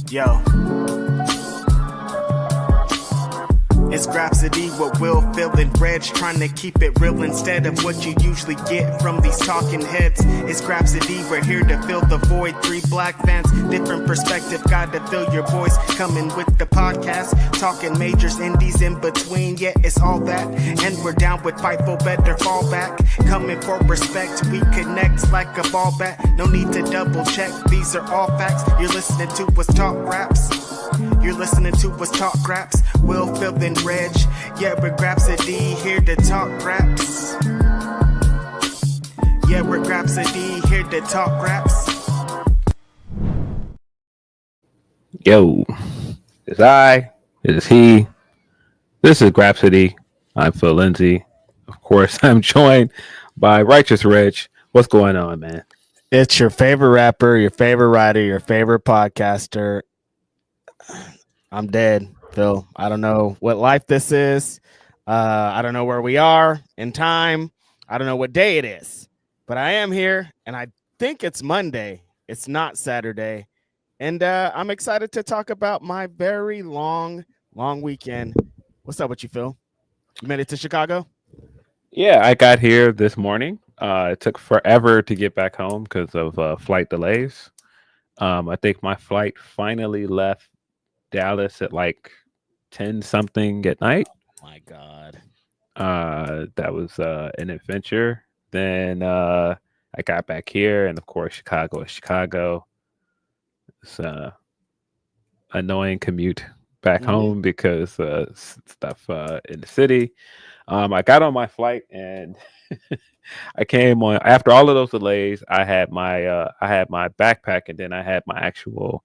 Yo. It's Grapsody with Will, Phil, and Reg, trying to keep it real instead of what you usually get from these talking heads. It's Grapsody, we're here to fill the void. 3 black fans, different perspective, got to fill your voice. Coming with the podcast, talking majors, indies in between. Yeah, it's all that, and we're down with Fightful, better fallback. Coming for respect, we connect like a ball bat. No need to double check, these are all facts. You're listening to us talk raps. You're listening to us talk raps. Will, Phil, and Reg. Yeah, we're Grapsody, here to talk raps. Yeah, we're Grapsody, here to talk raps. Yo, it's I, it is he. This is Grapsody. I'm Phil Lindsey. Of course, I'm joined by Righteous Reg. What's going on, man? It's your favorite rapper, your favorite writer, your favorite podcaster. I'm dead, Phil. I don't know what life this is. I don't know where we are in time. I don't know what day it is, but I am here, and I think it's Monday. It's not Saturday, and I'm excited to talk about my very long weekend. What's up with you, Phil? You made it to Chicago? Yeah, I got here this morning. It took forever to get back home because of flight delays. I think my flight finally left Dallas at like 10 something at night. Oh my God. That was an adventure. Then I got back here, and of course Chicago is Chicago. It's annoying commute back home because stuff in the city. I got on my flight, and I came on after all of those delays. I had my backpack, and then I had my actual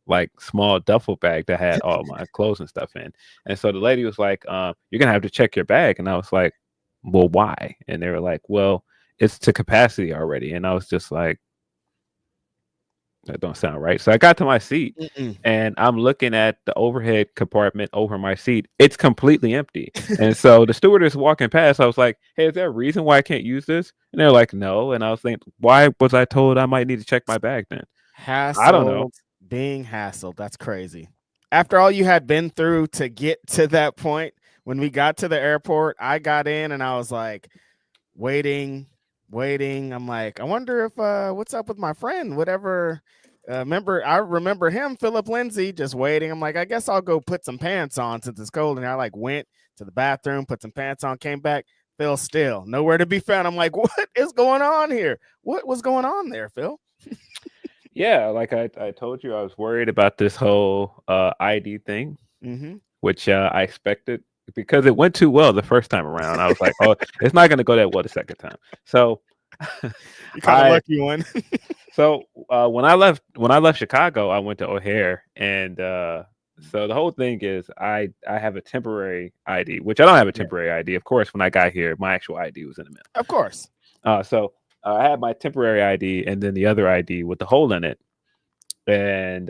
like small duffel bag that had all my clothes and stuff in. And so the lady was like, you're gonna have to check your bag. And I was like, well, why? And they were like, well, it's to capacity already. And I was just like, that don't sound right. So I got to my seat and I'm looking at the overhead compartment over my seat. It's completely empty. And so the stewardess walking past, I was like, hey, is there a reason why I can't use this? And they're like, no. And I was thinking, why was I told I might need to check my bag then? I don't know. Being hassled. That's crazy. After all you had been through to get to that point, when we got to the airport, I got in and I was like, waiting. I'm like, I wonder if what's up with my friend, whatever. I remember him, Philip Lindsey, just waiting. I'm like, I guess I'll go put some pants on since it's cold. And I like went to the bathroom, put some pants on, came back. Phil still nowhere to be found. I'm like, what is going on here? What was going on there, Phil? Yeah, like I told you, I was worried about this whole ID thing, which I expected because it went too well the first time around. I was like, oh, it's not going to go that well the second time. So you kind of lucky one. So when I left Chicago, I went to O'Hare, and so the whole thing is I have a temporary ID, which I don't have a temporary ID. Of course, when I got here, my actual ID was in the mail. Of course. So I had my temporary ID and then the other ID with the hole in it. And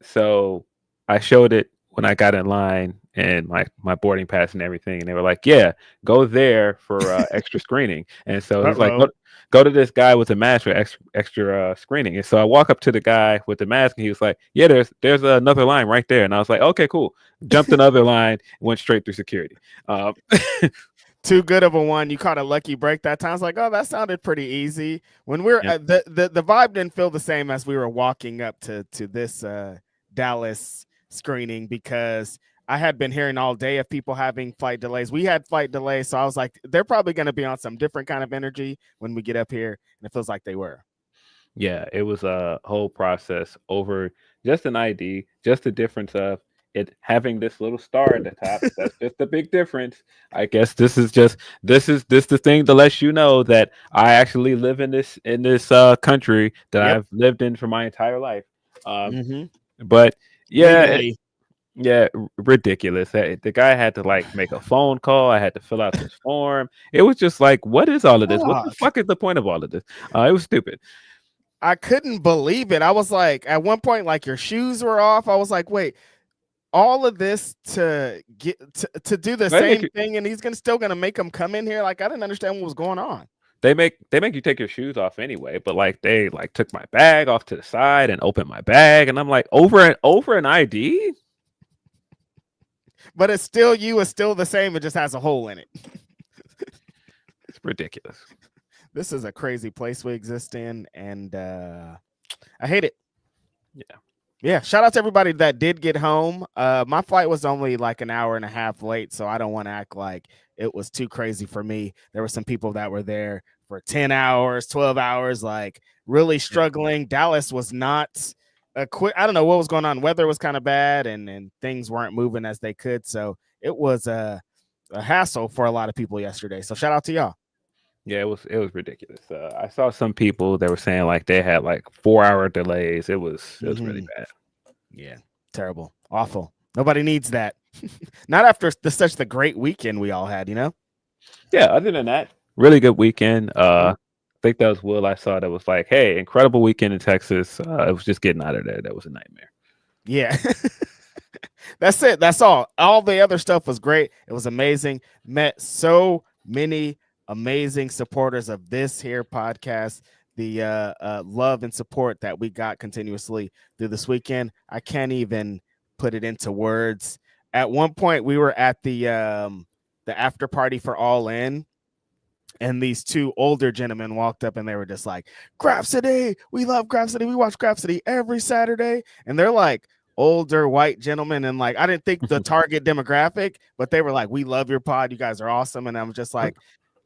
so I showed it when I got in line and my boarding pass and everything. And they were like, yeah, go there for extra screening. And so it's like, go to this guy with a mask for extra screening. And so I walk up to the guy with the mask and he was like, yeah, there's another line right there. And I was like, okay, cool. Jumped another line, went straight through security. Too good of a one. You caught a lucky break that time. I was like, oh, that sounded pretty easy. When we're the vibe didn't feel the same as we were walking up to this Dallas screening, because I had been hearing all day of people having flight delays. We had flight delays, so I was like, they're probably going to be on some different kind of energy when we get up here, and it feels like they were. Yeah, it was a whole process over just an ID, just the difference of it having this little star at the top. That's just the big difference. I guess this is the thing to let you know that I actually live in this country that I've lived in for my entire life. But yeah, ridiculous. The guy had to like make a phone call. I had to fill out this form. It was just like, what is all of this? What the fuck is the point of all of this? It was stupid. I couldn't believe it. I was like, at one point, like your shoes were off. I was like, wait. all of this to get to do the same thing, and he's still gonna make them come in here. Like, I didn't understand what was going on. They make you take your shoes off anyway, but like they like took my bag off to the side and opened my bag, and I'm like, over an ID. But it's still you. It's still the same. It just has a hole in it. It's ridiculous. This is a crazy place we exist in, and I hate it. Yeah. Shout out to everybody that did get home. My flight was only like an hour and a half late, so I don't want to act like it was too crazy for me. There were some people that were there for 10 hours, 12 hours, like really struggling. Dallas was not a quick. I don't know what was going on. Weather was kind of bad, and things weren't moving as they could. So it was a hassle for a lot of people yesterday. So shout out to y'all. Yeah, it was ridiculous. I saw some people that were saying like they had like 4-hour delays. It was really bad. Yeah, terrible, awful. Nobody needs that. Not after such the great weekend we all had, you know? Yeah, other than that, really good weekend. I think that was Will I saw that was like, hey, incredible weekend in Texas. It was just getting out of there. That was a nightmare. Yeah. That's it. That's all. All the other stuff was great. It was amazing. Met so many amazing supporters of this here podcast. The love and support that we got continuously through this weekend. I can't even put it into words. At one point, we were at the after party for All In, and these two older gentlemen walked up and they were just like, Grapsody, we love Grapsody. We watch Grapsody every Saturday. And they're like older white gentlemen. And like, I didn't think the target demographic, but they were like, we love your pod. You guys are awesome. And I'm just like,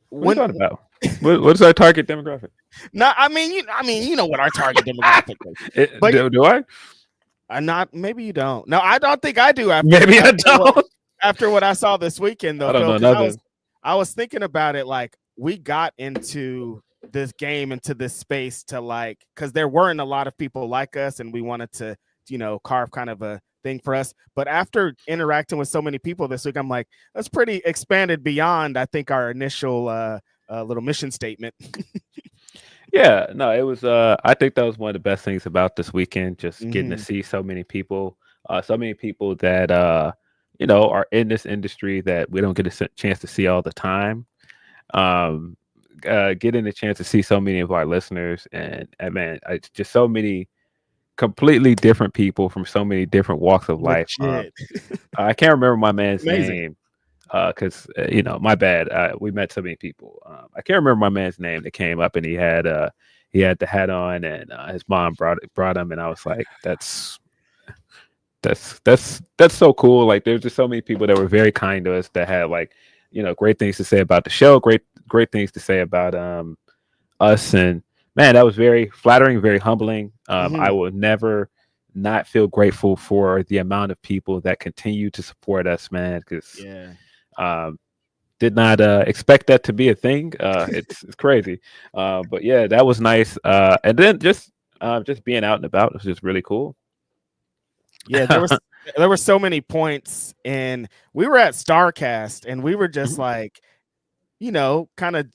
what are you talking about? What's our target demographic? No, I mean, you know what our target demographic is. But do I? Not, maybe you don't. No, I don't think I do. Maybe I don't. After what I saw this weekend, though, I don't know nothing. I was thinking about it. Like, we got into this game, into this space to like, because there weren't a lot of people like us, and we wanted to, you know, carve kind of a thing for us. But after interacting with so many people this week, I'm like, that's pretty expanded beyond, I think, our initial little mission statement. Yeah, no, it was. I think that was one of the best things about this weekend, just getting to see so many people that you know, are in this industry that we don't get a chance to see all the time. Getting the chance to see so many of our listeners, and man, just so many completely different people from so many different walks of life. I can't remember my man's name because you know, my bad. We met so many people. I can't remember my man's name that came up, and he had the hat on, and his mom brought him, and I was like, that's so cool. Like, there's just so many people that were very kind to us, that had, like, you know, great things to say about the show, great things to say about us, and man, that was very flattering, very humbling. I will never not feel grateful for the amount of people that continue to support us, man, because did not expect that to be a thing. It's crazy, but yeah, that was nice. And then just being out and about was just really cool. Yeah, there were so many points, and we were at Starrcast, and we were just like, you know, kind of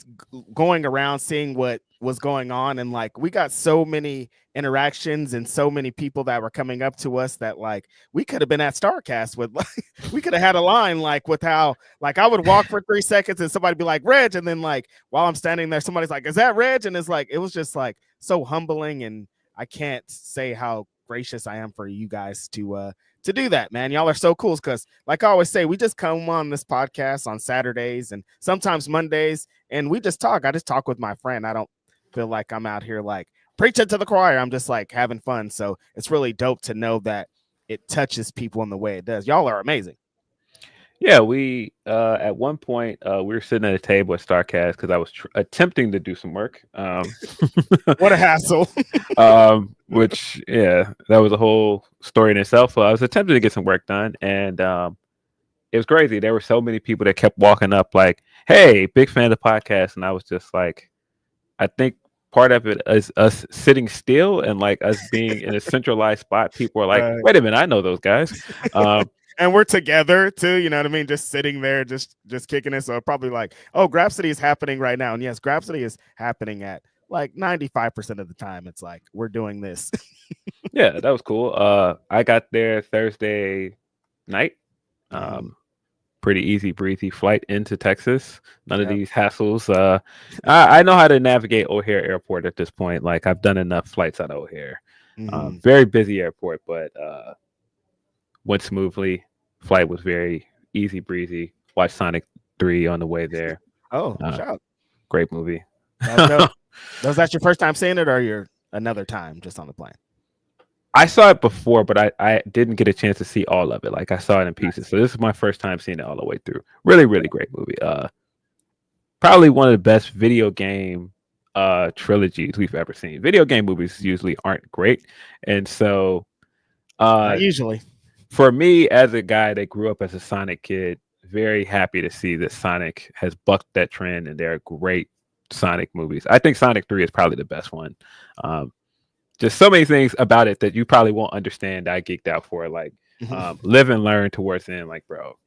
going around seeing what was going on, and like, we got so many interactions and so many people that were coming up to us that like we could have been at Starrcast with, like, we could have had a line like with how, like, I would walk for 3 seconds and somebody be like, Reg, and then like while I'm standing there, somebody's like, is that Reg? And it's like, it was just like so humbling, and I can't say how gracious I am for you guys to do that, man. Y'all are so cool, because like I always say, we just come on this podcast on Saturdays and sometimes Mondays, and we just talk. I just talk with my friend. I don't feel like I'm out here like preaching to the choir. I'm just like having fun. So it's really dope to know that it touches people in the way it does. Y'all are amazing. Yeah, we at one point we were sitting at a table at Starrcast because I was attempting to do some work. What a hassle! Which, yeah, that was a whole story in itself. I was attempting to get some work done, and it was crazy. There were so many people that kept walking up like, "Hey, big fan of the podcast," and I was just like, I think part of it is us sitting still and like us being in a centralized spot. People are like, "Wait a minute, I know those guys." And we're together too, you know what I mean? Just sitting there, just kicking it. So probably like, oh, Grapsody is happening right now. And yes, Grapsody is happening at like 95% of the time. It's like, we're doing this. Yeah, that was cool. I got there Thursday night. Pretty easy breezy flight into Texas. None of these hassles. I know how to navigate O'Hare Airport at this point. Like, I've done enough flights out of O'Hare. Very busy airport, but went smoothly. Flight was very easy breezy. Watched Sonic 3 on the way there. Oh, shout. Great movie. Was that your first time seeing it, or your another time just on the plane? I saw it before, but I didn't get a chance to see all of it. Like, I saw it in pieces. So this is my first time seeing it all the way through. Really, really great movie. Probably one of the best video game trilogies we've ever seen. Video game movies usually aren't great. And so usually for me, as a guy that grew up as a Sonic kid, very happy to see that Sonic has bucked that trend and there are great Sonic movies. I think Sonic 3 is probably the best one. Just so many things about it that you probably won't understand. I geeked out for, like, live and learn towards the end. Like, bro,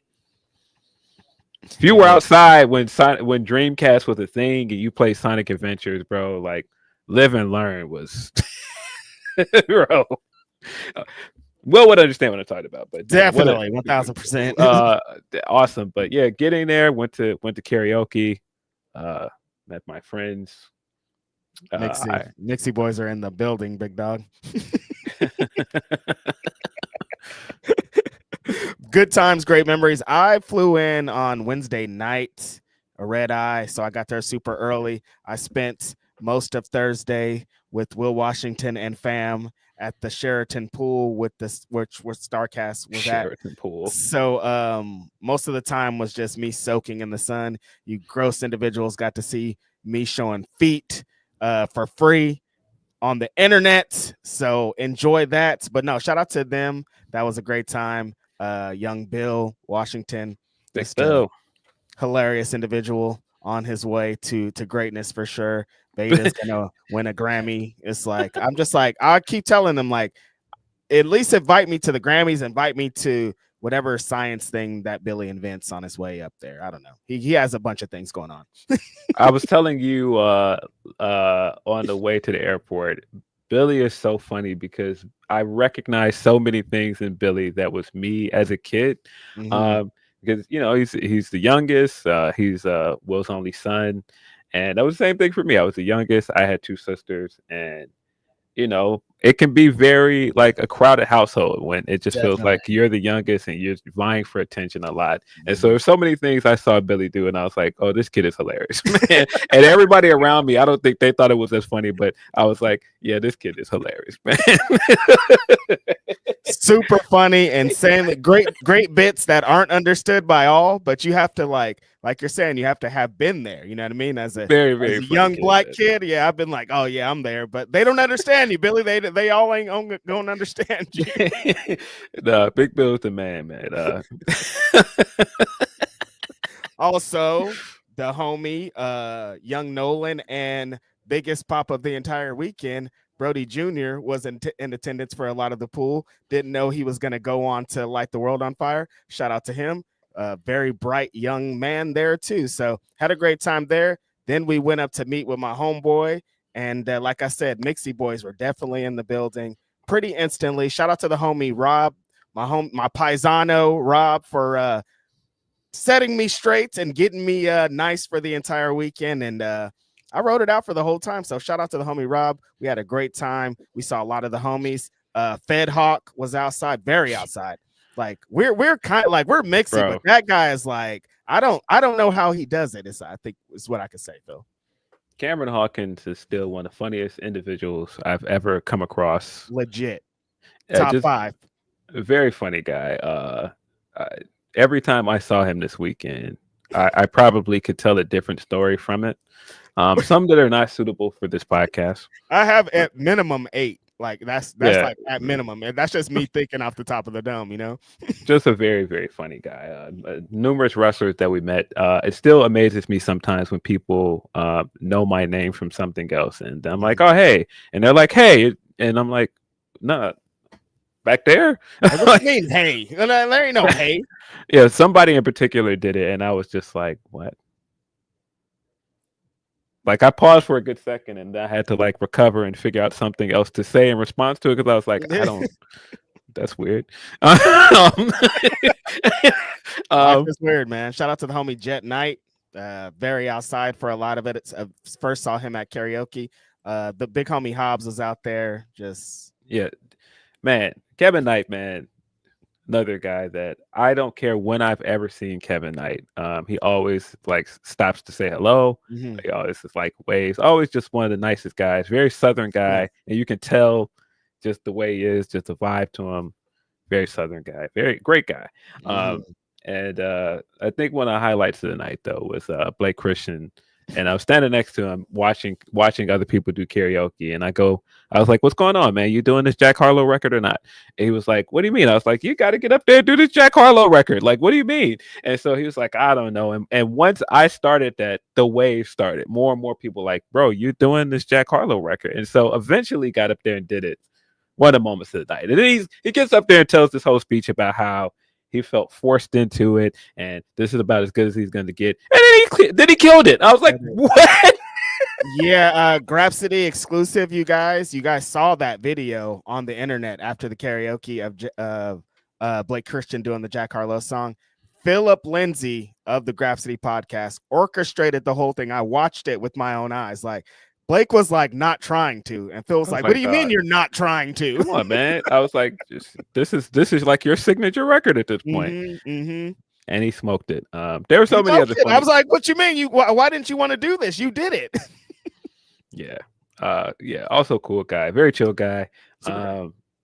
if you were outside when Dreamcast was a thing and you played Sonic Adventures, bro, like, live and learn was, bro. Will would understand what I'm talking about, but definitely 1000%. Awesome. But yeah, getting there, went to karaoke, met my friends. Nixie boys are in the building, big dog. Good times, great memories. I flew in on Wednesday night, a red eye, so I got there super early. I spent most of Thursday with Will Washington and fam at the Sheraton pool with this, where Starrcast was Sheraton at. Pool. So most of the time was just me soaking in the sun. You gross individuals got to see me showing feet for free on the internet, so enjoy that. But no, shout out to them. That was a great time. Young Bill Washington, just hilarious individual on his way to greatness for sure. Beta's gonna win a Grammy. It's like, I'm just like, I keep telling them, like, at least invite me to the Grammys, invite me to whatever science thing that Billy invents on his way up there. I don't know. He has a bunch of things going on. I was telling you on the way to the airport, Billy is so funny because I recognize so many things in Billy that was me as a kid. Because, you know, he's the youngest. He's Will's only son. And that was the same thing for me. I was the youngest. I had two sisters. And, you know, it can be very like a crowded household when it just feels like you're the youngest and you're vying for attention a lot. And so there's so many things I saw Billy do, and I was like, oh, this kid is hilarious, man. And everybody around me, I don't think they thought it was as funny, but I was like, yeah, this kid is hilarious, man. Super funny, insanely great bits that aren't understood by all, but you have to like you're saying, you have to have been there. You know what I mean? As a very young black kid, yeah, I've been like, oh yeah, I'm there, but they don't understand you, Billy. They all ain't gonna understand you. No, Big Bill's the man. Also, the homie, young Nolan, and biggest pop of the entire weekend, Brody Jr. was in attendance for a lot of the pool. Didn't know he was going to go on to light the world on fire. Shout out to him. Very bright young man there too. So had a great time there. Then we went up to meet with my homeboy. And like I said, Mixie boys were definitely in the building pretty instantly. Shout out to the homie Rob, my paisano Rob, for setting me straight and getting me nice for the entire weekend. And I wrote it out for the whole time. So shout out to the homie Rob. We had a great time. We saw a lot of the homies. Fed Hawk was outside, very outside. Like we're kind of like we're mixing, but that guy is like, I don't know how he does it. I think is what I could say, Phil. Cameron Hawkins is still one of the funniest individuals I've ever come across. Legit. Top 5. A very funny guy. Every time I saw him this weekend, I probably could tell a different story from it. Some that are not suitable for this podcast. I have at minimum 8. Like that's like at minimum, and that's just me thinking off the top of the dome, you know. Just a very, very funny guy. Numerous wrestlers that we met. It still amazes me sometimes when people know my name from something else, and I'm like, "Oh, hey," and they're like, "Hey," and I'm like, "No, back there." What do you mean, hey? There ain't no hey. Yeah, somebody in particular did it, and I was just like, "What?" Like, I paused for a good second and I had to like recover and figure out something else to say in response to it, because I was like, I That's weird. Life is weird, man. Shout out to the homie Jet Knight. Very outside for a lot of it. It's first saw him at karaoke. The big homie Hobbs was out there. Just yeah, man. Kevin Knight, man. Another guy that I don't care when I've ever seen Kevin Knight. He always like stops to say hello. mhm. He always just like waves. Always just one of the nicest guys. Very Southern guy, and you can tell just the way he is, just the vibe to him. Very Southern guy. Very great guy. And I think one of the highlights of the night though was Blake Christian. And I was standing next to him watching other people do karaoke. And I was like, what's going on, man? You doing this Jack Harlow record or not? And he was like, what do you mean? I was like, you got to get up there and do this Jack Harlow record. Like, what do you mean? And so he was like, I don't know. And once I started that, the wave started. More and more people like, bro, you doing this Jack Harlow record. And so eventually got up there and did it. One of the moments of the night. And then he gets up there and tells this whole speech about how he felt forced into it, and this is about as good as he's going to get. And then he killed it. I was like, what? Yeah, Grapsody exclusive, you guys. You guys saw that video on the internet after the karaoke of Blake Christian doing the Jack Harlow song. Philip Lindsey of the Grapsody podcast orchestrated the whole thing. I watched it with my own eyes. Like, Blake was like not trying to, and Phil was like, "What do you mean you're not trying to?" Come on, man. I was like, "This is like your signature record at this point." And he smoked it. There were so many other. I was like, "What you mean? Why didn't you want to do this? You did it." Yeah. Also cool guy, very chill guy.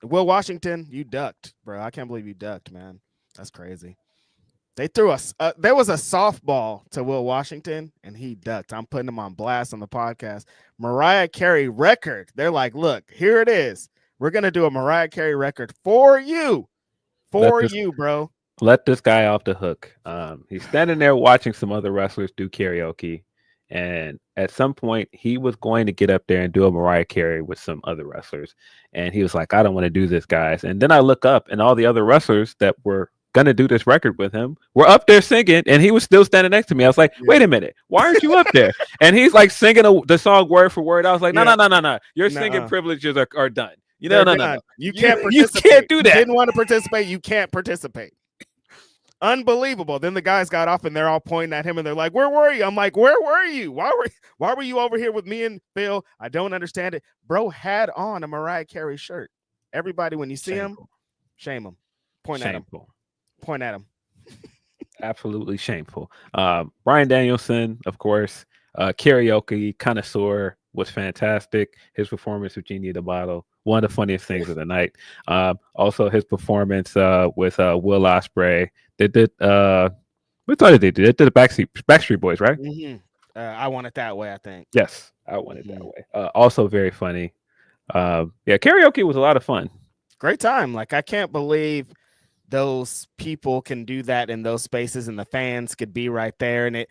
Will Washington, you ducked, bro. I can't believe you ducked, man. That's crazy. They threw us. There was a softball to Will Washington, and he ducked. I'm putting him on blast on the podcast. Mariah Carey record. They're like, look, here it is. We're gonna do a Mariah Carey record for you, bro. Let this guy off the hook. He's standing there watching some other wrestlers do karaoke, and at some point, he was going to get up there and do a Mariah Carey with some other wrestlers, and he was like, I don't want to do this, guys. And then I look up, and all the other wrestlers that were gonna do this record with him we're up there singing, and he was still standing next to me. I was like, wait a minute, why aren't you up there? And he's like singing the song word for word. I was like, no, your singing privileges are done. No. You can't participate. You can't do that. You didn't want to participate. You can't participate. Unbelievable. Then the guys got off and they're all pointing at him and they're like, where were you? I'm like, where were you? Why were you over here with me and Phil? I don't understand it. Bro had on a Mariah Carey shirt. Everybody, when you see him, shame him. Point at him. Absolutely shameful. Bryan Danielson, of course, karaoke connoisseur, was fantastic. His performance with Genie the Bottle, one of the funniest things of the night. Also his performance with Will Ospreay. They did what did they do? They did the Backstreet Boys, right? I Want It That Way, I think. Yes, I Want It That Way. Also very funny. Karaoke was a lot of fun. Great time. Like, I can't believe those people can do that in those spaces, and the fans could be right there. And it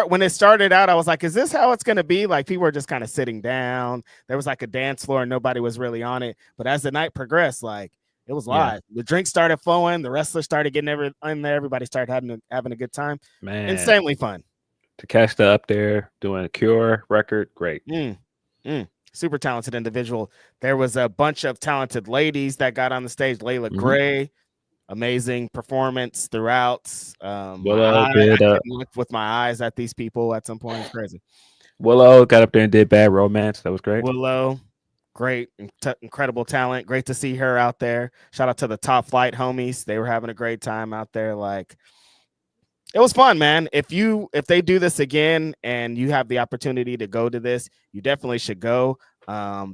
when it started out, I was like, is this how it's going to be? Like, people were just kind of sitting down. There was like a dance floor and nobody was really on it. But as the night progressed, like, it was live. The drinks started flowing. The wrestlers started getting in there. Everybody started having a good time. Man, insanely fun. To catch the up there doing a Cure record, great. Super talented individual. There was a bunch of talented ladies that got on the stage. Layla Gray, amazing performance throughout. Willow I looked with my eyes at these people at some point. It's crazy. Willow got up there and did Bad Romance. That was great. Willow, great, incredible talent. Great to see her out there. Shout out to the Top Flight homies. They were having a great time out there. Like, it was fun, man. If they do this again and you have the opportunity to go to this, you definitely should go,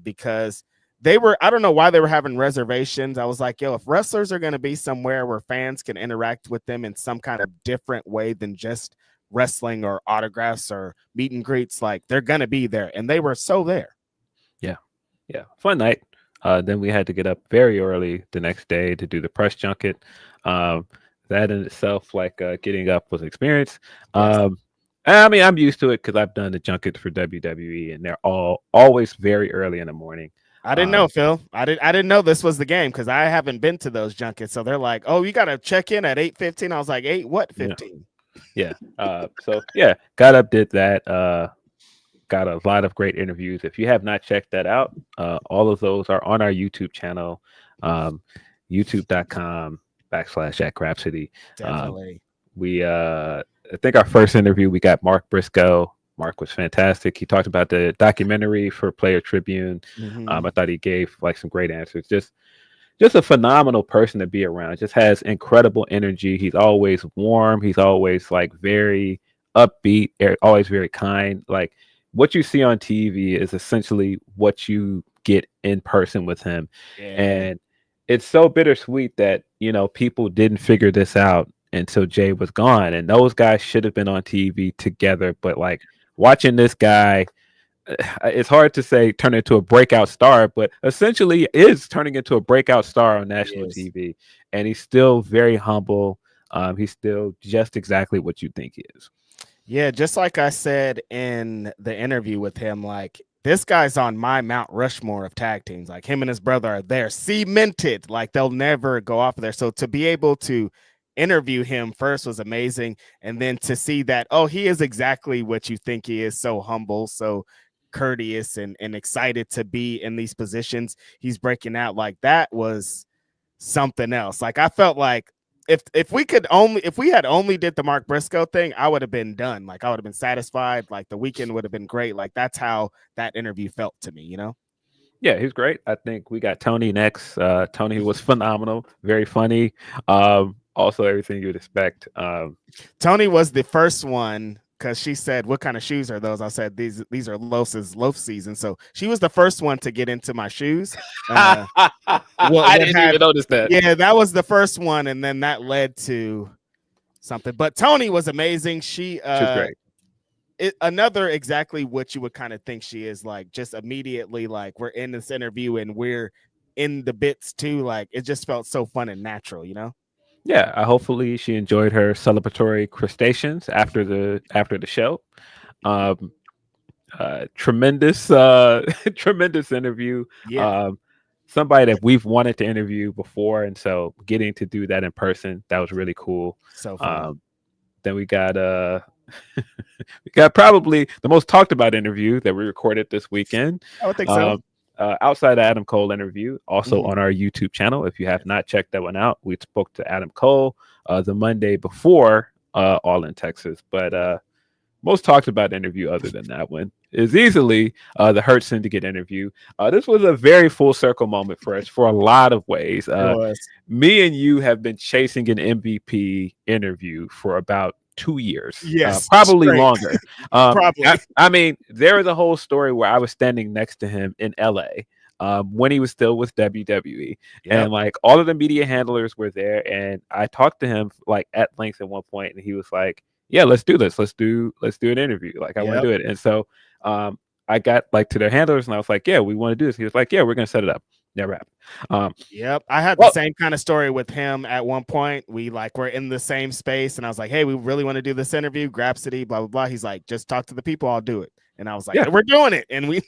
because I don't know why they were having reservations. I was like, yo, if wrestlers are going to be somewhere where fans can interact with them in some kind of different way than just wrestling or autographs or meet and greets, like, they're going to be there. And they were so there. Yeah. Fun night. Then we had to get up very early the next day to do the press junket. That in itself, like, getting up was an experience. I mean, I'm used to it because I've done the junkets for WWE, and they're always very early in the morning. I didn't know, Phil. I didn't know this was the game because I haven't been to those junkets. So they're like, oh, you got to check in at 8:15. I was like, 8:15? Yeah. Got up, did that. Got a lot of great interviews. If you have not checked that out, all of those are on our YouTube channel. youtube.com/@Grapsody. Definitely. I think our first interview, we got Mark Briscoe. Mark was fantastic. He talked about the documentary for Player Tribune. I thought he gave like some great answers. Just a phenomenal person to be around. Just has incredible energy. He's always warm. He's always like very upbeat, always very kind. Like what you see on TV is essentially what you get in person with him. And it's so bittersweet that, people didn't figure this out until Jade was gone. And those guys should have been on TV together. But like watching this guy, it's hard to say turn into a breakout star, but essentially is turning into a breakout star on national TV. And he's still very humble. He's still just exactly what you think he is. Yeah, just like I said in the interview with him, like this guy's on my Mount Rushmore of tag teams. Like him and his brother are there, cemented. Like they'll never go off of there. So to be able to interview him first was amazing, and then to see that he is exactly what you think he is, so humble, so courteous, and excited to be in these positions he's breaking out, like that was something else. Like I felt like if we had only did the Mark Briscoe thing, I would have been done. Like I would have been satisfied. Like the weekend would have been great. Like that's how that interview felt to me, Yeah, he's great. I think we got Tony next. Tony was phenomenal, very funny. Also everything you would expect. Tony was the first one, because she said, "What kind of shoes are those?" I said, "These are loaf season." So she was the first one to get into my shoes. I didn't even notice that. Yeah, that was the first one, and then that led to something. But Tony was amazing. She's great. Another exactly what you would kind of think she is, like just immediately like we're in this interview and we're in the bits too. Like it just felt so fun and natural, Yeah, hopefully she enjoyed her celebratory crustaceans after the show. Tremendous interview. Yeah. Somebody that we've wanted to interview before, and so getting to do that in person, that was really cool. So fun. Then we got probably the most talked about interview that we recorded this weekend. I would think so. Outside of Adam Cole interview, also on our YouTube channel. If you have not checked that one out, we spoke to Adam Cole the Monday before All In Texas. But most talked about interview other than that one is easily the Hurt Syndicate interview. This was a very full circle moment for us for a lot of ways. Me and you have been chasing an MVP interview for about 2 years. Yes, probably longer. Probably. I mean, there is a whole story where I was standing next to him in LA when he was still with WWE. And like all of the media handlers were there, and I talked to him like at length at one point, and he was like, "Yeah, let's do this. Let's do an interview. Like I want to do it." And so I got like to their handlers and I was like, "Yeah, we want to do this." He was like, "Yeah, we're gonna set it up." Never happened. I had the same kind of story with him at one point. We like were in the same space, and I was like, "Hey, we really want to do this interview, Grapsody, blah blah blah." He's like, "Just talk to the people, I'll do it." And I was like, "We're doing it," and we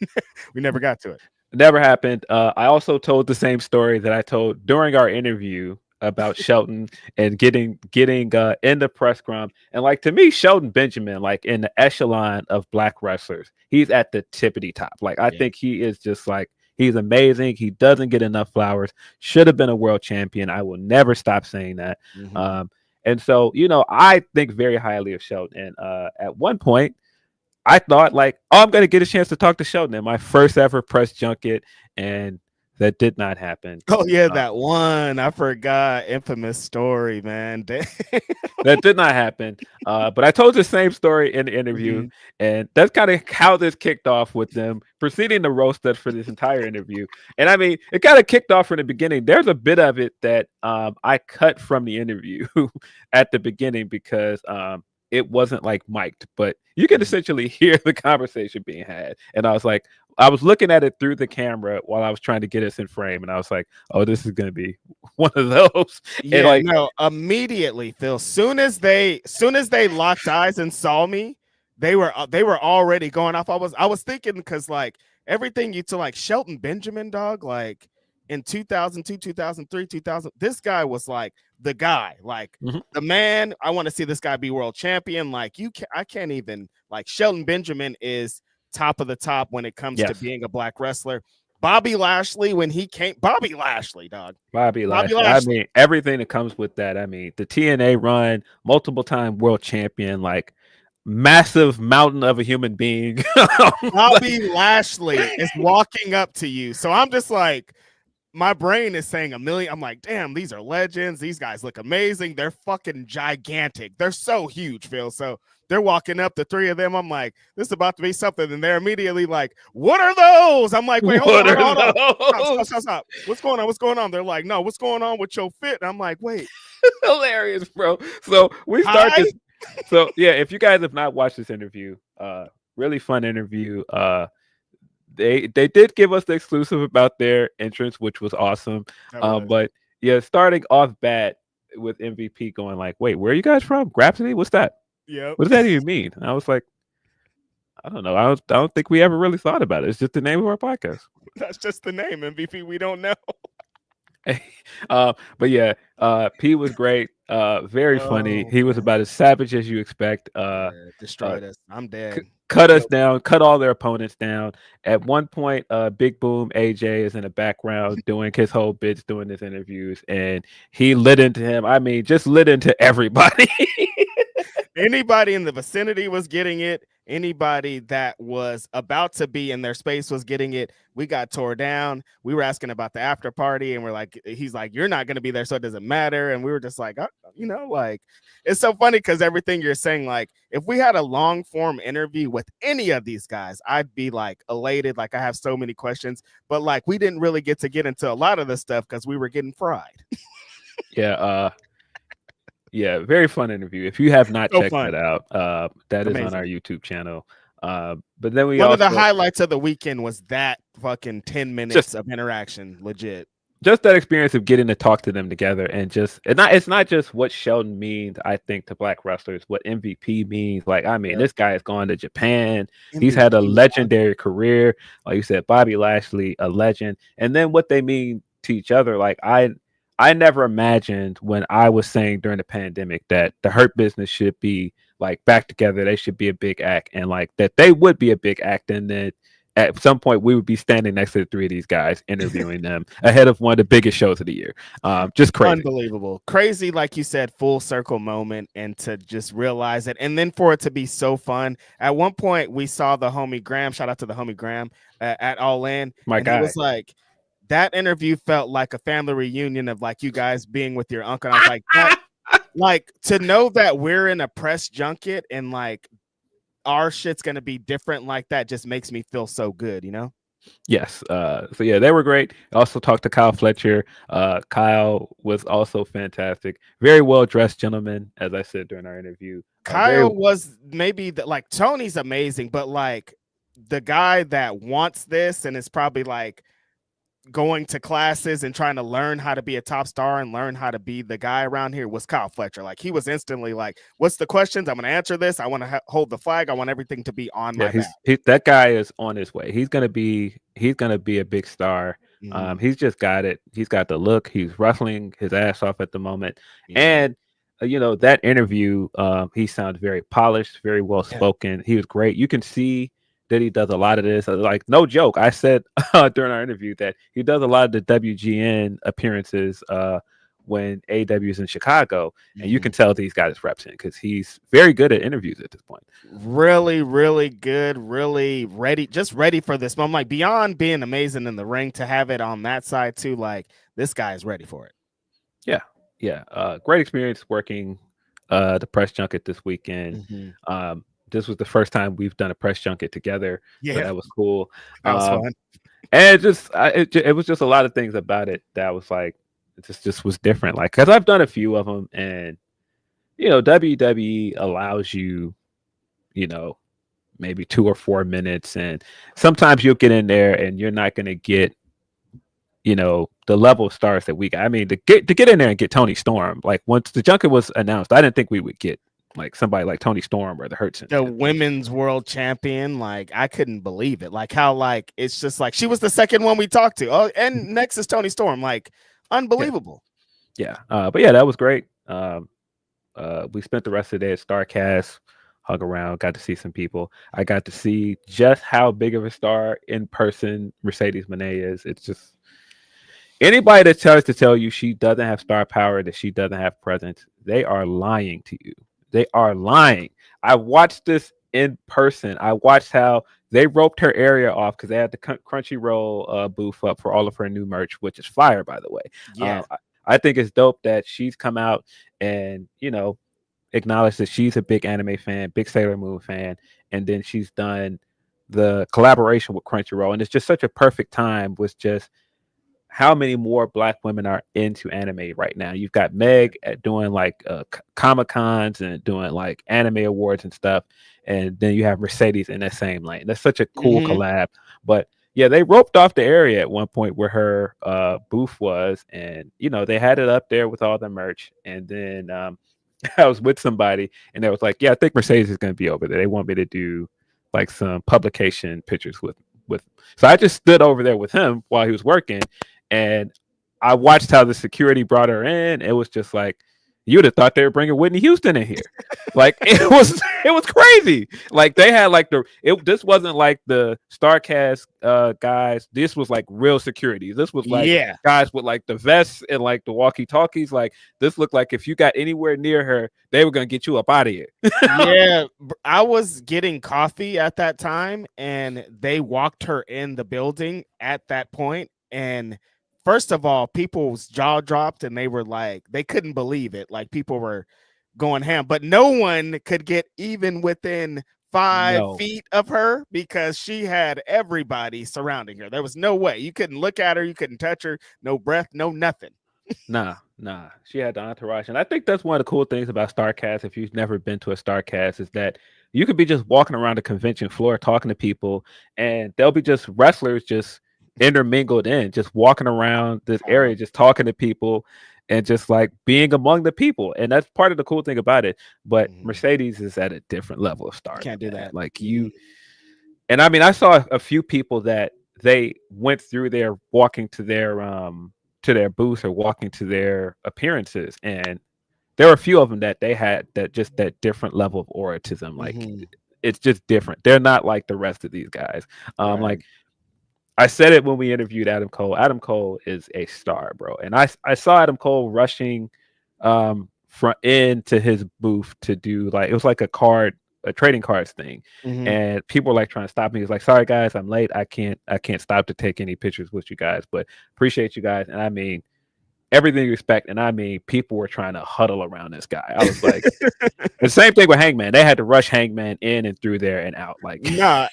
never got to it. Never happened. I also told the same story that I told during our interview about Shelton and getting in the press scrum. And like to me, Shelton Benjamin, like in the echelon of black wrestlers, he's at the tippity top. Like I think he is just like, he's amazing. He doesn't get enough flowers. Should have been a world champion. I will never stop saying that. And so, I think very highly of Shelton. And at one point, I thought like, I'm going to get a chance to talk to Shelton in my first ever press junket. And that did not happen. Oh, yeah, that one. I forgot. Infamous story, man. That did not happen. But I told the same story in the interview. And that's kind of how this kicked off with them proceeding to roast us for this entire interview. And I mean, it kind of kicked off from the beginning. There's a bit of it that I cut from the interview at the beginning because it wasn't like mic'd, but you can essentially hear the conversation being had. And I was looking at it through the camera while I was trying to get us in frame. And I was like, oh, this is going to be one of those. Yeah, and immediately, Phil, soon as they locked eyes and saw me, they were already going off. I was thinking, because like everything you to like Shelton Benjamin, dog, like in 2002, 2003, 2000, this guy was like the guy, like the man. I want to see this guy be world champion. Like I can't even, like Shelton Benjamin is top of the top when it comes to being a black wrestler. Bobby Lashley when he came. Bobby Lashley, dog. Bobby Lashley. I mean, everything that comes with that. I mean, the TNA run, multiple time world champion, like massive mountain of a human being. Bobby Lashley is walking up to you. So I'm just like, my brain is saying a million. I'm like, damn, these are legends. These guys look amazing. They're fucking gigantic. They're so huge, Phil. So they're walking up, the three of them. I'm like, this is about to be something. And they're immediately like, what are those? I'm like, wait, hold on. Stop. What's going on? What's going on? They're like, no, what's going on with your fit? And I'm like, wait. Hilarious, bro. So we start this. So yeah, if you guys have not watched this interview, really fun interview. They did give us the exclusive about their entrance, which was awesome. But yeah, starting off bat with MVP going like, wait, where are you guys from? Grapsody? What's that? Yeah. What does that even mean? And I was like, I don't know. I don't think we ever really thought about it. It's just the name of our podcast. That's just the name, MVP. We don't know. But yeah, P was great. Very funny. He was about as savage as you expect. Destroyed us. I'm dead. Cut us down, cut all their opponents down. At one point, Big Boom AJ is in the background doing his whole bits, doing his interviews, and he lit into him. I mean, just lit into everybody. Anybody in the vicinity was getting it. Anybody that was about to be in their space was getting it. We got tore down. We were asking about the after party, and we're like, he's like, you're not going to be there, so it doesn't matter. And we were just like, like, it's so funny because everything you're saying, like, if we had a long form interview with any of these guys, I'd be like elated. Like, I have so many questions, but like, we didn't really get into a lot of this stuff because we were getting fried. Yeah, very fun interview. If you have not checked it out, that Amazing. Is on our YouTube channel. But then one of the highlights of the weekend was that fucking 10 minutes of interaction. Legit. Just that experience of getting to talk to them together, and it's not just what Sheldon means, I think, to black wrestlers, what MVP means. Like, I mean, this guy has gone to Japan. MVP, he's had a legendary career. Like you said, Bobby Lashley, a legend. And then what they mean to each other. Like, I never imagined when I was saying during the pandemic that the Hurt Business should be like back together. They should be a big act, and like that they would be a big act. And then at some point we would be standing next to the three of these guys, interviewing them ahead of one of the biggest shows of the year. Just crazy. Unbelievable. Crazy. Like you said, full circle moment, and to just realize it. And then for it to be so fun. At one point we saw the homie Graham, shout out to the homie Graham at All In. My guy. He was like, that interview felt like a family reunion of like you guys being with your uncle. And I was like, that, like, to know that we're in a press junket and like our shit's gonna be different like that just makes me feel so good, you know? Yes. So yeah, they were great. I also talked to Kyle Fletcher. Kyle was also fantastic. Very well dressed gentleman, as I said during our interview. Kyle was maybe like Tony's amazing, but like the guy that wants this and is probably like going to classes and trying to learn how to be a top star and learn how to be the guy around here was Kyle Fletcher. Like, he was instantly like, what's the questions? I'm going to answer this. I want to hold the flag. I want everything to be on my back. That guy is on his way. He's going to be a big star. Mm-hmm. He's just got it. He's got the look. He's wrestling his ass off at the moment. Yeah. And that interview, he sounds very polished, very well spoken. Yeah. He was great. You can see that he does a lot of this. Like, no joke, I said during our interview that he does a lot of the WGN appearances when AEW is in Chicago, and you can tell these guys reps in because he's very good at interviews at this point. Really, really good, really ready, just ready for this. I'm like, beyond being amazing in the ring, to have it on that side too, like, this guy is ready for it. Yeah. Great experience working the press junket this weekend. Mm-hmm. This was the first time we've done a press junket together. Yeah, so that was cool. That was fun. And it was just a lot of things about it that was like, it just was different. Like, because I've done a few of them, and WWE allows you, maybe 2 or 4 minutes, and sometimes you'll get in there and you're not going to get, the level of stars that we got. I mean, to get in there and get Tony Storm, like, once the junket was announced, I didn't think we would get like somebody like Tony Storm or the Hurt Syndicate, the women's world champion. Like, I couldn't believe it. Like, how, like, it's just like she was the second one we talked to. Oh, and next is Tony Storm. Like, unbelievable. Yeah. But yeah, that was great. We spent the rest of the day at Starrcast. hung around, got to see some people. I got to see just how big of a star in person Mercedes Moné is. It's just anybody that tries to tell you she doesn't have star power, that she doesn't have presence, they are lying to you. They are lying. I watched this in person. I watched how they roped her area off because they had the Crunchyroll booth up for all of her new merch, which is fire, by the way. Yeah. I think it's dope that she's come out and, acknowledged that she's a big anime fan, big Sailor Moon fan, and then she's done the collaboration with Crunchyroll. And it's just such a perfect time with just how many more Black women are into anime right now. You've got Meg doing like Comic Cons and doing like anime awards and stuff, and then you have Mercedes in that same lane. That's such a cool collab. But yeah, they roped off the area at one point where her booth was, and they had it up there with all the merch. And then I was with somebody, and they was like, "Yeah, I think Mercedes is going to be over there. They want me to do like some publication pictures with." So I just stood over there with him while he was working. And I watched how the security brought her in. It was just like, you'd have thought they were bringing Whitney Houston in here. Like it was crazy. Like they had like this wasn't like the Starrcast guys. This was like real security. This was like guys with like the vests and like the walkie-talkies. Like this looked like if you got anywhere near her, they were gonna get you up out of here. Yeah, I was getting coffee at that time, and they walked her in the building at that point, and first of all, people's jaw dropped and they were like, they couldn't believe it. Like people were going ham, but no one could get even within 5 feet of her because she had everybody surrounding her. There was no way. You couldn't look at her. You couldn't touch her. No breath, no nothing. Nah. She had the entourage. And I think that's one of the cool things about Starrcast, if you've never been to a Starrcast, is that you could be just walking around the convention floor talking to people, and there'll be just wrestlers just intermingled in, just walking around this area, just talking to people and just like being among the people. And that's part of the cool thing about it. But Mercedes is at a different level of star. Can't do that. Like and I mean, I saw a few people that they went through their walking to their booths or walking to their appearances, and there were a few of them that they had that different level of auratism. Like it's just different. They're not like the rest of these guys. Like I said it when we interviewed Adam Cole. Adam Cole is a star, bro. And I saw Adam Cole rushing front into his booth to do like, it was like a trading cards thing. And people were like trying to stop me. He was like, "Sorry guys, I'm late. I can't stop to take any pictures with you guys, but appreciate you guys." And I mean, everything you expect. And I mean, people were trying to huddle around this guy. I was like, the same thing with Hangman. They had to rush Hangman in and through there and out. Like,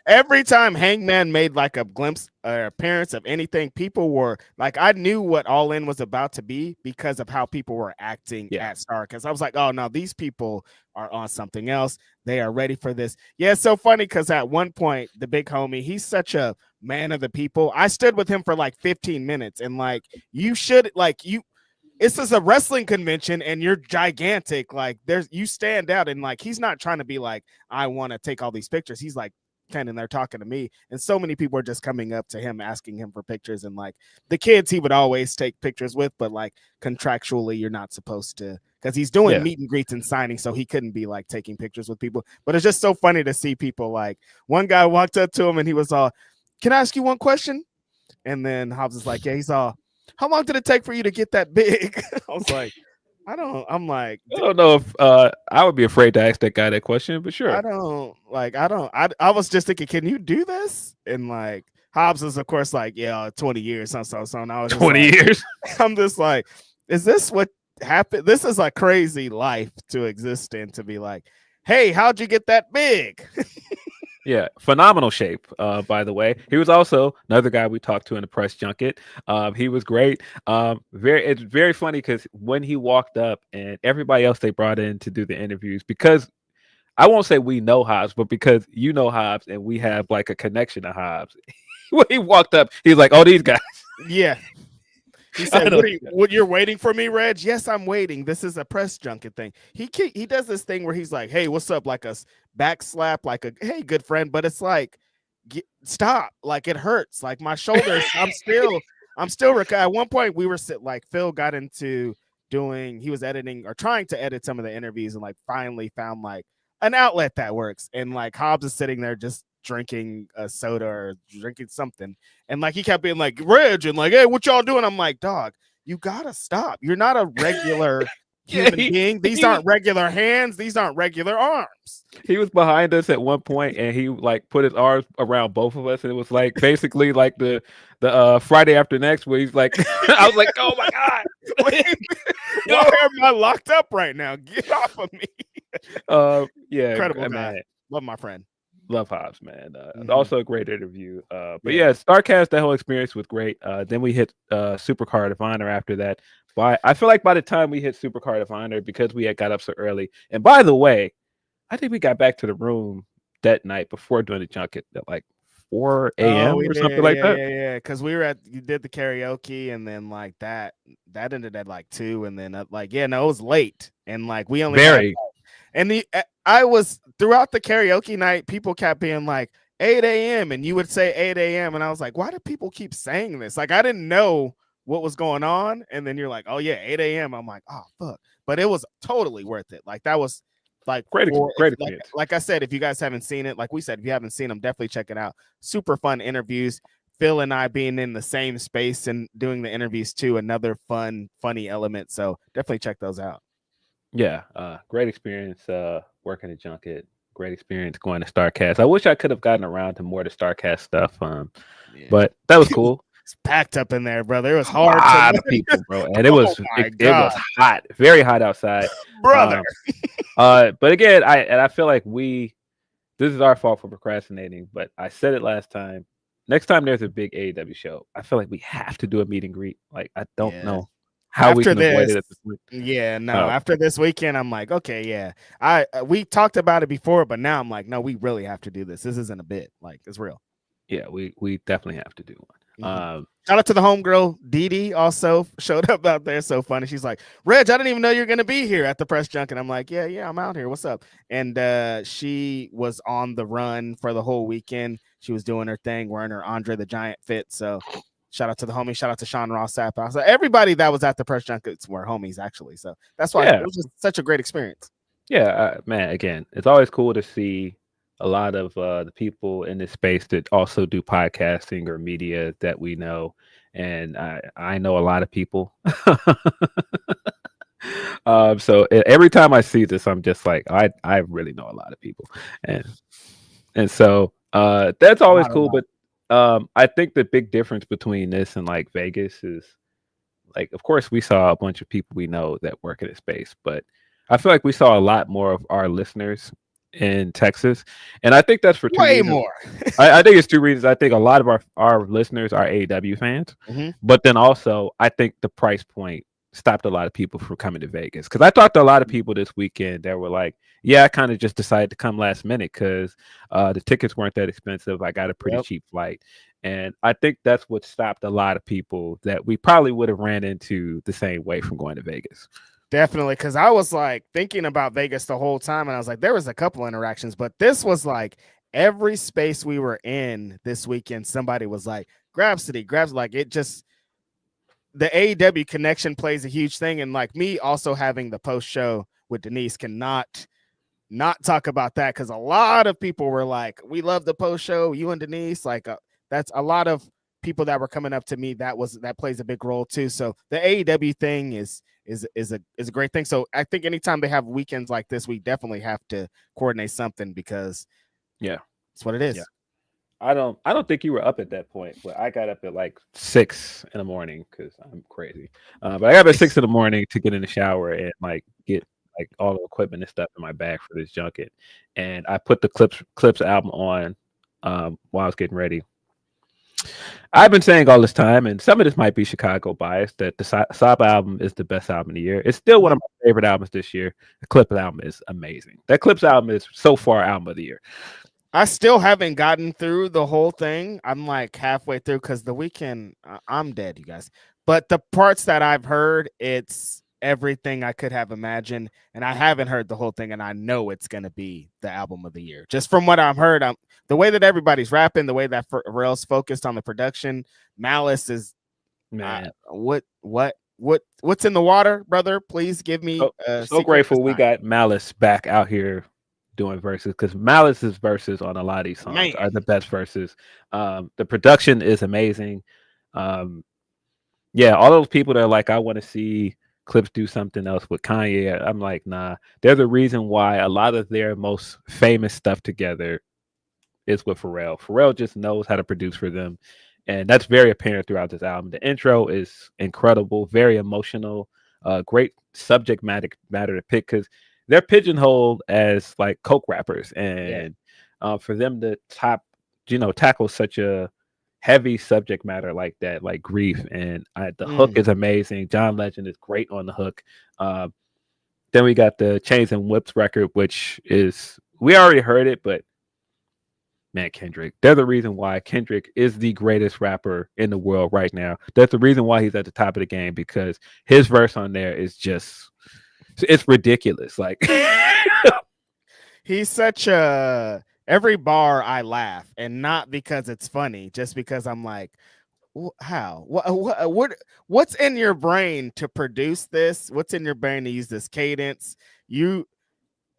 every time Hangman made like a glimpse or appearance of anything, people were like, I knew what All In was about to be because of how people were acting at Starrcast. I was like, oh no, these people are on something else. They are ready for this. Yeah, it's so funny because at one point, the big homie, he's such a man of the people. I stood with him for like 15 minutes, and like, this is a wrestling convention and you're gigantic. Like you stand out, and like, he's not trying to be like, I want to take all these pictures. He's like standing there talking to me. And so many people are just coming up to him, asking him for pictures. And like the kids, he would always take pictures with, but like contractually, you're not supposed to, because he's doing meet and greets and signing. So he couldn't be like taking pictures with people. But it's just so funny to see people. Like one guy walked up to him and he was all, "Can I ask you one question?" And then Hobbs is like, "Yeah." He's all, "How long did it take for you to get that big?" I was like, I don't know if I would be afraid to ask that guy that question, but sure. I was just thinking, can you do this? And like Hobbs is of course like, yeah, 20 years. So and I was 20 years. I'm just like, is this what happened? This is a crazy life to exist in, to be like, hey, how'd you get that big? Yeah, phenomenal shape, by the way. He was also another guy we talked to in the press junket. He was great. It's very funny because when he walked up and everybody else they brought in to do the interviews, because I won't say we know Hobbs, but because you know Hobbs and we have like a connection to Hobbs. When he walked up, he's like, "Oh, these guys." Yeah. He said, what you're waiting for me, Reg? Yes, I'm waiting. This is a press junket thing. He does this thing where he's like, "Hey, what's up?" Like a back slap, like a, "Hey, good friend." But it's like, stop. Like it hurts. Like my shoulders. I'm still at one point we were like Phil got into he was editing or trying to edit some of the interviews and like finally found like an outlet that works. And like Hobbs is sitting there just drinking a soda or drinking something, and like he kept being like, Reg, and like, hey, what y'all doing? I'm like, dog, you gotta stop. You're not a regular human being. These aren't regular hands. These aren't regular arms. He was behind us at one point, and he like put his arms around both of us, and it was like basically like the Friday After Next, where he's like, I was like, oh my god, why am I locked up right now? Get off of me. Yeah, Incredible guy. Man. Love my friend. Love Hobbs, man. Also a great interview. But Yeah. Starrcast, that whole experience was great. Then we hit Supercard of Honor after that. But I feel like by the time we hit Supercard of Honor, because we had got up so early, and by the way, I think we got back to the room that night before doing the junket at like 4 a.m. or something like that. Yeah, because you did the karaoke, and then like that ended at like 2, and then it was late, and like we only I was throughout the karaoke night, people kept being like 8 a.m. and you would say 8 a.m. and I was like, why do people keep saying this? Like, I didn't know what was going on, and then you're like, oh yeah, 8 a.m. I'm like, oh fuck, but it was totally worth it. Like that was like great experience. Like I said, if you guys haven't seen it, like we said, if you haven't seen them, definitely check it out. Super fun interviews. Phil and I being in the same space and doing the interviews too, another funny element. So definitely check those out. Yeah, great experience working at junket. Great experience going to Starrcast. I wish I could have gotten around to more of the Starrcast stuff, but that was cool. It's packed up in there, brother. It was hard. A lot of people, bro, and it was hot, very hot outside, brother. But again, I feel like this is our fault for procrastinating. But I said it last time. Next time there's a big AEW show, I feel like we have to do a meet and greet. Like I don't know how we can avoid it at this point. Yeah, no. After this weekend, I'm like, okay, yeah. We talked about it before, but now I'm like, no, we really have to do this. This isn't a bit. Like, it's real. Yeah, we definitely have to do one. Shout out to the homegirl Dee also showed up out there. So funny. She's like, Reg, I didn't even know you're gonna be here at the press junket. I'm like, yeah, I'm out here. What's up? And she was on the run for the whole weekend. She was doing her thing, wearing her Andre the Giant fit. So shout out to the homie. Shout out to Sean Ross Sapp. So everybody that was at the press junkets were homies, actually. So that's why it was just such a great experience. Yeah, man. Again, it's always cool to see a lot of the people in this space that also do podcasting or media that we know, and I know a lot of people. So every time I see this, I'm just like, I really know a lot of people, and so that's always cool. But I think the big difference between this and like Vegas is, like, of course, we saw a bunch of people we know that work in this space, but I feel like we saw a lot more of our listeners in Texas, and I think that's for two reasons. More. I think it's 2 reasons. I think a lot of our listeners are AEW fans, but then also I think the price point stopped a lot of people from coming to Vegas, because I talked to a lot of people this weekend that were like, yeah, I kind of just decided to come last minute because the tickets weren't that expensive. I got a pretty cheap flight, and I think that's what stopped a lot of people that we probably would have ran into the same way from going to Vegas. Definitely, because I was like thinking about Vegas the whole time, and I was like, there was a couple interactions, but this was like every space we were in this weekend, somebody was like, Grapsody, like it just, the AEW connection plays a huge thing. And like me also having the post show with Denise cannot not talk about that, because a lot of people were like, we love the post show, you and Denise. Like that's a lot of people that were coming up to me. That plays a big role too. So the AEW thing is a great thing. So I think anytime they have weekends like this, we definitely have to coordinate something, because it's what it is. Yeah. I don't think you were up at that point, but I got up at like 6 in the morning because I'm crazy. But I got up at 6 in the morning to get in the shower and like get like all the equipment and stuff in my bag for this junket, and I put the Clipse album on while I was getting ready. I've been saying all this time, and some of this might be Chicago bias, that the Saab album is the best album of the year. It's still one of my favorite albums this year. The Clipse album is amazing. That Clipse album is so far album of the year. I still haven't gotten through the whole thing. I'm like halfway through because the weekend, I'm dead, you guys. But the parts that I've heard, it's everything I could have imagined. And I haven't heard the whole thing, and I know it's going to be the album of the year. Just from what I've heard, the way that everybody's rapping, the way that Pharrell's focused on the production, Malice is, man. What's in the water, brother? Please give me. So grateful we got Malice back out here doing verses, because Malice's verses on a lot of these songs Man. are the best verses. The production is amazing. Yeah, all those people that are like, I want to see Clipse do something else with Kanye. I'm like, nah. There's a reason why a lot of their most famous stuff together is with Pharrell. Pharrell just knows how to produce for them, and that's very apparent throughout this album. The intro is incredible, very emotional, great subject matter to pick, because they're pigeonholed as like coke rappers, and for them to tackle such a heavy subject matter like that, like grief, and the hook is amazing. John Legend is great on the hook. Then we got the Chains and Whips record, which is, we already heard it, but man, Kendrick, they're the reason why Kendrick is the greatest rapper in the world right now. That's the reason why he's at the top of the game, because his verse on there is just, it's ridiculous. Like he's such a, every bar I laugh, and not because it's funny, just because I'm like, how, what's in your brain to produce this? What's in your brain to use this cadence? You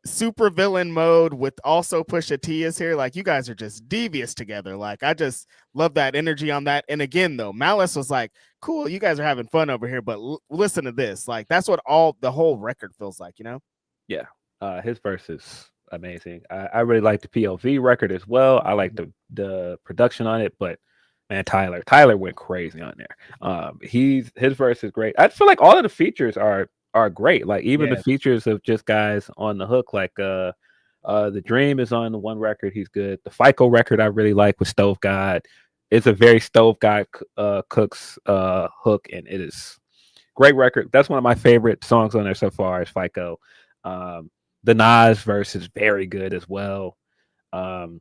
super villain mode with also Pusha T is here. Like, you guys are just devious together. Like, I just love that energy on that. And again, though, Malice was like, cool, you guys are having fun over here, but listen to this. Like, that's what the whole record feels like, you know? Yeah. His verse is amazing. I really like the POV record as well. I like the production on it, but man, Tyler went crazy on there. His verse is great. I feel like all of the features are great. Like, even the features of just guys on the hook, like the Dream is on the one record. He's good. The FICO record I really like with Stove God. It's a very Stove God Cooks hook, and it is great record. That's one of my favorite songs on there so far is FICO. The Nas verse is very good as well. Hove,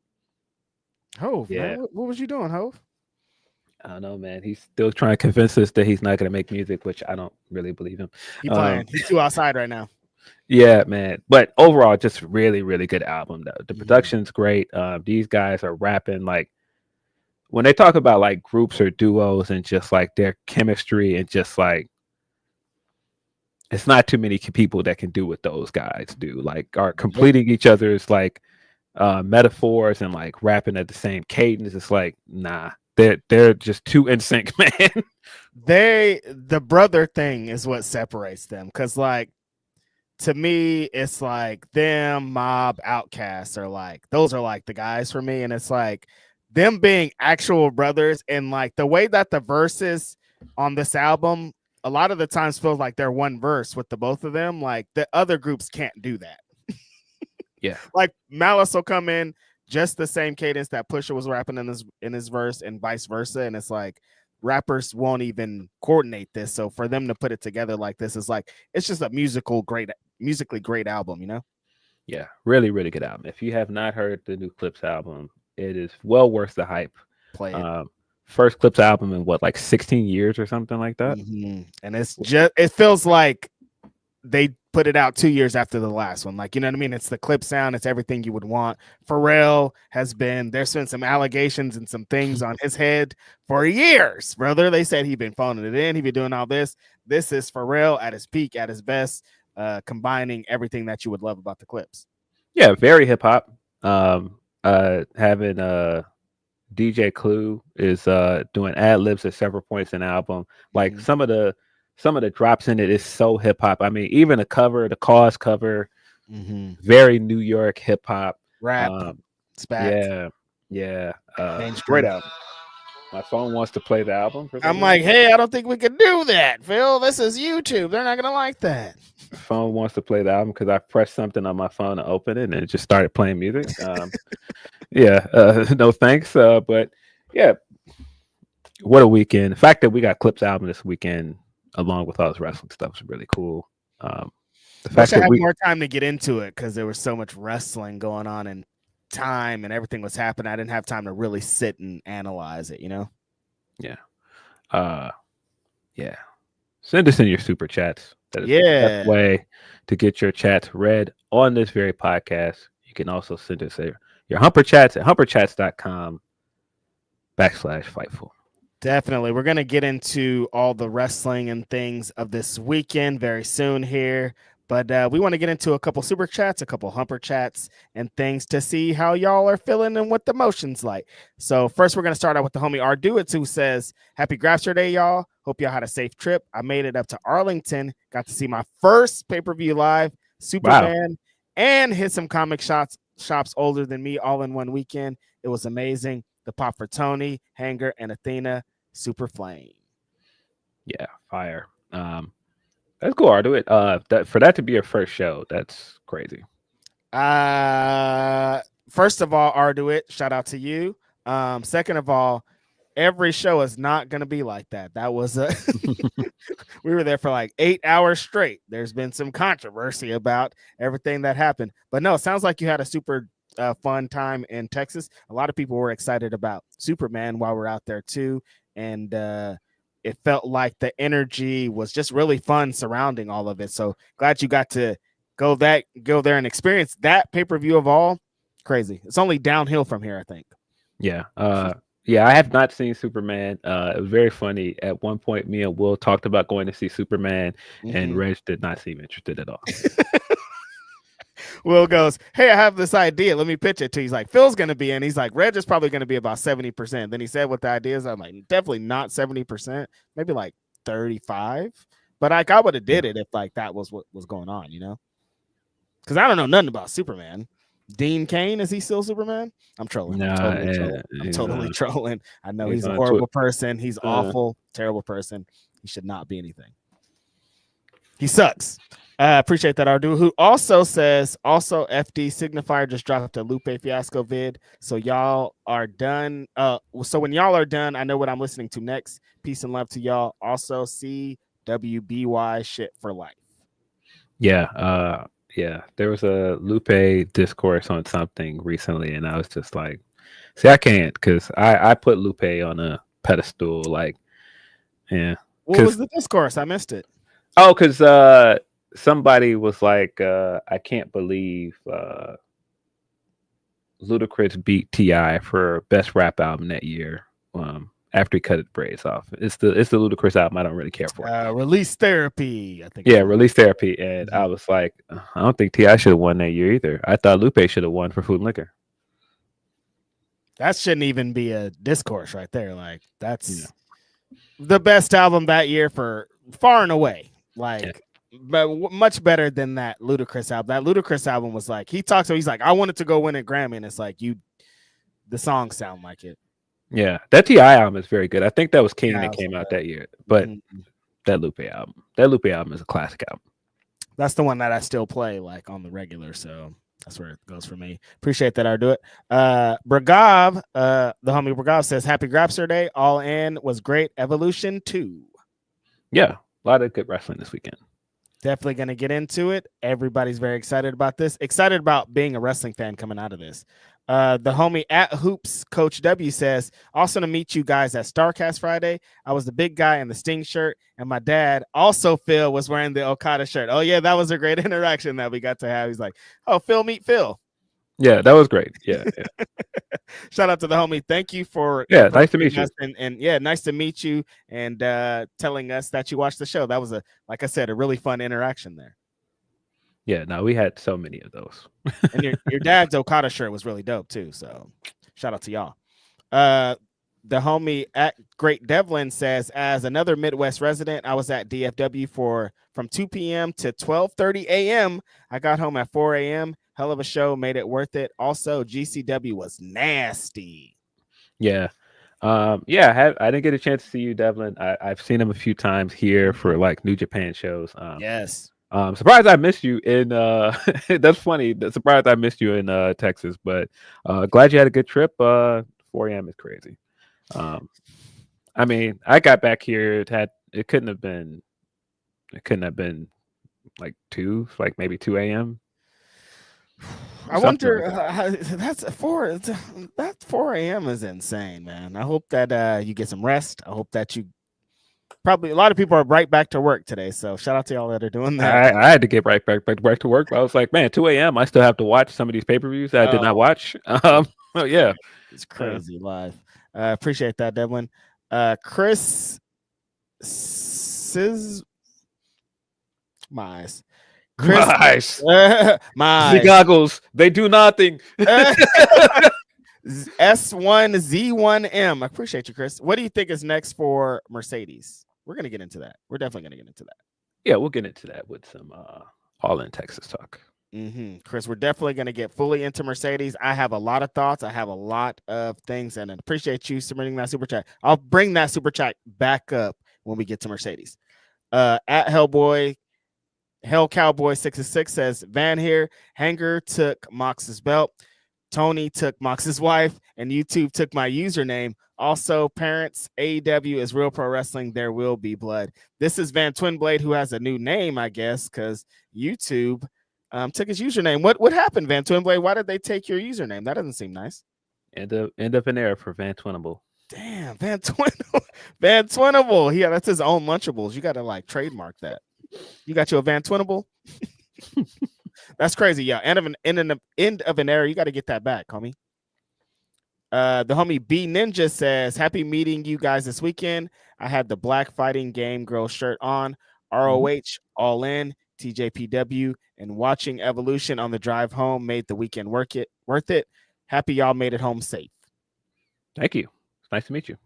yeah. man, what was you doing, Hove? I don't know, man. He's still trying to convince us that he's not going to make music, which I don't really believe him. He's playing. He's too outside right now. Yeah, man. But overall, just really, really good album, though. The production's great. These guys are rapping, like, when they talk about like groups or duos and just like their chemistry, and just like, it's not too many people that can do what those guys do. Like, are completing each other's like metaphors and like rapping at the same cadence. It's like, nah. They're just too in sync, man. The brother thing is what separates them, because like, to me, it's like them, Mob, Outcasts are like, those are like the guys for me, and it's like them being actual brothers, and like the way that the verses on this album a lot of the times feels like they're one verse with the both of them. Like, the other groups can't do that. Yeah, like Malice will come in just the same cadence that Pusha was rapping in his verse, and vice versa. And it's like, rappers won't even coordinate this. So for them to put it together like this is like, it's just a musically great album, you know? Yeah, really, really good album. If you have not heard the new Clipse album, it is well worth the hype. Play it. First Clipse album in what, like 16 years or something like that? And it's just, it feels like they put it out 2 years after the last one. Like, you know what I mean? It's the clip sound. It's everything you would want. Pharrell there's been some allegations and some things on his head for years, brother. They said he'd been phoning it in. He'd been doing all this. This is Pharrell at his peak, at his best, combining everything that you would love about the clips. Yeah, very hip hop. Having DJ Clue is doing ad libs at several points in the album. Like, some of the drops in it is so hip hop. I mean, even the cover, the Cause cover, very New York hip hop. Rap. Spat. Yeah. Great album. My phone wants to play the album. I'm like, hey, I don't think we could do that, Phil. This is YouTube. They're not gonna like that. The phone wants to play the album because I pressed something on my phone to open it and it just started playing music. No thanks. But yeah, what a weekend. The fact that we got Clipse album this weekend along with all this wrestling stuff is really cool. The fact that I had more time to get into it because there was so much wrestling going on and time and everything was happening. I didn't have time to really sit and analyze it, you know? Yeah. Send us in your super chats. That is the best way to get your chats read on this very podcast. You can also send us your Humper chats at humperchats.com/Fightful. Definitely. We're going to get into all the wrestling and things of this weekend very soon here. But we want to get into a couple super chats, a couple humper chats, and things to see how y'all are feeling and what the motion's like. So first, we're going to start out with the homie R Do It, who says, happy Grapsody Day, y'all. Hope y'all had a safe trip. I made it up to Arlington. Got to see my first pay-per-view live, Superman, and hit some comic shops older than me all in one weekend. It was amazing. The pop for Tony, Hanger, and Athena, super flame. Yeah, fire. That's cool, R Do It. For that to be your first show, that's crazy. First of all, R Do It, shout out to you. Second of all, every show is not going to be like that. That was we were there for like 8 hours straight. There's been some controversy about everything that happened, but no, it sounds like you had a super fun time in Texas. A lot of people were excited about Superman while we're out there too, and it felt like the energy was just really fun surrounding all of it. So glad you got to go there and experience that pay-per-view of all. Crazy. It's only downhill from here, I think. Yeah. Yeah, I have not seen Superman. It was very funny. At one point, me and Will talked about going to see Superman, and Reg did not seem interested at all. Will goes, hey, I have this idea. Let me pitch it to you. He's like, Phil's going to be in. He's like, Reg is probably going to be about 70%. Then he said what the idea is. I'm like, definitely not 70%, maybe like 35. But like, I would have did it if like that was what was going on, you know? Because I don't know nothing about Superman. Dean Cain, is he still Superman? I'm trolling. Nah, I'm totally trolling. I know he's a horrible person. He's awful, terrible person. He should not be anything. He sucks. Appreciate that, Ardu, who also says, also FD Signifier just dropped a Lupe Fiasco vid. So y'all are done. So when y'all are done, I know what I'm listening to next. Peace and love to y'all. Also, CWBY shit for life. Yeah. Yeah. There was a Lupe discourse on something recently, and I was just like, see, I can't, because I put Lupe on a pedestal. Like, yeah. What was the discourse? I missed it. Oh, because somebody was like, I can't believe Ludacris beat T.I. for best rap album that year after he cut his braids off. It's the Ludacris album I don't really care for. Release Therapy, I think. Yeah, Release Therapy. And I was like, I don't think T.I. should have won that year either. I thought Lupe should have won for Food and Liquor. That shouldn't even be a discourse right there. Like, that's the best album that year for far and away. Like, but much better than that Ludacris album. That Ludacris album was like, he's like, I wanted to go win a Grammy, and it's like, the songs sound like it. Yeah, that T.I. album is very good. I think that was King that came out that year, but that Lupe album is a classic album. That's the one that I still play like on the regular, so that's where it goes for me. Appreciate that. I'll do it. Bragav, the homie Bragav says, happy Grapsody Day. All In was great. Evolution 2. Yeah, a lot of good wrestling this weekend. Definitely going to get into it. Everybody's very excited about this. Excited about being a wrestling fan coming out of this. The homie at Hoops, Coach W, says, awesome to meet you guys at Starrcast Friday. I was the big guy in the Sting shirt, and my dad, also Phil, was wearing the Okada shirt. Oh, yeah, that was a great interaction that we got to have. He's like, oh, Phil, meet Phil. Yeah, that was great. Yeah. Shout out to the homie. Thank you for nice to meet you. And nice to meet you and telling us that you watched the show. That was like I said, a really fun interaction there. Yeah, no, we had so many of those. And your dad's Okada shirt was really dope too. So shout out to y'all. The homie at Great Devlin says, as another Midwest resident, I was at DFW from 2 p.m. to 12:30 a.m. I got home at 4 a.m. Hell of a show, made it worth it. Also, GCW was nasty. Yeah. I didn't get a chance to see you, Devlin. I've seen him a few times here for like New Japan shows. Yes. Surprised I missed you in that's funny. Surprised I missed you in Texas, but glad you had a good trip. 4 a.m. is crazy. I mean, I got back here. It couldn't have been like 2, like maybe 2 a.m. I wonder. That's 4. That 4 a.m. is insane, man. I hope that you get some rest. I hope that you probably, a lot of people are right back to work today. So shout out to y'all that are doing that. I had to get right back to work. I was like, man, 2 a.m. I still have to watch some of these pay-per-views that I did not watch. Yeah, it's crazy live. Appreciate that, Devlin. Chris Chris, Nice. The my goggles, they do nothing. S1Z1M. I appreciate you, Chris. What do you think is next for Mercedes? We're gonna get into that. We're definitely gonna get into that. Yeah, we'll get into that with some All In Texas talk. Chris, we're definitely going to get fully into Mercedes. I have a lot of thoughts. I have a lot of things, and I appreciate you submitting that super chat. I'll bring that super chat back up when we get to Mercedes. At Hell Cowboy 66 says, Van here. Hanger took Mox's belt. Tony took Mox's wife, and YouTube took my username. Also, parents, AEW is real pro wrestling. There will be blood. This is Van Twinblade, who has a new name, I guess, because YouTube took his username. What happened, Van Twinblade? Why did they take your username? That doesn't seem nice. End of an era for Van Twinnable. Damn, Van Twinnable. Yeah, that's his own Lunchables. You got to like trademark that. You got you a Van Twinnable? That's crazy. Yeah, end of an era. You got to get that back, homie. The homie B Ninja says, happy meeting you guys this weekend. I had the Black Fighting Game Girl shirt on. ROH All In, TJPW, and watching Evolution on the drive home made the weekend worth it. Happy y'all made it home safe. Thank you. It's nice to meet you.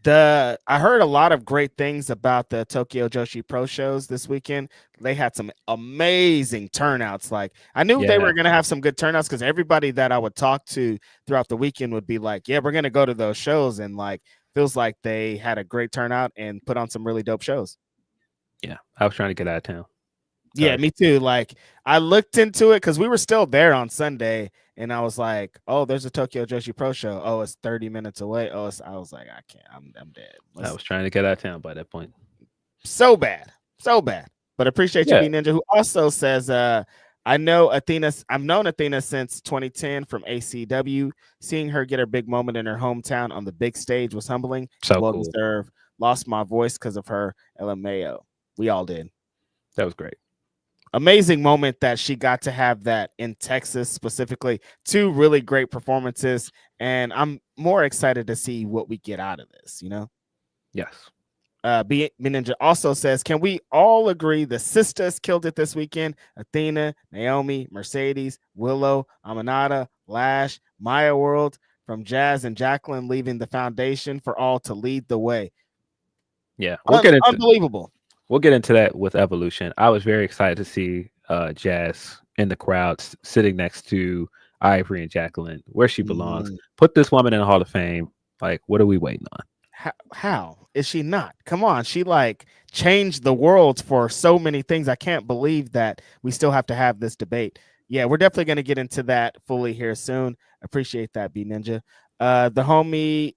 I heard a lot of great things about the Tokyo Joshi Pro shows this weekend. They had some amazing turnouts. Like I knew they were going to have some good turnouts because everybody that I would talk to throughout the weekend would be like, yeah, we're going to go to those shows. And like, feels like they had a great turnout and put on some really dope shows. Yeah. I was trying to get out of town. Yeah, me too. Like I looked into it because we were still there on Sunday, and I was like, "Oh, there's a Tokyo Joshi Pro show. Oh, it's 30 minutes away. Oh, I was like, I can't. I'm dead." I was trying to get out of town by that point. So bad. But appreciate you, B Ninja, who also says, "I know Athena. I've known Athena since 2010 from ACW. Seeing her get her big moment in her hometown on the big stage was humbling. So well cool. deserved. Lost my voice because of her LMAO. We all did. That was great." Amazing moment that she got to have that in Texas specifically. 2 really great performances, and I'm more excited to see what we get out of this, you know? Yes. B Ninja also says, can we all agree the sisters killed it this weekend? Athena, Naomi, Mercedes, Willow, Aminata, Lash, Maya World, from Jazz and Jacqueline leaving the foundation for all to lead the way. Yeah. Unbelievable. We'll get into that with Evolution. I was very excited to see Jazz in the crowd sitting next to Ivory and Jacqueline, where she belongs. Put this woman in the Hall of Fame. Like, what are we waiting on? How is she not? Come on. She like changed the world for so many things. I can't believe that we still have to have this debate. Yeah, we're definitely going to get into that fully here soon. Appreciate that, B Ninja. The homie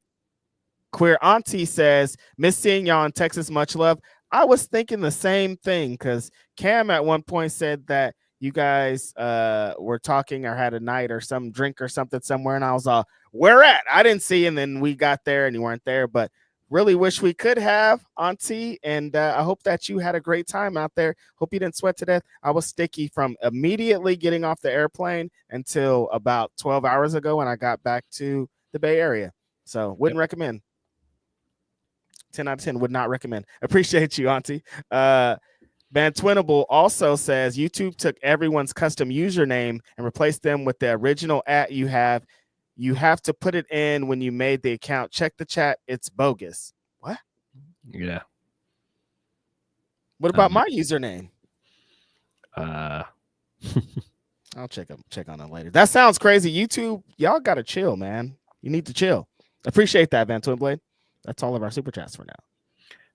Queer Auntie says, miss seeing y'all in Texas. Much love. I was thinking the same thing because Cam at one point said that you guys were talking or had a night or some drink or something somewhere, and I was where at? I didn't see, and then we got there and you weren't there, but really wish we could have, Auntie, and I hope that you had a great time out there. Hope you didn't sweat to death. I was sticky from immediately getting off the airplane until about 12 hours ago when I got back to the Bay Area, so wouldn't recommend. 10 out of 10 would not recommend. Appreciate you, Auntie. Van Twinnable also says YouTube took everyone's custom username and replaced them with the original @ you have. You have to put it in when you made the account. Check the chat. It's bogus. What? Yeah. What about my username? I'll check on it later. That sounds crazy. YouTube, y'all gotta chill, man. You need to chill. Appreciate that, Van Twinblade. That's all of our super chats for now.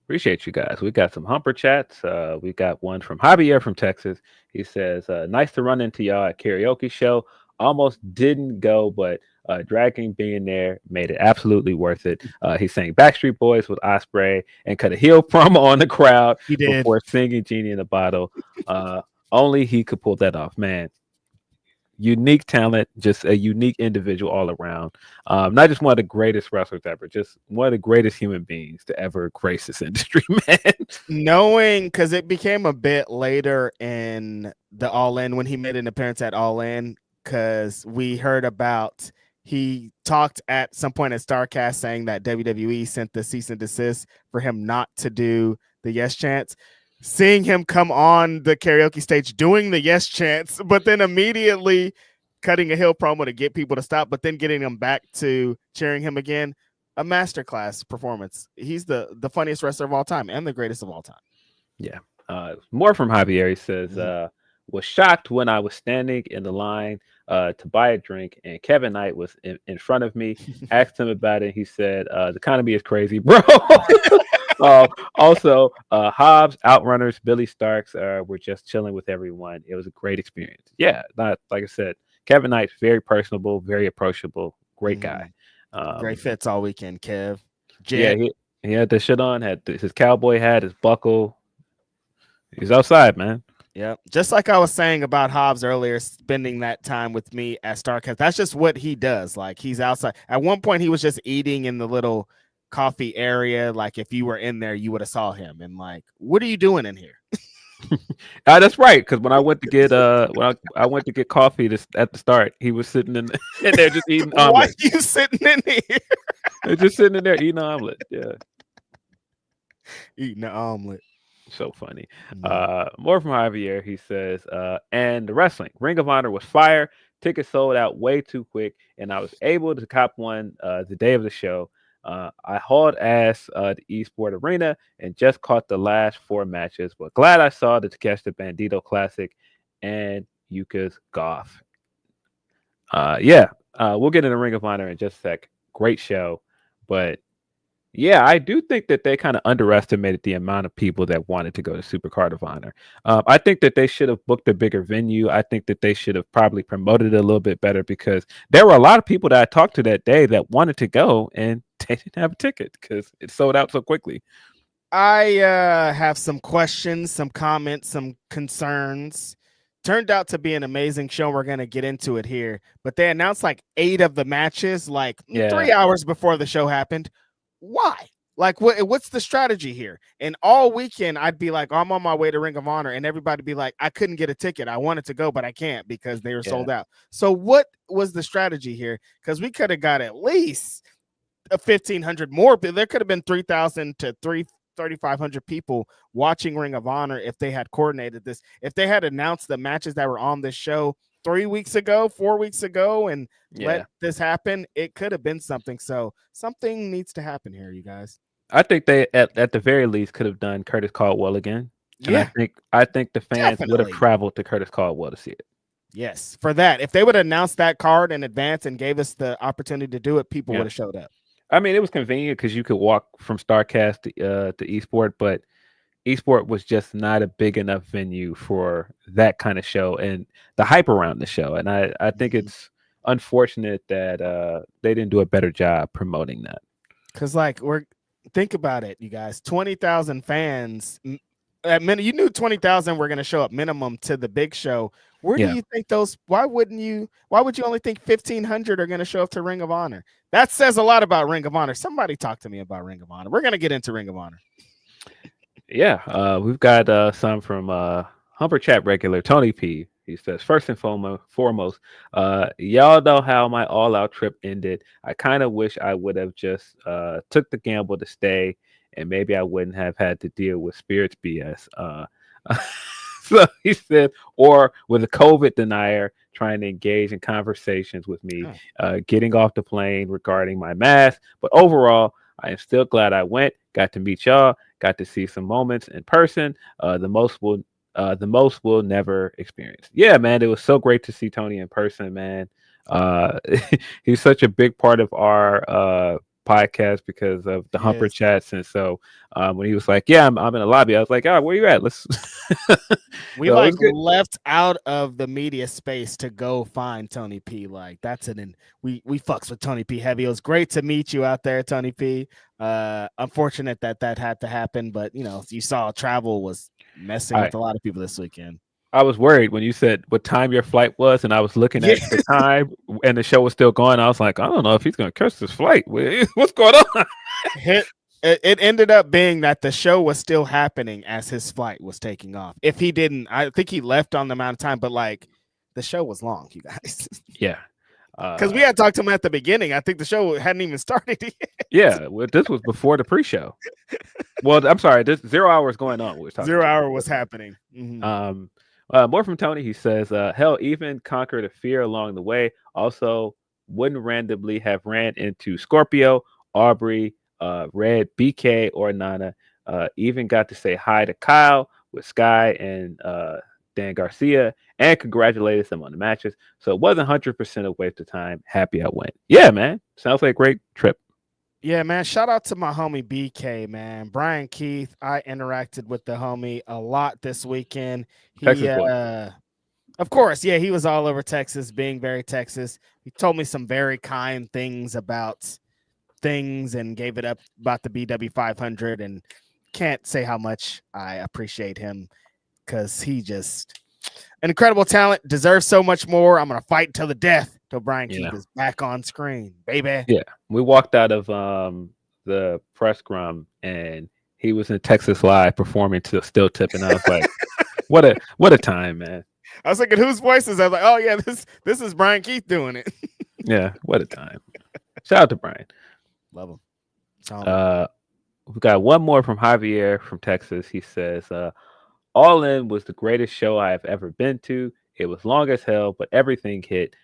Appreciate you guys. We got some humper chats. We got one from Javier from Texas. He says, nice to run into y'all at karaoke show. Almost didn't go, but Dragging being there made it absolutely worth it. He sang Backstreet Boys with Osprey and cut a heel promo on the crowd before singing Genie in the Bottle. Only he could pull that off, man. Unique talent, just a unique individual all around. Not just one of the greatest wrestlers ever, just one of the greatest human beings to ever grace this industry, man. Knowing, because it became a bit later in the All In when he made an appearance at All In, because we heard about he talked at some point at Starrcast saying that WWE sent the cease and desist for him not to do the Yes Chants. seeing him come on the karaoke stage doing the yes chants, but then immediately cutting a heel promo to get people to stop, but then getting them back to cheering him again. A masterclass performance. He's the funniest wrestler of all time and the greatest of all time. Yeah. More from Javier. He says, was shocked when I was standing in the line to buy a drink and Kevin Knight was in front of me. Asked him about it. He said, the economy is crazy, bro. Also, Hobbs, Outrunners, Billy Starks were just chilling with everyone. It was a great experience. Yeah, not like I said, Kevin Knight's very personable, very approachable, great guy. Great fits all weekend, Kev. Jade. Yeah, he had the shit on, had his cowboy hat, his buckle. He's outside, man. Yeah, just like I was saying about Hobbs earlier, spending that time with me at Starrcast. That's just what he does. Like, he's outside. At one point, he was just eating in the little coffee area. Like, if you were in there, you would have saw him. And like, what are you doing in here? That's right. Because when I went to get I went to get coffee at the start, he was sitting in there just eating omelet. Why are you sitting in here? They're just sitting in there eating an omelet. Yeah, eating an omelet. So funny. More from Javier. He says, and the wrestling Ring of Honor was fire. Tickets sold out way too quick, and I was able to cop one the day of the show. I hauled ass the Esport Arena and just caught the last 4 matches, but glad I saw the Takeshita Bandito Classic and Yuka's Golf. We'll get into Ring of Honor in just a sec. Great show, but yeah, I do think that they kind of underestimated the amount of people that wanted to go to Supercard of Honor. I think that they should have booked a bigger venue. I think that they should have probably promoted it a little bit better because there were a lot of people that I talked to that day that wanted to go and they didn't have a ticket because it sold out so quickly. I have some questions, some comments, some concerns. Turned out to be an amazing show. We're going to get into it here, but they announced like 8 of the matches, 3 hours before the show happened. Why? Like, what's the strategy here? And all weekend, I'd be like, I'm on my way to Ring of Honor, and everybody be like, I couldn't get a ticket. I wanted to go, but I can't because they were sold out. So what was the strategy here? Because we could have got at least 1,500 more. There could have been 3,000 to 3,500 people watching Ring of Honor if they had coordinated this. If they had announced the matches that were on this show 3 weeks ago, 4 weeks ago, and let this happen, it could have been something. So something needs to happen here, you guys. I think they at the very least could have done Curtis Caldwell again. And I think the fans would have traveled to Curtis Caldwell to see it. Yes, for that. If they would have announced that card in advance and gave us the opportunity to do it, people would have showed up. I mean, it was convenient because you could walk from Starrcast to Esport, but Esport was just not a big enough venue for that kind of show and the hype around the show. And I think it's unfortunate that they didn't do a better job promoting that. Because think about it, you guys, 20,000 fans. You knew 20,000 were going to show up minimum to the big show. Where do you think why would you only think 1,500 are going to show up to Ring of Honor? That says a lot about Ring of Honor. Somebody talk to me about Ring of Honor. We're going to get into Ring of Honor. Yeah, we've got some from Humper Chat regular Tony P. He says, first and foremost, y'all know how my all-out trip ended. I kind of wish I would have just took the gamble to stay, and maybe I wouldn't have had to deal with spirits BS. So he said, or with a COVID denier trying to engage in conversations with me, getting off the plane regarding my mask. But overall, I am still glad I went, got to meet y'all, got to see some moments in person. The most will never experience. Yeah, man, it was so great to see Tony in person, man. He's such a big part of our podcast because of the Humper Chats. And so when he was like, yeah, I'm in the lobby, I was like, where you at? Let's we left out of the media space to go find Tony P. Like, that's we fucks with Tony P heavy. It was great to meet you out there, Tony P. Unfortunate that had to happen, but you saw travel was messing with a lot of people this weekend. I was worried when you said what time your flight was, and I was looking at the time, and the show was still going. I was like, I don't know if he's going to catch this flight. What's going on? It ended up being that the show was still happening as his flight was taking off. If he didn't, I think he left on the amount of time, but the show was long, you guys. Yeah. Because we had talked to him at the beginning. I think the show hadn't even started yet. Yeah, well, this was before the pre-show. Well, I'm sorry, this 0 hour is going on. 0 hour was happening. Mm-hmm. More from Tony. He says, hell, even conquered a fear along the way. Also, wouldn't randomly have ran into Scorpio, Aubrey, Red, BK, or Nana. Even got to say hi to Kyle with Sky and Dan Garcia and congratulated them on the matches. So it wasn't 100% a waste of time. Happy I went. Yeah, man. Sounds like a great trip. Yeah, man. Shout out to my homie BK, man. Brian Keith. I interacted with the homie a lot this weekend. He, of course, yeah, he was all over Texas, being very Texas. He told me some very kind things about things and gave it up about the BW 500, and can't say how much I appreciate him because he just an incredible talent, deserves so much more. I'm gonna fight till the death till Brian Keith is back on screen, baby. Yeah, we walked out of the press scrum and he was in Texas Live performing to Still Tipping. I was like, what a time, man. I was thinking, whose voice is that? I was like, oh yeah, this is Brian Keith doing it. Yeah, what a time. Shout out to Brian. Love him. We got one more from Javier from Texas. He says, All In was the greatest show I have ever been to. It was long as hell, but everything hit.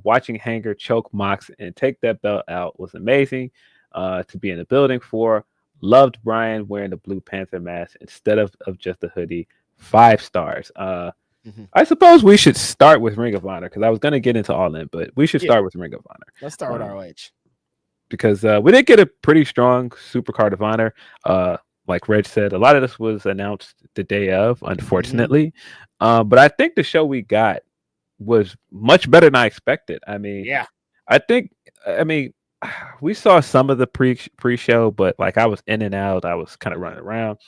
Watching Hanger choke Mox and take that belt out was amazing to be in the building for. Loved Brian wearing the Blue Panther mask instead of just a hoodie. 5 stars. I suppose we should start with Ring of Honor because I was going to get into All In, but we should start with Ring of Honor. Let's start with ROH. Because we did get a pretty strong Supercard of Honor. Like Reg said, a lot of this was announced the day of, unfortunately. But I think the show we got was much better than I expected. I mean, we saw some of the pre-show, but like I was in and out. I was kind of running around.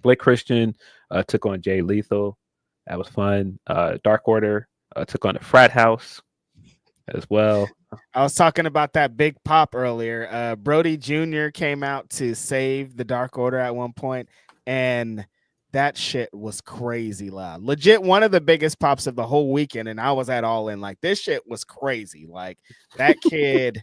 Blake Christian took on Jay Lethal. That was fun. Dark Order took on the Frat House as well. I was talking about that big pop earlier. Brody Jr. came out to save the Dark Order at one point, and that shit was crazy loud. Legit, one of the biggest pops of the whole weekend, and I was at All In. Like, this shit was crazy. Like, that kid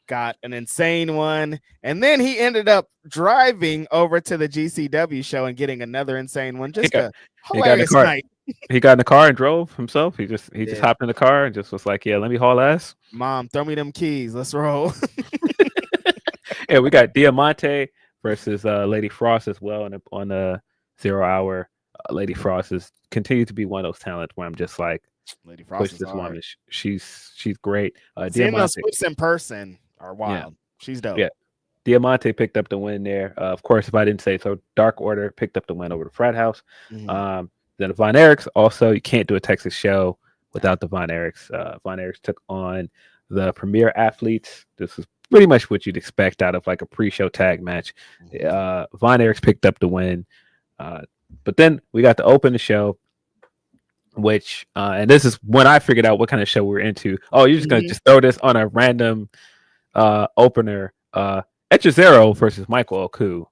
got an insane one, and then he ended up driving over to the GCW show and getting another insane one. Just a hilarious night. He got in the car and drove himself. He just hopped in the car and just was like, yeah, let me haul ass. Mom, throw me them keys. Let's roll. Yeah, we got Diamante versus Lady Frost as well on the 0 hour. Lady Frost is continued to be one of those talents where I'm just like, Lady Frost is this woman. She's great. Seeing those clips in person are wild. Yeah. She's dope. Yeah. Diamante picked up the win there. Of course, if I didn't say so, Dark Order picked up the win over the Frat House. Then the Von Erichs, also, you can't do a Texas show without the Von Erichs. Von Erichs took on the Premier Athletes. This is pretty much what you'd expect out of like a pre-show tag match. Von Erichs picked up the win. But then we got to open the show, which, and this is when I figured out what kind of show we're into. Oh, you're just going to just throw this on a random opener. Hechicero versus Michael Oku.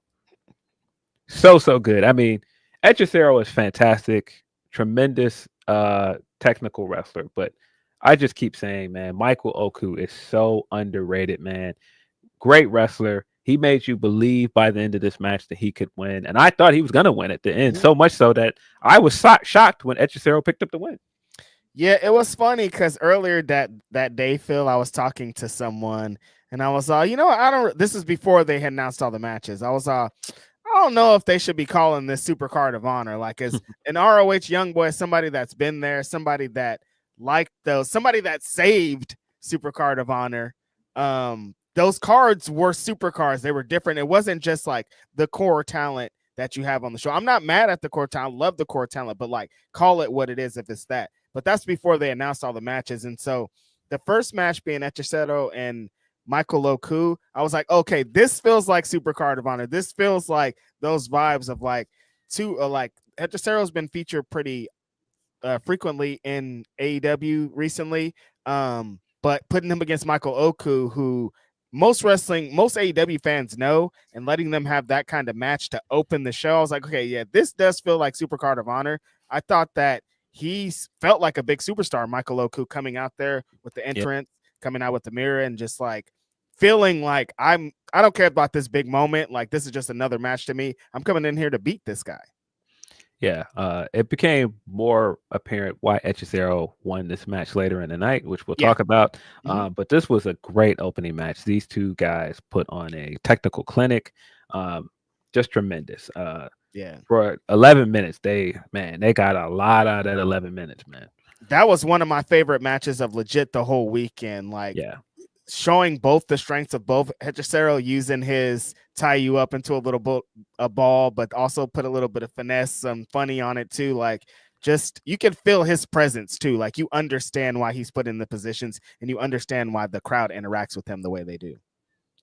So good. I mean, Hechicero is fantastic, tremendous technical wrestler, but I just keep saying, man, Michael Oku is so underrated, man. Great wrestler. He made you believe by the end of this match that he could win, and I thought he was going to win at the end, so much so that I was shocked when Hechicero picked up the win. Yeah, it was funny because earlier that day, Phil, I was talking to someone, and I was this is before they had announced all the matches. I was I don't know if they should be calling this Supercard of Honor. Like, as an ROH young boy, somebody that's been there, somebody that liked those, somebody that saved Supercard of Honor. Those cards were supercards. They were different. It wasn't just like the core talent that you have on the show. I'm not mad at the core talent, love the core talent, but like, call it what it is if it's that. But that's before they announced all the matches. And so the first match being Hechicero and Michael Oku, I was like, okay, this feels like Supercard of Honor. This feels like those vibes of like Hechicero's been featured pretty frequently in AEW recently, but putting him against Michael Oku, who most AEW fans know, and letting them have that kind of match to open the show, I was like, okay, yeah, this does feel like Supercard of Honor. I thought that he felt like a big superstar, Michael Oku, coming out there with the entrance. coming out with the mirror and just like feeling like I don't care about this big moment. Like this is just another match to me. I'm coming in here to beat this guy. Yeah, it became more apparent why Hechicero won this match later in the night, which we'll talk about. But this was a great opening match. These two guys put on a technical clinic, just tremendous. For 11 minutes, they got a lot out of that 11 minutes, man. That was one of my favorite matches of legit the whole weekend. Like, showing both the strengths of both. Hechicero using his tie you up into a ball, but also put a little bit of finesse, some funny on it too. Like, just you can feel his presence too. Like, you understand why he's put in the positions, and you understand why the crowd interacts with him the way they do.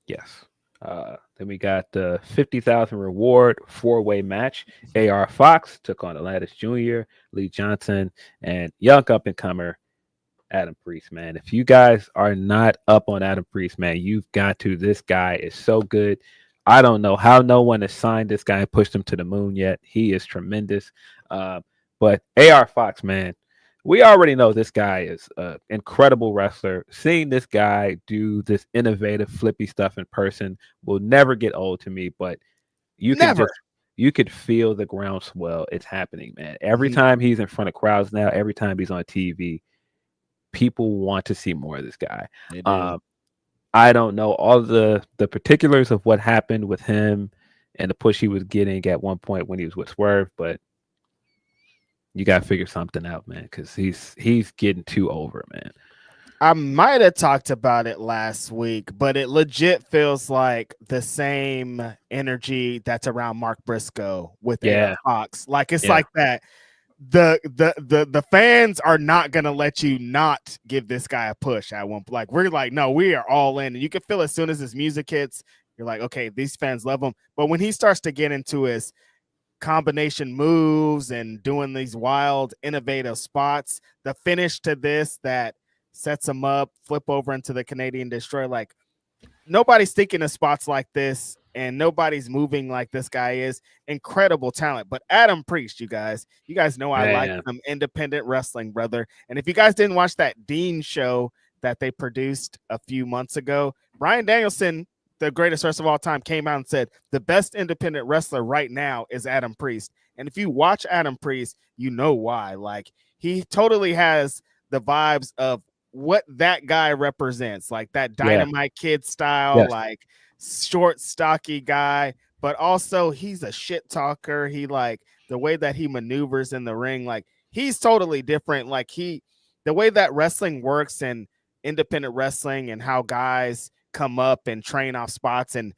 Yes. Then we got the 50,000 reward 4-way match. AR Fox took on Atlantis Jr., Lee Johnson, and young up and comer Adam Priest, man. If you guys are not up on Adam Priest, man, you've got to. This guy is so good. I don't know how no one has signed this guy and pushed him to the moon yet. He is tremendous. But AR Fox, man, we already know this guy is an incredible wrestler. Seeing this guy do this innovative, flippy stuff in person will never get old to me. But you could feel the groundswell. It's happening, man. Every time he's in front of crowds now, every time he's on TV, people want to see more of this guy. I don't know all the particulars of what happened with him and the push he was getting at one point when he was with Swerve, but you got to figure something out, man, because he's getting too over, man. I might have talked about it last week, but it legit feels like the same energy that's around Mark Briscoe with AR Fox. Like, it's like that. The fans are not gonna let you not give this guy a push at one. Like, we're like, no, we are all in, and you can feel as soon as his music hits, you're like, okay, these fans love him. But when he starts to get into his combination moves and doing these wild, innovative spots, the finish to this that sets him up, flip over into the Canadian Destroyer, like nobody's thinking of spots like this. And nobody's moving like this guy is. Incredible talent. But Adam Priest, you guys know I like some independent wrestling, brother. And if you guys didn't watch that Dean show that they produced a few months ago, Bryan Danielson, the greatest wrestler of all time, came out and said the best independent wrestler right now is Adam Priest. And if you watch Adam Priest, you know why. Like, he totally has the vibes of what that guy represents, like that Dynamite Kid style, like short, stocky guy, but also he's a shit talker. He, like, the way that he maneuvers in the ring, like, he's totally different. Like, the way that wrestling works and independent wrestling and how guys come up and train off spots and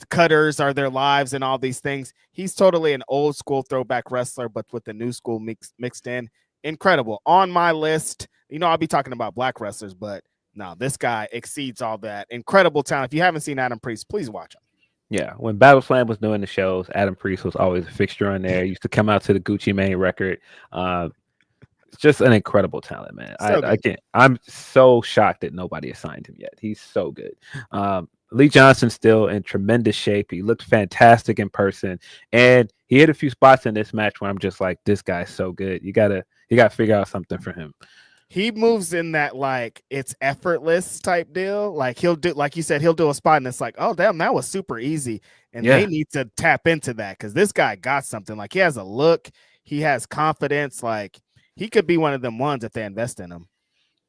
cutters are their lives and all these things. He's totally an old school throwback wrestler, but with the new school mixed in. Incredible. On my list, I'll be talking about black wrestlers, but no, this guy exceeds all that. Incredible talent. If you haven't seen Adam Priest, please watch him. Yeah, when Battle Slam was doing the shows, Adam Priest was always a fixture on there. He used to come out to the Gucci Mane record. It's just an incredible talent, man. I'm so shocked that nobody has signed him yet. He's so good. Lee Johnson still in tremendous shape. He looked fantastic in person, and he hit a few spots in this match where I'm just like, this guy's so good. You gotta figure out something for him. He moves in that, like, it's effortless type deal. Like, he'll do, like you said, he'll do a spot and it's like, oh damn, that was super easy. And they need to tap into that because this guy got something. Like, he has a look, he has confidence. Like, he could be one of them ones if they invest in him.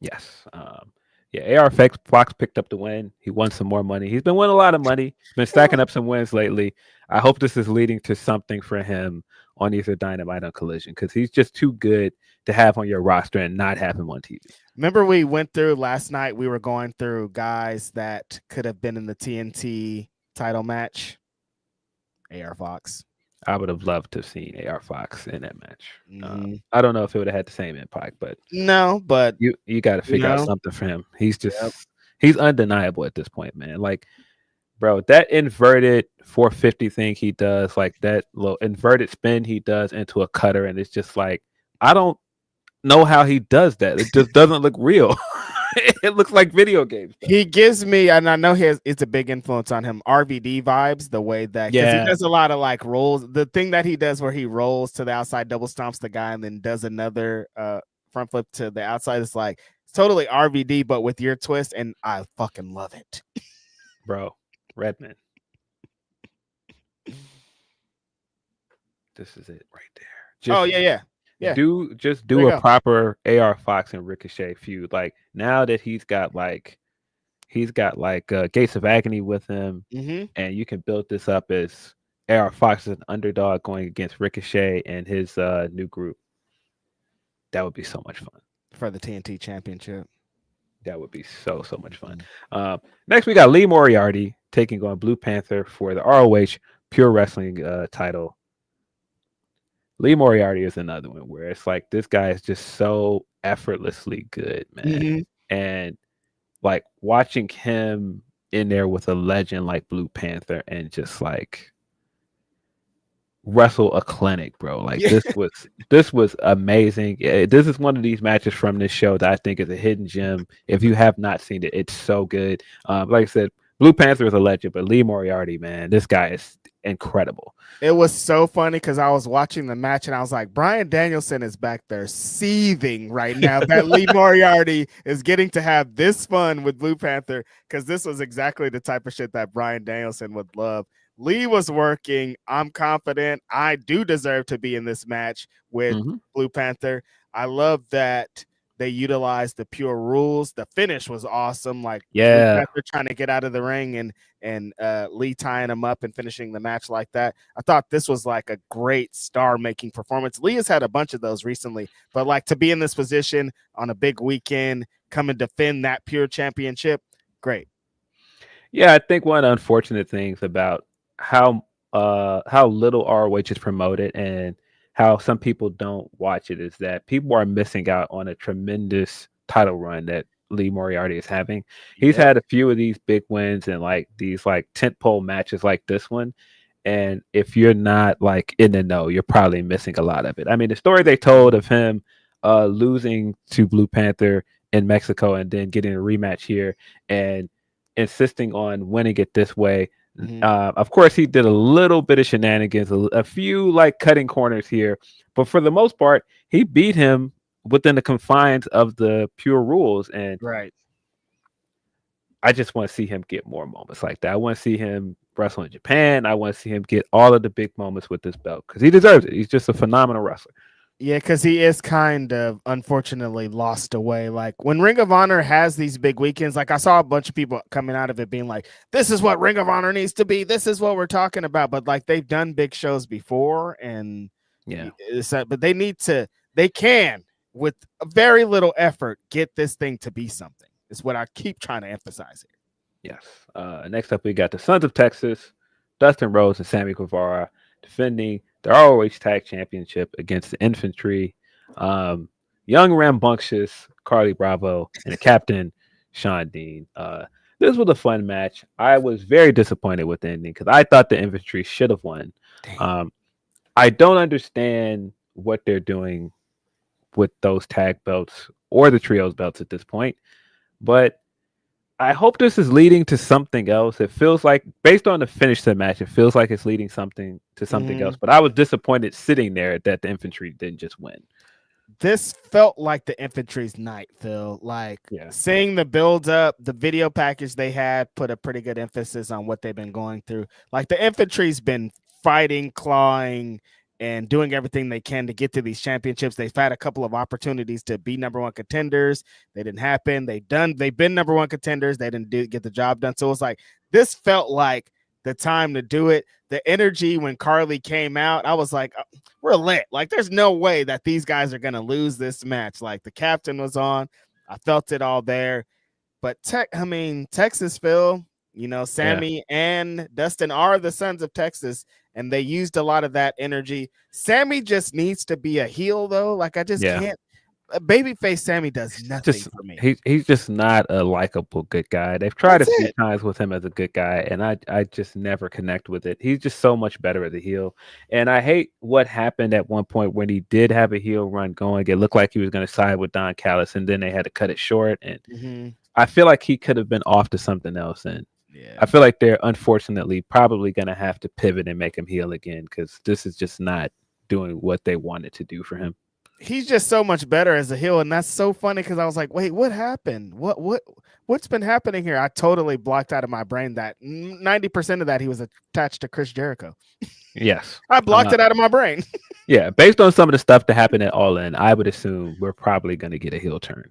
Yes. AR Fox picked up the win. He won some more money. He's been winning a lot of money. He's been stacking up some wins lately. I hope this is leading to something for him on either Dynamite or Collision, because he's just too good to have on your roster and not have him on TV. Remember, we went through last night, we were going through guys that could have been in the TNT title match. AR Fox. I would have loved to have seen AR Fox in that match. I don't know if it would have had the same impact, but no, but you got to figure out something for him. He's just he's undeniable at this point, man. Like, bro, that inverted 450 thing he does, like that little inverted spin he does into a cutter, and it's just like, I don't know how he does that. It just doesn't look real. It looks like video games. He gives me, and I know it's a big influence on him, RVD vibes, the way that, because he does a lot of like rolls. The thing that he does where he rolls to the outside, double stomps the guy, and then does another front flip to the outside. It's like it's totally RVD, but with your twist, and I fucking love it. Bro, Redman. This is it right there. Oh yeah. Do There you a go. proper AR Fox and Ricochet feud. Like now that he's got Gates of Agony with him, and you can build this up as AR Fox is an underdog going against Ricochet and his new group. That would be so much fun for the TNT Championship. That would be so much fun. Next, we got Lee Moriarty taking on Blue Panther for the ROH Pure Wrestling title. Lee Moriarty is another one where it's like this guy is just so effortlessly good, man. And like watching him in there with a legend like Blue Panther and just like wrestle a clinic, bro. Like this was amazing. This is one of these matches from this show that I think is a hidden gem. If you have not seen it, it's so good. Like I said, Blue Panther is a legend, but Lee Moriarty, man, this guy is incredible. It was so funny because I was watching the match and I was like, Bryan Danielson is back there seething right now that Lee Moriarty is getting to have this fun with Blue Panther, because this was exactly the type of shit that Bryan Danielson would love. Lee was working. I'm confident I do deserve to be in this match with Blue Panther. I love that they utilized the pure rules. The finish was awesome. Like, Blue Panther trying to get out of the ring and Lee tying him up and finishing the match like that. I thought this was like a great star-making performance. Lee has had a bunch of those recently, but like to be in this position on a big weekend, come and defend that pure championship, great. Yeah, I think one of the unfortunate things about how little ROH is promoted and how some people don't watch it is that people are missing out on a tremendous title run that Lee Moriarty is having. He's had a few of these big wins and like these like tentpole matches like this one. And if you're not like in the know, you're probably missing a lot of it. I mean, the story they told of him losing to Blue Panther in Mexico and then getting a rematch here and insisting on winning it this way. Of course, he did a little bit of shenanigans, a few like cutting corners here, but for the most part, he beat him within the confines of the pure rules. And I just want to see him get more moments like that. I want to see him wrestle in Japan. I want to see him get all of the big moments with this belt because he deserves it. He's just a phenomenal wrestler. Yeah, because he is kind of unfortunately lost away. Like when Ring of Honor has these big weekends, like I saw a bunch of people coming out of it being like, this is what Ring of Honor needs to be. This is what we're talking about. But like they've done big shows before and but they can with very little effort get this thing to be something. Is what I keep trying to emphasize here. Yes. Next up, we got the Sons of Texas, Dustin Rhodes and Sammy Guevara defending the ROH Tag Championship against the Infantry, young rambunctious Carly Bravo and the captain Sean Dean. This was a fun match. I was very disappointed with the ending because I thought the Infantry should have won. I don't understand what they're doing with those tag belts or the trios belts at this point, but I hope this is leading to something else. It feels like, based on the finish of the match, it feels like it's leading to something else. But I was disappointed sitting there that the Infantry didn't just win. This felt like the Infantry's night, Phil. Like seeing the build up, the video package they had put a pretty good emphasis on what they've been going through. Like the Infantry's been fighting, clawing, and doing everything they can to get to these championships. They've had a couple of opportunities to be number one contenders. They didn't happen. They've been number one contenders. They didn't get the job done. So it was like, this felt like the time to do it. The energy when Carly came out, I was like, we're lit. Like there's no way that these guys are going to lose this match. Like the captain was on. I felt it all there. But Texas, Phil, Sammy and Dustin are the Sons of Texas. And they used a lot of that energy. Sammy just needs to be a heel, though. Like I just can't. Babyface Sammy does nothing for me. He's just not a likable good guy. They've tried a few times with him as a good guy, and I just never connect with it. He's just so much better as a heel. And I hate what happened at one point when he did have a heel run going. It looked like he was going to side with Don Callis, and then they had to cut it short. And I feel like he could have been off to something else. And I feel like they're unfortunately probably going to have to pivot and make him heel again because this is just not doing what they wanted to do for him. he's just so much better as a heel, and that's so funny because I was like, wait, what happened? What's been happening here? I totally blocked out of my brain that 90% of that he was attached to Chris Jericho. Yes. I blocked it out of my brain. Yeah, based on some of the stuff that happened at All In, I would assume we're probably going to get a heel turn.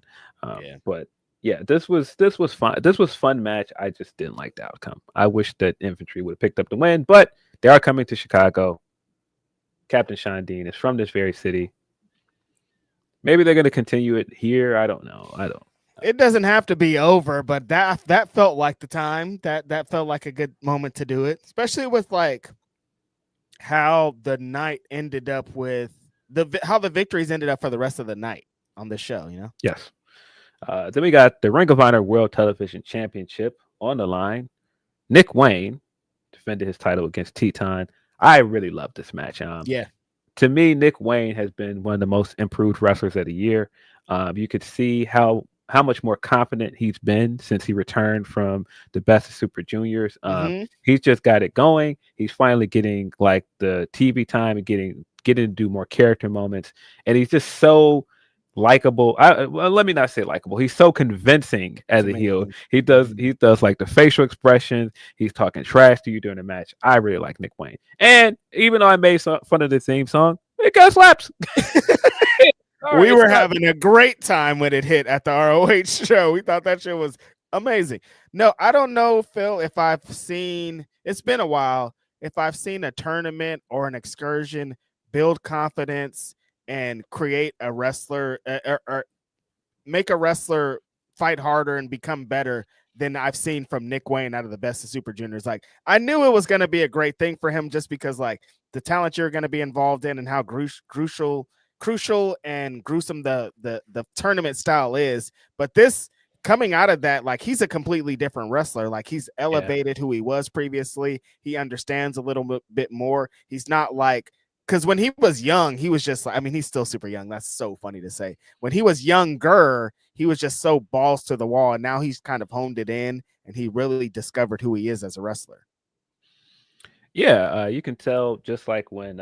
But yeah, this was fun. This was fun match. I just didn't like the outcome. I wish that Infantry would have picked up the win, but they are coming to Chicago. Captain Sean Dean is from this very city. Maybe they're going to continue it here. I don't know. It doesn't have to be over, but that felt like the time. That felt like a good moment to do it, especially with like how the night ended up with how the victories ended up for the rest of the night on this show, you know? Yes. Then we got the Ring of Honor World Television Championship on the line. Nick Wayne defended his title against Teton. I really love this match. To me, Nick Wayne has been one of the most improved wrestlers of the year. You could see how much more confident he's been since he returned from the Best of Super Juniors. He's just got it going. He's finally getting like the TV time and getting to do more character moments, and he's just so likable. Well, let me not say likable. He's so convincing as a heel. He does like the facial expressions. He's talking trash to you during the match. I really like Nick Wayne. And even though I made fun of the theme song, it got slaps. We were having a great time when it hit at the ROH show. We thought that shit was amazing. No, I don't know, Phil, if I've seen, it's been a while, if I've seen a tournament or an excursion build confidence and create a wrestler or make a wrestler fight harder and become better than I've seen from Nick Wayne out of the Best of Super Juniors. Like, I knew it was going to be a great thing for him just because like the talent you're going to be involved in and how crucial and gruesome the tournament style is. But this coming out of that, like he's a completely different wrestler. Like he's elevated who he was previously. He understands a little bit more. He's not like, because when he was young, he was just like, I mean, he's still super young. That's so funny to say. When he was younger, he was just so balls to the wall. And now he's kind of honed it in and he really discovered who he is as a wrestler. Yeah, you can tell just like when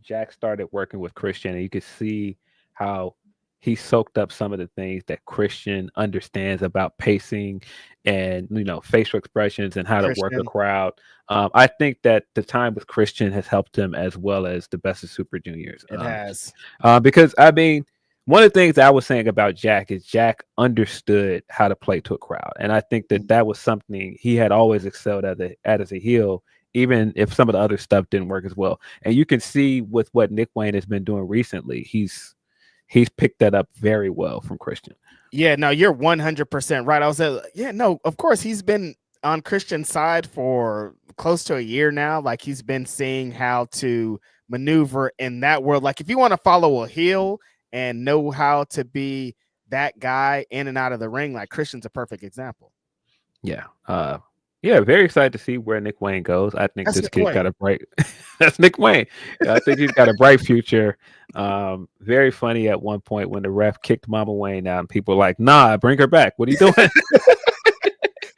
Jack started working with Christian, and you could see how he soaked up some of the things that Christian understands about pacing and, facial expressions and how to work a crowd. I think that the time with Christian has helped him as well as the Best of Super Juniors. It has. Because, I mean, one of the things I was saying about Jack is Jack understood how to play to a crowd. And I think that was something he had always excelled at as a heel, even if some of the other stuff didn't work as well. And you can see with what Nick Wayne has been doing recently, he's picked that up very well from Christian. Yeah, no, you're 100% right. I was of course he's been on Christian's side for close to a year now. Like he's been seeing how to maneuver in that world. Like if you want to follow a heel and know how to be that guy in and out of the ring, like Christian's a perfect example. Yeah. Yeah, very excited to see where Nick Wayne goes. I think this kid's got a bright. That's Nick Wayne. I think he's got a bright future. Very funny at one point when the ref kicked Mama Wayne out, and people were like, "Nah, bring her back. What are you doing?"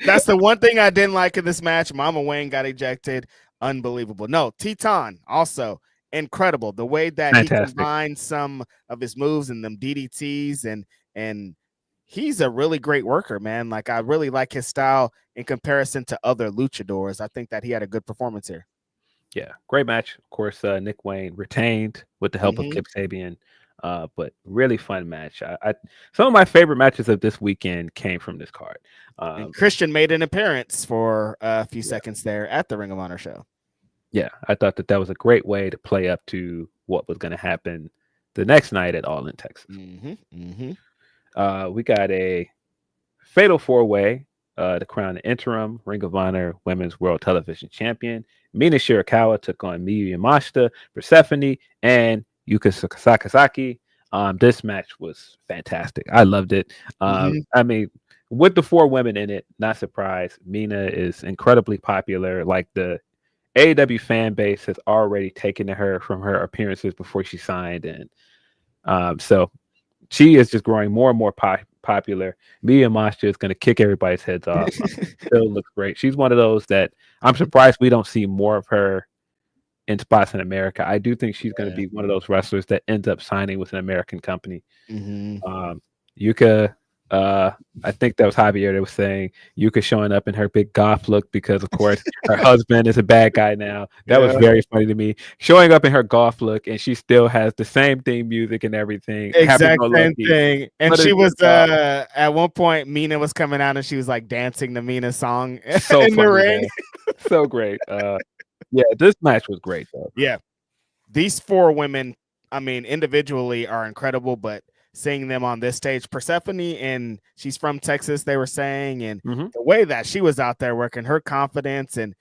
That's the one thing I didn't like in this match. Mama Wayne got ejected. Unbelievable. No, Teton also incredible. The way that he combined some of his moves and them DDTs and he's a really great worker, man. Like I really like his style in comparison to other luchadors. I think that he had a good performance here. Yeah, great match. Of course, Nick Wayne retained with the help of Kip Sabian, but really fun match. Some of my favorite matches of this weekend came from this card. And Christian made an appearance for a few seconds there at the Ring of Honor show. Yeah, I thought that was a great way to play up to what was going to happen the next night at All In Texas. We got a fatal four-way to crown the interim Ring of Honor Women's World Television Champion. Mina Shirakawa took on Miyu Yamashita, Persephone, and Yuka Sakazaki. This match was fantastic. I loved it. I mean, with the four women in it, not surprised. Mina is incredibly popular. Like the AEW fan base has already taken to her from her appearances before she signed, and so she is just growing more and more popular. Miyu Yamashita is going to kick everybody's heads off. Still looks great. She's one of those that I'm surprised we don't see more of her in spots in America. I do think she's going to be one of those wrestlers that ends up signing with an American company. Yuka, I think that was Javier that was saying Yuka showing up in her big goth look because, of course, her husband is a bad guy now. That was very funny to me. Showing up in her goth look, and she still has the same theme music and everything. Exact same thing. And she was at one point, Mina was coming out and she was like dancing the Mina song so in funny, the ring. So great. Yeah, this match was great though. Yeah, these 4 women, I mean, individually are incredible, but seeing them on this stage, Persephone, and she's from Texas, they were saying, and the way that she was out there working, her confidence and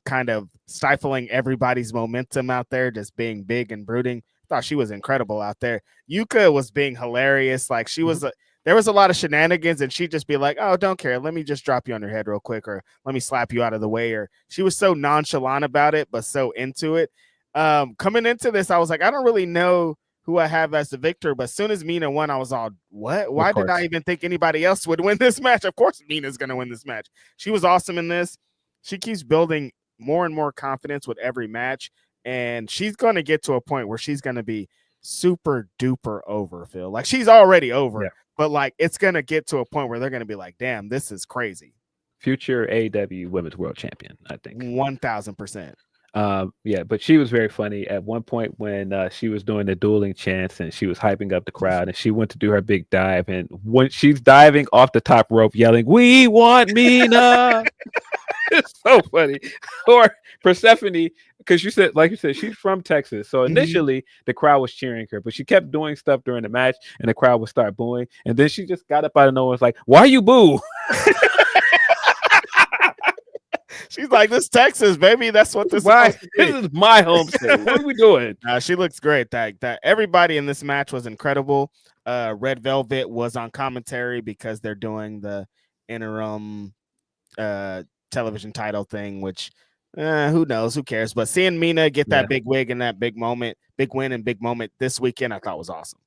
kind of stifling everybody's momentum out there, just being big and brooding. I thought she was incredible out there. Yuka was being hilarious. Like she was, there was a lot of shenanigans, and she'd just be like, "Oh, don't care. Let me just drop you on your head real quick, or let me slap you out of the way." Or she was so nonchalant about it, but so into it. Coming into this, I was like, I don't really know who I have as the victor, but as soon as Mina won, I was all, what? Why did I even think anybody else would win this match? Of course, Mina's going to win this match. She was awesome in this. She keeps building more and more confidence with every match, and she's going to get to a point where she's going to be super duper over, Phil. Like she's already over, but like it's going to get to a point where they're going to be like, damn, this is crazy. Future AEW Women's World Champion, I think. 1000%. Yeah, but she was very funny at one point when she was doing the dueling chants and she was hyping up the crowd, and she went to do her big dive, and when she's diving off the top rope yelling, "We want Mina!" It's so funny. Or Persephone, because you said, like you said, she's from Texas, so initially the crowd was cheering her, but she kept doing stuff during the match and the crowd would start booing, and then she just got up out of nowhere and was like, "Why you boo?" She's like, "This Texas, baby. That's what this is. This is my home state. What are we doing?" She looks great. That everybody in this match was incredible. Red Velvet was on commentary because they're doing the interim television title thing, which who knows? Who cares? But seeing Mina get that big wig and that big moment, big win and big moment this weekend, I thought was awesome.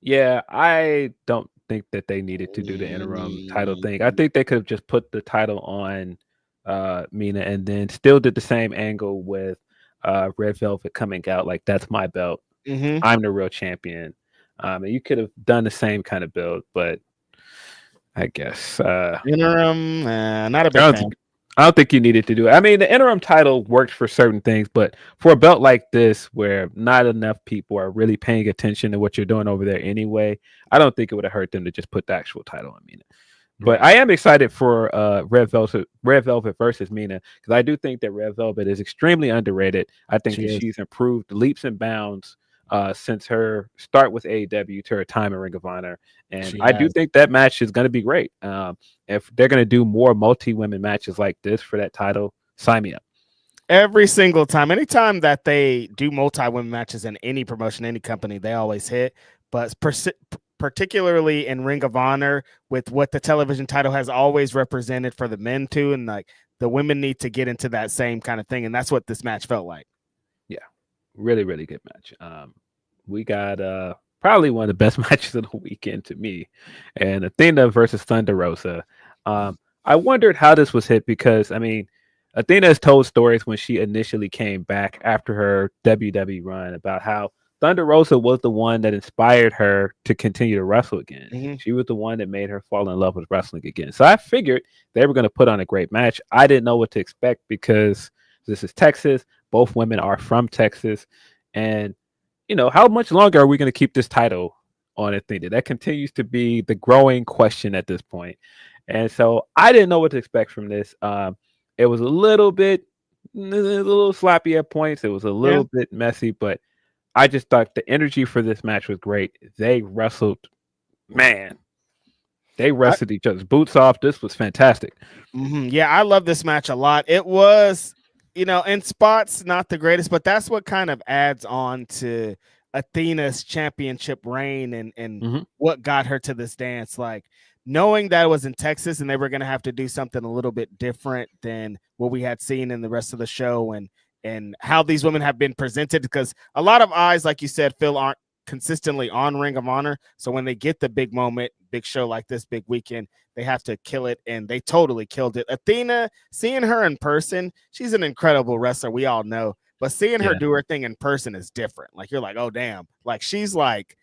Yeah, I don't think that they needed to do the interim title thing. I think they could have just put the title on Mina and then still did the same angle with Red Velvet coming out like, "That's my belt. I'm the real champion." And you could have done the same kind of build, but I guess interim, not a big fan. I don't think you needed to do it. I mean, the interim title worked for certain things, but for a belt like this, where not enough people are really paying attention to what you're doing over there anyway, I don't think it would have hurt them to just put the actual title on Mina. But I am excited for Red Velvet versus Mina, because I do think that Red Velvet is extremely underrated. I think she's improved leaps and bounds since her start with AEW to her time in Ring of Honor. And I do think that match is going to be great. If they're going to do more multi-women matches like this for that title, sign me up. Every single time, anytime that they do multi-women matches in any promotion, any company, they always hit. But particularly in Ring of Honor, with what the television title has always represented for the men too, and like the women need to get into that same kind of thing, and that's what this match felt like. Yeah, really, really good match. We got probably one of the best matches of the weekend to me, and Athena versus Thunder Rosa. I wondered how this was hit, because I mean, Athena has told stories when she initially came back after her WWE run about how Thunder Rosa was the one that inspired her to continue to wrestle again. She was the one that made her fall in love with wrestling again. So I figured they were going to put on a great match. I didn't know what to expect, because this is Texas. Both women are from Texas. And, you know, how much longer are we going to keep this title on Athena? That continues to be the growing question at this point. And so I didn't know what to expect from this. It was a little sloppy at points. It was a little bit messy, but I just thought the energy for this match was great. They wrestled, man. They wrestled each other's boots off. This was fantastic. Yeah, I love this match a lot. It was, you know, in spots, not the greatest, but that's what kind of adds on to Athena's championship reign and what got her to this dance. Like, knowing that it was in Texas and they were going to have to do something a little bit different than what we had seen in the rest of the show, and how these women have been presented, because a lot of eyes, like you said, Phil, aren't consistently on Ring of Honor. So when they get the big moment, big show like this, big weekend, they have to kill it, and they totally killed it. Athena, seeing her in person, she's an incredible wrestler. We all know. but seeing her Yeah. do her thing in person is different. Like, you're like, oh damn, like she's like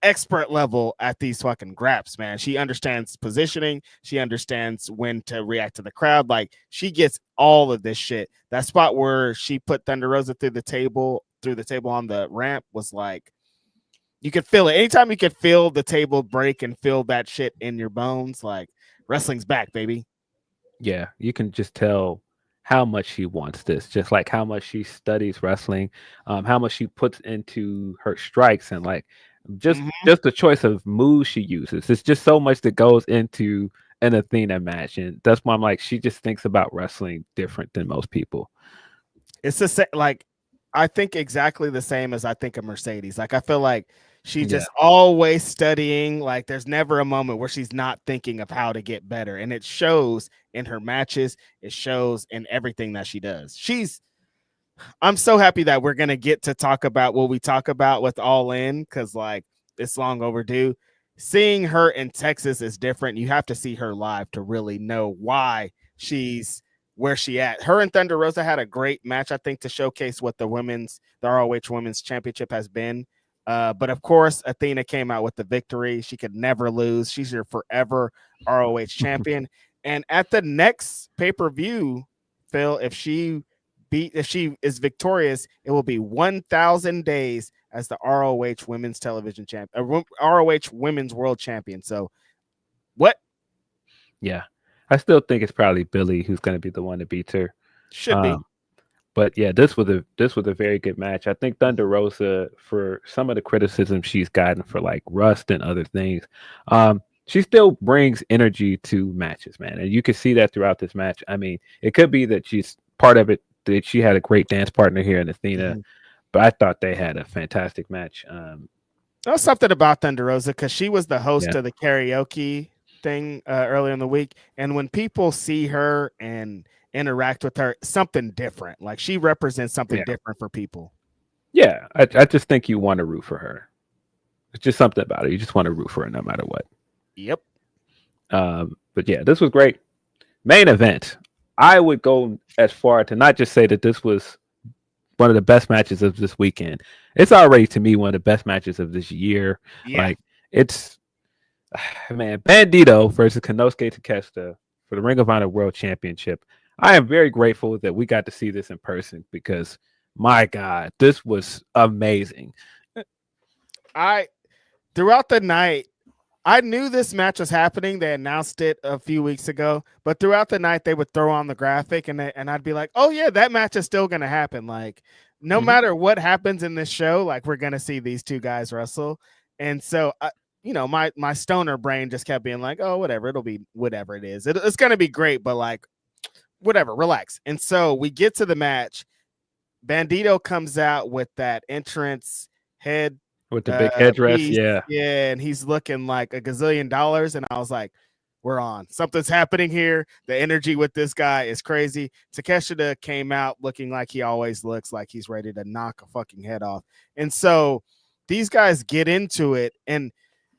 expert level at these fucking graps, man. She understands positioning. She understands when to react to the crowd. Like, she gets all of this shit. That spot where she put Thunder Rosa through the table on the ramp was like, you could feel it. Anytime you could feel the table break and feel that shit in your bones, like, wrestling's back, baby. Yeah, you can just tell how much she wants this, just like how much she studies wrestling, how much she puts into her strikes, and like just the choice of moves she uses. It's just so much that goes into an Athena match, and that's why I'm like, she just thinks about wrestling different than most people. It's the same, like, I think exactly the same as I think of Mercedes. Like, I feel like she's just always studying. Like, there's never a moment where she's not thinking of how to get better. And it shows in her matches. It shows in everything that she does. I'm so happy that we're going to get to talk about what we talk about with All In, because like, it's long overdue. Seeing her in Texas is different. You have to see her live to really know why she's where she at. Her and Thunder Rosa had a great match, I think, to showcase what the ROH Women's Championship has been. But of course, Athena came out with the victory. She could never lose. She's your forever ROH champion. And at the next pay-per-view, Phil, if she is victorious, it will be 1,000 days as the ROH Women's Television Champion, ROH Women's World Champion. So, what? Yeah, I still think it's probably Billy who's going to be the one that beats her. Should be. But yeah, this was a very good match. I think Thunder Rosa, for some of the criticism she's gotten for like rust and other things, she still brings energy to matches, man. And you can see that throughout this match. I mean, it could be that she's part of it, that she had a great dance partner here in Athena, but I thought they had a fantastic match. There was something about Thunder Rosa because she was the host of the karaoke thing earlier in the week. And when people see her and interact with her, something different, like she represents something different for people. Yeah, I just think you want to root for her. It's just something about it. You just want to root for her no matter what. Yep. But yeah, this was great. Main event. I would go as far to not just say that this was one of the best matches of this weekend. It's already, to me, one of the best matches of this year. Yeah. Like, it's, man, Bandito versus Konosuke Takeshita for the Ring of Honor World Championship. I am very grateful that we got to see this in person because, my God, this was amazing. Throughout the night, I knew this match was happening. They announced it a few weeks ago, but throughout the night they would throw on the graphic and I'd be like, oh yeah, that match is still going to happen. Like, no matter what happens in this show, like, we're going to see these two guys wrestle. And so, my stoner brain just kept being like, oh, whatever, it'll be whatever it is. It's going to be great, but like, whatever, relax. And so we get to the match. Bandito comes out with that entrance head with the big headdress, piece. Yeah, and he's looking like $1 gazillion, and I was like, we're on. Something's happening here. The energy with this guy is crazy. Takeshita came out looking like he always looks, like he's ready to knock a fucking head off. And so these guys get into it, and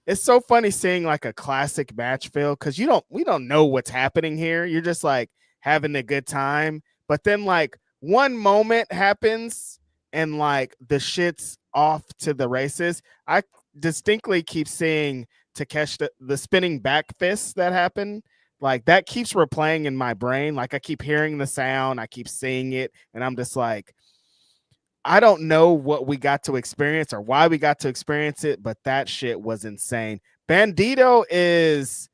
it's so funny seeing like a classic match, Phil, because we don't know what's happening here. You're just like having a good time, but then like one moment happens and like the shit's off to the races. I distinctly keep seeing Takeshita, the spinning back fists that happen, like that keeps replaying in my brain. Like, I keep hearing the sound, I keep seeing it, and I'm just like, I don't know what we got to experience or why we got to experience it, but that shit was insane. Bandito is,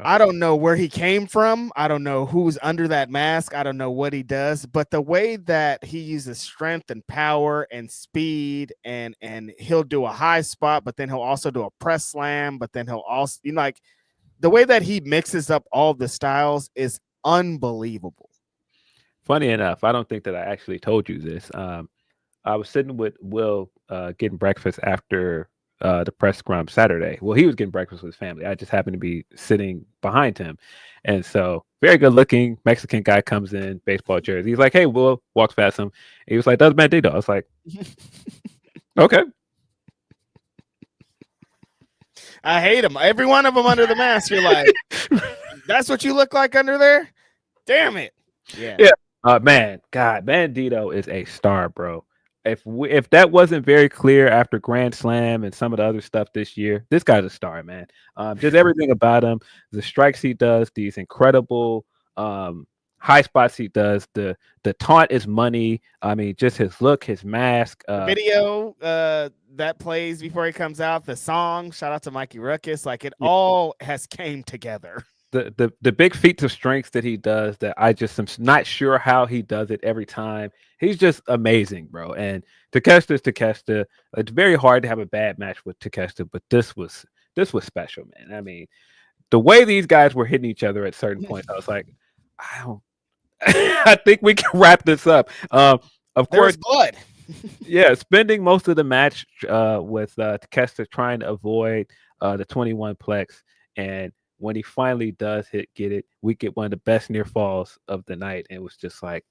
I don't know where he came from. I don't know who's under that mask. I don't know what he does, but the way that he uses strength and power and speed, and he'll do a high spot, but then he'll also do a press slam, but then he'll also, like, the way that he mixes up all the styles is unbelievable. Funny enough, I don't think that I actually told you this. I was sitting with Will getting breakfast after the press scrum Saturday. Well, he was getting breakfast with his family. I just happened to be sitting behind him. And so, very good looking Mexican guy comes in, baseball jersey. He's like, hey, Will, walks past him. He was like, that's Bandito. I was like, okay. I hate him. Every one of them under the mask. You're like, that's what you look like under there? Damn it. Yeah. Man, God, Bandito is a star, bro. If that wasn't very clear after Grand Slam and some of the other stuff this year, this guy's a star, man. Just everything about him, the strikes he does, these incredible high spots he does, the taunt is money. I mean, just his look, his mask, The video that plays before he comes out, the song, shout out to Mikey Ruckus, like it all has came together. The big feats of strength that he does that I just am not sure how he does it every time. He's just amazing, bro. And Takeshita's Takeshita. It's very hard to have a bad match with Takeshita, but this was special, man. I mean, the way these guys were hitting each other at certain points, I was like, I don't. I think we can wrap this up. Of course, blood. Yeah, spending most of the match with Takeshita trying to avoid the 21 plex, and when he finally does get it, we get one of the best near falls of the night. And it was just like,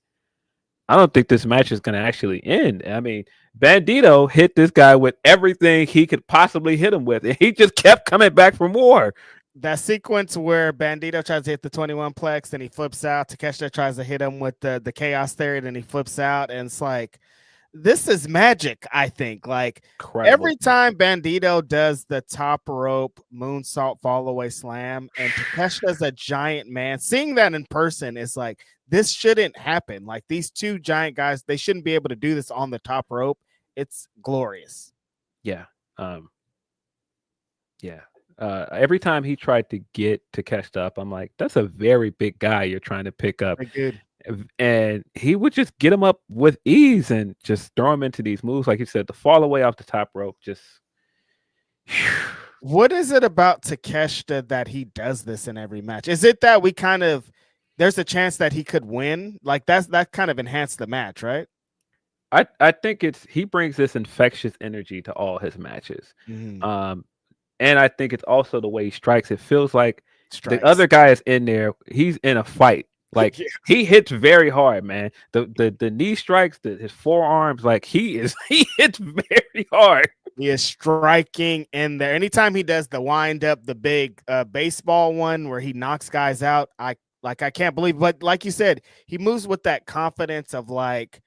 I don't think this match is going to actually end. I mean, Bandito hit this guy with everything he could possibly hit him with, and he just kept coming back for more. That sequence where Bandito tries to hit the 21 plex, then he flips out. Takeshita tries to hit him with the chaos theory, then he flips out, and it's like, this is magic, I think. Like, incredible. Every time Bandito does the top rope moonsault fall away slam, and Takeshita's a giant man, seeing that in person is like, this shouldn't happen. Like, these two giant guys, they shouldn't be able to do this on the top rope. It's glorious. Yeah. Every time he tried to get Takeshita up, I'm like, that's a very big guy you're trying to pick up. Good. And he would just get him up with ease and just throw him into these moves. Like you said, the fall away off the top rope. Just what is it about Takeshita that he does this in every match? Is it that there's a chance that he could win? Like that kind of enhanced the match, right? I think he brings this infectious energy to all his matches. Mm-hmm. And I think it's also the way he strikes. It feels like the other guy is in there. He's in a fight. Like he hits very hard, man. The knee strikes, his forearms, like he hits very hard. He is striking in there. Anytime he does the wind up, the big baseball one where he knocks guys out, I can't believe. But like you said, he moves with that confidence of like,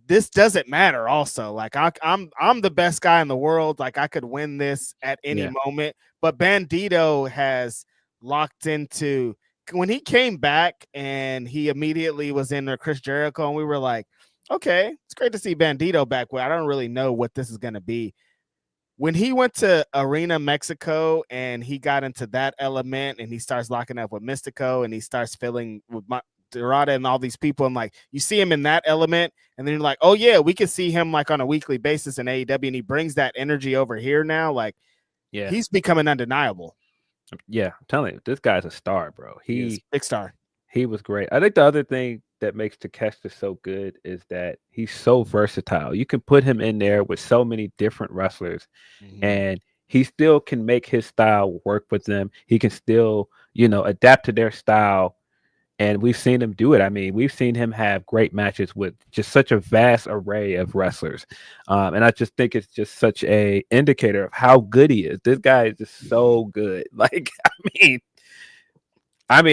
this doesn't matter. Also, like I'm the best guy in the world. Like I could win this at any moment. But Bandito has locked into. When he came back and he immediately was in there, Chris Jericho, and we were like, okay, it's great to see Bandito back. Well, I don't really know what this is going to be. When he went to Arena Mexico and he got into that element and he starts locking up with Mystico and he starts filling with Dorada and all these people, and like you see him in that element, and then you're like, oh yeah, we can see him like on a weekly basis in AEW, and he brings that energy over here now. Like, he's becoming undeniable. Yeah, I'm telling you, this guy's a star, bro. He's big star. He was great. I think the other thing that makes Takeshita so good is that he's so versatile. You can put him in there with so many different wrestlers, and he still can make his style work with them. He can still, adapt to their style. And we've seen him do it. I mean, we've seen him have great matches with just such a vast array of wrestlers. And I just think it's just such a indicator of how good he is. This guy is just so good. Like, I'm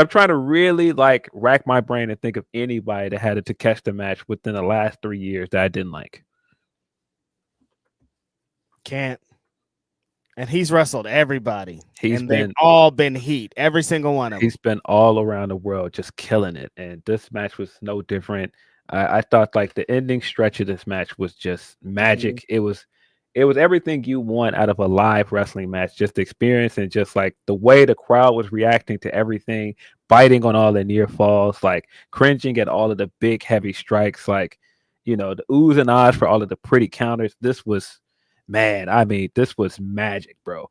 trying to really like rack my brain and think of anybody that had a Takeshita match within the last 3 years that I didn't like. Can't. And he's wrestled everybody. They've all been heat. Every single one of them. He's been all around the world just killing it. And this match was no different. I thought like the ending stretch of this match was just magic. It was everything you want out of a live wrestling match. Just the experience and just like the way the crowd was reacting to everything, biting on all the near falls, like cringing at all of the big heavy strikes, like, the oohs and ahs for all of the pretty counters. This was this was magic, bro.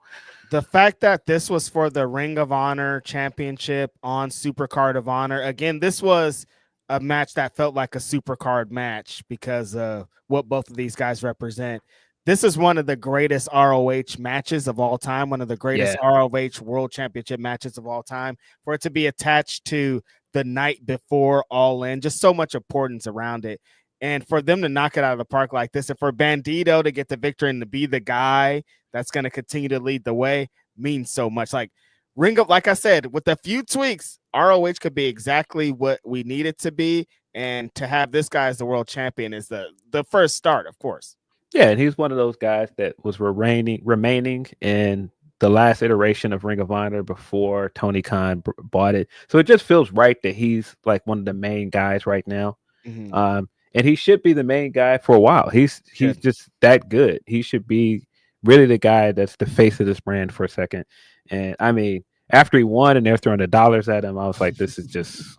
The fact that this was for the Ring of Honor Championship on Supercard of Honor. Again, this was a match that felt like a Supercard match because of what both of these guys represent. This is one of the greatest ROH matches of all time, one of the greatest ROH World Championship matches of all time. For it to be attached to the night before All In, just so much importance around it. And for them to knock it out of the park like this, and for Bandito to get the victory and to be the guy that's going to continue to lead the way means so much. Like like I said, with a few tweaks, ROH could be exactly what we need it to be, and to have this guy as the world champion is the first start, of course. Yeah, and he's one of those guys that was remaining in the last iteration of Ring of Honor before Tony Khan bought it. So it just feels right that he's like one of the main guys right now. Mm-hmm. And he should be the main guy for a while. He's just that good. He should be really the guy that's the face of this brand for a second. And I mean, after he won and they're throwing the dollars at him, I was like, this is just.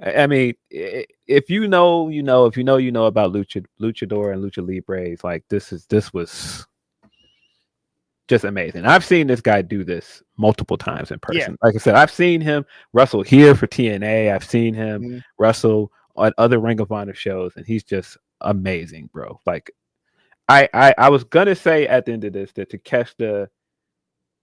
I mean, if you know, you know. If you know, you know about luchador and lucha libres. Like this was just amazing. I've seen this guy do this multiple times in person. Like I said, I've seen him wrestle here for TNA. I've seen him wrestle on other Ring of Honor shows, and he's just amazing, bro. Like I was gonna say at the end of this that Takeshita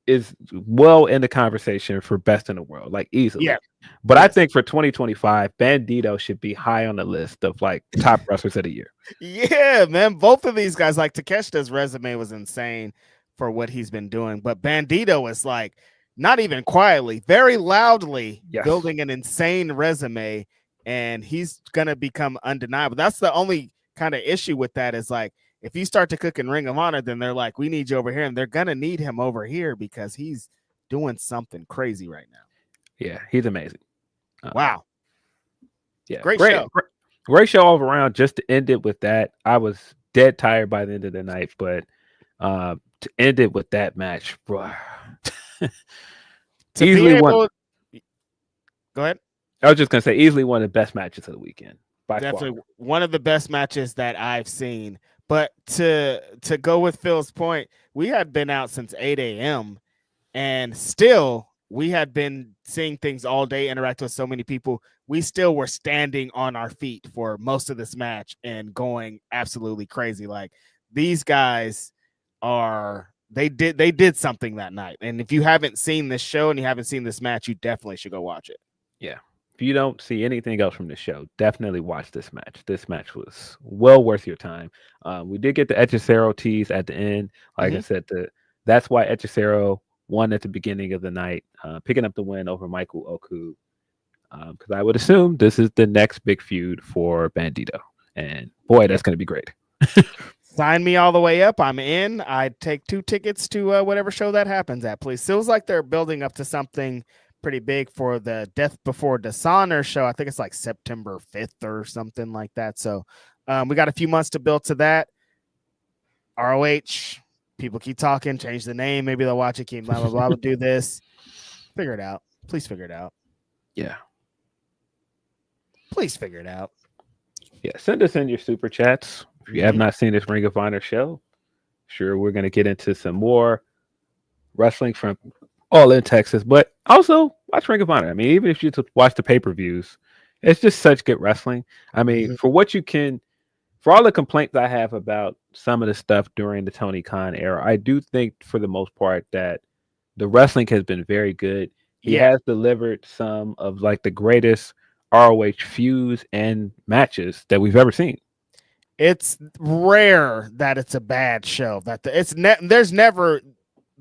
is well in the conversation for best in the world, like easily. Yeah. But I think for 2025, Bandito should be high on the list of like top wrestlers of the year. Yeah, man. Both of these guys, like Takeshita's resume was insane for what he's been doing, but Bandito is like not even quietly, very loudly building an insane resume, and he's gonna become undeniable. That's the only kind of issue with that is like if you start to cook in Ring of Honor, then they're like, we need you over here, and they're gonna need him over here because he's doing something crazy right now. Yeah, he's amazing. Wow. Yeah, great show. Great show all around. Just to end it with that, I was dead tired by the end of the night, but to end it with that match, bro. Easily one. Go ahead. I was just gonna say easily one of the best matches of the weekend. Definitely one of the best matches that I've seen. But to go with Phil's point, we had been out since 8 a.m. and still we had been seeing things all day, interact with so many people. We still were standing on our feet for most of this match and going absolutely crazy. Like these guys they did something that night. And if you haven't seen this show and you haven't seen this match, you definitely should go watch it. Yeah. If you don't see anything else from the show, definitely watch this match. This match was well worth your time. We did get the Hechicero tease at the end. Like I said, that's why Hechicero won at the beginning of the night, picking up the win over Michael Oku. Because I would assume this is the next big feud for Bandito. And boy, that's going to be great. Sign me all the way up. I'm in. I'd take 2 tickets to whatever show that happens at, please. Feels like they're building up to something pretty big for the Death Before Dishonor show. I think it's like September 5th or something like that. So we got a few months to build to that. ROH, people keep talking, change the name. Maybe they'll watch it, keep blah, blah, blah, do this. Figure it out. Please figure it out. Yeah. Please figure it out. Yeah. Send us in your super chats. If you have not seen this Ring of Honor show, sure, we're going to get into some more wrestling from All In Texas, but also watch Ring of Honor. I mean, even if you just watch the pay-per-views, it's just such good wrestling. I mean, for all the complaints I have about some of the stuff during the Tony Khan era, I do think for the most part that the wrestling has been very good. He has delivered some of like the greatest ROH feuds and matches that we've ever seen. It's rare that it's a bad show. There's never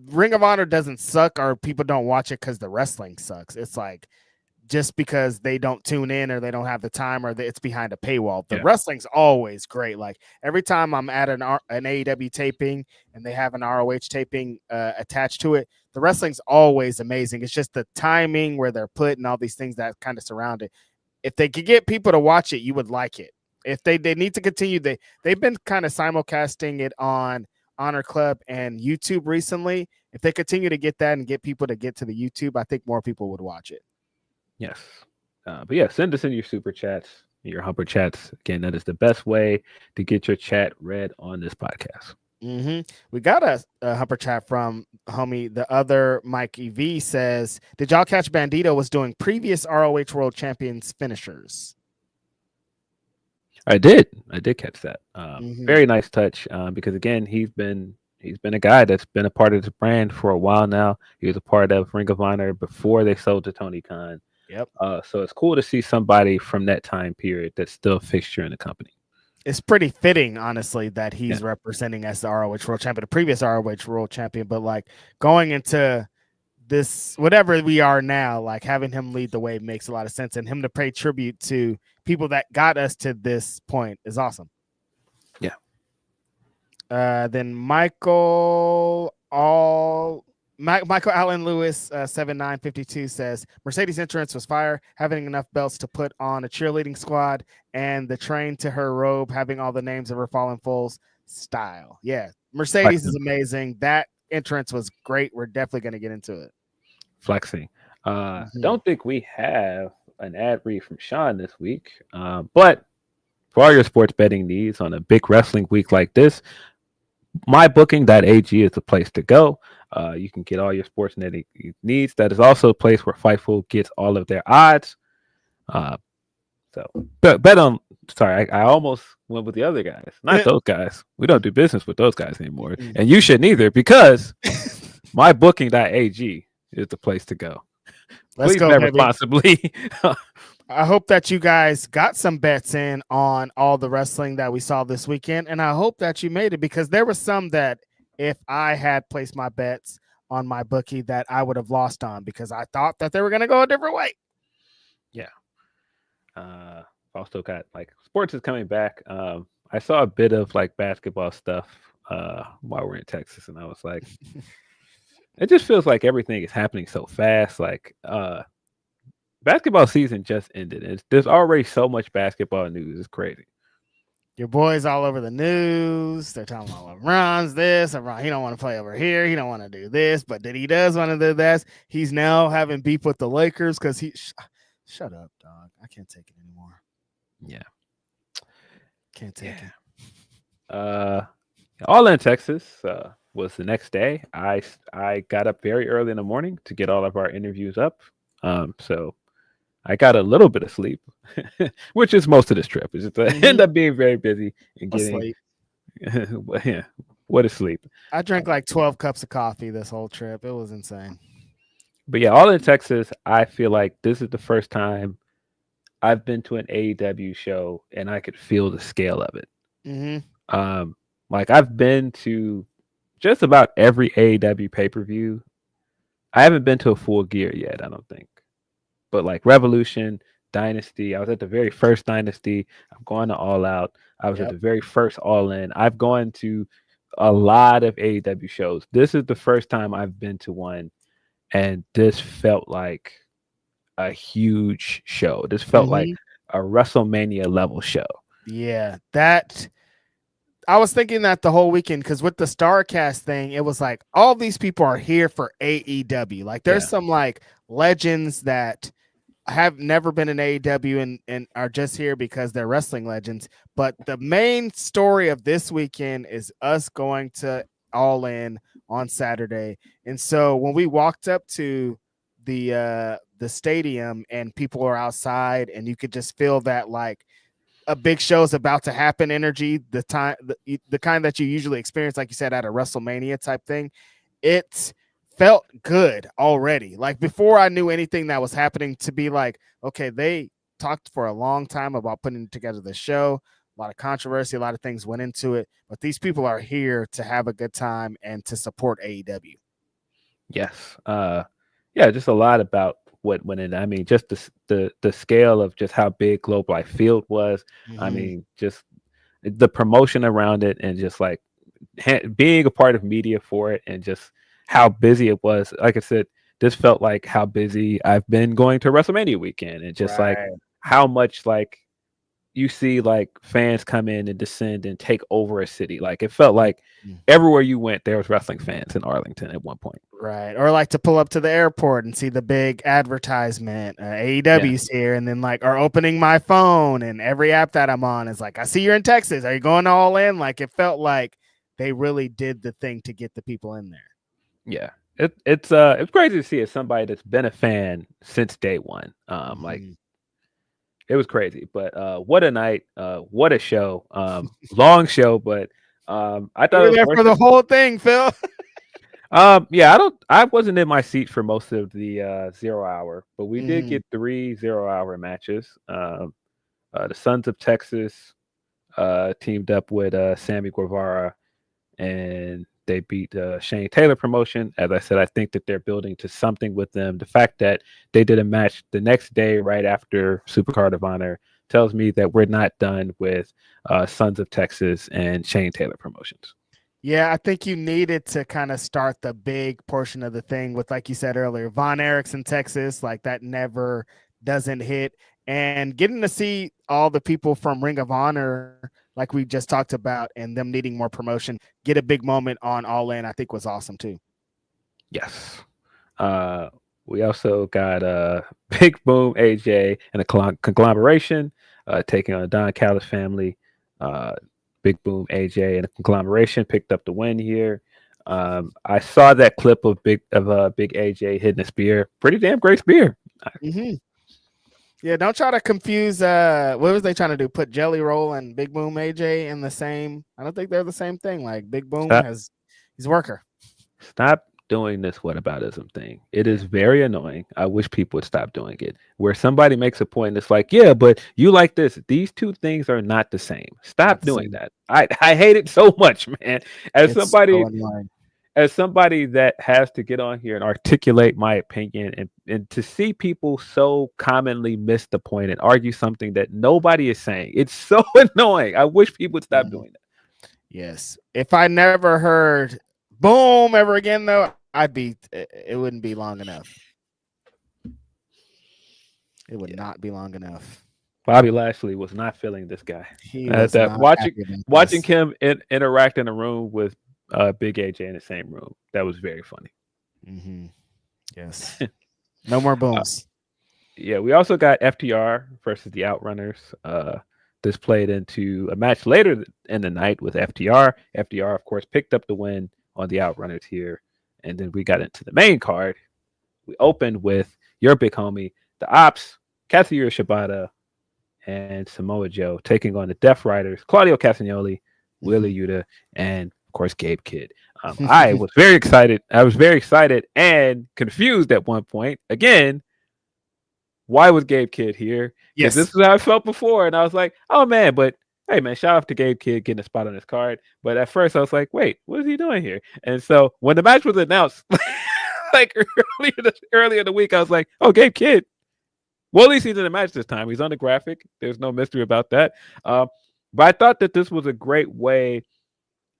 Ring of Honor doesn't suck or people don't watch it because the wrestling sucks. It's like just because they don't tune in or they don't have the time or it's behind a paywall. The wrestling's always great. Like every time I'm at an AEW taping and they have an ROH taping attached to it, the wrestling's always amazing. It's just the timing where they're put and all these things that kind of surround it. If they could get people to watch it, you would like it. If they need to continue, they've been kind of simulcasting it on Honor Club and YouTube recently. If they continue to get that and get people to get to the YouTube, I think more people would watch it. Yes. But yeah, send us in your super chats, your Humper chats. Again, that is the best way to get your chat read on this podcast. We got a Humper chat from homie. The other Mike EV says, did y'all catch Bandito was doing previous ROH World Champions finishers? I did catch that. Very nice touch. Because again, he's been a guy that's been a part of the brand for a while now. He was a part of Ring of Honor before they sold to Tony Khan. Yep. So it's cool to see somebody from that time period that's still a fixture in the company. It's pretty fitting, honestly, that he's representing as the ROH World Champion, the previous ROH World Champion. But like going into this whatever we are now, like having him lead the way makes a lot of sense, and him to pay tribute to people that got us to this point is awesome. Yeah. Then Michael Allen Lewis 7952 says Mercedes entrance was fire, having enough belts to put on a cheerleading squad, and the train to her robe having all the names of her fallen foes style. Yeah, Mercedes is amazing. That entrance was great. We're definitely going to get into it. Flexing. Don't think we have an ad read from Sean this week, but for all your sports betting needs on a big wrestling week like this, MyBooking.ag is the place to go. You can get all your sports betting needs. That is also a place where Fightful gets all of their odds. So bet on. Sorry, I almost went with the other guys. Not those guys. We don't do business with those guys anymore, and you shouldn't either, because MyBooking.ag is the place to go. Please bet responsibly. I hope that you guys got some bets in on all the wrestling that we saw this weekend, and I hope that you made it, because there were some that if I had placed my bets on my bookie that I would have lost on, because I thought that they were going to go a different way. Yeah. Also got like sports is coming back. I saw a bit of like basketball stuff while we're in Texas, and I was like, it just feels like everything is happening so fast. Like basketball season just ended. There's already so much basketball news. It's crazy. Your boy's all over the news. They're talking about LeBron's this. LeBron, he don't want to play over here. He don't want to do this, but then he does want to do this. He's now having beef with the Lakers because he. Shut up, dog. I can't take it anymore. Yeah. Can't take it. All in Texas was the next day. I got up very early in the morning to get all of our interviews up. So I got a little bit of sleep, which is most of this trip. It's just end up being very busy and getting yeah, what a sleep. I drank like 12 cups of coffee this whole trip. It was insane. But yeah, all in Texas, I feel like this is the first time I've been to an AEW show and I could feel the scale of it. Like I've been to just about every AEW pay-per-view. I haven't been to a Full Gear yet, I don't think. But like Revolution, Dynasty, I was at the very first Dynasty. I'm going to All Out. I was at the very first All In. I've gone to a lot of AEW shows. This is the first time I've been to one, and this felt like a huge show. This felt like a WrestleMania level show. Yeah, that I was thinking that the whole weekend, because with the Starrcast thing, it was like all these people are here for AEW. Like there's some like legends that have never been in AEW and are just here because they're wrestling legends. But the main story of this weekend is us going to All In on Saturday. And so when we walked up to the stadium and people are outside and you could just feel that like a big show is about to happen energy, the kind that you usually experience, like you said, at a WrestleMania type thing, it felt good already. Like before I knew anything that was happening, to be like, okay, they talked for a long time about putting together the show. A lot of controversy, a lot of things went into it, but these people are here to have a good time and to support AEW. Yes. Yeah, just a lot about what went in. I mean, just the scale of just how big Globe Life Field was. I mean, just the promotion around it, and just like being a part of media for it, and just how busy it was. Like I said, this felt like how busy I've been going to WrestleMania weekend, and just like how much like you see like fans come in and descend and take over a city. Like it felt like everywhere you went, there was wrestling fans in Arlington at one point. Right. Or like to pull up to the airport and see the big advertisement, AEW's here, and then like are opening my phone and every app that I'm on is like, I see you're in Texas. Are you going All In? Like it felt like they really did the thing to get the people in there. Yeah. It's crazy to see as somebody that's been a fan since day one. Like it was crazy, but what a night, what a show. Long show, but I thought you were there for the whole thing, Phil. Yeah, I wasn't in my seat for most of the 0 hour, but we did get 3 0-hour matches. The Sons of Texas teamed up with Sammy Guevara, and They beat Shane Taylor promotion. As I said, I think that they're building to something with them. The fact that they did a match the next day right after Supercard of Honor tells me that we're not done with Sons of Texas and Shane Taylor promotions. Yeah, I think you needed to kind of start the big portion of the thing with, like you said earlier, Von Erichs in Texas. Like that never doesn't hit. And getting to see all the people from Ring of Honor, like we just talked about, and them needing more promotion, get a big moment on All In, I think was awesome too. Yes. We also got Big Boom AJ and a conglomeration taking on the Don Callis family. Big Boom AJ and a conglomeration picked up the win here. I saw that clip of Big AJ hitting a spear. Pretty damn great spear. Mm-hmm. Yeah, don't try to confuse. What was they trying to do? Put Jelly Roll and Big Boom AJ in the same? I don't think they're the same thing. Like Big Boom he's a worker. Stop doing this whataboutism thing. It is very annoying. I wish people would stop doing it. Where somebody makes a point, it's like, yeah, but you like this. These two things are not the same. Stop doing that. I hate it so much, man. As somebody that has to get on here and articulate my opinion and to see people so commonly miss the point and argue something that nobody is saying. It's so annoying. I wish people would stop doing that. Yes. If I never heard boom ever again, though, it wouldn't be long enough. It would not be long enough. Bobby Lashley was not feeling this guy. He was not watching him interact in a room with Big AJ in the same room. That was very funny. Mm-hmm. Yes. No more booms. Yeah, we also got FTR versus the Outrunners. This played into a match later in the night with FTR. FTR, of course, picked up the win on the Outrunners here. And then we got into the main card. We opened with your big homie, the Ops, Kazuchika Shibata, and Samoa Joe taking on the Death Riders, Claudio Castagnoli, Wheeler Yuta, and of course Gabe Kidd. I was very excited. I was very excited and confused at one point. Again, why was Gabe Kidd here? Yes, this is how I felt before, and I was like, "Oh man!" But hey, man, shout out to Gabe Kidd getting a spot on his card. But at first, I was like, "Wait, what is he doing here?" And so when the match was announced, like earlier in the week, I was like, "Oh, Gabe Kidd." Well, at least he's in the match this time. He's on the graphic. There's no mystery about that. But I thought that this was a great way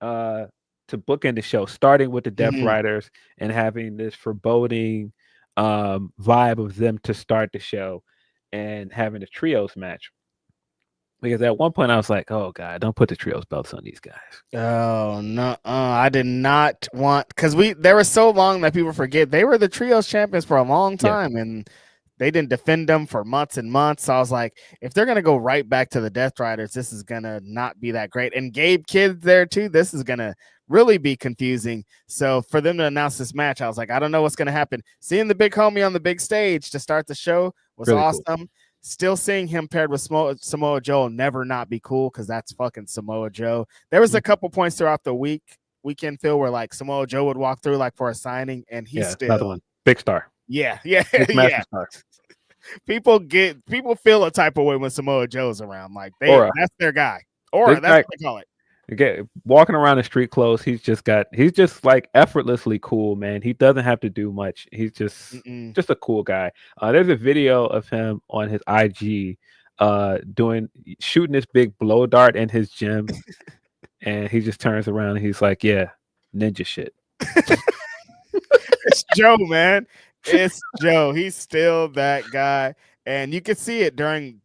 to bookend the show, starting with the Death Riders and having this foreboding vibe of them to start the show and having a trios match. Because at one point I was like, oh God, don't put the trios belts on these guys. Oh no, I did not want, because they were so long that people forget they were the trios champions for a long time and they didn't defend them for months and months. So I was like, if they're gonna go right back to the Death Riders, this is gonna not be that great. And Gabe Kidd's there too. This is gonna really be confusing. So for them to announce this match, I was like, I don't know what's gonna happen. Seeing the big homie on the big stage to start the show was really awesome. Cool. Still seeing him paired with Samoa Joe will never not be cool because that's fucking Samoa Joe. There was a couple points throughout the weekend, Phil, where like Samoa Joe would walk through like for a signing, and he's still another one. Big star. Yeah. Star. People feel a type of way when Samoa Joe's around. Like that's their guy. That's what they call it. Again, walking around in street clothes, he's just like effortlessly cool, man. He doesn't have to do much. He's just a cool guy. There's a video of him on his IG shooting this big blow dart in his gym, and he just turns around and he's like, yeah, ninja shit. It's Joe, man. It's Joe. He's still that guy, and you can see it during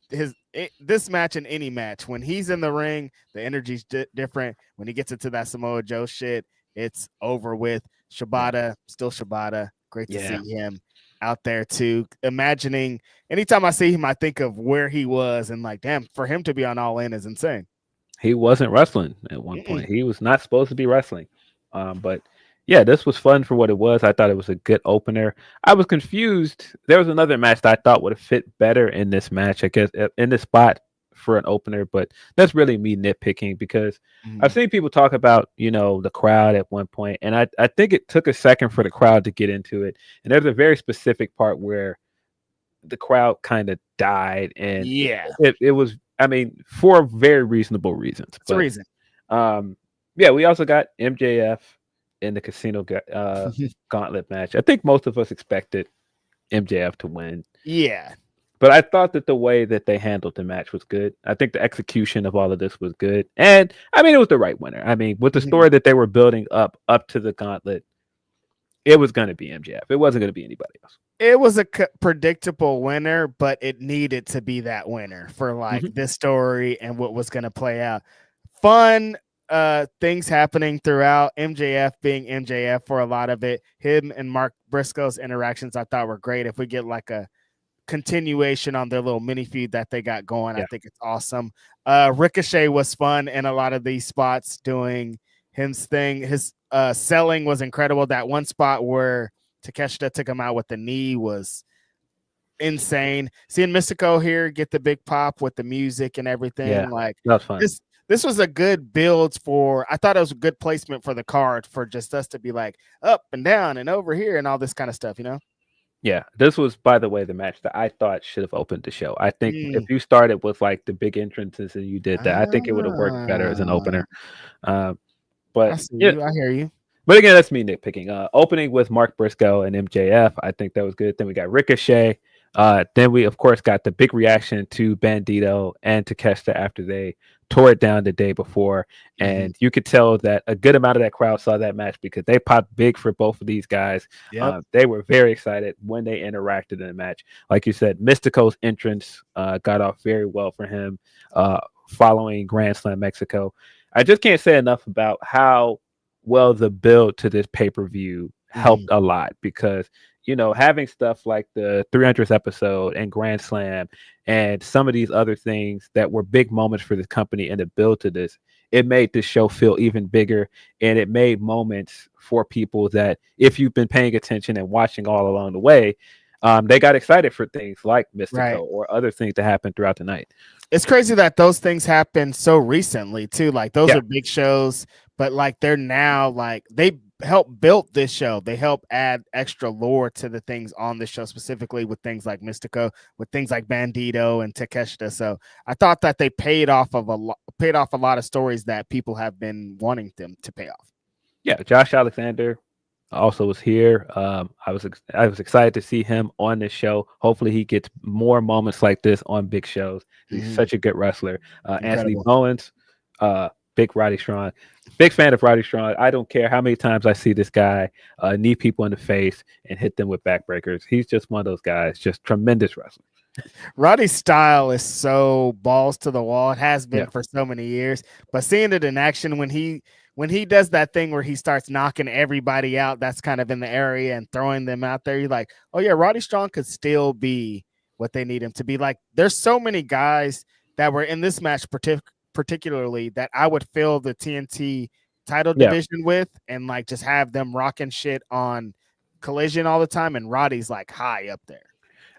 this match and any match. When he's in the ring, the energy's different. When he gets into that Samoa Joe shit, it's over with. Shibata, still Shibata. Great to see him out there too. Imagining anytime I see him, I think of where he was and like, damn, for him to be on All In is insane. He wasn't wrestling at one point. He was not supposed to be wrestling. But yeah, this was fun for what it was. I thought it was a good opener. I was confused. There was another match that I thought would have fit better in this match, I guess, in this spot for an opener. But that's really me nitpicking because I've seen people talk about, the crowd at one point, and I think it took a second for the crowd to get into it. And there's a very specific part where the crowd kind of died, and it was, for very reasonable reasons. It's a reason. We also got MJF in the casino gauntlet match. I think most of us expected MJF to win. Yeah. But I thought that the way that they handled the match was good. I think the execution of all of this was good. And I mean, it was the right winner. I mean, with the story that they were building up to the gauntlet, it was going to be MJF. It wasn't going to be anybody else. It was a predictable winner, but it needed to be that winner for like this story and what was going to play out. Fun things happening throughout. MJF being MJF for a lot of it. Him and Mark Briscoe's interactions I thought were great. If we get like a continuation on their little mini feud that they got going, I think it's awesome. Ricochet was fun in a lot of these spots doing his thing. His selling was incredible. That one spot where Takeshita took him out with the knee was insane. Seeing Mystico here get the big pop with the music and everything, like that was fun. This was a good build for. I thought it was a good placement for the card for just us to be like up and down and over here and all this kind of stuff, you know. Yeah, this was, by the way, the match that I thought should have opened the show. I think if you started with like the big entrances and you did that, I think it would have worked better as an opener. But I hear you. But again, that's me nitpicking. Opening with Mark Briscoe and MJF, I think that was good. Then we got Ricochet. Then we, of course, got the big reaction to Bandito and Takeshita after they tore it down the day before. And you could tell that a good amount of that crowd saw that match because they popped big for both of these guys. They were very excited when they interacted in the match. Like you said, Mystico's entrance got off very well for him following Grand Slam Mexico. I just can't say enough about how well the build to this pay-per-view helped a lot because, you know, having stuff like the 300th episode and Grand Slam and some of these other things that were big moments for this company and the build to this, it made this show feel even bigger. And it made moments for people that if you've been paying attention and watching all along the way, they got excited for things like Mystico or other things that happened throughout the night. It's crazy that those things happened so recently too. Like those are big shows, but like they're now like they help build this show. They help add extra lore to the things on the show, specifically with things like Mystico, with things like Bandito and Takeshita. So I thought that they paid off a lot of stories that people have been wanting them to pay off. Yeah, Josh Alexander also was here. I was excited to see him on this show. Hopefully he gets more moments like this on big shows. He's such a good wrestler. Anthony Bowens, big Roddy Strong. Big fan of Roddy Strong. I don't care how many times I see this guy knee people in the face and hit them with backbreakers. He's just one of those guys, just tremendous wrestler. Roddy's style is so balls to the wall. It has been for so many years, but seeing it in action when he does that thing where he starts knocking everybody out that's kind of in the area and throwing them out there, you're like, oh yeah, Roddy Strong could still be what they need him to be. Like there's so many guys that were in this match particularly that I would fill the TNT title division with and like just have them rocking shit on Collision all the time, and Roddy's like high up there.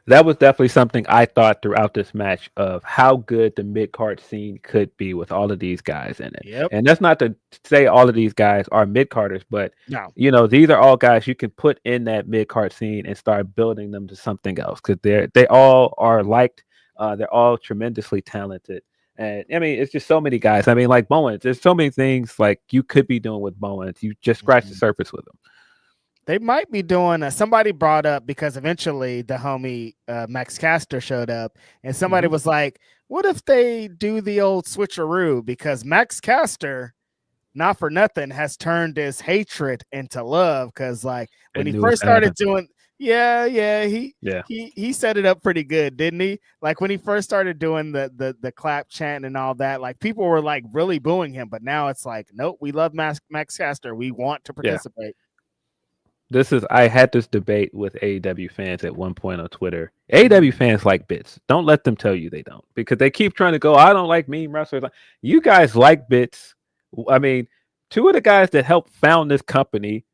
That was definitely something I thought throughout this match of how good the mid-card scene could be with all of these guys in it. And that's not to say all of these guys are mid-carders, but you know, these are all guys you can put in that mid-card scene and start building them to something else because they all are liked. They're all tremendously talented. And I mean, it's just so many guys. I mean, like Bowens, there's so many things like you could be doing with Bowens. You just scratch the surface with them. They might be doing somebody brought up because eventually the homie Max Caster showed up and somebody was like, what if they do the old switcheroo? Because Max Caster, not for nothing, has turned his hatred into love. Because like when he first started doing, he set it up pretty good, didn't he? Like when he first started doing the clap chant and all that, like people were like really booing him, but now it's like, nope, we love Max Caster. We want to participate. I had this debate with AEW fans at one point on Twitter. AEW fans like bits. Don't let them tell you they don't, because they keep trying to go, I don't like meme wrestlers. You guys like bits. I mean, two of the guys that helped found this company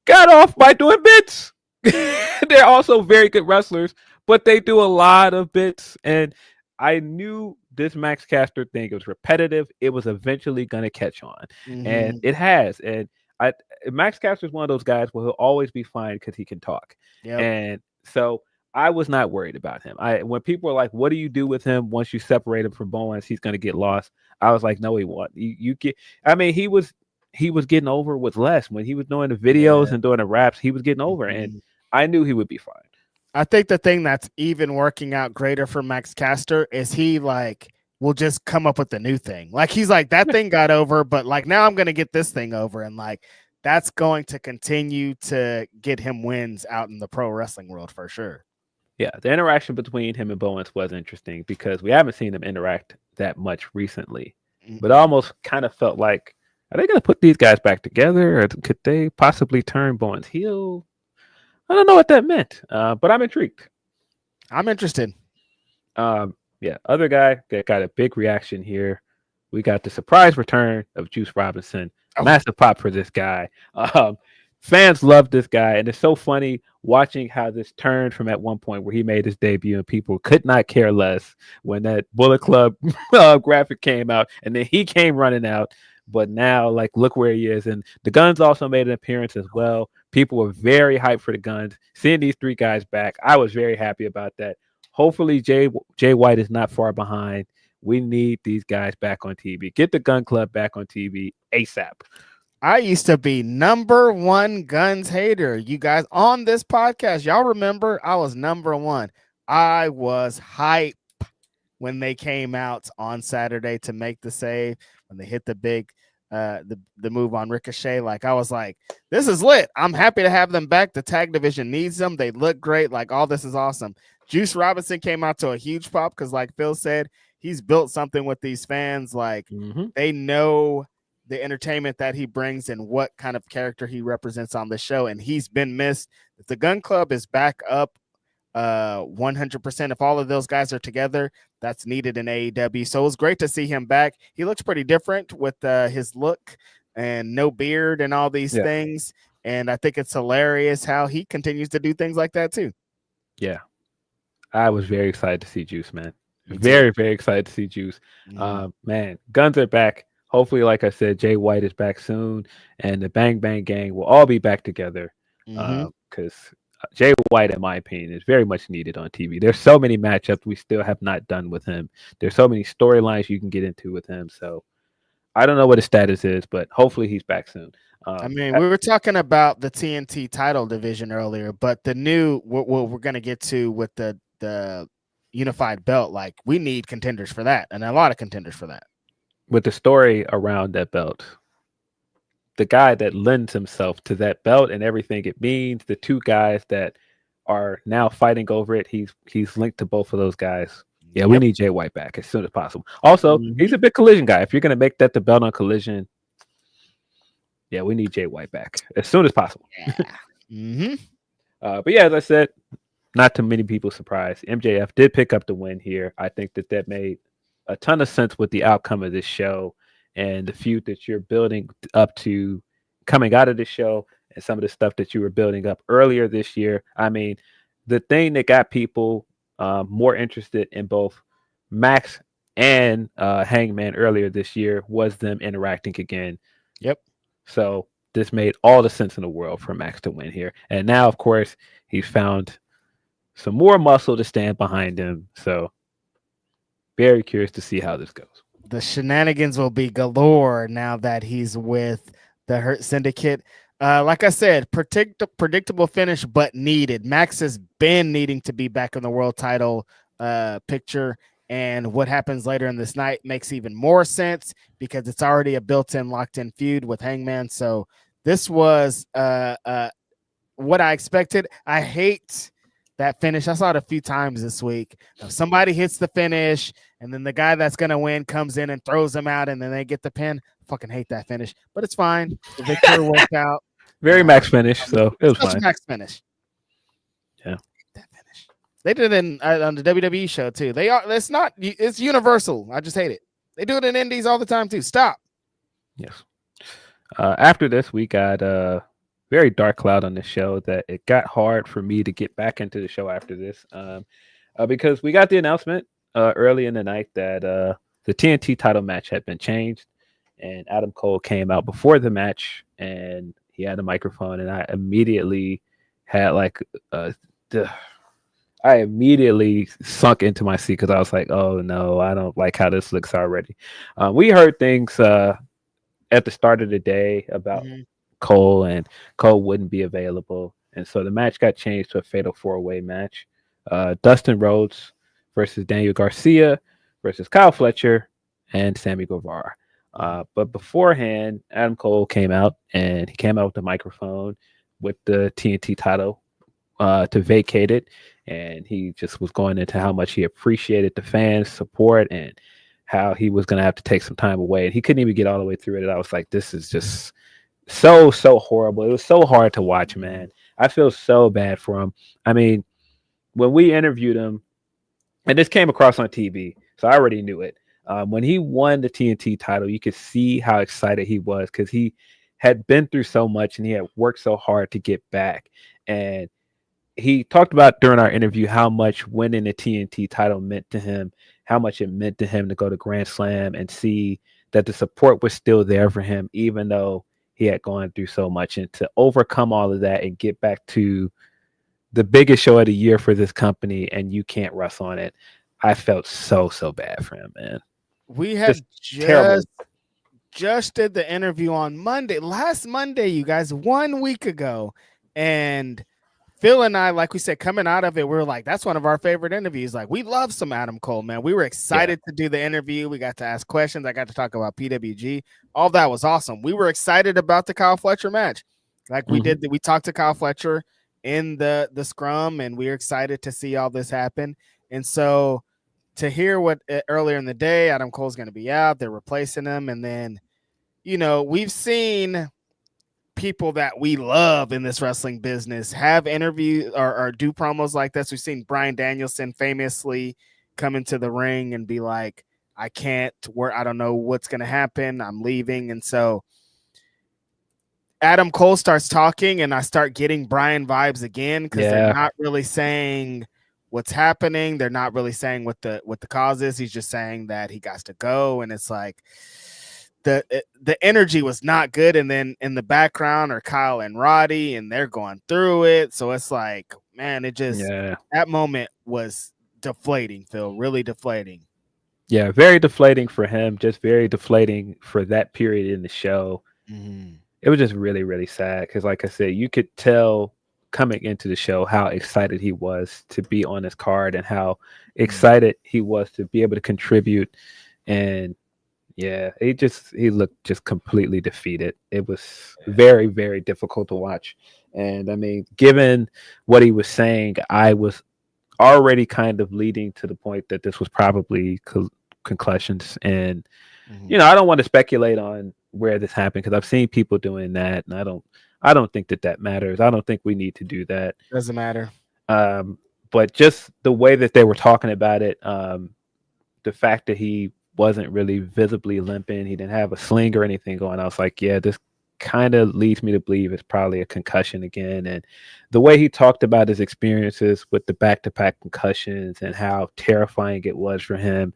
got off by doing bits. They're also very good wrestlers, but they do a lot of bits. And I knew this Max Caster thing, it was repetitive. It was eventually going to catch on. And it has. And Max Caster is one of those guys where he'll always be fine because he can talk. And so I was not worried about him. When people were like, what do you do with him once you separate him from Bowens? He's going to get lost. I was like, no, he won't. You get. I mean, he he was getting over with less. When he was doing the videos and doing the raps, he was getting over, and I knew he would be fine. I think the thing that's even working out greater for Max Caster is he like will just come up with a new thing. Like he's like, that thing got over, but like now I'm gonna get this thing over, and like that's going to continue to get him wins out in the pro wrestling world for sure. Yeah, the interaction between him and Bowens was interesting because we haven't seen them interact that much recently. But I almost kind of felt like, are they going to put these guys back together, or could they possibly turn Bowens heel? I don't know what that meant, but I'm intrigued. I'm interested. Yeah, other guy that got a big reaction here. We got the surprise return of Juice Robinson. Massive pop for this guy. Fans love this guy, and it's so funny watching how this turned from at one point where he made his debut and people could not care less when that Bullet Club graphic came out, and then he came running out. But now, like, look where he is. And the Guns also made an appearance as well. People were very hyped for the Guns. Seeing these three guys back, I was very happy about that. Hopefully, Jay White is not far behind. We need these guys back on TV. Get the Gun Club back on TV ASAP. I used to be #1 Guns hater. You guys on this podcast, y'all remember I was #1. I was hype when they came out on Saturday to make the save, when they hit the big the move on Ricochet. Like I was like, this is lit. I'm happy to have them back. The tag division needs them. They look great. Like all this is awesome. Juice Robinson came out to a huge pop because like Phil said, he's built something with these fans. Like they know the entertainment that he brings and what kind of character he represents on the show. And he's been missed. If the Gun Club is back up 100%, if all of those guys are together, that's needed in AEW. So it was great to see him back. He looks pretty different with his look and no beard and all these things. And I think it's hilarious how he continues to do things like that too. Yeah. I was very excited to see Juice, man. Very, very excited to see Juice. Man, Guns are back. Hopefully, like I said, Jay White is back soon, and the Bang Bang Gang will all be back together because Jay White, in my opinion, is very much needed on TV. There's so many matchups we still have not done with him. There's so many storylines you can get into with him. So I don't know what his status is, but hopefully he's back soon. I mean, we were talking about the TNT title division earlier, but the new what we're going to get to with the unified belt, like we need contenders for that, and a lot of contenders for that. With the story around that belt, the guy that lends himself to that belt and everything it means, the two guys that are now fighting over it, he's linked to both of those guys. Yeah, we need Jay White back as soon as possible. Also, he's a big Collision guy. If you're going to make that the belt on Collision, yeah, we need Jay White back as soon as possible. But yeah, as I said, not too many people surprised. MJF did pick up the win here. I think that made a ton of sense with the outcome of this show and the feud that you're building up to coming out of the show and some of the stuff that you were building up earlier this year. I mean, the thing that got people more interested in both Max and Hangman earlier this year was them interacting again. Yep. So this made all the sense in the world for Max to win here. And now, of course, he's found some more muscle to stand behind him. So very curious to see how this goes. The shenanigans will be galore now that he's with the Hurt Syndicate. Like I said, predictable finish, but needed. Max has been needing to be back in the world title picture. And what happens later in this night makes even more sense because it's already a built-in, locked-in feud with Hangman. So this was what I expected. I hate that finish. I saw it a few times this week. Somebody hits the finish, and then the guy that's going to win comes in and throws them out, and then they get the pin. I fucking hate that finish, but it's fine. The victory worked out. Very Max finish, so it was fine. Max finish. Yeah. That finish. They did it on the WWE show, too. It's universal. I just hate it. They do it in indies all the time, too. Stop. Yes. After this, we got very dark cloud on this show that it got hard for me to get back into the show after this because we got the announcement early in the night that the TNT title match had been changed, and Adam Cole came out before the match and he had a microphone, and I immediately had I immediately sunk into my seat because I was like, oh no, I don't like how this looks already. We heard things at the start of the day about Cole, and Cole wouldn't be available. And so the match got changed to a fatal 4-way match. Dustin Rhodes versus Daniel Garcia versus Kyle Fletcher and Sammy Guevara. But beforehand, Adam Cole came out, and he came out with the microphone with the TNT title to vacate it. And he just was going into how much he appreciated the fans' support and how he was going to have to take some time away. And he couldn't even get all the way through it. And I was like, this is just so horrible. It was so hard to watch, man. I feel so bad for him. I mean, when we interviewed him, and this came across on TV, so I already knew it. When he won the TNT title, you could see how excited he was because he had been through so much and he had worked so hard to get back. And he talked about during our interview how much winning the TNT title meant to him, how much it meant to him to go to Grand Slam and see that the support was still there for him, even though he had gone through so much. And to overcome all of that and get back to the biggest show of the year for this company, and you can't wrestle on it. I felt so bad for him, man. We had just did the interview on Monday, last Monday, you guys, 1 week ago. And Phil and I, like we said, coming out of it, we were like, that's one of our favorite interviews. Like, we love some Adam Cole, man. We were excited to do the interview. We got to ask questions. I got to talk about PWG. All that was awesome. We were excited about the Kyle Fletcher match. Like we did, we talked to Kyle Fletcher in the scrum, and we were excited to see all this happen. And so to hear what earlier in the day, Adam Cole's going to be out, they're replacing him. And then, you know, we've seen people that we love in this wrestling business have interviews or do promos like this. We've seen Bryan Danielson famously come into the ring and be like, I don't know what's going to happen. I'm leaving. And so Adam Cole starts talking and I start getting Bryan vibes again, because they're not really saying what's happening. They're not really saying what the cause is. He's just saying that he got to go. And it's like, the energy was not good. And then in the background are Kyle and Roddy, and they're going through it. So it's like, man, it just, that moment was deflating, Phil, really deflating. Yeah, very deflating for him, just very deflating for that period in the show. It was just really sad because, like I said, you could tell coming into the show how excited he was to be on this card and how excited he was to be able to contribute. And yeah, he looked just completely defeated. It was very difficult to watch. And I mean, given what he was saying, I was already kind of leading to the point that this was probably concussions. And you know, I don't want to speculate on where this happened because I've seen people doing that, and I don't think that matters. I don't think we need to do that. Doesn't matter. But just the way that they were talking about it, the fact that he wasn't really visibly limping, he didn't have a sling or anything going. I was like, yeah, this kind of leads me to believe it's probably a concussion again. And the way he talked about his experiences with the back-to-back concussions and how terrifying it was for him.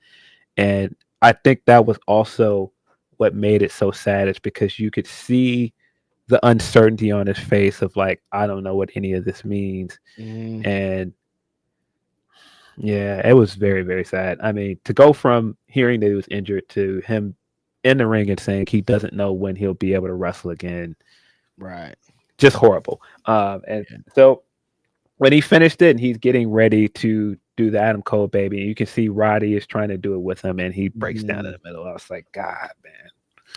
And I think that was also what made it so sad, is because you could see the uncertainty on his face of like, I don't know what any of this means. And yeah, it was very sad. I mean, to go from hearing that he was injured to him in the ring and saying he doesn't know when he'll be able to wrestle again. Right. Just horrible. So when he finished it and he's getting ready to do the Adam Cole baby, and you can see Roddy is trying to do it with him and he breaks down in the middle. I was like, God, man.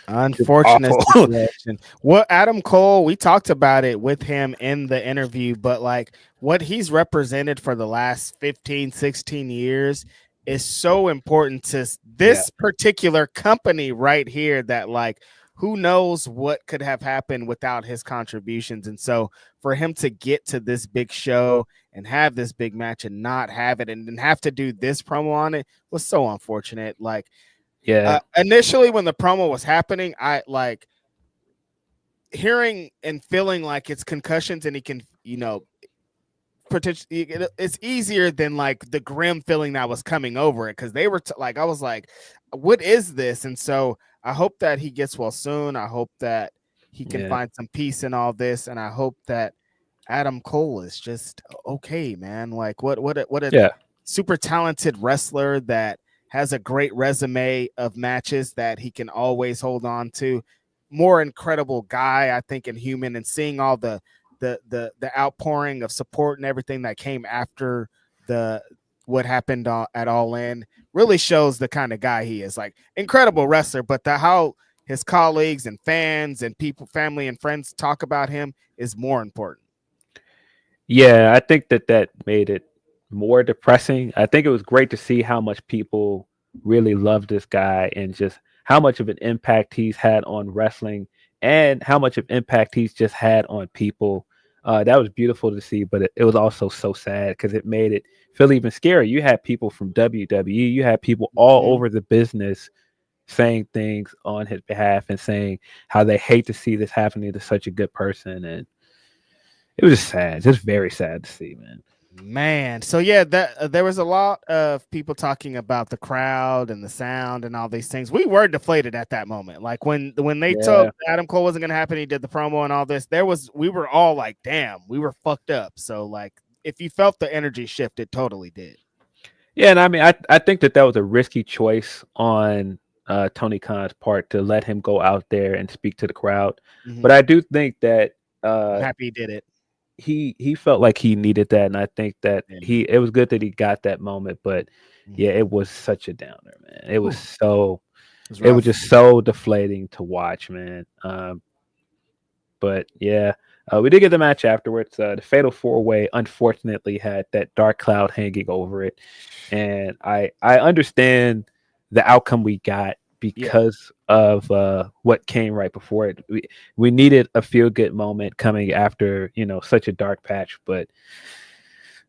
Unfortunate situation. What Adam Cole, we talked about it with him in the interview, but like what he's represented for the last 15, 16 years is so important to this particular company right here, that like, who knows what could have happened without his contributions. And so for him to get to this big show and have this big match and not have it and have to do this promo on it was so unfortunate. Like, initially when the promo was happening, I like hearing and feeling like it's concussions and he can, you know, potentially it's easier than like the grim feeling that was coming over it, because they were like, I was like, what is this? And so I hope that he gets well soon. I hope that he can find some peace in all this, and I hope that Adam Cole is just okay, man. Like what a super talented wrestler that has a great resume of matches that he can always hold on to. more incredible guy, I think, and human, and seeing all the outpouring of support and everything that came after what happened at All In really shows the kind of guy he is. Like, incredible wrestler, but how his colleagues and fans and people, family and friends talk about him is more important. Yeah, I think that made it more depressing. I think it was great to see how much people really love this guy and just how much of an impact he's had on wrestling and how much of impact he's just had on people. That was beautiful to see, but it was also so sad because it made it feel even scary. You had people from WWE, you had people all over the business saying things on his behalf and saying how they hate to see this happening to such a good person. And it was just sad, just very sad to see, Man, so yeah, that there was a lot of people talking about the crowd and the sound and all these things. We were deflated at that moment. Like when they told Adam Cole wasn't going to happen, he did the promo and all this. We were all like, "Damn, we were fucked up." So like, if you felt the energy shift, it totally did. Yeah, and I mean, I think that was a risky choice on Tony Khan's part to let him go out there and speak to the crowd. But I do think that I'm happy he did it. He felt like he needed that, and I think that it was good that he got that moment. But yeah, it was such a downer, man. It was it was just so deflating to watch, man. But yeah, we did get the match afterwards. The Fatal 4-Way unfortunately had that dark cloud hanging over it, and I understand the outcome we got because of what came right before it. We needed a feel good moment coming after such a dark patch, but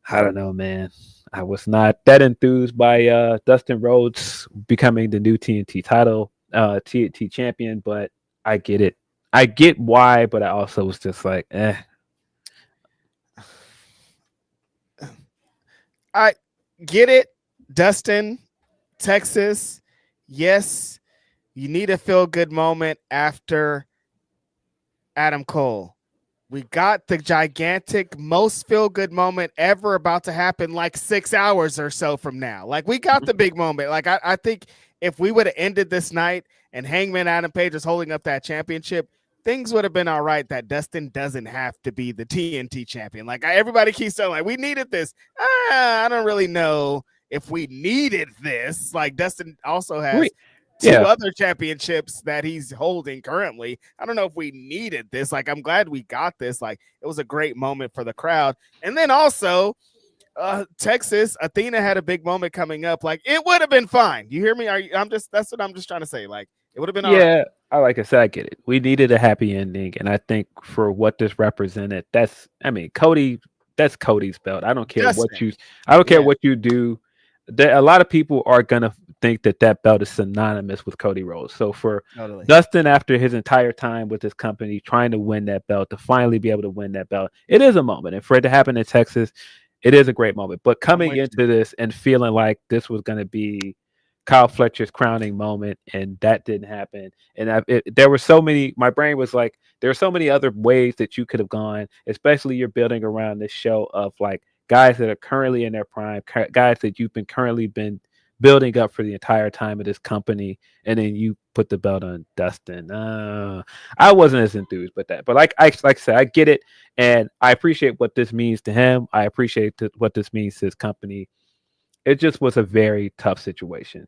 I don't know, man. I was not that enthused by Dustin Rhodes becoming the new TNT champion, but I get it. I get why, but I also was just like, I get it, Dustin, Texas. Yes, you need a feel-good moment after Adam Cole. We got the gigantic, most feel-good moment ever about to happen like 6 hours or so from now. Like, we got the big moment. Like, I think if we would have ended this night and Hangman Adam Page was holding up that championship, things would have been all right that Dustin doesn't have to be the TNT champion. Like, everybody keeps saying, like, we needed this. I don't really know if we needed this. Like, Dustin also has two other championships that he's holding currently. I don't know if we needed this. Like, I'm glad we got this. Like, it was a great moment for the crowd. And then also, Texas, Athena had a big moment coming up. Like, it would have been fine. You hear me? That's what I'm just trying to say. Like, it would have been all right. Like I said, I get it. We needed a happy ending, and I think for what this represented, Cody. That's Cody's belt. I don't care what you do. A lot of people are gonna think that belt is synonymous with Cody Rhodes. So for Dustin, after his entire time with his company, trying to win that belt, to finally be able to win that belt, it is a moment. And for it to happen in Texas, it is a great moment. But coming into this and feeling like this was going to be Kyle Fletcher's crowning moment, and that didn't happen. And there were so many. My brain was like, there are so many other ways that you could have gone. Especially you're building around this show of like guys that are currently in their prime, guys that you've currently been building up for the entire time of this company, and then you put the belt on Dustin. I wasn't as enthused with that, but like I said, I get it, and I appreciate what this means to him. I appreciate what this means to his company. It just was a very tough situation.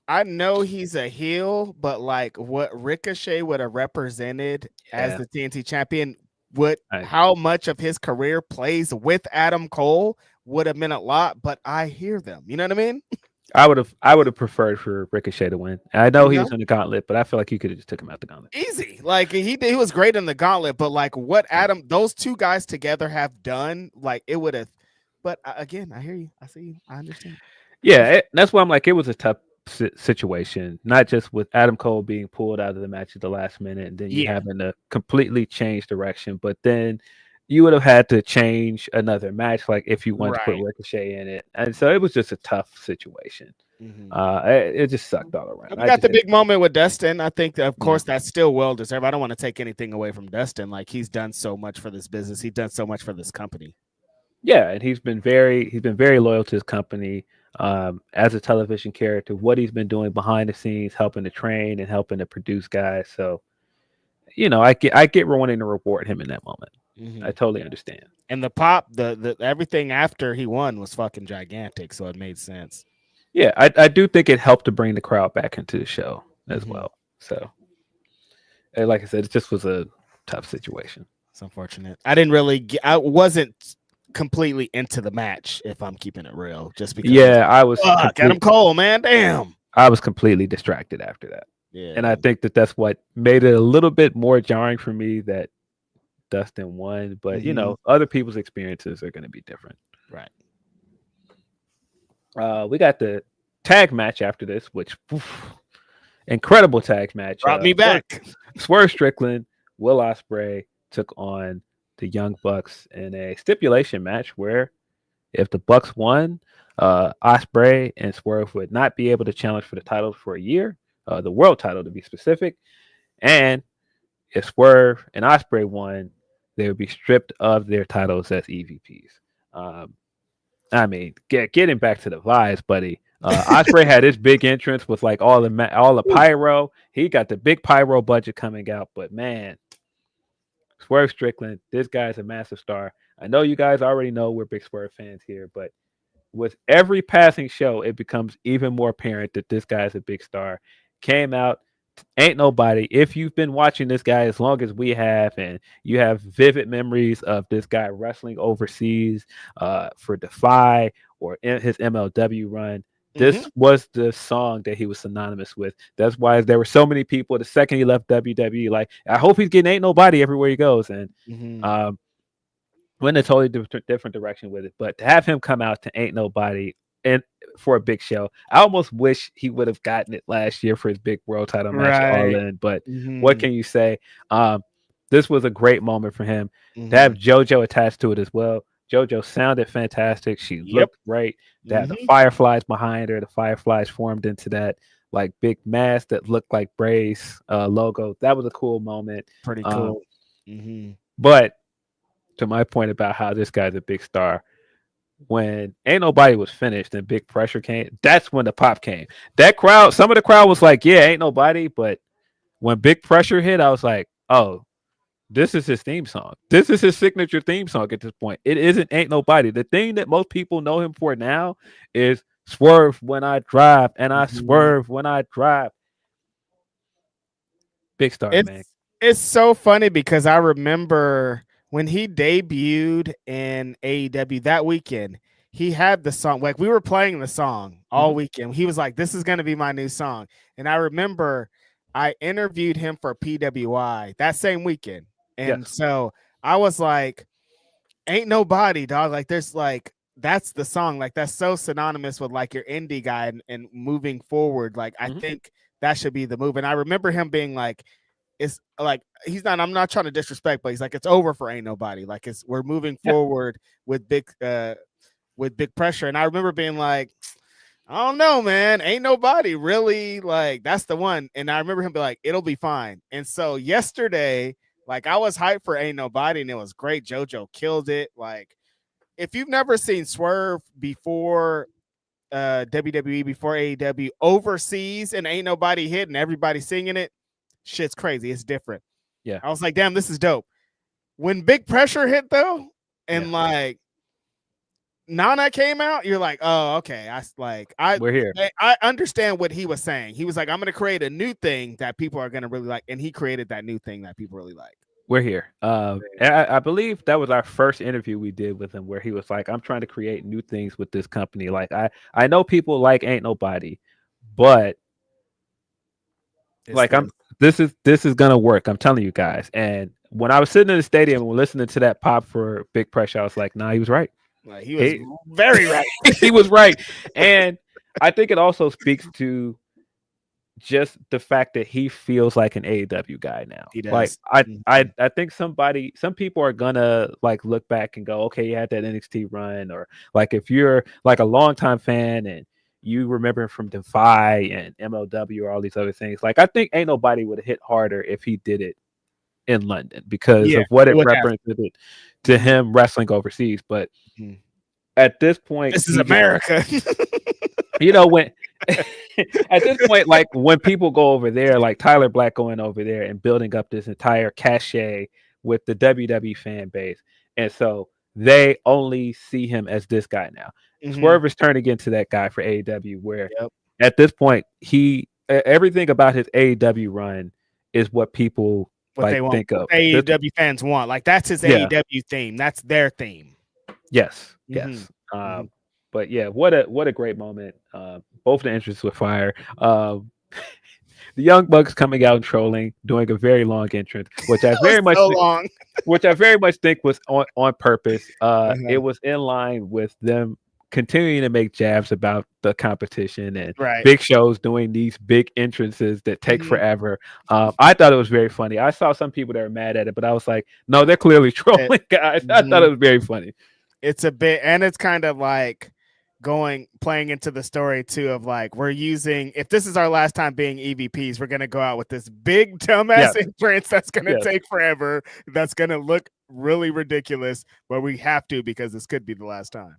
I know he's a heel, but like what Ricochet would have represented as the TNT champion, how much of his career plays with Adam Cole would have meant a lot. But I hear them. You know what I mean? I would have preferred for Ricochet to win. I know he was in the Gauntlet, but I feel like you could have just took him out the Gauntlet. Easy. Like he was great in the Gauntlet, but like what those two guys together have done, like it would have. But again, I hear you. I see you. I understand. Yeah, that's why I'm like, it was a tough situation, not just with Adam Cole being pulled out of the match at the last minute, and then you having to completely change direction. But then you would have had to change another match, like if you wanted to put Ricochet in it, and so it was just a tough situation. It just sucked all around. We got the big moment with Dustin. I think, of course, that's still well deserved. I don't want to take anything away from Dustin. Like, he's done so much for this business. He's done so much for this company. Yeah, and he's been very loyal to his company. as a television character, what he's been doing behind the scenes, helping to train and helping to produce guys. So, I get wanting to reward him in that moment. I totally understand. And the pop, the everything after he won was fucking gigantic, so it made sense. Yeah, I do think it helped to bring the crowd back into the show as well. So, and like I said, it just was a tough situation. It's unfortunate. I wasn't completely into the match, if I'm keeping it real, just because. Yeah, I was. Adam Cole, man, damn. I was completely distracted after that. Yeah, and I think that's what made it a little bit more jarring for me that Dustin won. But other people's experiences are going to be different. Right. We got the tag match after this, which incredible tag match. Brought me back. Swerve Strickland, Will Ospreay took on the Young Bucks in a stipulation match where if the Bucks won, Ospreay and Swerve would not be able to challenge for the title for a year, the world title to be specific. And if Swerve and Ospreay won, they would be stripped of their titles as EVPs. I mean, getting back to the vibes, buddy. Ospreay had his big entrance with like all the pyro. He got the big pyro budget coming out, but man, Swerve Strickland, this guy's a massive star. I know you guys already know we're big Swerve fans here, but with every passing show, it becomes even more apparent that this guy's a big star. Came out, ain't nobody. If you've been watching this guy as long as we have, and you have vivid memories of this guy wrestling overseas for Defy or in his MLW run, this was the song that he was synonymous with. That's why there were so many people the second he left WWE, like, I hope he's getting Ain't Nobody everywhere he goes. And went a totally different direction with it. But to have him come out to Ain't Nobody and for a big show, I almost wish he would have gotten it last year for his big world title match All In. But what can you say? This was a great moment for him to have JoJo attached to it as well. JoJo sounded fantastic. She looked great. To have the fireflies behind her, the fireflies formed into that like big mask that looked like Bray's logo. That was a cool moment. Pretty cool. But to my point about how this guy's a big star, when Ain't Nobody was finished and Big Pressure came, that's when the pop came. That crowd, some of the crowd was like, yeah, Ain't Nobody. But when Big Pressure hit, I was like, oh, this is his theme song. This is his signature theme song at this point. It isn't Ain't Nobody. The thing that most people know him for now is Swerve When I Drive, and I swerve when I drive. Big star, man. It's so funny because I remember when he debuted in AEW that weekend, he had the song, like we were playing the song all weekend. He was like, this is going to be my new song. And I remember I interviewed him for PWI that same weekend. And so I was like, Ain't Nobody, dog. Like there's like, that's the song. Like that's so synonymous with like your indie guy and moving forward. Like I think that should be the move. And I remember him being like, it's like I'm not trying to disrespect, but he's like, it's over for Ain't Nobody. Like we're moving forward with big pressure. And I remember being like, I don't know, man. Ain't Nobody really, like that's the one. And I remember him be like, it'll be fine. And so yesterday, like I was hyped for Ain't Nobody and it was great. JoJo killed it. Like if you've never seen Swerve before WWE, before AEW overseas and Ain't Nobody hit and everybody singing it, shit's crazy. It's different. Yeah. I was like, damn, this is dope. When Big Pressure hit though, and like Nana came out, you're like, oh, okay. We're here. I understand what he was saying. He was like, I'm going to create a new thing that people are going to really like. And he created that new thing that people really like. We're here. I believe that was our first interview we did with him where he was like, I'm trying to create new things with this company. Like I know people like Ain't Nobody, but this is gonna work. I'm telling you guys. And when I was sitting in the stadium and listening to that pop for Big Pressure, I was like, nah, he was right. Like, he was very right. He was right. And I think it also speaks to just the fact that he feels like an AEW guy now. He does. Like I think some people are gonna like look back and go, okay, you had that NXT run, or like if you're like a longtime fan and you remember him from Defy and MLW or all these other things. Like I think Ain't Nobody would have hit harder if he did it in London because of what it represented to him wrestling overseas. But at this point, This is America. When at this point, like when people go over there, like Tyler Black going over there and building up this entire cachet with the WWE fan base, and so they only see him as this guy now. Swerve is turning into that guy for AEW, where at this point everything about his AEW run is what people think of. AEW fans want. Like that's his AEW theme. That's their theme. Yes. But yeah, what a great moment. Both the entrances were fire. The Young Bucks coming out and trolling, doing a very long entrance, which I very much think was on purpose. It was in line with them continuing to make jabs about the competition and Big Show's doing these big entrances that take forever. I thought it was very funny. I saw some people that were mad at it, but I was like, no, they're clearly trolling, guys. I thought it was very funny. It's a bit, and it's kind of like playing into the story too of like, we're using, if this is our last time being EVPs, we're going to go out with this big dumbass entrance that's going to take forever. That's going to look really ridiculous, but we have to, because this could be the last time.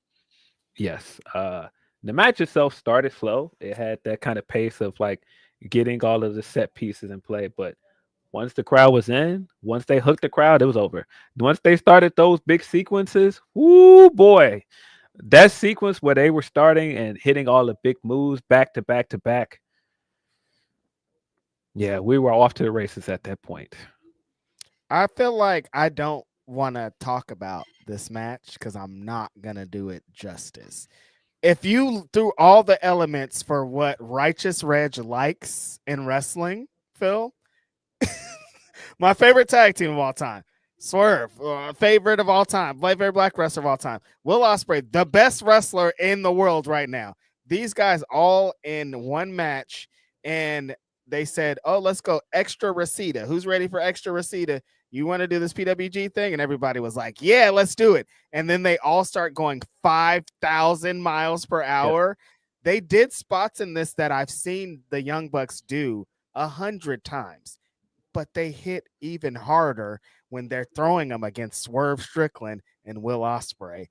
Yes. The match itself started slow. It had that kind of pace of like getting all of the set pieces in play, but once the crowd was in, once they hooked the crowd, it was over. Once they started those big sequences, whoo boy, that sequence where they were starting and hitting all the big moves back to back to back. Yeah, we were off to the races at that point. I feel like I don't want to talk about this match because I'm not going to do it justice. If you threw all the elements for what Righteous Reg likes in wrestling, Phil, my favorite tag team of all time, Swerve, favorite of all time, favorite black wrestler of all time, Will Ospreay, the best wrestler in the world right now. These guys all in one match, and they said, oh, let's go extra Reseda. Who's ready for extra Reseda? You want to do this PWG thing? And everybody was like, yeah, let's do it. And then they all start going 5,000 miles per hour. Yeah. They did spots in this that I've seen the Young Bucks do 100 times, but they hit even harder when they're throwing them against Swerve Strickland and Will Ospreay.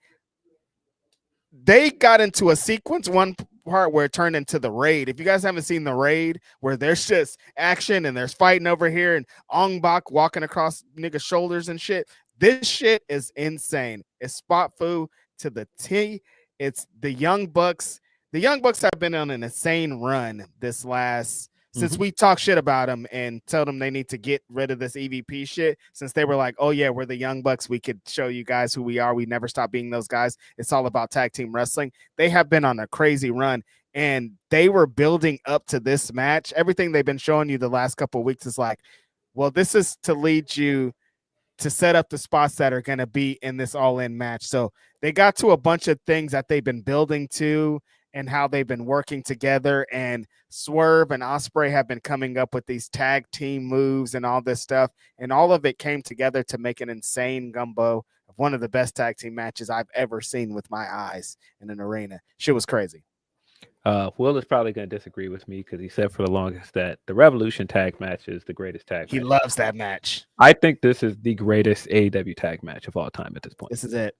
They got into a sequence, one part where it turned into the Raid. If you guys haven't seen the Raid, where there's just action and there's fighting over here and Ong Bak walking across niggas' shoulders and shit, this shit is insane. It's spot foo to the T. It's the Young Bucks. The Young Bucks have been on an insane run this last since we talk shit about them and tell them they need to get rid of this EVP shit, since they were like, oh yeah, we're the Young Bucks. We could show you guys who we are. We never stop being those guys. It's all about tag team wrestling. They have been on a crazy run, and they were building up to this match. Everything they've been showing you the last couple of weeks is like, well, this is to lead you to set up the spots that are going to be in this All In match. So they got to a bunch of things that they've been building to and how they've been working together, and Swerve and Ospreay have been coming up with these tag team moves and all this stuff, and all of it came together to make an insane gumbo of one of the best tag team matches I've ever seen with my eyes in an arena. Shit was crazy. Will is probably going to disagree with me because he said for the longest that the Revolution tag match is the greatest tag match. He loves that match. I think this is the greatest AEW tag match of all time at this point. This is it.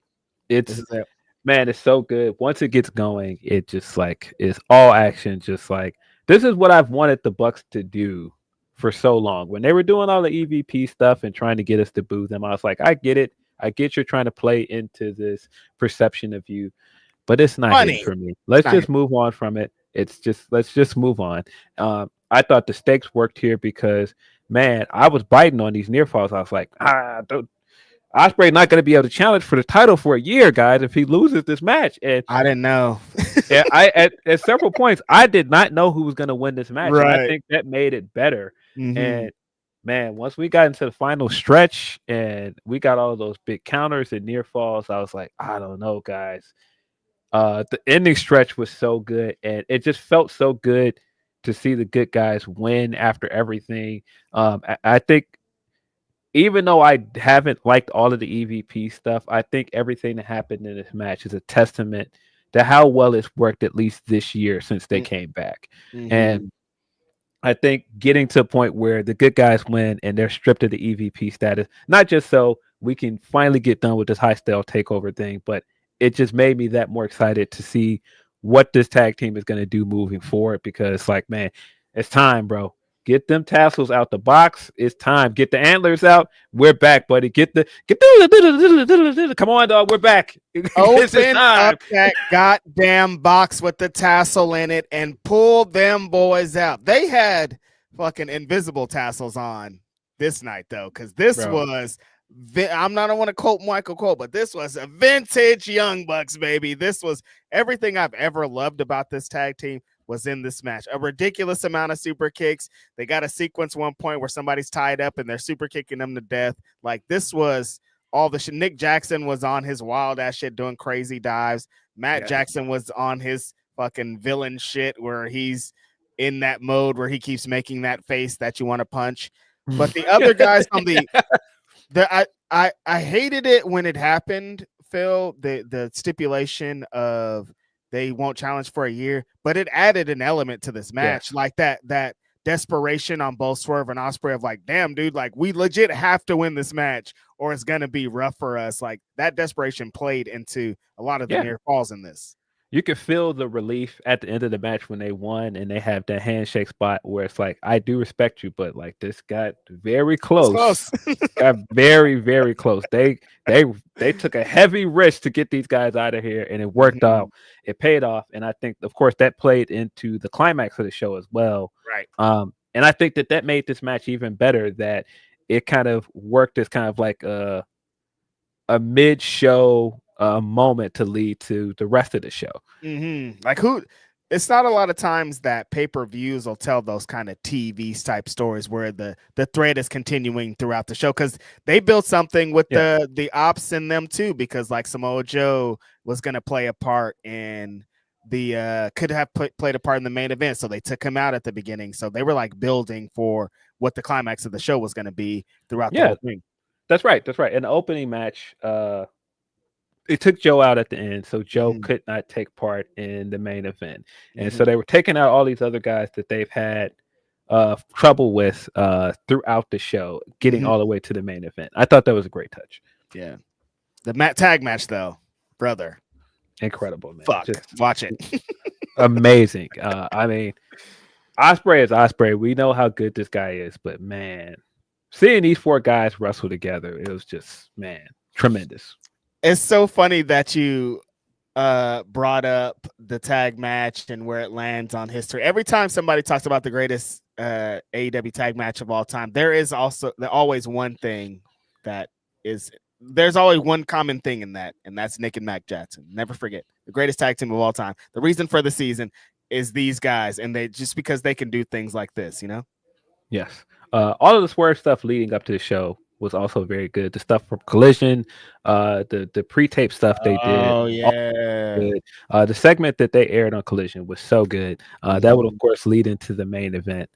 This is it. Man, it's so good. Once it gets going, it just like is all action. Just like, this is what I've wanted the Bucks to do for so long. When they were doing all the EVP stuff and trying to get us to boo them, I was like, I get it. I get you're trying to play into this perception of you, but it's not it for me. Let's just move on from it. Let's just move on. I thought the stakes worked here because, man, I was biting on these near falls. I was like, Ospreay not going to be able to challenge for the title for a year, guys, if he loses this match. And I didn't know. At several points, I did not know who was going to win this match. Right. And I think that made it better. And man, once we got into the final stretch and we got all those big counters and near falls, I was like, I don't know, guys. The ending stretch was so good, and it just felt so good to see the good guys win after everything. I think, even though I haven't liked all of the EVP stuff, I think everything that happened in this match is a testament to how well it's worked, at least this year since they came back. And I think getting to a point where the good guys win and they're stripped of the EVP status, not just so we can finally get done with this high style takeover thing, but it just made me that more excited to see what this tag team is going to do moving forward, because like, man, it's time, bro. Get them tassels out the box. It's time. Get the antlers out. We're back, buddy. Get the come on, dog. We're back. Open up that goddamn box with the tassel in it and pull them boys out. They had fucking invisible tassels on this night though, because this was. I don't want to quote Michael Cole, but this was a vintage Young Bucks, baby. This was everything I've ever loved about this tag team was in this match. A ridiculous amount of super kicks. They got a sequence one point where somebody's tied up and they're super kicking them to death. Like, this was all the shit. Nick Jackson was on his wild ass shit doing crazy dives. Matt Jackson was on his fucking villain shit where he's in that mode where he keeps making that face that you want to punch. But the other guys on I hated it when it happened, Phil, the stipulation of they won't challenge for a year, but it added an element to this match, like that desperation on both Swerve and Ospreay of like, damn, dude, like we legit have to win this match or it's gonna be rough for us. Like that desperation played into a lot of the near falls in this. You could feel the relief at the end of the match when they won and they have that handshake spot where it's like, I do respect you, but like this got very close. Got very, very close. They took a heavy risk to get these guys out of here, and it worked out. It paid off, and I think, of course, that played into the climax of the show as well. Right. And I think that made this match even better. That it kind of worked as kind of like a mid-show moment to lead to the rest of the show. Like it's not a lot of times that pay-per-views will tell those kind of TV type stories where the thread is continuing throughout the show, because they built something with the ops in them too, because like Samoa Joe was going to play a part in the could have played a part in the main event, so they took him out at the beginning, so they were like building for what the climax of the show was going to be throughout the whole thing. That's right. In the opening match, it took Joe out at the end, so Joe could not take part in the main event. And so they were taking out all these other guys that they've had trouble with throughout the show, getting all the way to the main event. I thought that was a great touch. Yeah. The tag match, though, brother. Incredible, man. Fuck. Just watch it. Amazing. I mean, Ospreay is Ospreay. We know how good this guy is, but man, seeing these four guys wrestle together, it was just, man, tremendous. It's so funny that you brought up the tag match and where it lands on history. Every time somebody talks about the greatest AEW tag match of all time, there's always one thing that is, there's always one common thing in that, and that's Nick and Mac Jackson. Never forget, the greatest tag team of all time. The reason for the season is these guys, and they just because they can do things like this, you know? Yes. All of the Swerve stuff leading up to the show was also very good. The stuff from Collision, the pre-tape stuff they did. Oh yeah. The segment that they aired on Collision was so good. That would of course lead into the main event.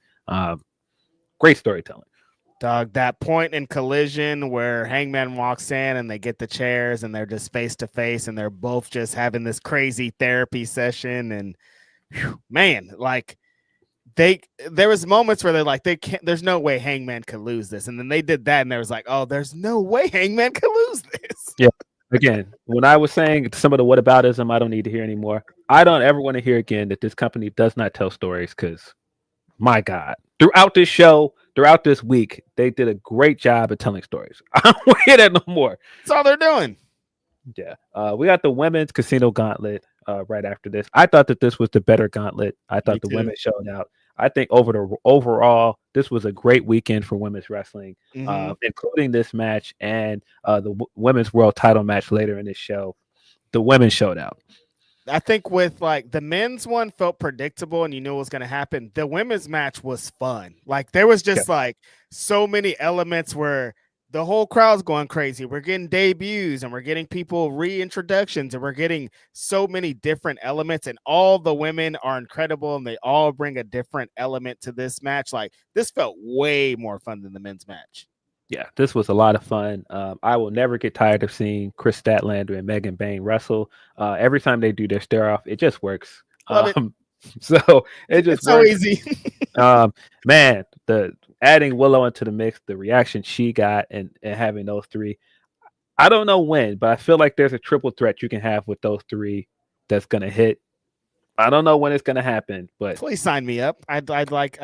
Great storytelling. Dog, that point in Collision where Hangman walks in and they get the chairs and they're just face to face and they're both just having this crazy therapy session, and man, like there was moments where they're like, there's no way Hangman could lose this. And then they did that and there was like, oh, there's no way Hangman could lose this. Yeah. Again, when I was saying some of the whataboutism, I don't need to hear anymore. I don't ever want to hear again that this company does not tell stories, because my God, throughout this show, throughout this week, they did a great job of telling stories. I don't want to hear that no more. That's all they're doing. Yeah. We got the women's casino gauntlet right after this. I thought that this was the better gauntlet. I thought the women showed out. I think overall, this was a great weekend for women's wrestling, including this match and the women's world title match later in this show. The women showed out. I think with like the men's one felt predictable and you knew what was going to happen. The women's match was fun. Like there was just like so many elements where the whole crowd's going crazy. We're getting debuts and we're getting people reintroductions and we're getting so many different elements, and all the women are incredible and they all bring a different element to this match. Like this felt way more fun than the men's match. Yeah, this was a lot of fun. I will never get tired of seeing Chris Statlander and Megan Bain wrestle. Every time they do their stare off, it just works. So it's so easy. Man, the adding Willow into the mix, the reaction she got, and having those three, I don't know when, but I feel like there's a triple threat you can have with those three that's gonna hit. I don't know when it's gonna happen, but please sign me up. I'd like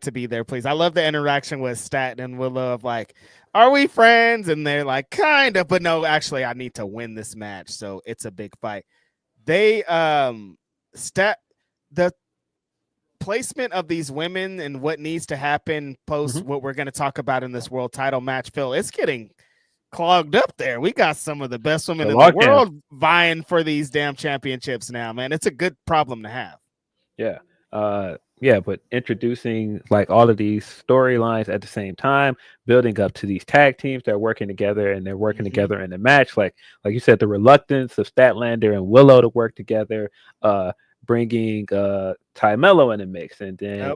to be there, please. I love the interaction with Stat and Willow of like, are we friends? And they're like, kind of, but no, actually, I need to win this match, so it's a big fight. They the placement of these women and what needs to happen post what we're going to talk about in this world title match, Phil, it's getting clogged up there. We got some of the best women in the world vying for these damn championships now, man. It's a good problem to have. Yeah. Yeah, but introducing like all of these storylines at the same time, building up to these tag teams that are working together and they're working together in the match. Like you said, the reluctance of Statlander and Willow to work together, bringing Ty Mello in the mix, and then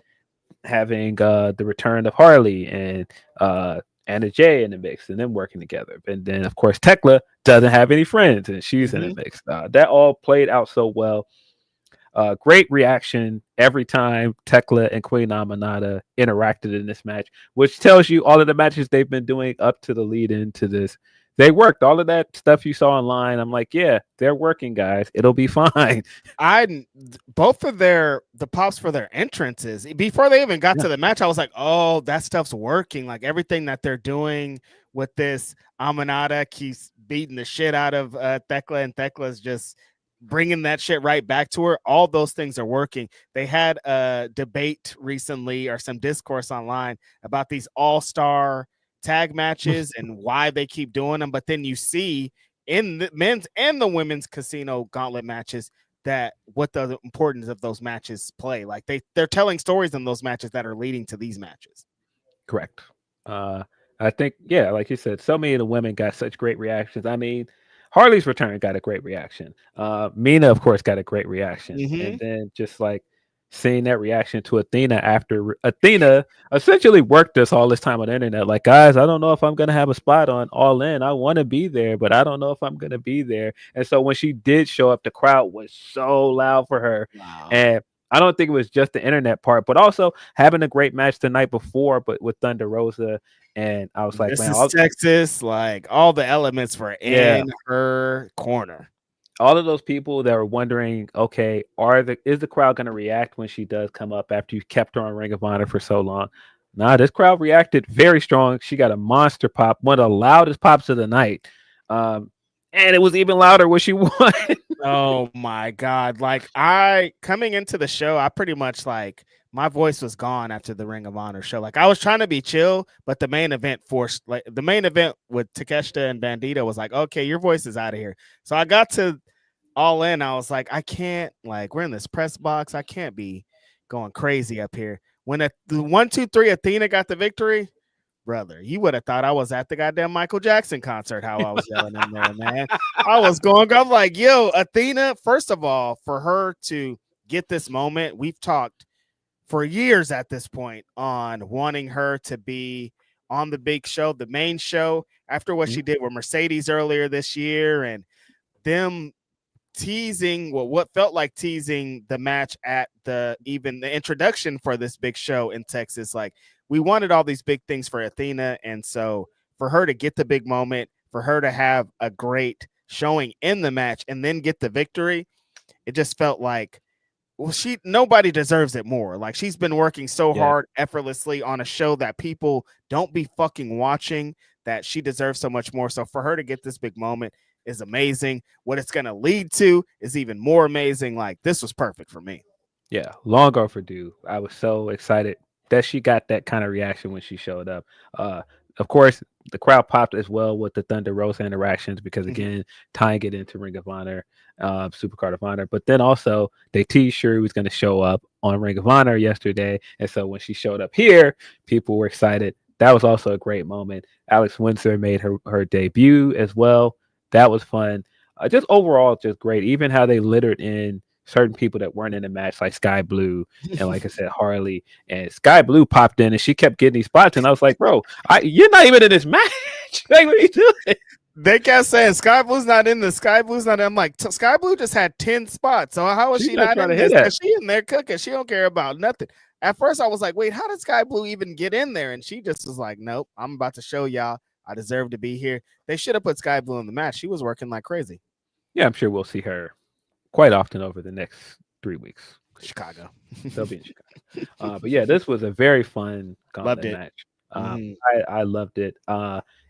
having the return of Harley and Anna Jay in the mix, and them working together. And then of course Tekla doesn't have any friends and she's in the mix. That all played out so well. Great reaction every time Tekla and Queen Amanada interacted in this match, which tells you all of the matches they've been doing up to the lead into this. They worked all of that stuff you saw online. I'm like, yeah, they're working, guys. It'll be fine. Both of the pops for their entrances before they even got to the match, I was like, oh, that stuff's working. Like everything that they're doing with this, Amanada keeps beating the shit out of Tekla, and Tekla's just bringing that shit right back to her. All those things are working. They had a debate recently or some discourse online about these all-star tag matches and why they keep doing them. But then you see in the men's and the women's casino gauntlet matches that what the importance of those matches play. Like they're telling stories in those matches that are leading to these matches. Correct. I think, yeah, like you said, so many of the women got such great reactions. I mean, Harley's return got a great reaction. Mina, of course, got a great reaction. And then just like seeing that reaction to Athena after Athena essentially worked us all this time on the internet. Like, guys, I don't know if I'm going to have a spot on All In. I want to be there, but I don't know if I'm going to be there. And so when she did show up, the crowd was so loud for her. Wow. And I don't think it was just the internet part, but also having a great match the night before, but with Thunder Rosa. And I was like, this is Texas, like all the elements were in her corner. All of those people that were wondering, okay, is the crowd going to react when she does come up after you kept her on Ring of Honor for so long? Nah, this crowd reacted very strong. She got a monster pop, one of the loudest pops of the night. And it was even louder when she won. Oh my God. Like coming into the show, I pretty much like my voice was gone after the Ring of Honor show. Like I was trying to be chill, but the main event the main event with Takeshita and Bandito was like, okay, your voice is out of here. So I got to All In. I was like, I can't, like, we're in this press box. I can't be going crazy up here. When the 1, 2, 3 Athena got the victory, brother, you would have thought I was at the goddamn Michael Jackson concert, how I was yelling in there, man. I'm like, yo, Athena, first of all, for her to get this moment, we've talked for years at this point on wanting her to be on the big show, the main show, after what she did with Mercedes earlier this year, and them teasing what felt like teasing the match at the introduction for this big show in Texas. Like we wanted all these big things for Athena, and so for her to get the big moment, for her to have a great showing in the match and then get the victory, it just felt like, well, nobody deserves it more. Like she's been working so hard effortlessly on a show that people don't be fucking watching, that she deserves so much more. So for her to get this big moment is amazing. What it's going to lead to is even more amazing. Like this was perfect for me. Yeah, long overdue. I was so excited that she got that kind of reaction when she showed up. Of course, the crowd popped as well with the Thunder Rosa interactions because, again, tying it into Ring of Honor, Supercard of Honor. But then also they teased Shuri was going to show up on Ring of Honor yesterday. And so when she showed up here, people were excited. That was also a great moment. Alex Windsor made her debut as well. That was fun. Just overall, just great. Even how they littered in certain people that weren't in the match, like Sky Blue and, like I said, Harley. And Sky Blue popped in and she kept getting these spots. And I was like, bro, you're not even in this match. Like, what are you doing? They kept saying Sky Blue's not in the Sky Blue's not in. I'm like, Sky Blue just had 10 spots. So how is she not in this? She in there cooking. She don't care about nothing. At first I was like, wait, how did Sky Blue even get in there? And she just was like, nope, I'm about to show y'all I deserve to be here. They should have put Sky Blue in the match. She was working like crazy. Yeah, I'm sure we'll see her quite often over the next 3 weeks. Chicago. They'll be in Chicago. But yeah, this was a very fun Loved Gauntlet it. match. Mhm. I loved it.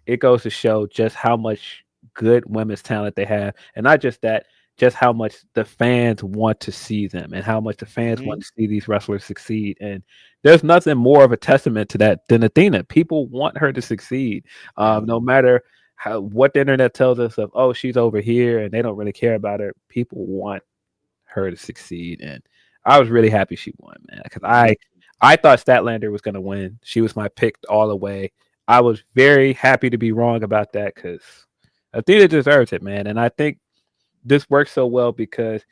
It goes to show just how much good women's talent they have, and not just that, just how much the fans want to see them, and how much the fans want to see these wrestlers succeed. And there's nothing more of a testament to that than Athena. People want her to succeed, no matter what the internet tells us of. Oh, she's over here, and they don't really care about her. People want her to succeed, and I was really happy she won, man, because I thought Statlander was going to win. She was my pick all the way. I was very happy to be wrong about that because Athena deserves it, man. And I think this works so well because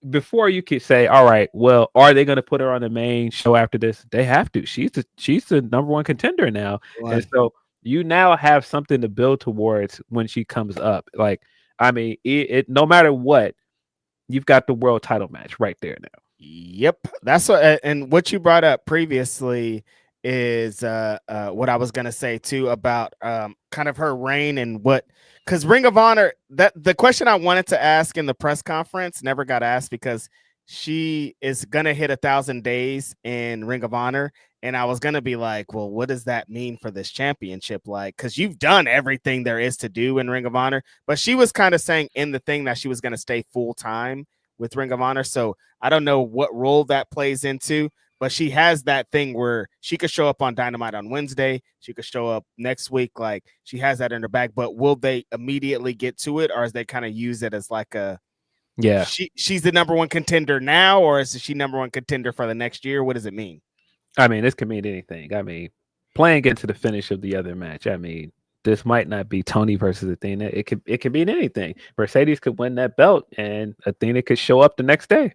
before you could say, all right, well, are they going to put her on the main show after this? They have to. She's the number one contender now. And so you now have something to build towards when she comes up. Like, I mean, it no matter what, you've got the world title match right there now. Yep, that's what. And what you brought up previously is what I was gonna say too about kind of her reign and what, because Ring of Honor, that the question I wanted to ask in the press conference never got asked because she is gonna hit 1,000 days in Ring of Honor, and I was gonna be like, well, what does that mean for this championship? Like, because you've done everything there is to do in Ring of Honor, but she was kind of saying in the thing that she was gonna stay full time with Ring of Honor. So I don't know what role that plays into, but she has that thing where she could show up on Dynamite on Wednesday. She could show up next week. Like, she has that in her bag, but will they immediately get to it, or is they kind of use it as like a, yeah, she's the number one contender now, or is she number one contender for the next year? What does it mean? I mean, this could mean anything. I mean, playing into the finish of the other match. I mean, this might not be Tony versus Athena. It could mean anything. Mercedes could win that belt, and Athena could show up the next day.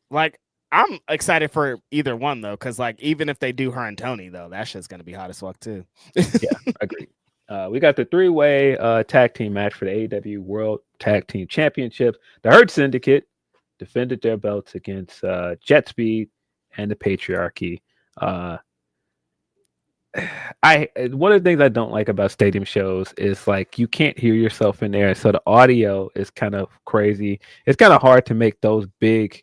Like, I'm excited for either one though, because like even if they do her and Tony though, that shit's gonna be hot as fuck too. Yeah, agreed. We got the 3-way tag team match for the AEW World Tag Team Championships. The Hurt Syndicate defended their belts against Jet Speed and the Patriarchy. One of the things I don't like about stadium shows is like you can't hear yourself in there, so the audio is kind of crazy. It's kind of hard to make those big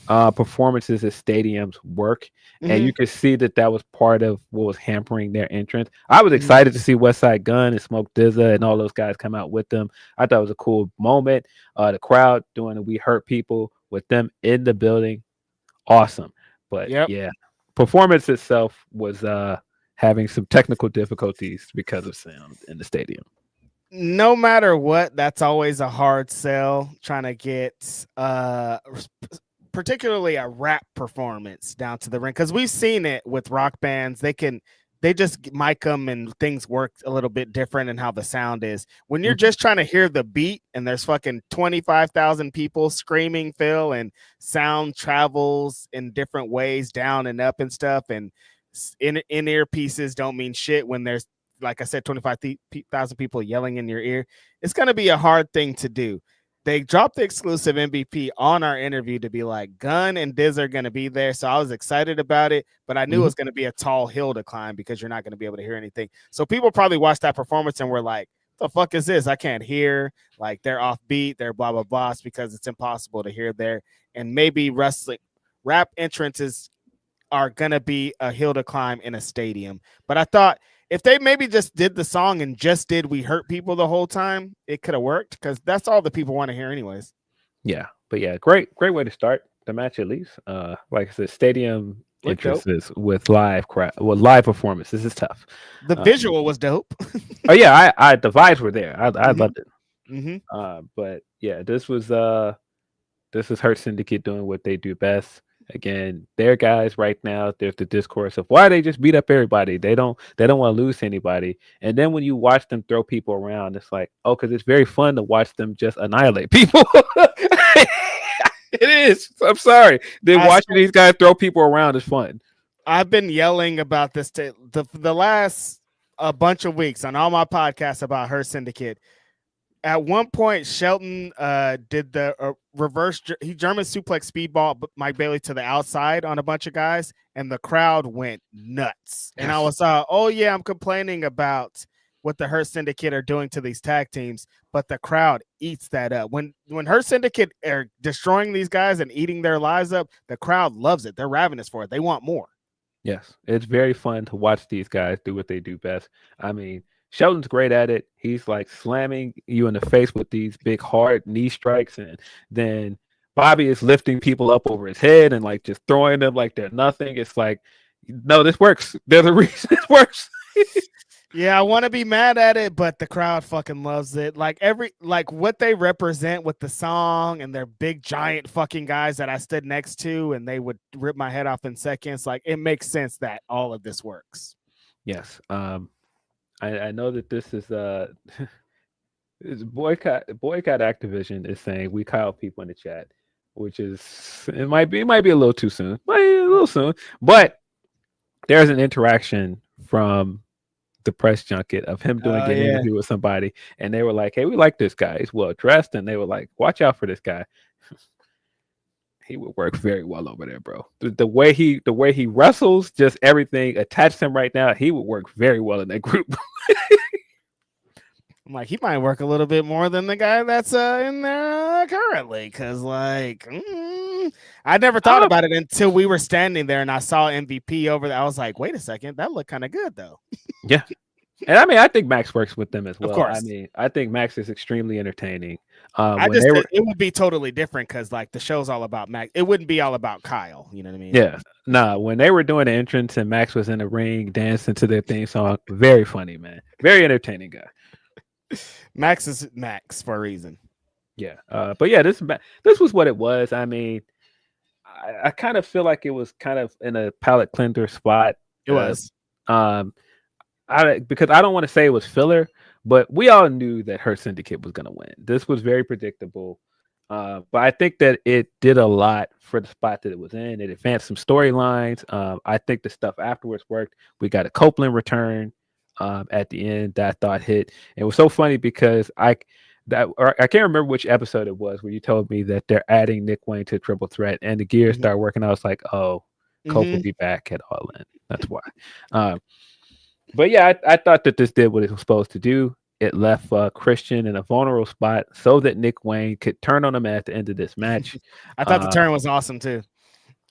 performances at stadiums work, and you could see that was part of what was hampering their entrance. I was excited to see Westside Gunn and Smoke DZA and all those guys come out with them. I thought it was a cool moment. The crowd doing the "We Hurt People" with them in the building, awesome. But yeah, performance itself was having some technical difficulties because of sound in the stadium. No matter what, that's always a hard sell trying to get particularly a rap performance down to the ring, because we've seen it with rock bands. They just mic them and things work a little bit different in how the sound is. When you're just trying to hear the beat and there's fucking 25,000 people screaming, Phil, and sound travels in different ways down and up and stuff, and in-ear pieces don't mean shit when there's, like I said, 25,000 people yelling in your ear. It's going to be a hard thing to do. They dropped the exclusive MVP on our interview to be like, Gunn and Diz are going to be there. So I was excited about it, but I knew it was going to be a tall hill to climb because you're not going to be able to hear anything. So people probably watched that performance and were like, the fuck is this? I can't hear. Like, they're off beat. They're blah, blah, blah, because it's impossible to hear there. And maybe rap entrances are going to be a hill to climb in a stadium. But I thought if they maybe just did the song and just did "We Hurt People" the whole time, it could have worked, because that's all the people want to hear anyways. Yeah, but yeah, great way to start the match at least. Like I said, stadium entrances with live performance. This is tough. The visual was dope. Oh yeah, I the vibes were there. I loved it. But yeah, this was Hurt Syndicate doing what they do best. Again, their guys right now, there's the discourse of why they just beat up everybody. They don't want to lose to anybody. And then when you watch them throw people around, it's like, oh, because it's very fun to watch them just annihilate people. It is. I'm sorry. Watching these guys throw people around is fun. I've been yelling about this the last a bunch of weeks on all my podcasts about Hurt Syndicate. At one point, Shelton did the reverse. He German suplex speedball Mike Bailey to the outside on a bunch of guys, and the crowd went nuts. And I was, oh yeah, I'm complaining about what the Hurt Syndicate are doing to these tag teams, but the crowd eats that up. When Hurt Syndicate are destroying these guys and eating their lives up, the crowd loves it. They're ravenous for it. They want more. Yes, it's very fun to watch these guys do what they do best. I mean, Shelton's great at it. He's like slamming you in the face with these big hard knee strikes, and then Bobby is lifting people up over his head and like just throwing them like they're nothing. It's like, no, this works. There's a reason it works. Yeah, I want to be mad at it, but the crowd fucking loves it. Like what they represent with the song and their big giant fucking guys that I stood next to and they would rip my head off in seconds. Like it makes sense that all of this works. Yes. I know that this is it's boycott Activision is saying we call people in the chat, which is it might be a little too soon. Might be a little soon, but there's an interaction from the press junket of him doing an interview with somebody, and they were like, "Hey, we like this guy. He's well dressed," and they were like, "Watch out for this guy. He would work very well over there, bro. The way he wrestles, just everything attached to him right now, he would work very well in that group." I'm like, he might work a little bit more than the guy that's in there currently, because like I never thought about it until we were standing there and I saw MVP over there. I was like, wait a second, that looked kind of good though. Yeah. And I mean, I think Max works with them as well. Of course. I mean, I think Max is extremely entertaining. It would be totally different because like the show's all about Max. It wouldn't be all about Kyle. You know what I mean? Yeah. Nah, when they were doing the entrance and Max was in the ring dancing to their theme song, very funny, man. Very entertaining guy. Max is Max for a reason. Yeah. But yeah, this was what it was. I mean, I kind of feel like it was kind of in a palate cleanser spot. It was. Because I don't want to say it was filler, but we all knew that Hurt Syndicate was going to win. This was very predictable. But I think that it did a lot for the spot that it was in. It advanced some storylines. I think the stuff afterwards worked. We got a Copeland return at the end that I thought hit. And it was so funny because I can't remember which episode it was where you told me that they're adding Nick Wayne to Triple Threat and the gears start working. I was like, oh, Cope will be back at All In. That's why. But yeah, I thought that this did what it was supposed to do. It left Christian in a vulnerable spot so that Nick Wayne could turn on him at the end of this match. I thought the turn was awesome too.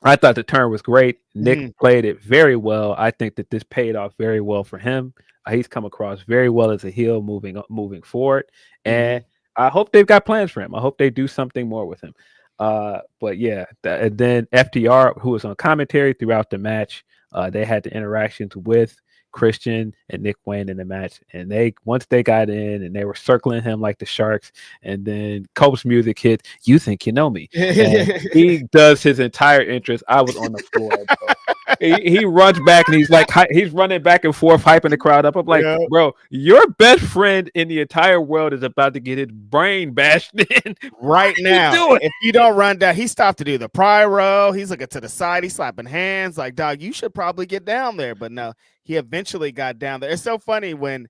I thought the turn was great. Nick played it very well. I think that this paid off very well for him. He's come across very well as a heel moving forward. And I hope they've got plans for him. I hope they do something more with him. But yeah, and then FTR, who was on commentary throughout the match, they had the interactions with Christian and Nick Wayne in the match, and once they got in and they were circling him like the Sharks, and then Cope's music hit, "You Think You Know Me," and he does his entire entrance. I was on the floor, bro. He runs back and he's running back and forth, hyping the crowd up. I'm like, bro, your best friend in the entire world is about to get his brain bashed in right now. If you don't run down, he stopped to do the pyro. He's looking to the side. He's slapping hands. Like, dog, you should probably get down there. But no, he eventually got down there. It's so funny when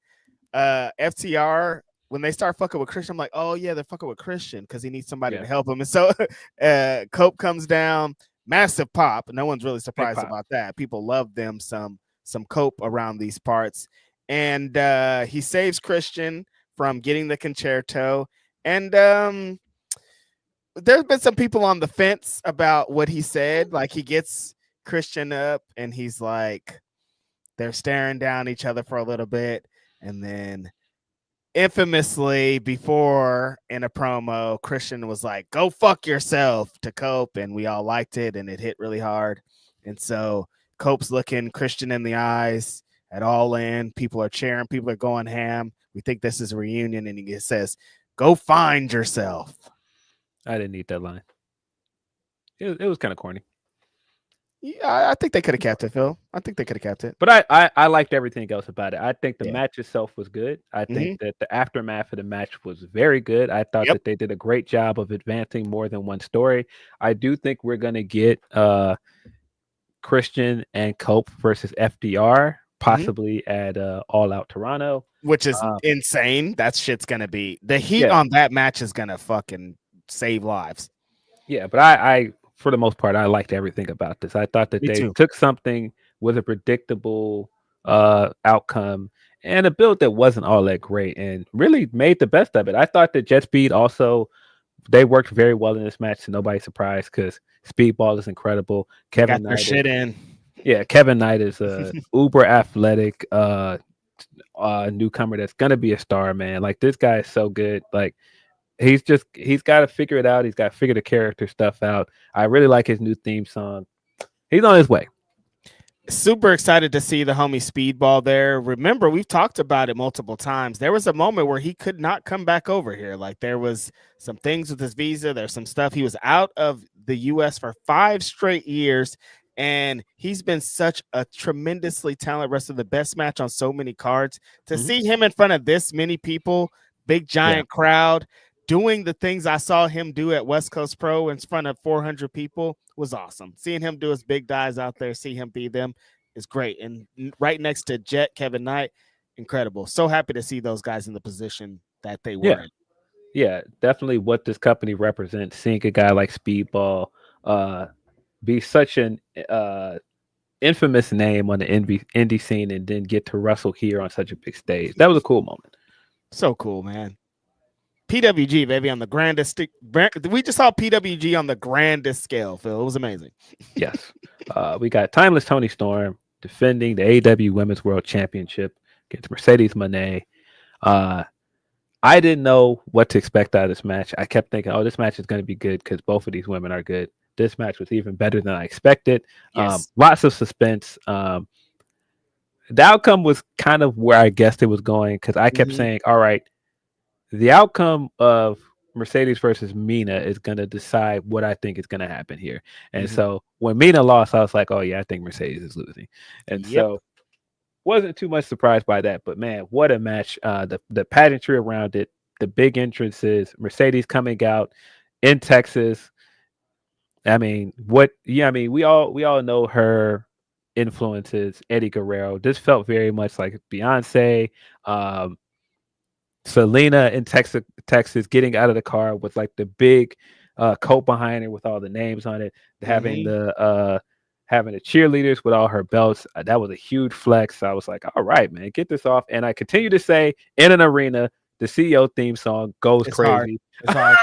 FTR, when they start fucking with Christian, I'm like, oh yeah, they're fucking with Christian because he needs somebody to help him. And so Cope comes down. Massive pop. No one's really surprised about that. People love them some Cope around these parts. And he saves Christian from getting the concerto. And there's been some people on the fence about what he said. Like he gets Christian up and he's like, they're staring down each other for a little bit. And then infamously before in a promo, Christian was like, "Go fuck yourself" to Cope, and we all liked it and it hit really hard. And so Cope's looking Christian in the eyes at All In. People are cheering, people are going ham. We think this is a reunion, and he says, "Go find yourself." I didn't need that line. It was kind of corny. Yeah, I think they could have kept it, Phil. I think they could have kept it. But I liked everything else about it. I think the match itself was good. I think that the aftermath of the match was very good. I thought that they did a great job of advancing more than one story. I do think we're going to get Christian and Cope versus FDR possibly at All Out Toronto, which is insane. That shit's gonna be the heat yeah. on that match is gonna fucking save lives. Yeah, but I for the most part, I liked everything about this. I thought that Me they too. took something with a predictable outcome and a build that wasn't all that great and really made the best of it. I thought that Jet Speed also, they worked very well in this match, so nobody's surprised because Speedball is incredible. Got their shit in. Yeah, Kevin Knight is a uber athletic newcomer that's gonna be a star, man. Like, this guy is so good. Like, he's got to figure it out. He's got to figure the character stuff out. I really like his new theme song. He's on his way. Super excited to see the homie Speedball there. Remember, we've talked about it multiple times. There was a moment where he could not come back over here. Like, there was some things with his visa. There's some stuff. He was out of the U.S. for 5 straight years, and he's been such a tremendously talented wrestler. The best match on so many cards. To see him in front of this many people, big giant crowd, doing the things I saw him do at West Coast Pro in front of 400 people was awesome. Seeing him do his big dives out there, see him be them is great. And right next to Jet, Kevin Knight, incredible. So happy to see those guys in the position that they were in. Yeah, definitely what this company represents. Seeing a guy like Speedball be such an infamous name on the indie scene and then get to wrestle here on such a big stage. That was a cool moment. So cool, man. PWG, baby, on the grandest. We just saw PWG on the grandest scale, Phil. It was amazing. Yes. We got Timeless Tony Storm defending the AEW Women's World Championship against Mercedes Moné. I didn't know what to expect out of this match. I kept thinking, oh, this match is going to be good because both of these women are good. This match was even better than I expected. Yes. Lots of suspense. The outcome was kind of where I guessed it was going because I kept saying, all right, the outcome of Mercedes versus Mina is going to decide what I think is going to happen here. And so when Mina lost, I was like, oh, yeah, I think Mercedes is losing. And so wasn't too much surprised by that. But, man, what a match. The pageantry around it, the big entrances, Mercedes coming out in Texas. I mean, we all know her influences, Eddie Guerrero. This felt very much like Beyonce. Selena in Texas getting out of the car with like the big coat behind her with all the names on it, having the cheerleaders with all her belts. That was a huge flex. I was like, all right, man, get this off. And I continue to say, in an arena, the CEO theme song goes crazy. Hard. It's hard.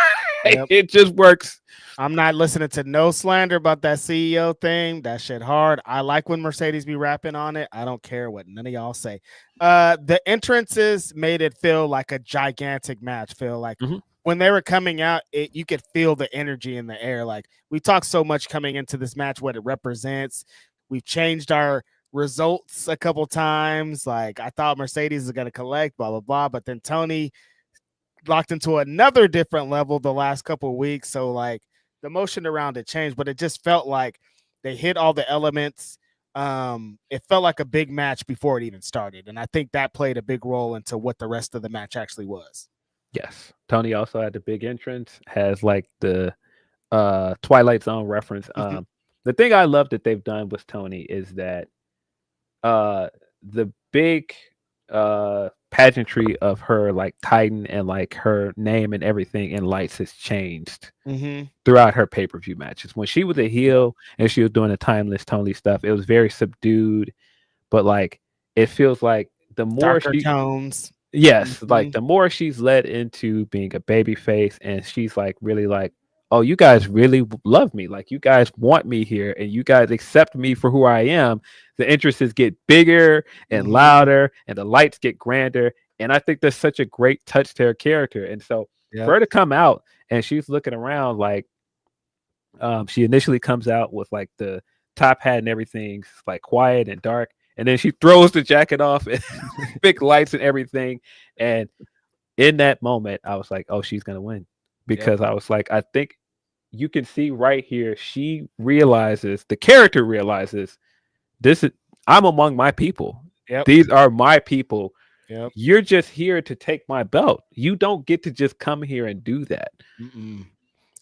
Yep. It just works. I'm not listening to no slander about that CEO thing. That shit hard. I like when Mercedes be rapping on it. I don't care what none of y'all say. The entrances made it feel like a gigantic match. Feel like when they were coming out, you could feel the energy in the air. Like, we talked so much coming into this match, what it represents. We've changed our results a couple times. Like, I thought Mercedes is going to collect, blah, blah, blah. But then Tony locked into another different level the last couple of weeks. So, like, the motion around it changed, but it just felt like they hit all the elements. It felt like a big match before it even started. And I think that played a big role into what the rest of the match actually was. Yes. Tony also had the big entrance, has like the Twilight Zone reference. The thing I love that they've done with Tony is that the big pageantry of her like Titan and like her name and everything in lights has changed throughout her pay-per-view matches. When she was a heel and she was doing the timeless Tony stuff, it was very subdued, but like it feels like the more darker tones. Yes, like the more she's led into being a baby face and she's like really like, oh, you guys really love me. Like, you guys want me here and you guys accept me for who I am. The entrances get bigger and louder and the lights get grander. And I think that's such a great touch to her character. And so for her to come out and she's looking around, like, she initially comes out with like the top hat and everything's like quiet and dark. And then she throws the jacket off and big lights and everything. And in that moment, I was like, oh, she's going to win. Because I was like, I think you can see right here, she realizes, the character realizes, I'm among my people. These are my people. You're just here to take my belt. You don't get to just come here and do that.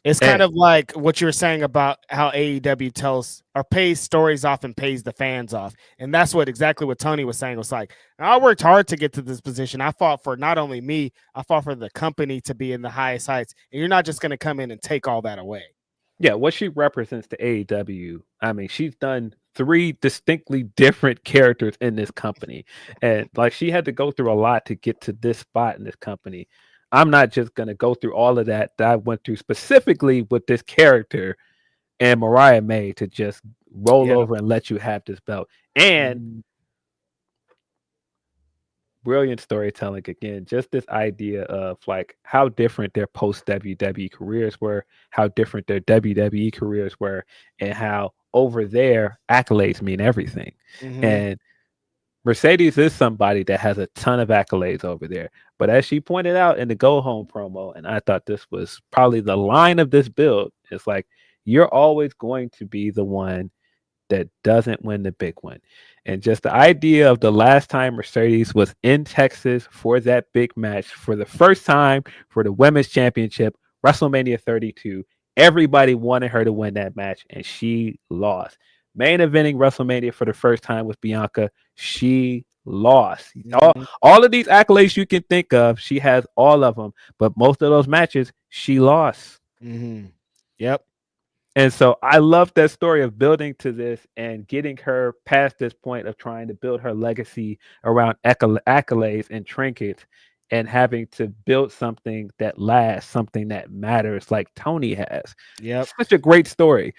It's kind of like what you were saying about how AEW tells or pays stories off and pays the fans off. And that's exactly what Tony was saying. It was like, I worked hard to get to this position. I fought for not only me, I fought for the company to be in the highest heights. And you're not just going to come in and take all that away. Yeah, what she represents to AEW, I mean, she's done 3 distinctly different characters in this company. And like she had to go through a lot to get to this spot in this company. I'm not just going to go through all of that I went through specifically with this character and Mariah May to just roll over and let you have this belt. And brilliant storytelling again, just this idea of like how different their post WWE careers were, how different their WWE careers were, and how over there accolades mean everything. And Mercedes is somebody that has a ton of accolades over there. But as she pointed out in the Go Home promo, and I thought this was probably the line of this build, it's like, you're always going to be the one that doesn't win the big one. And just the idea of the last time Mercedes was in Texas for that big match for the first time for the women's championship, WrestleMania 32, everybody wanted her to win that match and she lost. Main eventing WrestleMania for the first time with Bianca, she lost. All of these accolades you can think of, she has all of them, but most of those matches she lost. Yep. And so I love that story of building to this and getting her past this point of trying to build her legacy around accolades and trinkets and having to build something that lasts, something that matters like Tony has. Yep. Such a great story.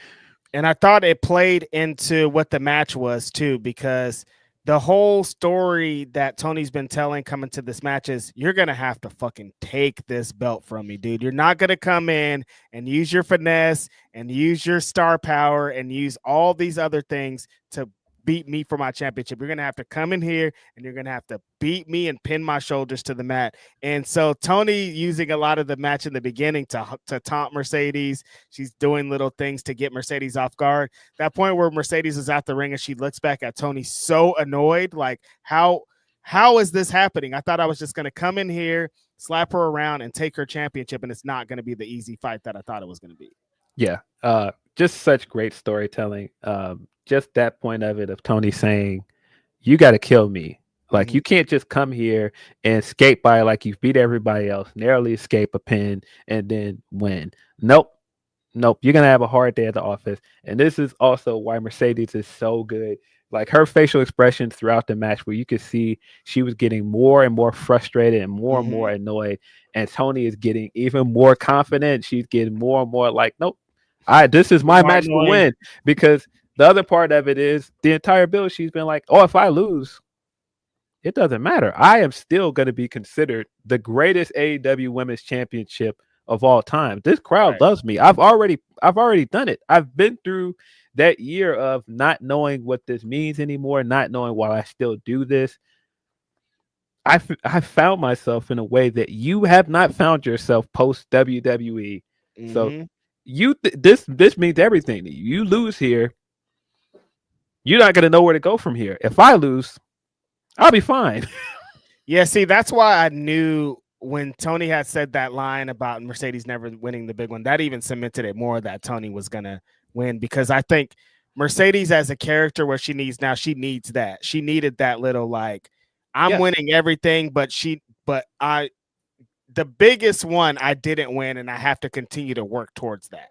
And I thought it played into what the match was too, because the whole story that Tony's been telling coming to this match is you're going to have to fucking take this belt from me, dude. You're not going to come in and use your finesse and use your star power and use all these other things to beat me for my championship. You're going to have to come in here and you're going to have to beat me and pin my shoulders to the mat. And so Tony using a lot of the match in the beginning to taunt Mercedes. She's doing little things to get Mercedes off guard. That point where Mercedes is at the ring and she looks back at Tony so annoyed, like how is this happening? I thought I was just going to come in here, slap her around and take her championship. And it's not going to be the easy fight that I thought it was going to be. Yeah. Just such great storytelling. Just that point of it of Tony saying, you got to kill me. Like, you can't just come here and skate by like you've beat everybody else, narrowly escape a pin, and then win. Nope. You're going to have a hard day at the office. And this is also why Mercedes is so good. Like, her facial expressions throughout the match where you could see she was getting more and more frustrated and more annoyed. And Tony is getting even more confident. She's getting more and more like, nope, this is my match to win. Because the other part of it is the entire build, she's been like, oh, if I lose, it doesn't matter. I am still going to be considered the greatest AEW Women's Championship of all time. This crowd loves me. I've already done it. I've been through that year of not knowing what this means anymore, not knowing why I still do this. I found myself in a way that you have not found yourself post WWE. So this means everything to you. You lose here, you're not going to know where to go from here. If I lose, I'll be fine. Yeah, see, that's why I knew when Tony had said that line about Mercedes never winning the big one, that even cemented it more that Tony was going to win, because I think Mercedes as a character where she needs that. She needed that little like, I'm winning everything, but the biggest one I didn't win, and I have to continue to work towards that.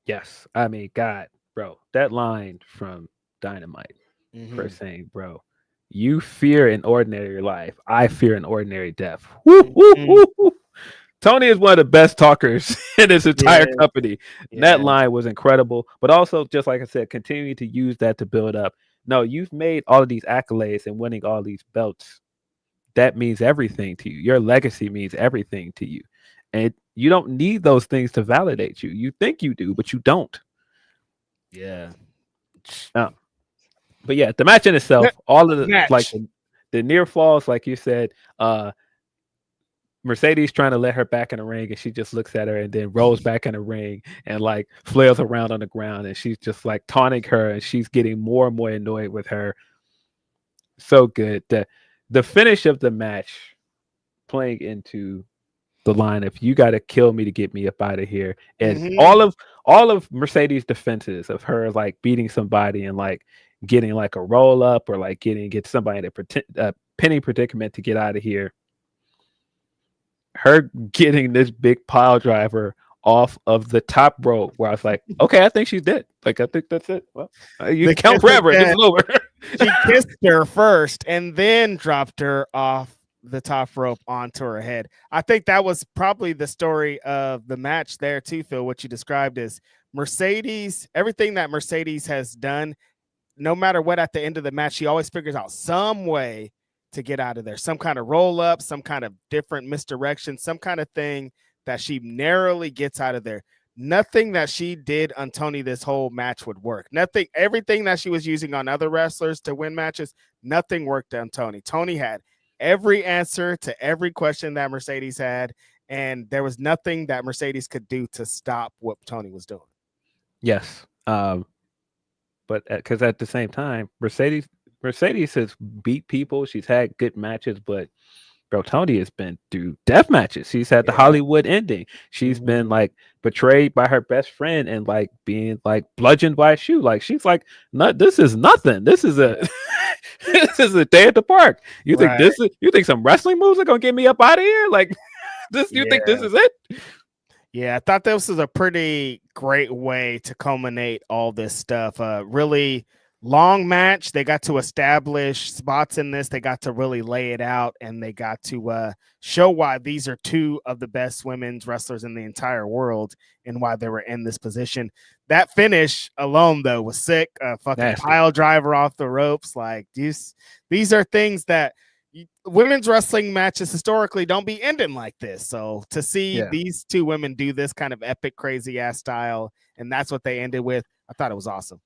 Yes. I mean, God, bro, that line from Dynamite for saying, bro, you fear an ordinary life, I fear an ordinary death. Tony is one of the best talkers in his entire company. That line was incredible, but also, just like I said, continuing to use that to build up. No, you've made all of these accolades and winning all these belts. That means everything to you. Your legacy means everything to you. And you don't need those things to validate you. You think you do, but you don't. Yeah. But yeah, the match in itself, all of the like the near falls, like you said, Mercedes trying to let her back in the ring, and she just looks at her and then rolls back in the ring and like flails around on the ground, and she's just like taunting her, and she's getting more and more annoyed with her. So good. The finish of the match playing into the line of "you got to kill me to get me up out of here," and Mhm. all of Mercedes' defenses of her like beating somebody and like getting like a roll up or like get somebody in a penny predicament to get out of here. Her getting this big pile driver off of the top rope, where I was like, okay, I think she's dead. Like, I think that's it. Well, you The can count kiss of forever. This death. is over. She kissed her first and then dropped her off the top rope onto her head. I think that was probably the story of the match there too, Phil. What you described is Mercedes, everything that Mercedes has done, no matter what, at the end of the match, she always figures out some way to get out of there. Some kind of roll up, some kind of different misdirection, some kind of thing that she narrowly gets out of there. Nothing that she did on Tony this whole match would work. Nothing, everything that she was using on other wrestlers to win matches, nothing worked on Tony. Tony had every answer to every question that Mercedes had, and there was nothing that Mercedes could do to stop what Tony was doing. Yes. But because at the same time, Mercedes has beat people. She's had good matches, but bro, Tony has been through death matches. She's had the Hollywood ending. She's been like betrayed by her best friend and like being like bludgeoned by a shoe. Like she's like, this is nothing. This is a this is a day at the park. You think you think some wrestling moves are gonna get me up out of here? Like this, you think this is it? Yeah, I thought this was a pretty great way to culminate all this stuff. Really long match. They got to establish spots in this. They got to really lay it out, and they got to show why these are two of the best women's wrestlers in the entire world and why they were in this position. That finish alone, though, was sick. Fucking Nasty. Pile driver off the ropes. Like these are things that women's wrestling matches historically don't be ending like this. So to see these two women do this kind of epic, crazy ass style, and that's what they ended with, I thought it was awesome.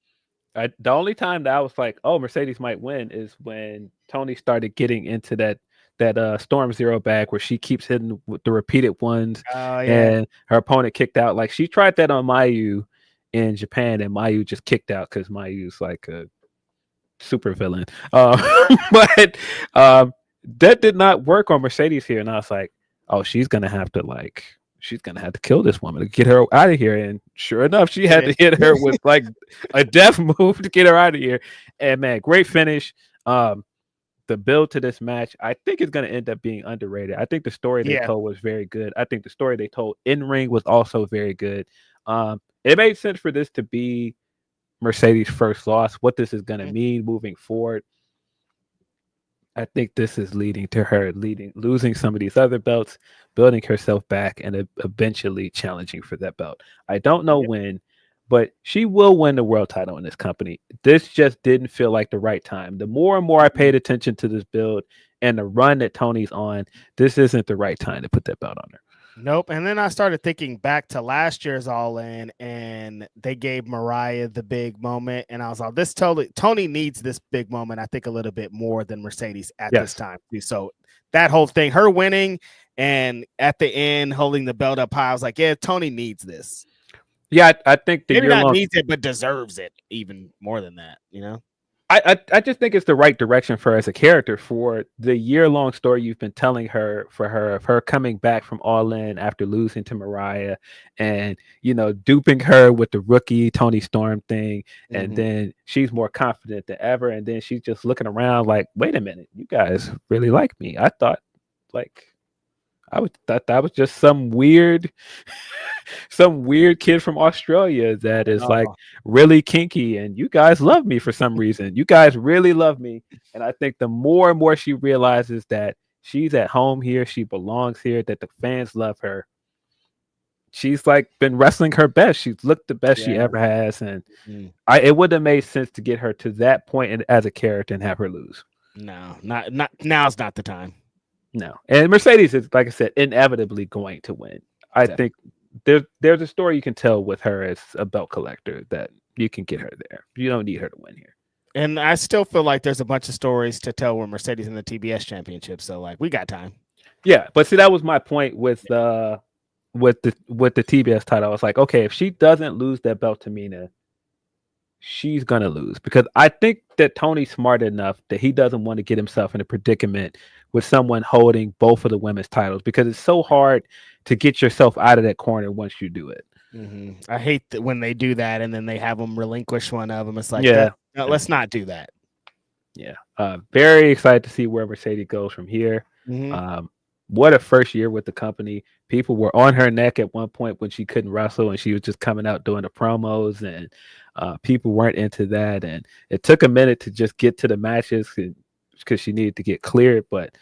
The only time that I was like, oh, Mercedes might win is when Tony started getting into that Storm Zero bag where she keeps hitting with the repeated ones and her opponent kicked out. Like she tried that on Mayu in Japan and Mayu just kicked out because Mayu's like a super villain. But that did not work on Mercedes here. And I was like, oh, she's gonna have to kill this woman to get her out of here. And sure enough, she had to hit her with like a death move to get her out of here. And man, great finish. The build to this match, I think is going to end up being underrated. I think the story they told was very good. I think the story they told in ring was also very good. It made sense for this to be Mercedes' first loss, what this is going to mean moving forward. I think this is leading to her losing some of these other belts, building herself back, and eventually challenging for that belt. I don't know when, but she will win the world title in this company. This just didn't feel like the right time. The more and more I paid attention to this build and the run that Tony's on, this isn't the right time to put that belt on her. Nope. And then I started thinking back to last year's All In, and they gave Mariah the big moment. And I was like, Tony needs this big moment, I think, a little bit more than Mercedes at this time. So that whole thing, her winning and at the end holding the belt up high, I was like, yeah, Tony needs this. Yeah, I think maybe not needs it, but deserves it even more than that, you know? I just think it's the right direction for her as a character for the year-long story you've been telling her of her coming back from All In after losing to Mariah and, you know, duping her with the rookie Tony Storm thing. And then she's more confident than ever. And then she's just looking around like, wait a minute, you guys really like me. I thought that was just some weird kid from Australia that is like really kinky, and you guys love me for some reason. You guys really love me. And I think the more and more she realizes that she's at home here, she belongs here, that the fans love her, she's like been wrestling her best. She's looked the best she ever has. And it would have made sense to get her to that point as a character and have her lose. No, not now's not the time. No. And Mercedes is, like I said, inevitably going to win. I think there's a story you can tell with her as a belt collector that you can get her there. You don't need her to win here. And I still feel like there's a bunch of stories to tell with Mercedes in the TBS championship. So like we got time. Yeah, but see, that was my point with the TBS title. I was like, okay, if she doesn't lose that belt to Mina, she's gonna lose because I think that Tony's smart enough that he doesn't want to get himself in a predicament with someone holding both of the women's titles because it's so hard to get yourself out of that corner once you do it. I hate that when they do that and then they have them relinquish one of them. It's like, Yeah, no, let's not do that. Yeah, very excited to see where Mercedes goes from here. What a first year with the company. People were on her neck at one point when she couldn't wrestle and she was just coming out doing the promos, and people weren't into that. And it took a minute to just get to the matches because she needed to get cleared. But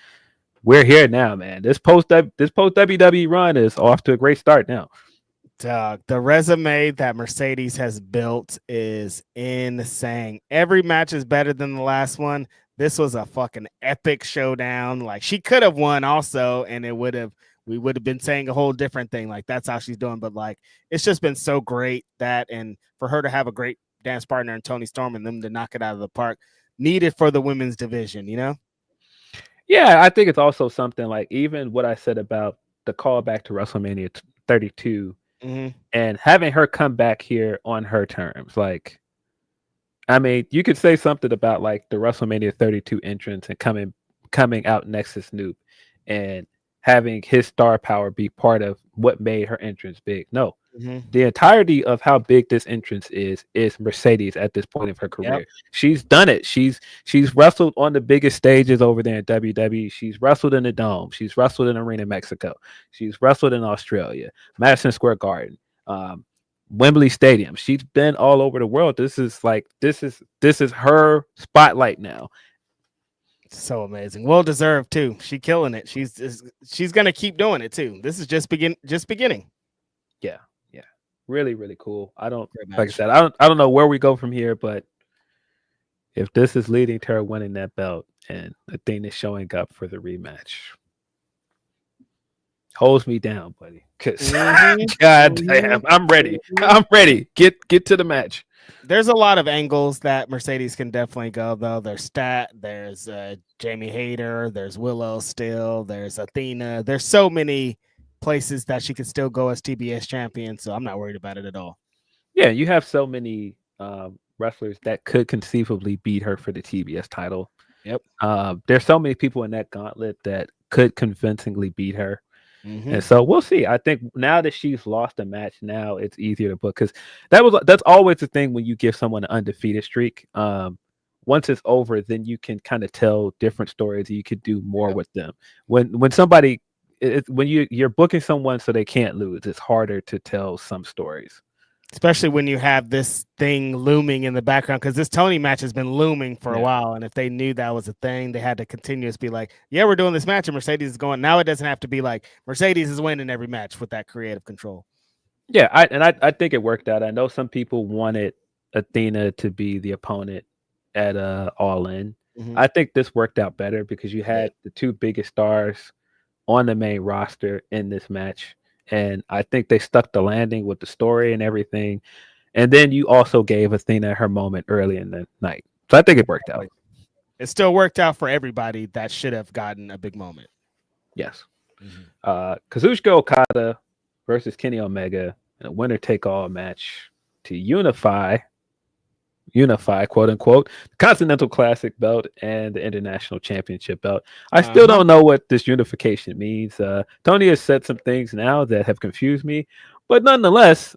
we're here now, man. This post WWE run is off to a great start now. The resume that Mercedes has built is insane. Every match is better than the last one. This was a fucking epic showdown. Like, she could have won also, and we would have been saying a whole different thing. Like, that's how she's doing. But like, it's just been so great and for her to have a great dance partner in Toni Storm and them to knock it out of the park, needed for the women's division, you know? Yeah, I think it's also something like even what I said about the callback to WrestleMania 32 and having her come back here on her terms. Like, I mean, you could say something about like the WrestleMania 32 entrance and coming out next to Snoop and having his star power be part of what made her entrance big. No, the entirety of how big this entrance is Mercedes at this point of her career. Yep. She's done it. She's wrestled on the biggest stages over there in WWE. She's wrestled in the Dome. She's wrestled in Arena Mexico. She's wrestled in Australia, Madison Square Garden, Wembley Stadium. She's been all over the world. This is her spotlight now. So amazing. Well deserved too. She's killing it. She's gonna keep doing it too. This is just beginning. Yeah. Really, really cool. Like I said, I don't know where we go from here, but if this is leading to her winning that belt and Athena showing up for the rematch, holds me down, buddy. Because God damn, I'm ready. I'm ready. Get to the match. There's a lot of angles that Mercedes can definitely go, though. There's there's Jamie Hayter, there's Willow still, there's Athena. There's so many places that she could still go as TBS champion, so I'm not worried about it at all. Yeah, you have so many wrestlers that could conceivably beat her for the TBS title. Yep. There's so many people in that gauntlet that could convincingly beat her. And so we'll see. I think now that she's lost a match, now it's easier to book because that's always the thing when you give someone an undefeated streak. Once it's over, then you can kind of tell different stories. You could do more with them. When somebody, when you're booking someone so they can't lose, it's harder to tell some stories. Especially when you have this thing looming in the background, because this Tony match has been looming for a while. And if they knew that was a thing, they had to continuously be like, yeah, we're doing this match and Mercedes is going. Now it doesn't have to be like Mercedes is winning every match with that creative control. Yeah, I think it worked out. I know some people wanted Athena to be the opponent at All In. I think this worked out better because you had the two biggest stars on the main roster in this match. And I think they stuck the landing with the story and everything. And then you also gave Athena her moment early in the night. So I think it worked out. It still worked out for everybody that should have gotten a big moment. Yes. Kazuchika Okada versus Kenny Omega in a winner-take-all match to unify, quote unquote, the Continental Classic belt and the International Championship belt. I still don't know what this unification means. Tony has said some things now that have confused me, but nonetheless,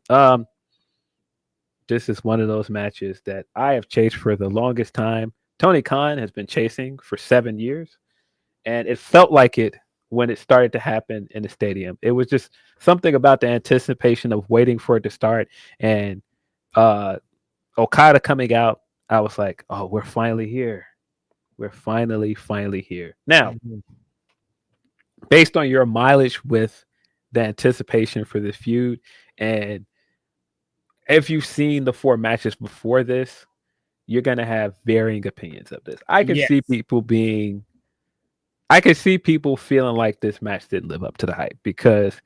this is one of those matches that I have chased for the longest time. Tony Khan has been chasing for 7 years, and it felt like it when it started to happen in the stadium. It was just something about the anticipation of waiting for it to start, and Okada coming out, I was like, oh, we're finally here. We're finally here. Now, based on your mileage with the anticipation for this feud, and if you've seen the 4 matches before this, you're going to have varying opinions of this. I can see people feeling like this match didn't live up to the hype because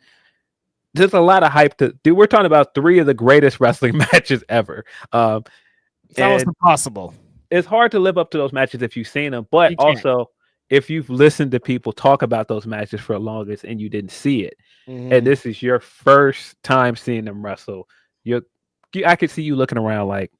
there's a lot of hype we're talking about 3 of the greatest wrestling matches ever. It's almost impossible. It's hard to live up to those matches if you've seen them, but also if you've listened to people talk about those matches for the longest and you didn't see it, and this is your first time seeing them wrestle, I could see you looking around like,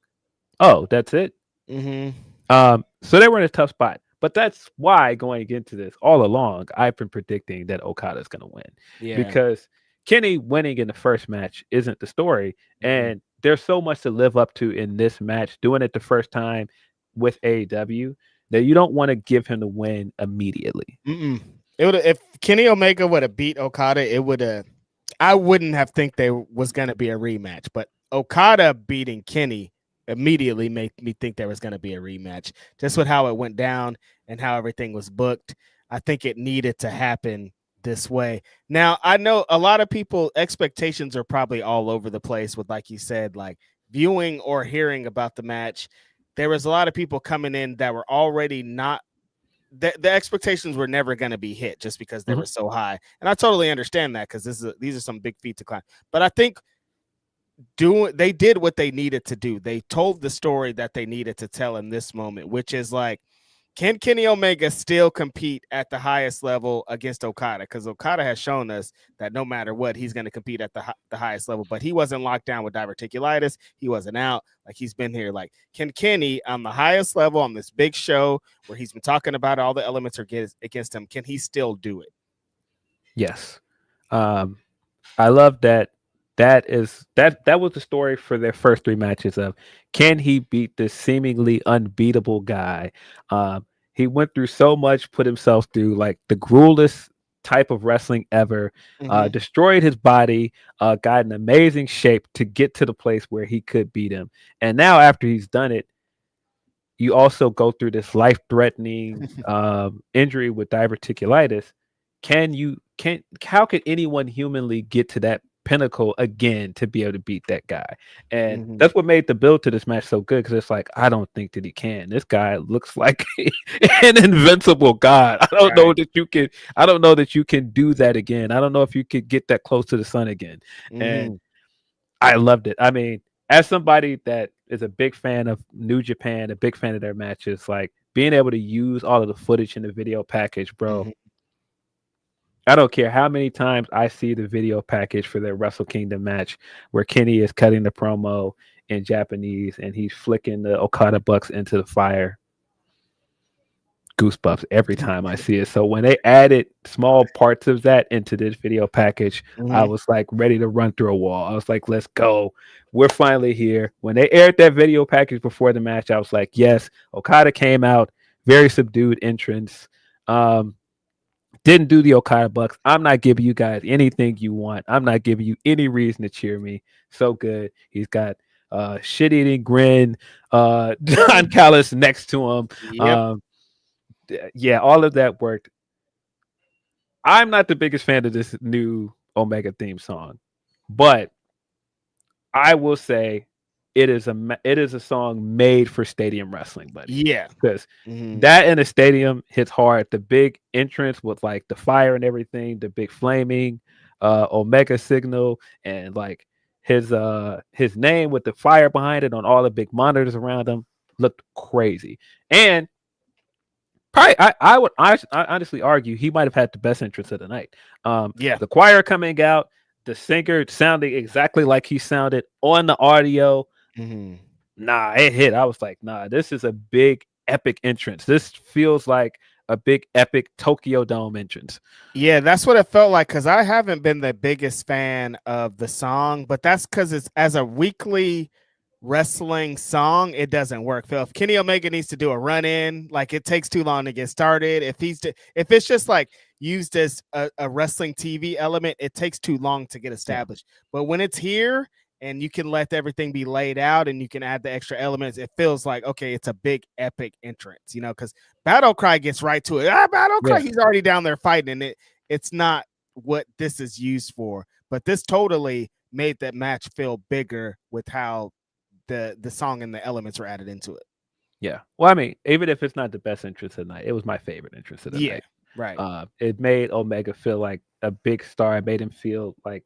Oh, that's it. Mm-hmm. So they were in a tough spot. But that's why going into this all along, I've been predicting that Okada is going to win Yeah. because Kenny winning in the first match isn't the story, and there's so much to live up to in this match. Doing it the first time with AEW, that you don't want to give him the win immediately. Mm-mm. It would if Kenny Omega would have beat Okada, it would have. I wouldn't have think there was going to be a rematch, but Okada beating Kenny immediately made me think there was going to be a rematch. Just with how it went down and how everything was booked, I think it needed to happen this way. Now, I know a lot of people expectations are probably all over the place with, like you said, like viewing or hearing about the match. There was a lot of people coming in that were already not the expectations were never going to be hit just because they were so high. And I totally understand that because these are some big feat to climb. But I think they did what they needed to do. They told the story that they needed to tell in this moment, which is like, can Kenny Omega still compete at the highest level against Okada? Because Okada has shown us that no matter what, he's going to compete at the highest level. But he wasn't locked down with diverticulitis. He wasn't out. Like, he's been here. Like, can Kenny on the highest level on this big show where he's been talking about all the elements are against him, can he still do it? Yes. I love that. That was the story for their first three matches of can he beat this seemingly unbeatable guy? He went through so much, put himself through like the gruelest type of wrestling ever, destroyed his body, got in amazing shape to get to the place where he could beat him. And now after he's done it, you also go through this life-threatening injury with diverticulitis. How could anyone humanly get to that pinnacle again to be able to beat that guy? And that's what made the build to this match so good, because it's like, I don't think that he can. This guy looks like an invincible god. I don't know that you can do that again. I don't know if you could get that close to the sun again. And I loved it. I mean, as somebody that is a big fan of New Japan, a big fan of their matches, like being able to use all of the footage in the video package, bro. I don't care how many times I see the video package for their Wrestle Kingdom match where Kenny is cutting the promo in Japanese and he's flicking the Okada Bucks into the fire. Goosebumps every time I see it. So when they added small parts of that into this video package, I was like ready to run through a wall. I was like, let's go. We're finally here. When they aired that video package before the match, I was like, yes, Okada came out, very subdued entrance. Didn't do the Okada Bucks. I'm not giving you guys anything you want. I'm not giving you any reason to cheer me. So good. He's got shit-eating grin, John Callis next to him. Yeah, all of that worked. I'm not the biggest fan of this new Omega theme song, but I will say it is a song made for stadium wrestling, buddy. Yeah, because that in a stadium hits hard. The big entrance with like the fire and everything, the big flaming Omega signal, and like his name with the fire behind it on all the big monitors around him looked crazy. And probably, I honestly argue he might have had the best entrance of the night. The choir coming out, the singer sounding exactly like he sounded on the audio. Nah, it hit. I was like, nah, this is a big epic entrance. This feels like a big epic Tokyo Dome entrance. Yeah, that's what it felt like, because I haven't been the biggest fan of the song, but that's because it's as a weekly wrestling song, it doesn't work. Phil, if Kenny Omega needs to do a run in, like it takes too long to get started. If it's just like used as a wrestling TV element, it takes too long to get established. But when it's here and you can let everything be laid out and you can add the extra elements, it feels like, okay, it's a big epic entrance, because Battle Cry gets right to it. Battle Cry, he's already down there fighting, and it's not what this is used for. But this totally made that match feel bigger with how the song and the elements are added into it. Yeah. Well, I mean, even if it's not the best entrance of the night, it was my favorite entrance of the night. Right. It made Omega feel like a big star. It made him feel like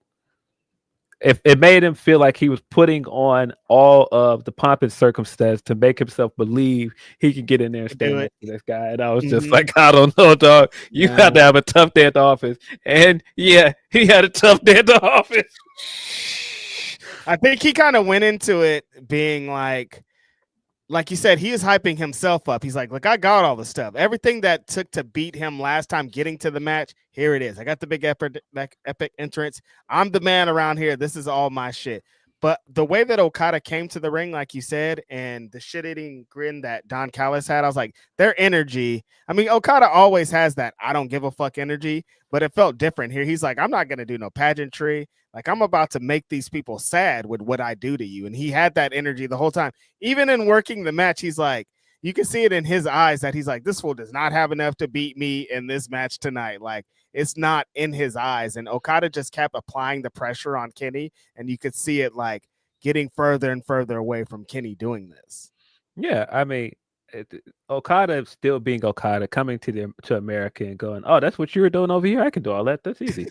it made him feel like he was putting on all of the pomp and circumstance to make himself believe he could get in there and stand next to this guy. And I was just like, I don't know, dog. You have to have a tough day at the office. And yeah, he had a tough day at the office. I think he kind of went into it being like, like you said, he is hyping himself up. He's like, look, I got all the stuff. Everything that took to beat him last time getting to the match, here it is. I got the big epic entrance. I'm the man around here. This is all my shit. But the way that Okada came to the ring, like you said, and the shit-eating grin that Don Callis had, I was like, their energy. I mean, Okada always has that I don't give a fuck energy, but it felt different here. He's like, I'm not going to do no pageantry. Like, I'm about to make these people sad with what I do to you. And he had that energy the whole time. Even in working the match, he's like, you can see it in his eyes that he's like, this fool does not have enough to beat me in this match tonight. Like, it's not in his eyes. And Okada just kept applying the pressure on Kenny, and you could see it like getting further and further away from Kenny doing this. Yeah, I mean, Okada still being Okada, coming to America and going, oh, that's what you were doing over here? I can do all that. That's easy.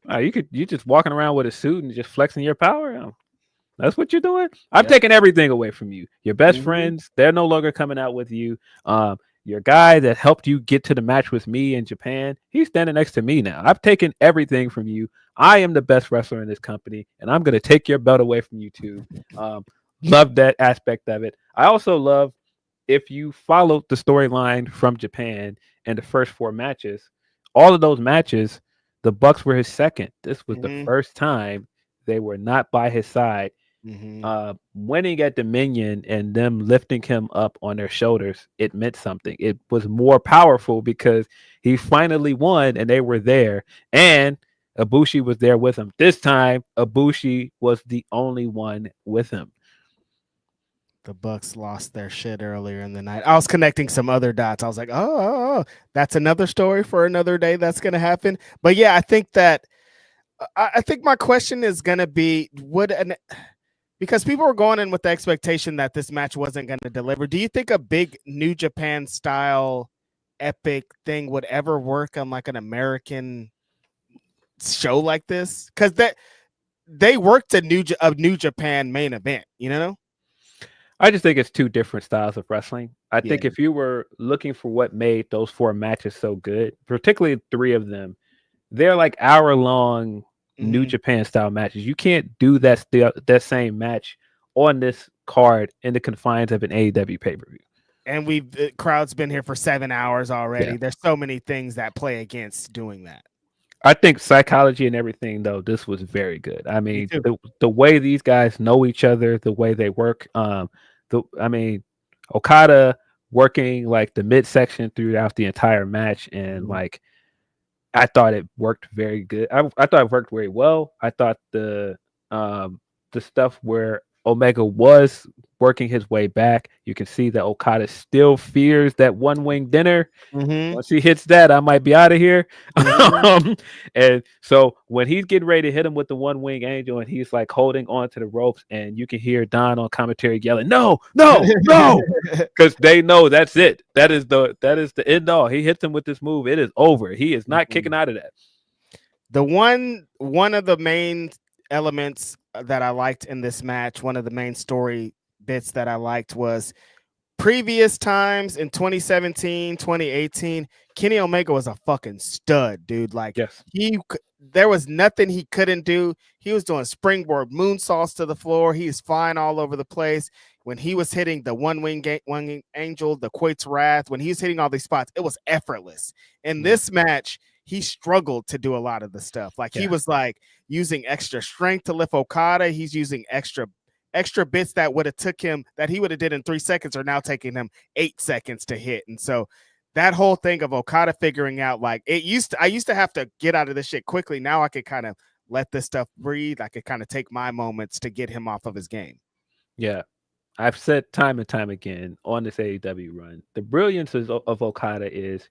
You just walking around with a suit and just flexing your power. That's what you're doing. I'm taking everything away from you. Your best friends, they're no longer coming out with you. Your guy that helped you get to the match with me in Japan, he's standing next to me now. I've taken everything from you. I am the best wrestler in this company, and I'm going to take your belt away from you too. Love that aspect of it. I also love, if you followed the storyline from Japan and the first 4 matches, all of those matches, the Bucks were his second. This was the first time they were not by his side. Winning at Dominion and them lifting him up on their shoulders, it meant something. It was more powerful because he finally won and they were there, and Ibushi was there with him. This time Ibushi was the only one with him. The Bucks lost their shit earlier in the night. I was connecting some other dots. I was like, oh, that's another story for another day that's going to happen. But yeah, I think my question is going to be, because people were going in with the expectation that this match wasn't going to deliver. Do you think a big New Japan style epic thing would ever work on like an American show like this? Because they worked a New Japan main event, you know? I just think it's 2 different styles of wrestling. I think if you were looking for what made those 4 matches so good, particularly 3 of them, they're like hour-long New Japan style matches. You can't do that same match on this card in the confines of an AEW pay-per-view. And the crowd's been here for 7 hours already. Yeah. There's so many things that play against doing that. I think psychology and everything, though, this was very good. I mean, the way these guys know each other, the way they work. Okada working like the midsection throughout the entire match, and like, I thought it worked very good. I thought it worked very well. I thought the stuff where Omega was working his way back, you can see that Okada still fears that one wing dinner. Once he hits that, I might be out of here. And so when he's getting ready to hit him with the one wing angel, and he's like holding on to the ropes, and you can hear Don on commentary yelling, "No, no, no," because they know that's it. That is the end all. He hits him with this move, it is over. He is not kicking out of that. The one of the main elements that I liked in this match, one of the main story bits that I liked, was previous times in 2017, 2018, Kenny Omega was a fucking stud, dude. Like, there was nothing he couldn't do. He was doing springboard moonsaults to the floor. He is flying all over the place. When he was hitting the one wing angel, the Quait's Wrath, when he was hitting all these spots, it was effortless. In this match, he struggled to do a lot of the stuff. Like, he was like using extra strength to lift Okada. He's using extra bits that would have took him, that he would have did in 3 seconds, are now taking him 8 seconds to hit. And so that whole thing of Okada figuring out, like, I used to have to get out of this shit quickly. Now I could kind of let this stuff breathe. I could kind of take my moments to get him off of his game. Yeah. I've said time and time again on this AEW run, the brilliance of Okada is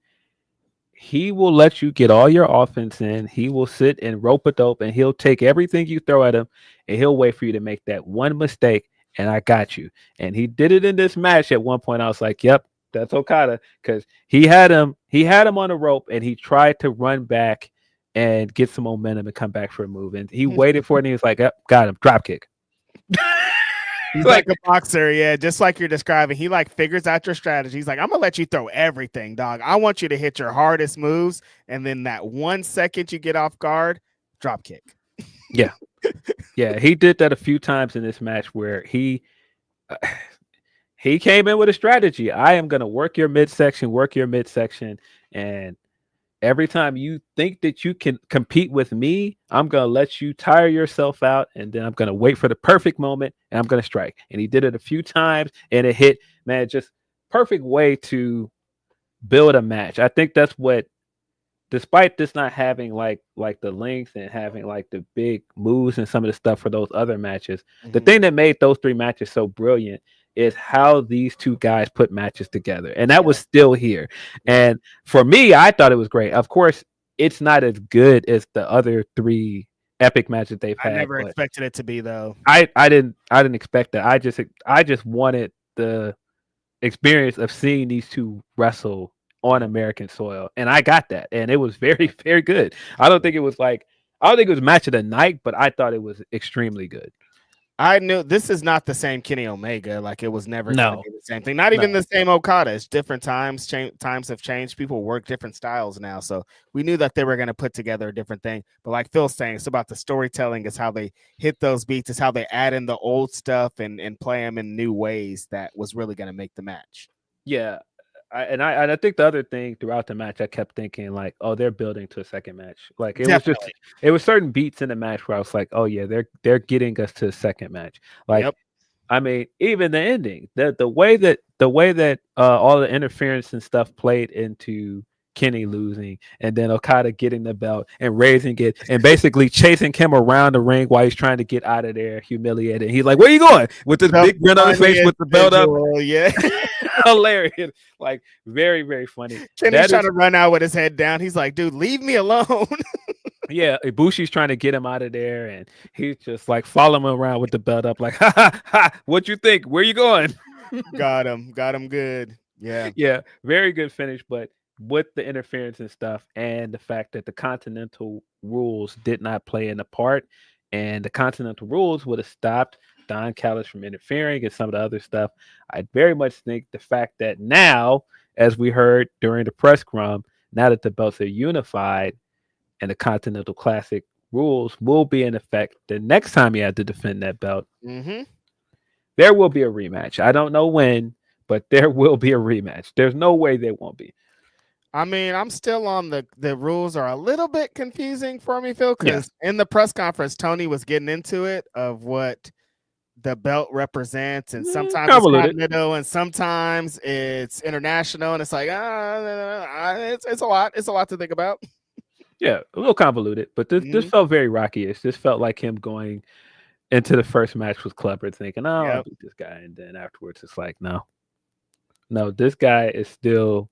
he will let you get all your offense in. He will sit and rope a dope, and he'll take everything you throw at him, and he'll wait for you to make that one mistake, and I got you. And he did it in this match at one point. I was like, yep, that's Okada, because he had him on the rope, and he tried to run back and get some momentum and come back for a move. And he waited for it, and he was like, yep, got him, drop kick. He's like a boxer, yeah, just like you're describing. He like figures out your strategy. He's like, I'm gonna let you throw everything, dog. I want you to hit your hardest moves, and then that 1 second you get off guard, drop kick. Yeah, yeah, he did that a few times in this match where he he came in with a strategy. I am going to work your midsection, and every time you think that you can compete with me, I'm going to let you tire yourself out, and then I'm going to wait for the perfect moment, and I'm going to strike. And he did it a few times, and it hit, man, just perfect way to build a match. I think that's what, despite this not having like the length and having like the big moves and some of the stuff for those other matches, the thing that made those 3 matches so brilliant is how these 2 guys put matches together, and that was still here. And for me, I thought it was great. Of course, it's not as good as the other 3 epic matches they've had. I never expected it to be, though. I didn't expect that. I just wanted the experience of seeing these 2 wrestle on American soil, and I got that, and it was very, very good. I don't think it was match of the night, but I thought it was extremely good. I knew this is not the same Kenny Omega. Like, it was never going to be the same thing. Not even No. the same Okada. It's different times. Times have changed. People work different styles now. So we knew that they were going to put together a different thing. But like Phil's saying, it's about the storytelling. It's how they hit those beats. It's how they add in the old stuff and play them in new ways that was really going to make the match. Yeah. I think the other thing throughout the match, I kept thinking like, oh, they're building to a second match. Like it was certain beats in the match where I was like, oh yeah, they're getting us to a second match. Like, I mean, even the ending, the way that all the interference and stuff played into Kenny losing, and then Okada getting the belt and raising it and basically chasing him around the ring while he's trying to get out of there, humiliated. He's like, "Where you going?" With this big grin on his face with the belt up. Yeah. Hilarious. Like, very, very funny. Kenny's trying to run out with his head down. He's like, dude, leave me alone. Yeah, Ibushi's trying to get him out of there, and he's just like following him around with the belt up, like, ha ha ha, what you think? Where you going? Got him good. Yeah, very good finish. But with the interference and stuff, and the fact that the Continental rules did not play in the part, and the Continental rules would have stopped Don Callis from interfering and some of the other stuff. I very much think the fact that now, as we heard during the press scrum, now that the belts are unified and the Continental Classic rules will be in effect the next time you have to defend that belt, there will be a rematch. I don't know when, but there will be a rematch. There's no way there won't be. I mean, I'm still on the rules are a little bit confusing for me, Phil, because in the press conference, Tony was getting into it of what the belt represents, and sometimes it's continental and sometimes it's international, and it's like it's a lot. It's a lot to think about. Yeah, a little convoluted, but this felt very Rocky-ish. This felt like him going into the first match with Clubber thinking, "Oh, I'll beat this guy," and then afterwards it's like, no, this guy is still.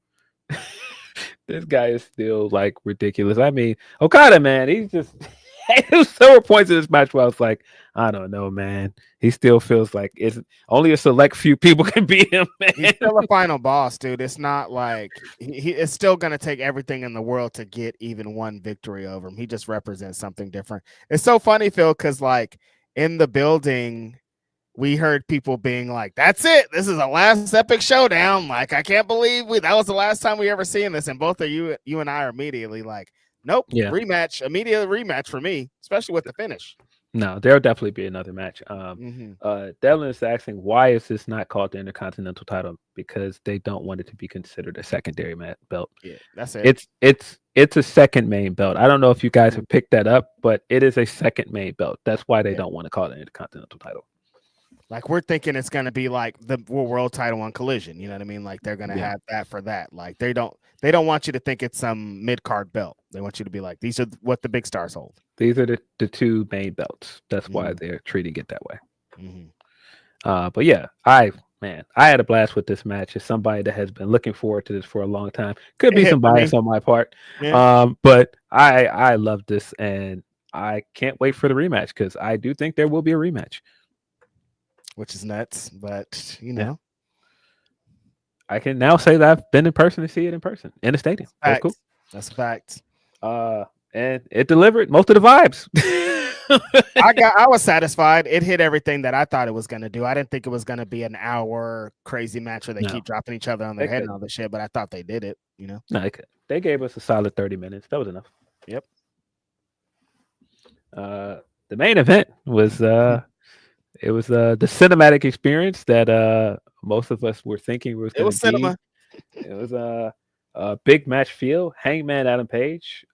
This guy is still like ridiculous. I mean, Okada, man, he's just. There were points in this match where I was like, I don't know, man. He still feels like it's only a select few people can beat him, man. He's still a final boss, dude. It's not like he is still going to take everything in the world to get even one victory over him. He just represents something different. It's so funny, Phil, because like in the building, we heard people being like, that's it. This is the last epic showdown. Like, I can't believe that was the last time we ever seen this. And both of you and I are immediately like, nope, rematch, immediate rematch for me, especially with the finish. No, there'll definitely be another match. Devlin is asking, why is this not called the Intercontinental title? Because they don't want it to be considered a secondary belt. Yeah, that's it. It's a second main belt. I don't know if you guys have picked that up, but it is a second main belt. That's why they don't want to call it an Intercontinental title. Like, we're thinking it's going to be like the world title on Collision. You know what I mean? Like, they're going to have that for that. Like, they don't want you to think it's some mid-card belt. They want you to be like, these are what the big stars hold. These are the 2 main belts. That's why they're treating it that way. But yeah, I had a blast with this match. As somebody that has been looking forward to this for a long time. Could be some bias on my part. But I love this, and I can't wait for the rematch because I do think there will be a rematch. Which is nuts, but you know. I can now say that I've been in person to see it in person in the stadium. That's cool. That's a fact. And it delivered most of the vibes. I was satisfied. It hit everything that I thought it was gonna do. I didn't think it was gonna be an hour crazy match where they keep dropping each other on their head and all this shit, but I thought they did it, you know. No, they gave us a solid 30 minutes. That was enough. Yep. The main event was it was the cinematic experience that most of us were thinking was It going was to be. cinema. It was a big match feel. Hangman Adam Page,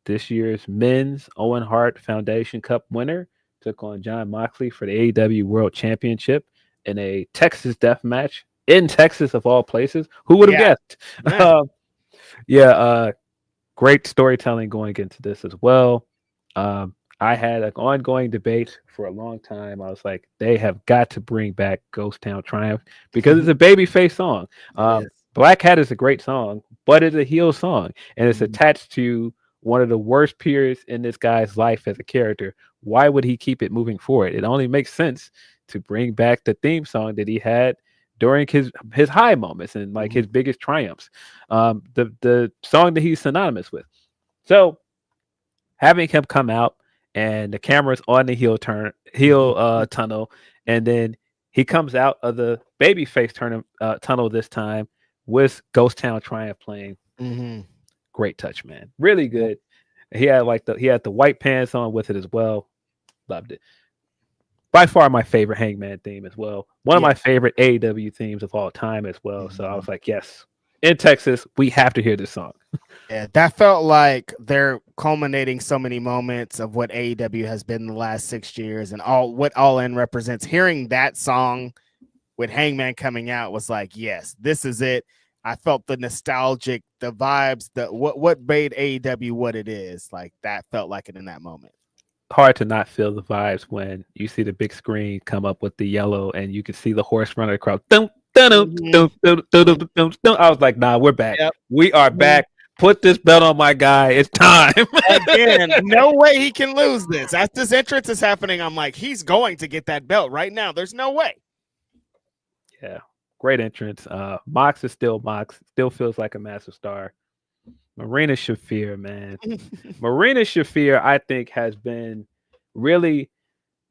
this year's men's Owen Hart Foundation Cup winner, took on John Moxley for the AEW World Championship in a Texas death match in Texas of all places. Who would have guessed? Yeah. Great storytelling going into this as well. I had an ongoing debate for a long time. I was like, they have got to bring back Ghost Town Triumph because it's a babyface song. Black Hat is a great song, but it's a heel song, and it's attached to one of the worst periods in this guy's life as a character. Why would he keep it moving forward? It only makes sense to bring back the theme song that he had during his high moments and like his biggest triumphs. The song that he's synonymous with. So having him come out and the camera's on the heel tunnel, and then he comes out of the babyface tunnel this time with Ghost Town Triumph playing. Great touch, man. Really good. He had the white pants on with it as well. Loved it. By far my favorite Hangman theme as well. One of my favorite AEW themes of all time as well. So I was like, yes, in Texas, we have to hear this song. Yeah, that felt like they're culminating so many moments of what AEW has been the last 6 years and what All In represents. Hearing that song with Hangman coming out was like, yes, this is it. I felt the nostalgic, the vibes, what made AEW what it is. Like that felt like it in that moment. Hard to not feel the vibes when you see the big screen come up with the yellow and you can see the horse running across. I was like, nah, we're back. Yep. We are back. Put this belt on my guy. It's time. Again, no way he can lose this. As this entrance is happening, I'm like, he's going to get that belt right now. There's no way. Yeah. Great entrance. Mox is still Mox. Still feels like a massive star. Marina Shafir, man. Marina Shafir, I think, has been really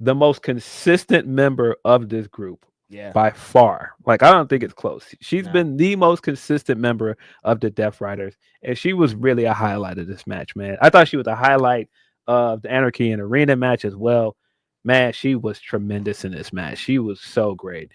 the most consistent member of this group. Yeah. By far. Like, I don't think it's close. She's been the most consistent member of the Death Riders, and she was really a highlight of this match, man. I thought she was a highlight of the Anarchy and Arena match as well. Man, she was tremendous in this match. She was so great.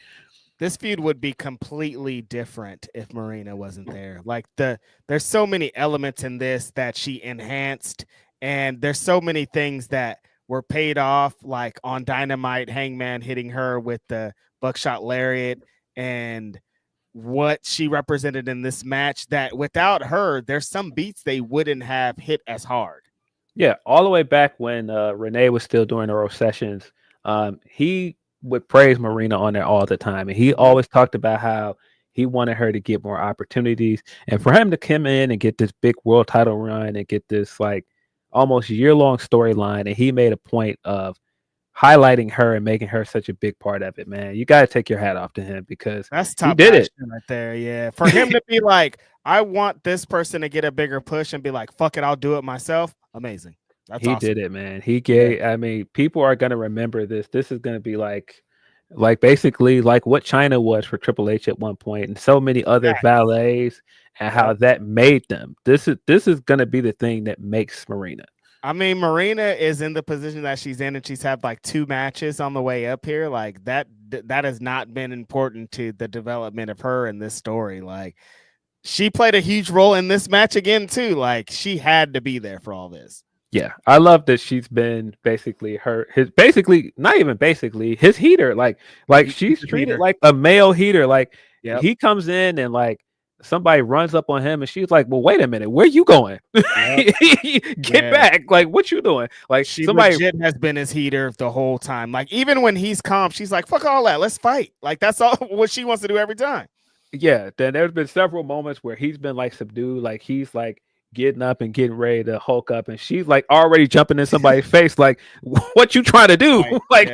This feud would be completely different if Marina wasn't there. Like there's so many elements in this that she enhanced, and there's so many things that were paid off, like on Dynamite, Hangman hitting her with the buckshot lariat and what she represented in this match, that without her, there's some beats they wouldn't have hit as hard. Yeah, all the way back when Renee was still doing her sessions, he would praise Marina on there all the time. And he always talked about how he wanted her to get more opportunities. And for him to come in and get this big world title run and get this like almost year-long storyline, and he made a point of highlighting her and making her such a big part of it, man. You got to take your hat off to him because that's top he did it right there. Yeah. For him to be like, I want this person to get a bigger push and be like, fuck it, I'll do it myself. Amazing. That's he awesome. did it, man. He gave, I mean, people are going to remember this. This is going to be like basically like what China was for Triple H at one point and so many other valets and how that made them. This is going to be the thing that makes Marina. I mean, Marina is in the position that she's in, and she's had like 2 matches on the way up here. Like that has not been important to the development of her in this story. Like she played a huge role in this match again too. Like she had to be there for all this. Yeah, I love that she's been basically his heater. Like she's treated like a male heater. Like he comes in and like somebody runs up on him and she's like, well, wait a minute, where you going? Get back. Like, what you doing? Like somebody legit has been his heater the whole time. Like even when he's calm, she's like, fuck all that. Let's fight. Like that's all what she wants to do every time. Yeah. Then there's been several moments where he's been like subdued. Like he's like getting up and getting ready to Hulk up, and she's like already jumping in somebody's face. Like, what you trying to do? Like,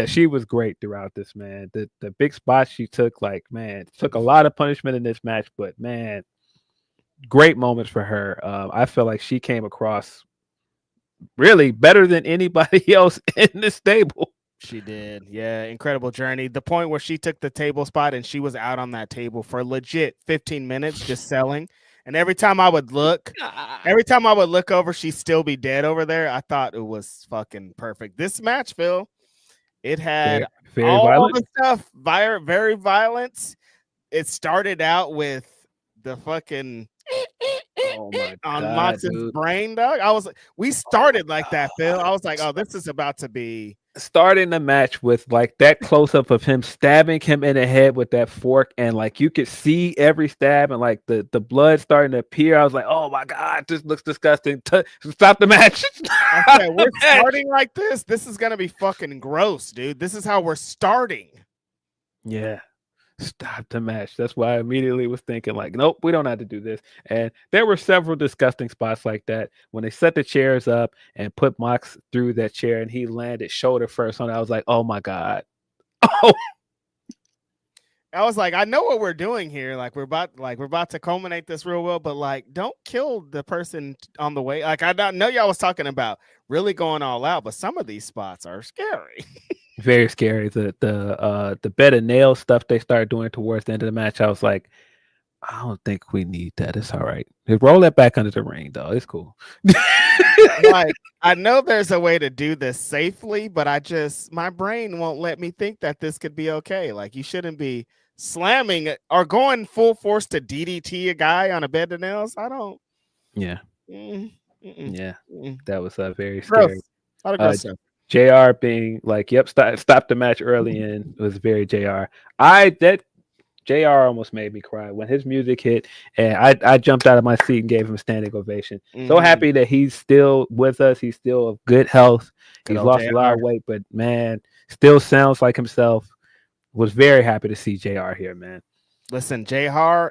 she was great throughout this, man. The big spots she took, like, man, took a lot of punishment in this match, but man, great moments for her. I feel like she came across really better than anybody else in this stable. She did. Yeah. Incredible journey. The point where she took the table spot and she was out on that table for legit 15 minutes just selling. And every time I would look over, she'd still be dead over there. I thought it was fucking perfect. This match, Phil, it had Very all violent. the stuff, very violent. It started out with the fucking Oh my on god, Mox's dude. brain, dog. We started like that, Phil. I was like, oh, this is about to be Starting the match with like that close up of him stabbing him in the head with that fork, and like you could see every stab and like the blood starting to appear. I was like, oh my god, this looks disgusting. Stop the match. I said, we're starting like this. This is gonna be fucking gross, dude. This is how we're starting. Yeah. Stop the match. That's why I immediately was thinking, like, nope, we don't have to do this. And there were several disgusting spots like that when they set the chairs up and put Mox through that chair and he landed shoulder first on it. I was like, oh my god. Oh, I was like, I know what we're doing here. Like we're about to culminate this real well, but like, don't kill the person on the way. Like I know y'all was talking about really going all out, but some of these spots are scary. very scary. The bed of nails stuff they started doing towards the end of the match. I was like, I don't think we need that. It's all right. Roll that back under the ring, though. It's cool. Like I know there's a way to do this safely, but my brain won't let me think that this could be okay. Like you shouldn't be slamming it or going full force to DDT a guy on a bed of nails. I don't. Yeah. Yeah. That was very Gross. scary. A lot of gross stuff. JR being like, yep, stop the match early in was very JR. JR almost made me cry when his music hit, and I jumped out of my seat and gave him a standing ovation. So happy that he's still with us. He's still of good health. He's lost a lot of weight, but man, still sounds like himself. Was very happy to see JR here, man. Listen, JR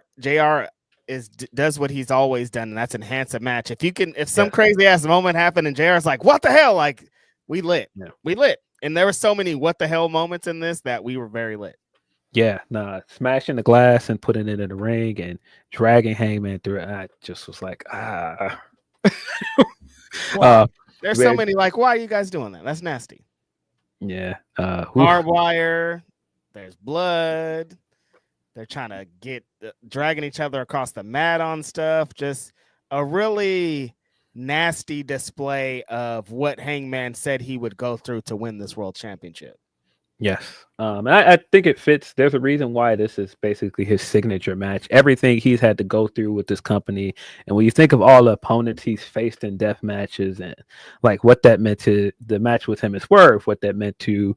does what he's always done, and that's enhance a match. If some crazy ass moment happened and JR's like, what the hell? Like we lit. And there were so many what the hell moments in this that we were very lit. Yeah, smashing the glass and putting it in the ring and dragging Hangman through it. I just was like, There's so many like, why are you guys doing that? That's nasty. Yeah. Barbed wire. There's blood. They're trying to get dragging each other across the mat on stuff. Just a really nasty display of what Hangman said he would go through to win this world championship. Yes. And I think it fits. There's a reason why this is basically his signature match. Everything he's had to go through with this company. And when you think of all the opponents he's faced in death matches and like what that meant to the match with him and Swerve, what that meant to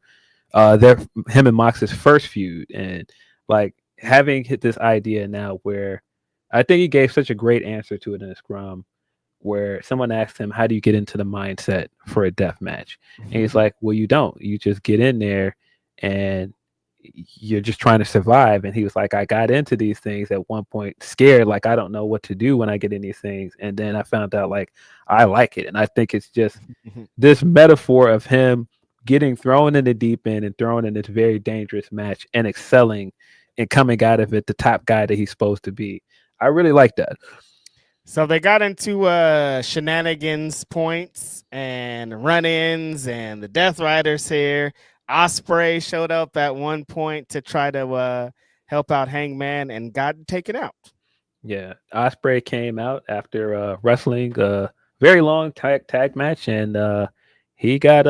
him and Mox's first feud, and like having hit this idea now where I think he gave such a great answer to it in a scrum where someone asked him, how do you get into the mindset for a death match? And he's like, well, you don't. You just get in there and you're just trying to survive. And he was like, I got into these things at one point scared, like I don't know what to do when I get in these things. And then I found out like I like it. And I think it's just this metaphor of him getting thrown in the deep end and thrown in this very dangerous match and excelling and coming out of it the top guy that he's supposed to be. I really like that. So they got into shenanigans points and run-ins, and the Death Riders here. Ospreay showed up at one point to try to help out Hangman and got taken out. Yeah, Ospreay came out after wrestling a very long tag match, and he got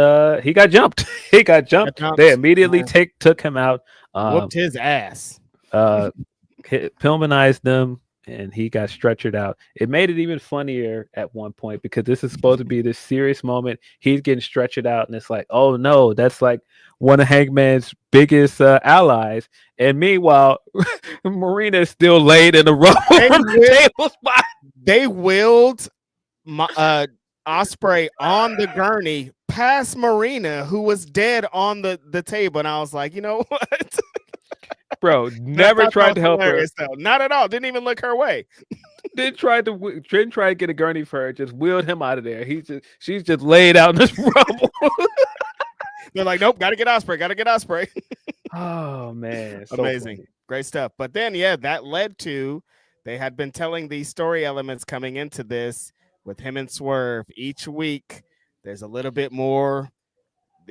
jumped. He got jumped. They immediately took him out. Whooped his ass. Pillmanized them. And he got stretchered out. It made it even funnier at one point because this is supposed to be this serious moment. He's getting stretchered out, and it's like, oh no, that's like one of Hangman's biggest allies. And meanwhile, Marina is still laid in a row from the table spot. They wheeled Ospreay on the gurney past Marina, who was dead on the table, and I was like, you know what? Bro, never tried to help her. Though. Not at all. Didn't even look her way. Didn't try to get a gurney for her. Just wheeled him out of there. She's just laid out in this rubble. They're like, nope, gotta get Ospreay. Oh man, so amazing, funny. Great stuff. But then, that led to they had been telling these story elements coming into this with him and Swerve each week. There's a little bit more.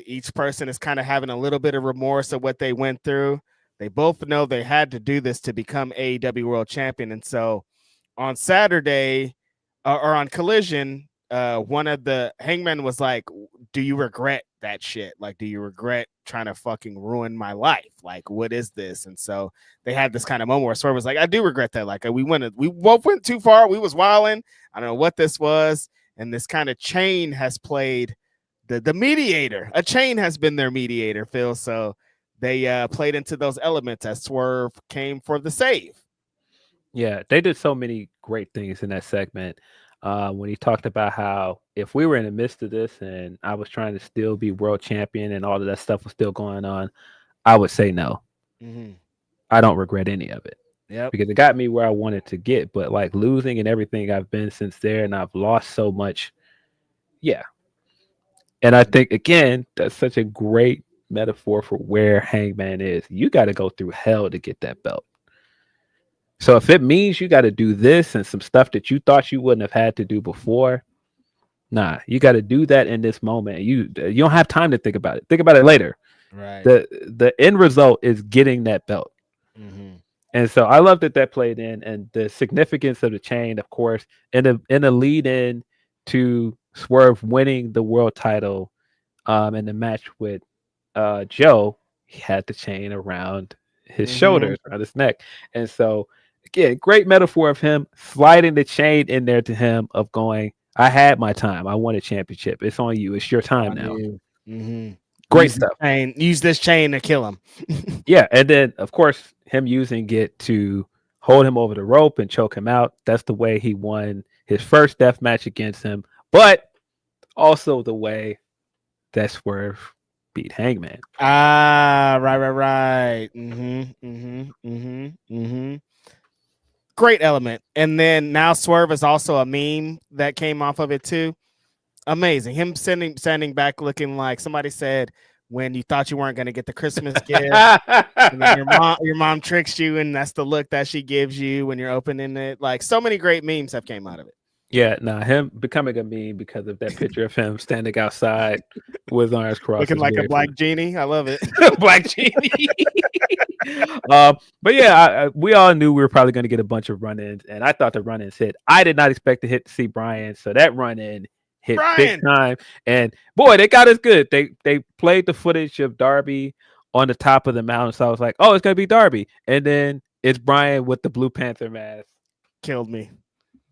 Each person is kind of having a little bit of remorse of what they went through. They both know they had to do this to become AEW World Champion. And so on Saturday or on Collision, one of the Hangman was like, do you regret that shit? Like, do you regret trying to fucking ruin my life? Like, what is this? And so they had this kind of moment where Swerve was like, I do regret that. Like, we both went too far. We was wilding. I don't know what this was. And this kind of chain has played the mediator. A chain has been their mediator, Phil. So they played into those elements as Swerve came for the save. Yeah, they did so many great things in that segment. When he talked about how if we were in the midst of this and I was trying to still be world champion and all of that stuff was still going on, I would say no. Mm-hmm. I don't regret any of it. Yep. Because it got me where I wanted to get. But like losing and everything I've been since there, and I've lost so much. Yeah. And I think, again, that's such a great metaphor for where Hangman is. You got to go through hell to get that belt. So if it means you got to do this and some stuff that you thought you wouldn't have had to do before, nah, you got to do that in this moment. You don't have time to think about it. Think about it later. Right. The end result is getting that belt. Mm-hmm. And so I love that played in, and the significance of the chain, of course, in a lead in to Swerve winning the world title in the match with Joe. He had the chain around his shoulders, around his neck. And so again, great metaphor of him sliding the chain in there to him of going, I had my time. I won a championship. It's on you. It's your time now. Mm-hmm. Great stuff. Use this chain to kill him. Yeah. And then, of course, him using it to hold him over the rope and choke him out. That's the way he won his first death match against him. But also the way that Swerve beat Hangman. Right. Great element. And then now Swerve is also a meme that came off of it too. Amazing. Him standing back looking like somebody said when you thought you weren't going to get the Christmas gift. And then your mom tricks you, and that's the look that she gives you when you're opening it. Like, so many great memes have came out of it. Yeah, him becoming a meme because of that picture of him standing outside with arms crossed. Looking like a black genie. I love it. Black genie. But yeah, we all knew we were probably going to get a bunch of run-ins, and I thought the run-ins hit. I did not expect to see Brian, so that run-in hit big time. And boy, they got us good. They played the footage of Darby on the top of the mountain, so I was like, oh, it's going to be Darby. And then it's Brian with the Blue Panther mask. Killed me.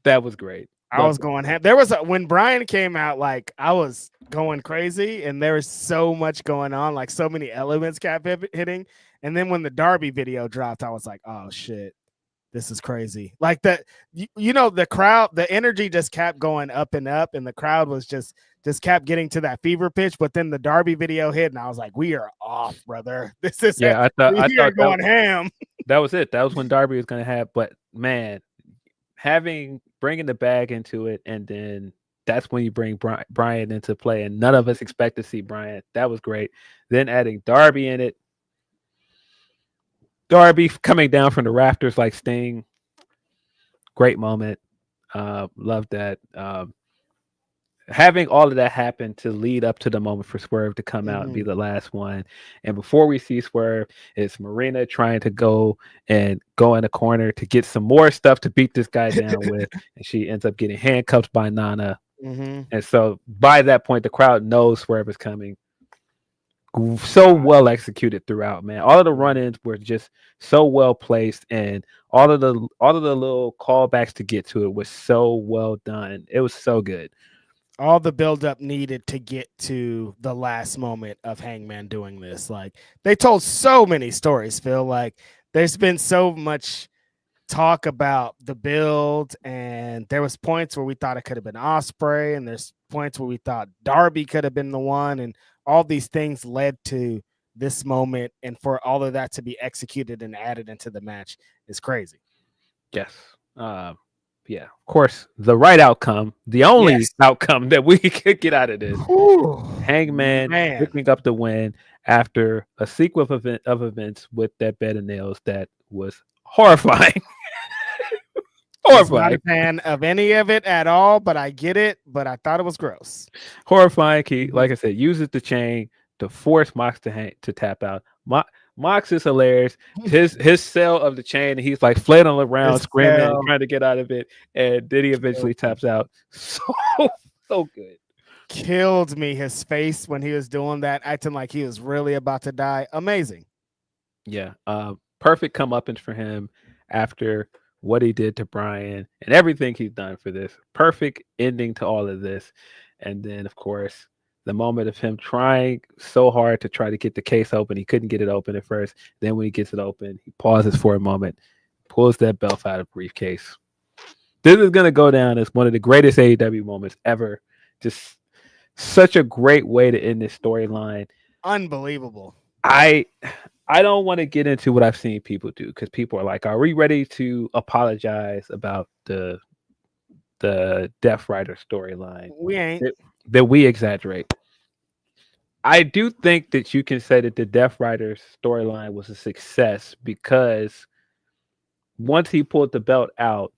That was great. I was going there was when Brian came out, like I was going crazy, and there was so much going on, like so many elements kept hitting. And then when the Darby video dropped, I was like, oh shit, this is crazy. Like that, the crowd, the energy just kept going up and up, and the crowd was just kept getting to that fever pitch. But then the Darby video hit, and I was like, we are off, brother. This is I thought going ham. That was it. That was when Darby was going to have. But man, bringing the bag into it, and then that's when you bring Brian into play, and none of us expect to see Brian. That was great. Then adding Darby in it, Darby coming down from the rafters like Sting. Great moment. Love that. Having all of that happen to lead up to the moment for Swerve to come out and be the last one. And before we see Swerve, it's Marina trying to go in the corner to get some more stuff to beat this guy down with. And she ends up getting handcuffed by Nana. And so by that point, the crowd knows Swerve is coming. So well executed throughout, man. All of the run-ins were just so well placed, and all of the little callbacks to get to it was so well done. It was so good. All the buildup needed to get to the last moment of Hangman doing this. Like, they told so many stories, Phil. Like, there's been so much talk about the build, and there was points where we thought it could have been Ospreay, and there's points where we thought Darby could have been the one, and all these things led to this moment, and for all of that to be executed and added into the match is crazy. Yes. Yeah, of course, the right outcome, the only outcome that we could get out of this. Hangman picking up the win after a sequence of events with that bed of nails that was horrifying. Horrifying. I'm not a fan of any of it at all, but I get it. But I thought it was gross. Horrifying. He, like I said, uses the chain to force Mox to tap out. Mox is hilarious. His sell of the chain, and he's like flailing around, screaming, and trying to get out of it, and then he eventually taps out. So good. killed me. His face when he was doing that, acting like he was really about to die. Amazing. Yeah. Perfect comeuppance for him after what he did to Brian and everything he's done for this. Perfect ending to all of this. And then, of course, the moment of him trying so hard to try to get the case open. He couldn't get it open at first. Then when he gets it open, he pauses for a moment, pulls that belt out of the briefcase. This is going to go down as one of the greatest AEW moments ever. Just such a great way to end this storyline. Unbelievable. I don't want to get into what I've seen people do because people are like, "Are we ready to apologize about the Death Rider storyline?" We ain't. That we exaggerate. I do think that you can say that the Death Rider storyline was a success because once he pulled the belt out,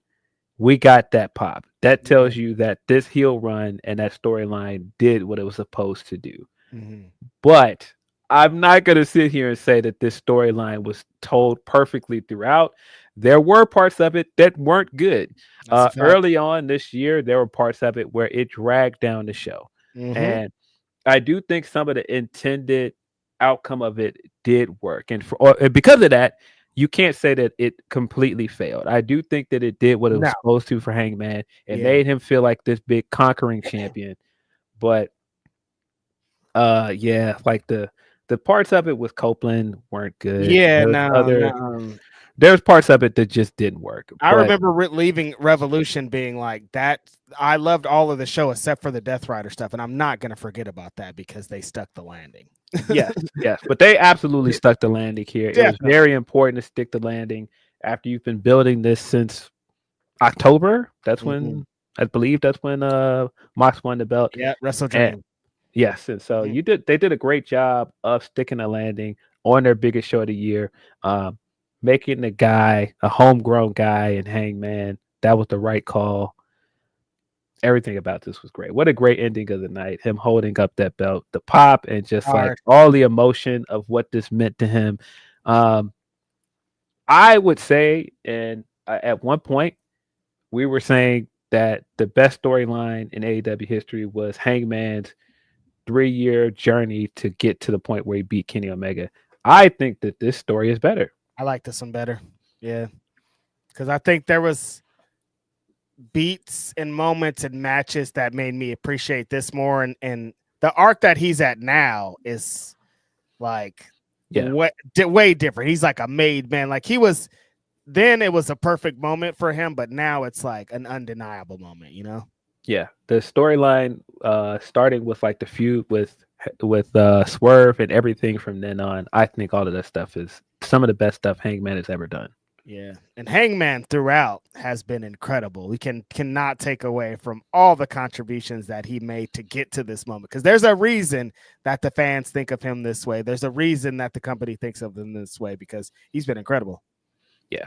we got that pop. That tells you that this heel run and that storyline did what it was supposed to do. Mm-hmm. But I'm not going to sit here and say that this storyline was told perfectly throughout. There were parts of it that weren't good. Early on this year, there were parts of it where it dragged down the show. Mm-hmm. And I do think some of the intended outcome of it did work. And because of that, you can't say that it completely failed. I do think that it did what it was supposed to for Hangman. It made him feel like this big conquering champion. But like the parts of it with Copeland weren't good. Yeah, there's parts of it that just didn't work. I remember leaving Revolution being like that. I loved all of the show except for the Death Rider stuff, and I'm not going to forget about that because they stuck the landing. yes, but they absolutely stuck the landing here. Definitely. It was very important to stick the landing after you've been building this since October. That's when I believe Mox won the belt. Yeah, Wrestle Dream. Yes, and so they did a great job of sticking a landing on their biggest show of the year, making the guy a homegrown guy and Hangman. That was the right call. Everything about this was great. What a great ending of the night. Him holding up that belt, the pop, and just like all the emotion of what this meant to him. I would say, and at one point, we were saying that the best storyline in AEW history was Hangman's 3-year journey to get to the point where he beat Kenny Omega. I think that this story is better. I like this one better. Yeah. Because I think there was beats and moments and matches that made me appreciate this more. And the arc that he's at now is like way different. He's like a made man. Like he was then it was a perfect moment for him, but now it's like an undeniable moment, you know? Yeah. The storyline starting with like the feud with Swerve and everything from then on, I think all of that stuff is some of the best stuff Hangman has ever done. Yeah, and Hangman throughout has been incredible. We cannot take away from all the contributions that he made to get to this moment, because there's a reason that the fans think of him this way. There's a reason that the company thinks of him this way, because he's been incredible. Yeah,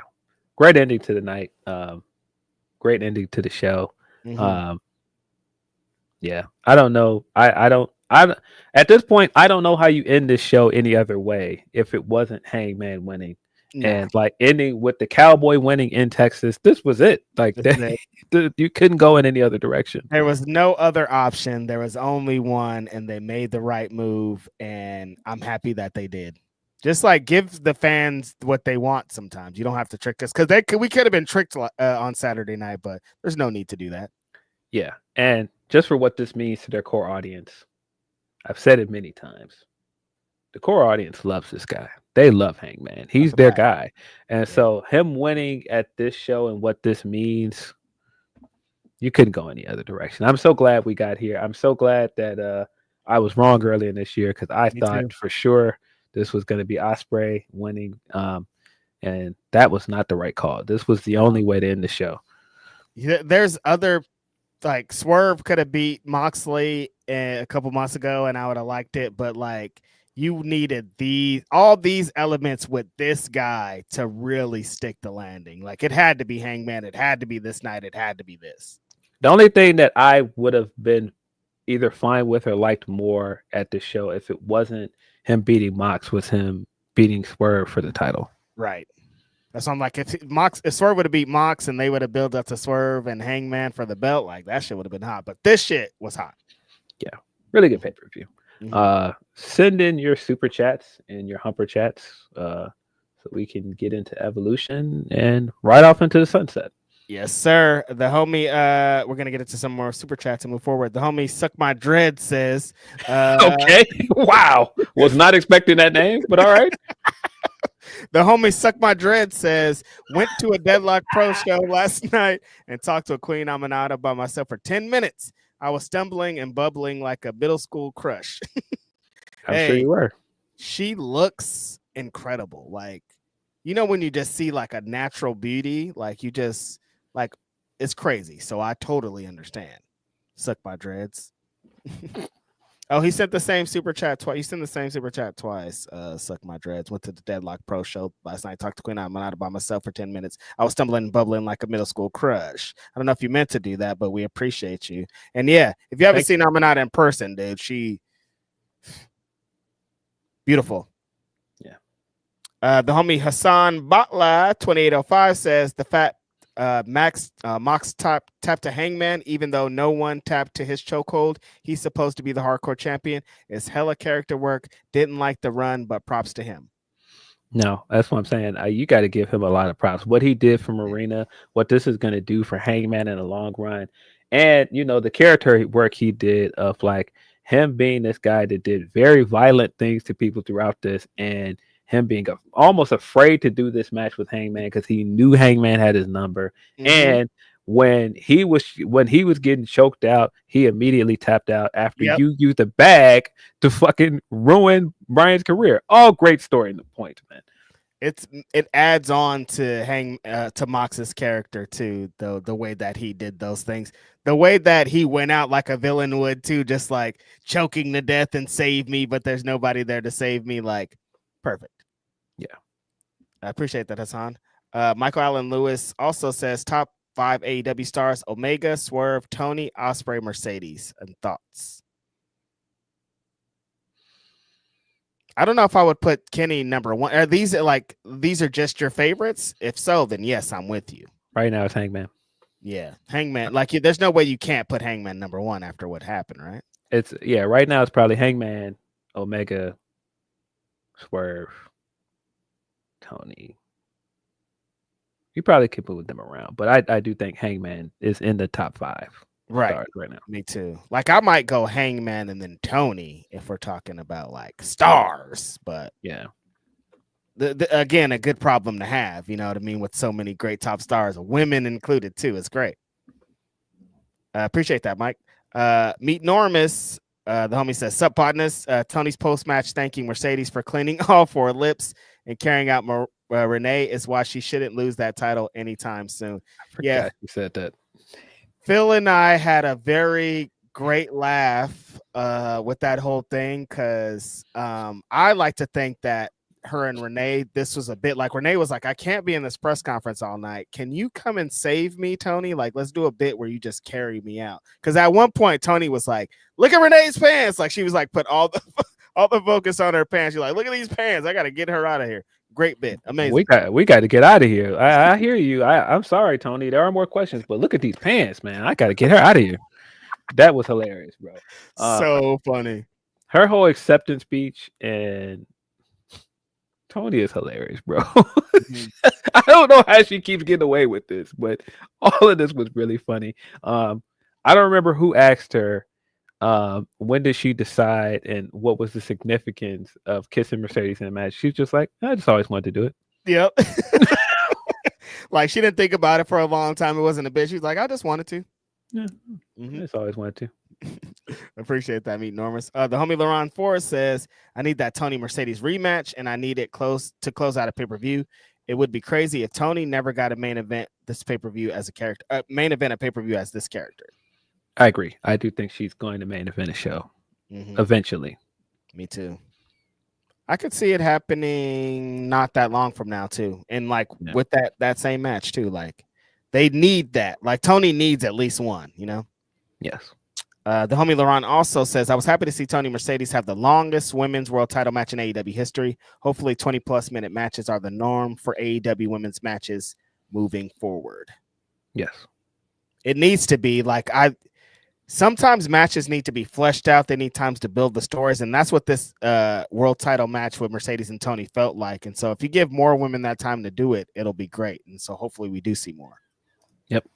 great ending to the night. Great ending to the show. Mm-hmm. Yeah, I don't know. I at this point, I don't know how you end this show any other way if it wasn't Hangman winning. Nah. And like ending with the Cowboy winning in Texas, this was it. Like you couldn't go in any other direction. There was no other option. There was only one, and they made the right move. And I'm happy that they did. Just like give the fans what they want. Sometimes you don't have to trick us, because we could have been tricked on Saturday night, but there's no need to do that. Yeah, and just for what this means to their core audience, I've said it many times. The core audience loves this guy. They love Hangman. He's their guy. And so him winning at this show and what this means, you couldn't go any other direction. I'm so glad we got here. I'm so glad that I was wrong earlier in this year, because I thought for sure this was going to be Ospreay winning. And that was not the right call. This was the only way to end the show. Yeah, there's other, like Swerve could have beat Moxley a couple months ago, and I would have liked it. But like, you needed all these elements with this guy to really stick the landing. Like, it had to be Hangman. It had to be this night. It had to be this. The only thing that I would have been either fine with or liked more at the show, if it wasn't him beating Mox, was him beating Swerve for the title. Right. That's why I'm like, if Swerve would have beat Mox and they would have built up to Swerve and Hangman for the belt, like that shit would have been hot. But this shit was hot. Really good pay-per-view. Mm-hmm. Send in your super chats and your humper chats so we can get into Evolution and ride off into the sunset. Yes, sir. The homie, we're gonna get into some more super chats and move forward. The homie Suck My Dread says, Okay. Wow. Was not expecting that name, but all right. the homie Suck My Dread says, went to a Deadlock Pro show last night and talked to a Queen Aminata by myself for 10 minutes. I was stumbling and bubbling like a middle school crush. I'm sure you were. She looks incredible. Like, you know, when you just see like a natural beauty, like you just like it's crazy. So I totally understand. Suck my dreads. Oh, he sent the same super chat twice. You sent the same super chat twice. Suck my dreads. Went to the Deadlock Pro show last night. Talked to Queen Aminata by myself for 10 minutes. I was stumbling and bubbling like a middle school crush. I don't know if you meant to do that, but we appreciate you. And yeah, if you haven't seen Aminata in person, dude, she beautiful. Yeah. The homie Hassan Batla 2805 says the fat Mox tapped to Hangman, even though no one tapped to his chokehold. He's supposed to be the hardcore champion. It's hella character work. Didn't like the run, but props to him. No, that's what I'm saying. You got to give him a lot of props. What he did for Marina, what this is going to do for Hangman in the long run, and you know the character work he did of like him being this guy that did very violent things to people throughout this, and him being almost afraid to do this match with Hangman because he knew Hangman had his number. Mm-hmm. And when he was getting choked out, he immediately tapped out after you used the bag to fucking ruin Brian's career. All great story in the point, man. It adds on to to Mox's character too, though, the way that he did those things, the way that he went out like a villain would too, just like choking to death and save me, but there's nobody there to save me. Like, perfect. Yeah, I appreciate that, Hassan. Michael Allen Lewis also says top 5 AEW stars: Omega, Swerve, Tony, Ospreay, Mercedes. And thoughts? I don't know if I would put Kenny number one. Are these just your favorites? If so, then yes, I'm with you. Right now it's Hangman. Yeah, Hangman. Like, there's no way you can't put Hangman number one after what happened, right? Right now it's probably Hangman, Omega, Swerve, Tony. You probably could move them around, but I do think Hangman is in the top 5 right now. Me too. Like, I might go Hangman and then Tony if we're talking about like stars, but yeah, again, a good problem to have. You know what I mean? With so many great top stars, women included too. It's great. Appreciate that, Mike. Meet Normus. The homie says, sup, partners. Tony's post-match thanking Mercedes for cleaning all 4 lips and carrying out Renee is why she shouldn't lose that title anytime soon. Yeah, you said that. Phil and I had a very great laugh with that whole thing because I like to think that her and Renee, this was a bit like Renee was like, I can't be in this press conference all night. Can you come and save me, Tony? Like, let's do a bit where you just carry me out. Because at one point, Tony was like, look at Renee's pants. Like, she was like, put all the focus on her pants. She's like, look at these pants. I got to get her out of here. Great bit. Amazing. We got to get out of here. I hear you. I'm sorry, Tony. There are more questions, but look at these pants, man. I got to get her out of here. That was hilarious, bro. So funny. Her whole acceptance speech, and Tony is hilarious, bro. I don't know how she keeps getting away with this, but all of this was really funny. I don't remember who asked her when did she decide and what was the significance of kissing Mercedes in the match. She's just like, I just always wanted to do it. Yep. Like, she didn't think about it for a long time. It wasn't a bitch. She was like, I just wanted to. Yeah, I just always wanted to. Appreciate that, Meet Normus. The homie Laron Forrest says, I need that Tony Mercedes rematch, and I need it close out a pay-per-view. It would be crazy if Tony never got a main event this pay-per-view as a character. Main event a pay-per-view as this character. I agree. I do think she's going to main event a show eventually. Me too. I could see it happening not that long from now too, and like with that same match too. Like, they need that. Like, Tony needs at least one. You know. Yes. The homie Laurent also says, I was happy to see Tony Mercedes have the longest women's world title match in AEW history. Hopefully 20+ minute matches are the norm for AEW women's matches moving forward. Yes. It needs to be. Like, sometimes matches need to be fleshed out. They need times to build the stories, and that's what this world title match with Mercedes and Tony felt like. And so if you give more women that time to do it, it'll be great. And so hopefully we do see more. Yep.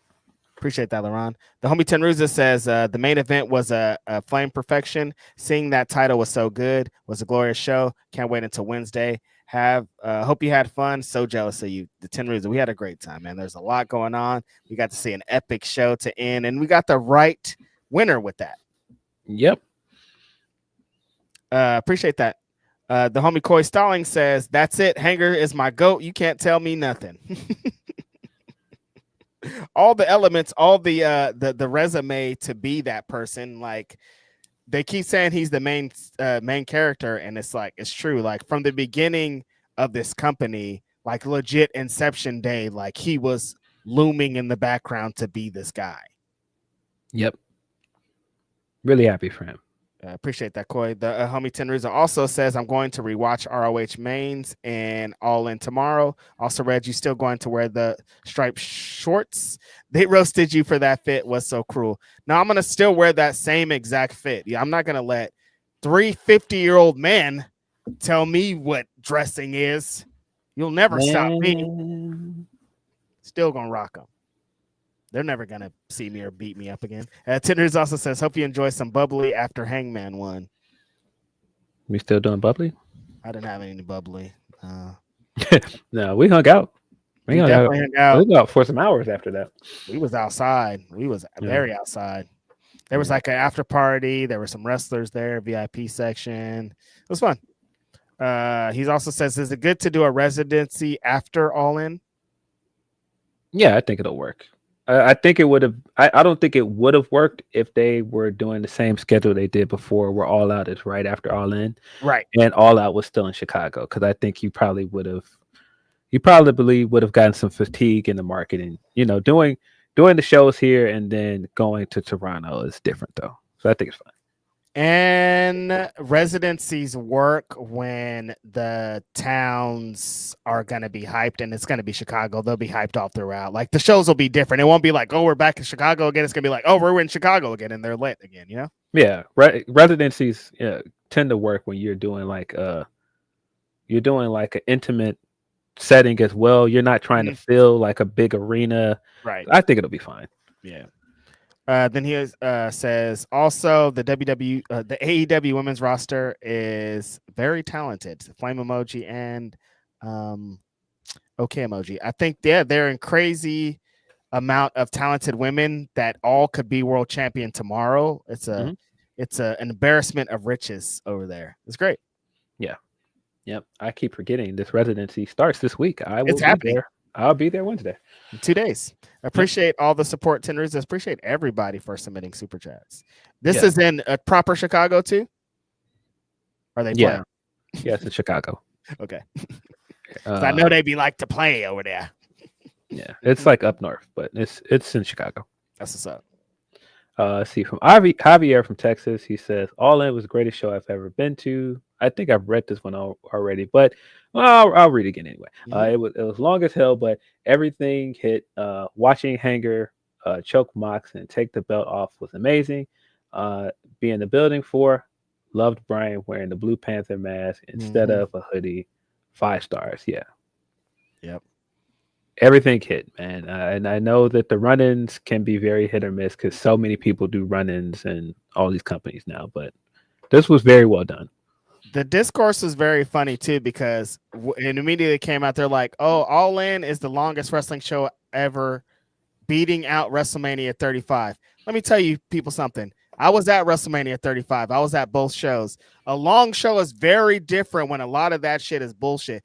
Appreciate that, Laron. The homie Tenruza says the main event was a flame perfection. Seeing that title was so good. Was a glorious show. Can't wait until Wednesday. Hope you had fun. So jealous of you, the Tenruza. We had a great time, man. There's a lot going on. We got to see an epic show to end, and we got the right winner with that. Yep. Appreciate that. The homie Coy Stalling says, "That's it. Hanger is my goat. You can't tell me nothing." All the elements, all the resume to be that person. Like they keep saying he's the main character, and it's like it's true. Like from the beginning of this company, like legit inception day, like he was looming in the background to be this guy. Yep. Really happy for him. Appreciate that, Coy. The homie Tenruza also says, I'm going to rewatch ROH Mains and All In tomorrow. Also, Reg, you still going to wear the striped shorts? They roasted you for that fit. Was so cruel. Now I'm going to still wear that same exact fit. Yeah, I'm not going to let 3 50-year-old men tell me what dressing is. You'll never stop me. Still going to rock them. They're never going to see me or beat me up again. Tenders also says, hope you enjoy some bubbly after Hangman won. We still doing bubbly? I didn't have any bubbly. No, we hung out. We definitely hung out. We hung out for some hours after that. We was outside. We was very outside. There was like an after party. There were some wrestlers there, VIP section. It was fun. He also says, is it good to do a residency after All In? Yeah, I think it'll work. I think it would have. I don't think it would have worked if they were doing the same schedule they did before, where All Out is right after All In, right? And All Out was still in Chicago, because I think you probably would have. You probably would have gotten some fatigue in the marketing. You know, doing the shows here and then going to Toronto is different, though. So I think it's fine. And residencies work when the towns are going to be hyped, and it's going to be Chicago. They'll be hyped all throughout. Like the shows will be different. It won't be like, oh, we're back in Chicago again. It's going to be like, oh, we're in Chicago again, and they're lit again, you know? Yeah. Residencies tend to work when you're doing like an intimate setting as well. You're not trying to fill like a big arena. Right. I think it'll be fine. Yeah. Then he says also the AEW women's roster is very talented. Flame emoji and okay emoji. I think they're in crazy amount of talented women that all could be world champion tomorrow. It's an embarrassment of riches over there. It's great. Yeah. Yep. I keep forgetting this residency starts this week. It's happening. I'll be there Wednesday. In 2 days. Appreciate all the support, tenders. Appreciate everybody for submitting super chats. This is in a proper Chicago too? Are they playing? Yeah, it's in Chicago. Okay. I know they be like to play over there. Yeah, it's like up north, but it's in Chicago. That's what's up. See, from Javier from Texas, he says, All In was the greatest show I've ever been to. I think I've read this one already, but I'll read it again anyway. It was long as hell, but everything hit. Watching Hanger choke Mox and take the belt off was amazing. Be in the building loved Brian wearing the Blue Panther mask instead of a hoodie. 5 stars. Yeah. Yep. Everything hit, man. And I know that the run-ins can be very hit or miss because so many people do run-ins and all these companies now, but this was very well done. The discourse was very funny too, because it immediately came out there like, oh, All In is the longest wrestling show ever, beating out WrestleMania 35. Let me tell you people something. I was at WrestleMania 35. I was at both shows. A long show is very different when a lot of that shit is bullshit.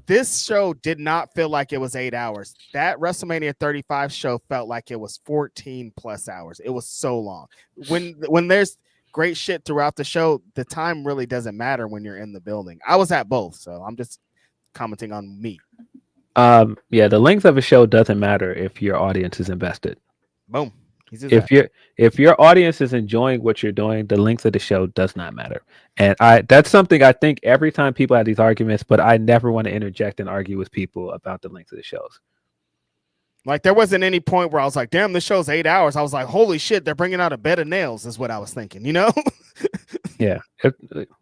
This show did not feel like it was 8 hours. That WrestleMania 35 show felt like it was 14 plus hours. It was so long. When there's great shit throughout the show, the time really doesn't matter when you're in the building. I was at both, so I'm just commenting on me. Yeah, the length of a show doesn't matter if your audience is invested. Boom. If your audience is enjoying what you're doing, the length of the show does not matter. And that's something I think every time people have these arguments, but I never want to interject and argue with people about the length of the shows. Like there wasn't any point where I was like, damn, this show's 8 hours. I was like, holy shit, they're bringing out a bed of nails is what I was thinking, you know? Yeah.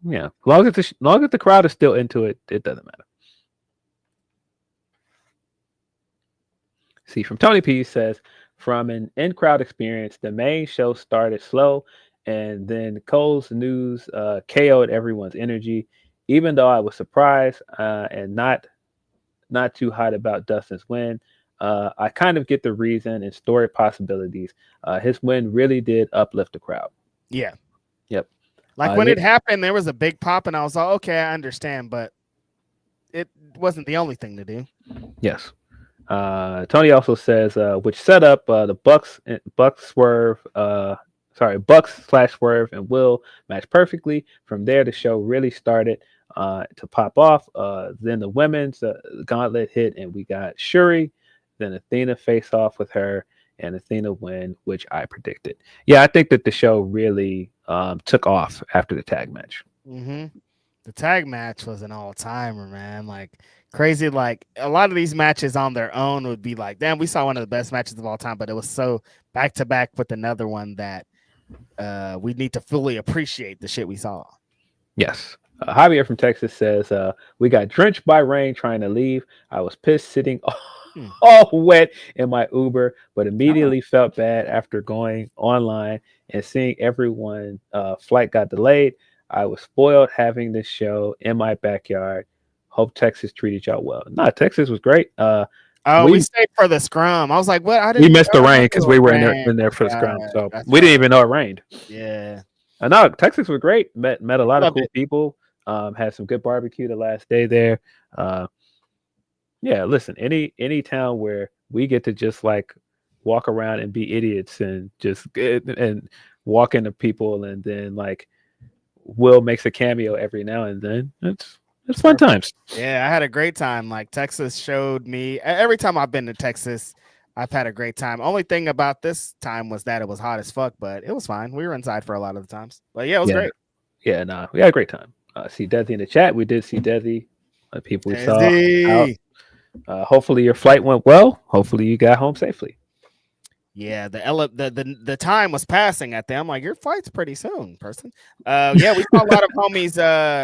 Yeah. Long as the crowd is still into it, it doesn't matter. See, from Tony P says, from an in-crowd experience, the main show started slow, and then Cole's news KO'd everyone's energy. Even though I was surprised and not too hot about Dustin's win, I kind of get the reason and story possibilities. His win really did uplift the crowd. Yeah. Yep. Like when it happened, there was a big pop, and I was like, okay, I understand, but it wasn't the only thing to do. Yes. Tony also says, which set up the Bucks Swerve, Bucks/Swerve and Will match perfectly. From there, the show really started to pop off. Then the women's gauntlet hit, and we got Shuri. Then Athena face off with her, and Athena win, which I predicted. Yeah, I think that the show really took off after the tag match. Mm-hmm. The tag match was an all-timer, man. Like crazy. Like a lot of these matches on their own would be like, damn, we saw one of the best matches of all time, but it was so back-to-back with another one that we need to fully appreciate the shit we saw. Yes. Javier from Texas says, we got drenched by rain trying to leave. I was pissed sitting all wet in my Uber, but immediately felt bad after going online and seeing everyone flight got delayed. I was spoiled having this show in my backyard. Hope Texas treated y'all well. Nah, Texas was great. We stayed for the scrum. I was like, what? We missed the rain because we were in there for the scrum. So we didn't even know it rained. Yeah. No, Texas was great. Met a lot of cool people. Had some good barbecue the last day there. Yeah, listen, any town where we get to just like walk around and be idiots and just and walk into people, and then like Will makes a cameo every now and then. It's fun times. Yeah, I had a great time. Like Texas showed me every time I've been to Texas, I've had a great time. Only thing about this time was that it was hot as fuck, but it was fine. We were inside for a lot of the times. But yeah, it was great. Yeah, nah, we had a great time. See Desi in the chat. We did see Desi. People we saw out. Hopefully your flight went well. Hopefully you got home safely. Yeah, the time was passing at them. Like, your flight's pretty soon, person. Yeah, we saw a lot of homies.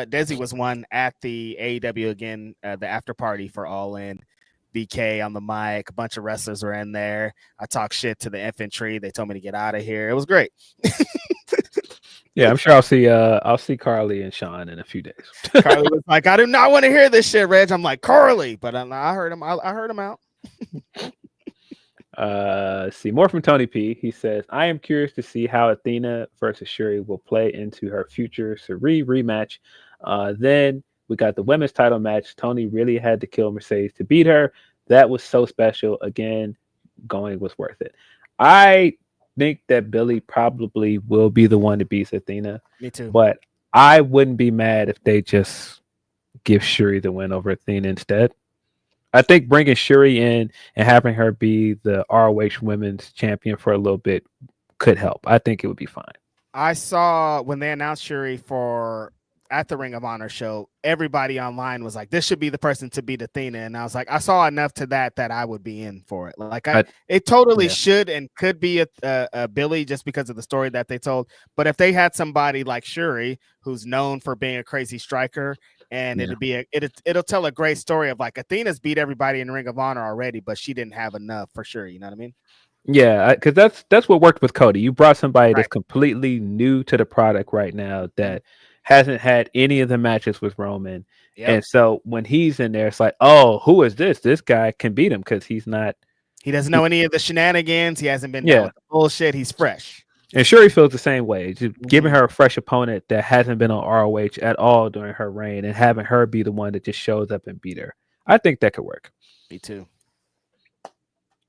Desi was one at the AEW again, the after party for All In. BK on the mic, a bunch of wrestlers were in there. I talked shit to the infantry. They told me to get out of here. It was great. Yeah, I'm sure I'll see Carly and Sean in a few days. Carly was like, I do not want to hear this shit, Reg. I'm like, Carly, but I heard him. I heard him out. See more from Tony P. He says, I am curious to see how Athena versus Shuri will play into her future Suri rematch. Then we got the women's title match. Tony really had to kill Mercedes to beat her. That was so special. Again, going was worth it. I think that Billy probably will be the one to beat Athena. Me too. But I wouldn't be mad if they just give Shuri the win over Athena instead. I think bringing Shuri in and having her be the ROH Women's Champion for a little bit could help. I think it would be fine. I saw when they announced Shuri at the Ring of Honor show, everybody online was like, this should be the person to beat Athena. And I was like, I saw enough to that I would be in for it. Like it totally should and could be a Billy just because of the story that they told. But if they had somebody like Shuri, who's known for being a crazy striker, and it'll tell a great story of like Athena's beat everybody in the Ring of Honor already, but she didn't have enough for sure. You know what I mean? Yeah, because that's what worked with Cody. You brought somebody that's completely new to the product right now that hasn't had any of the matches with Roman. Yep. And so when he's in there, it's like, oh, who is this? This guy can beat him because he doesn't know any of the shenanigans. He hasn't been down with the bullshit. He's fresh. And Shuri feels the same way. Just giving her a fresh opponent that hasn't been on ROH at all during her reign and having her be the one that just shows up and beat her. I think that could work. Me too.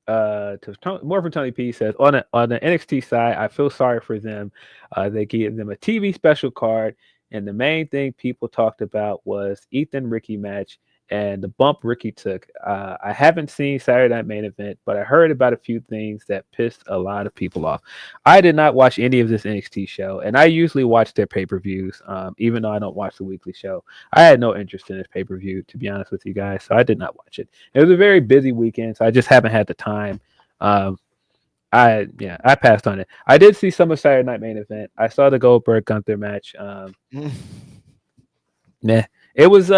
More from Tony P says, on the NXT side, I feel sorry for them. They gave them a TV special card, and the main thing people talked about was Ethan Ricky match and the bump Ricky took. I haven't seen Saturday Night Main Event, but I heard about a few things that pissed a lot of people off. I did not watch any of this NXT show, and I usually watch their pay-per-views, even though I don't watch the weekly show. I had no interest in this pay-per-view, to be honest with you guys, so I did not watch it. It was a very busy weekend, so I just haven't had the time. I passed on it. I did see some of Saturday Night Main Event. I saw the Goldberg Gunther match. It was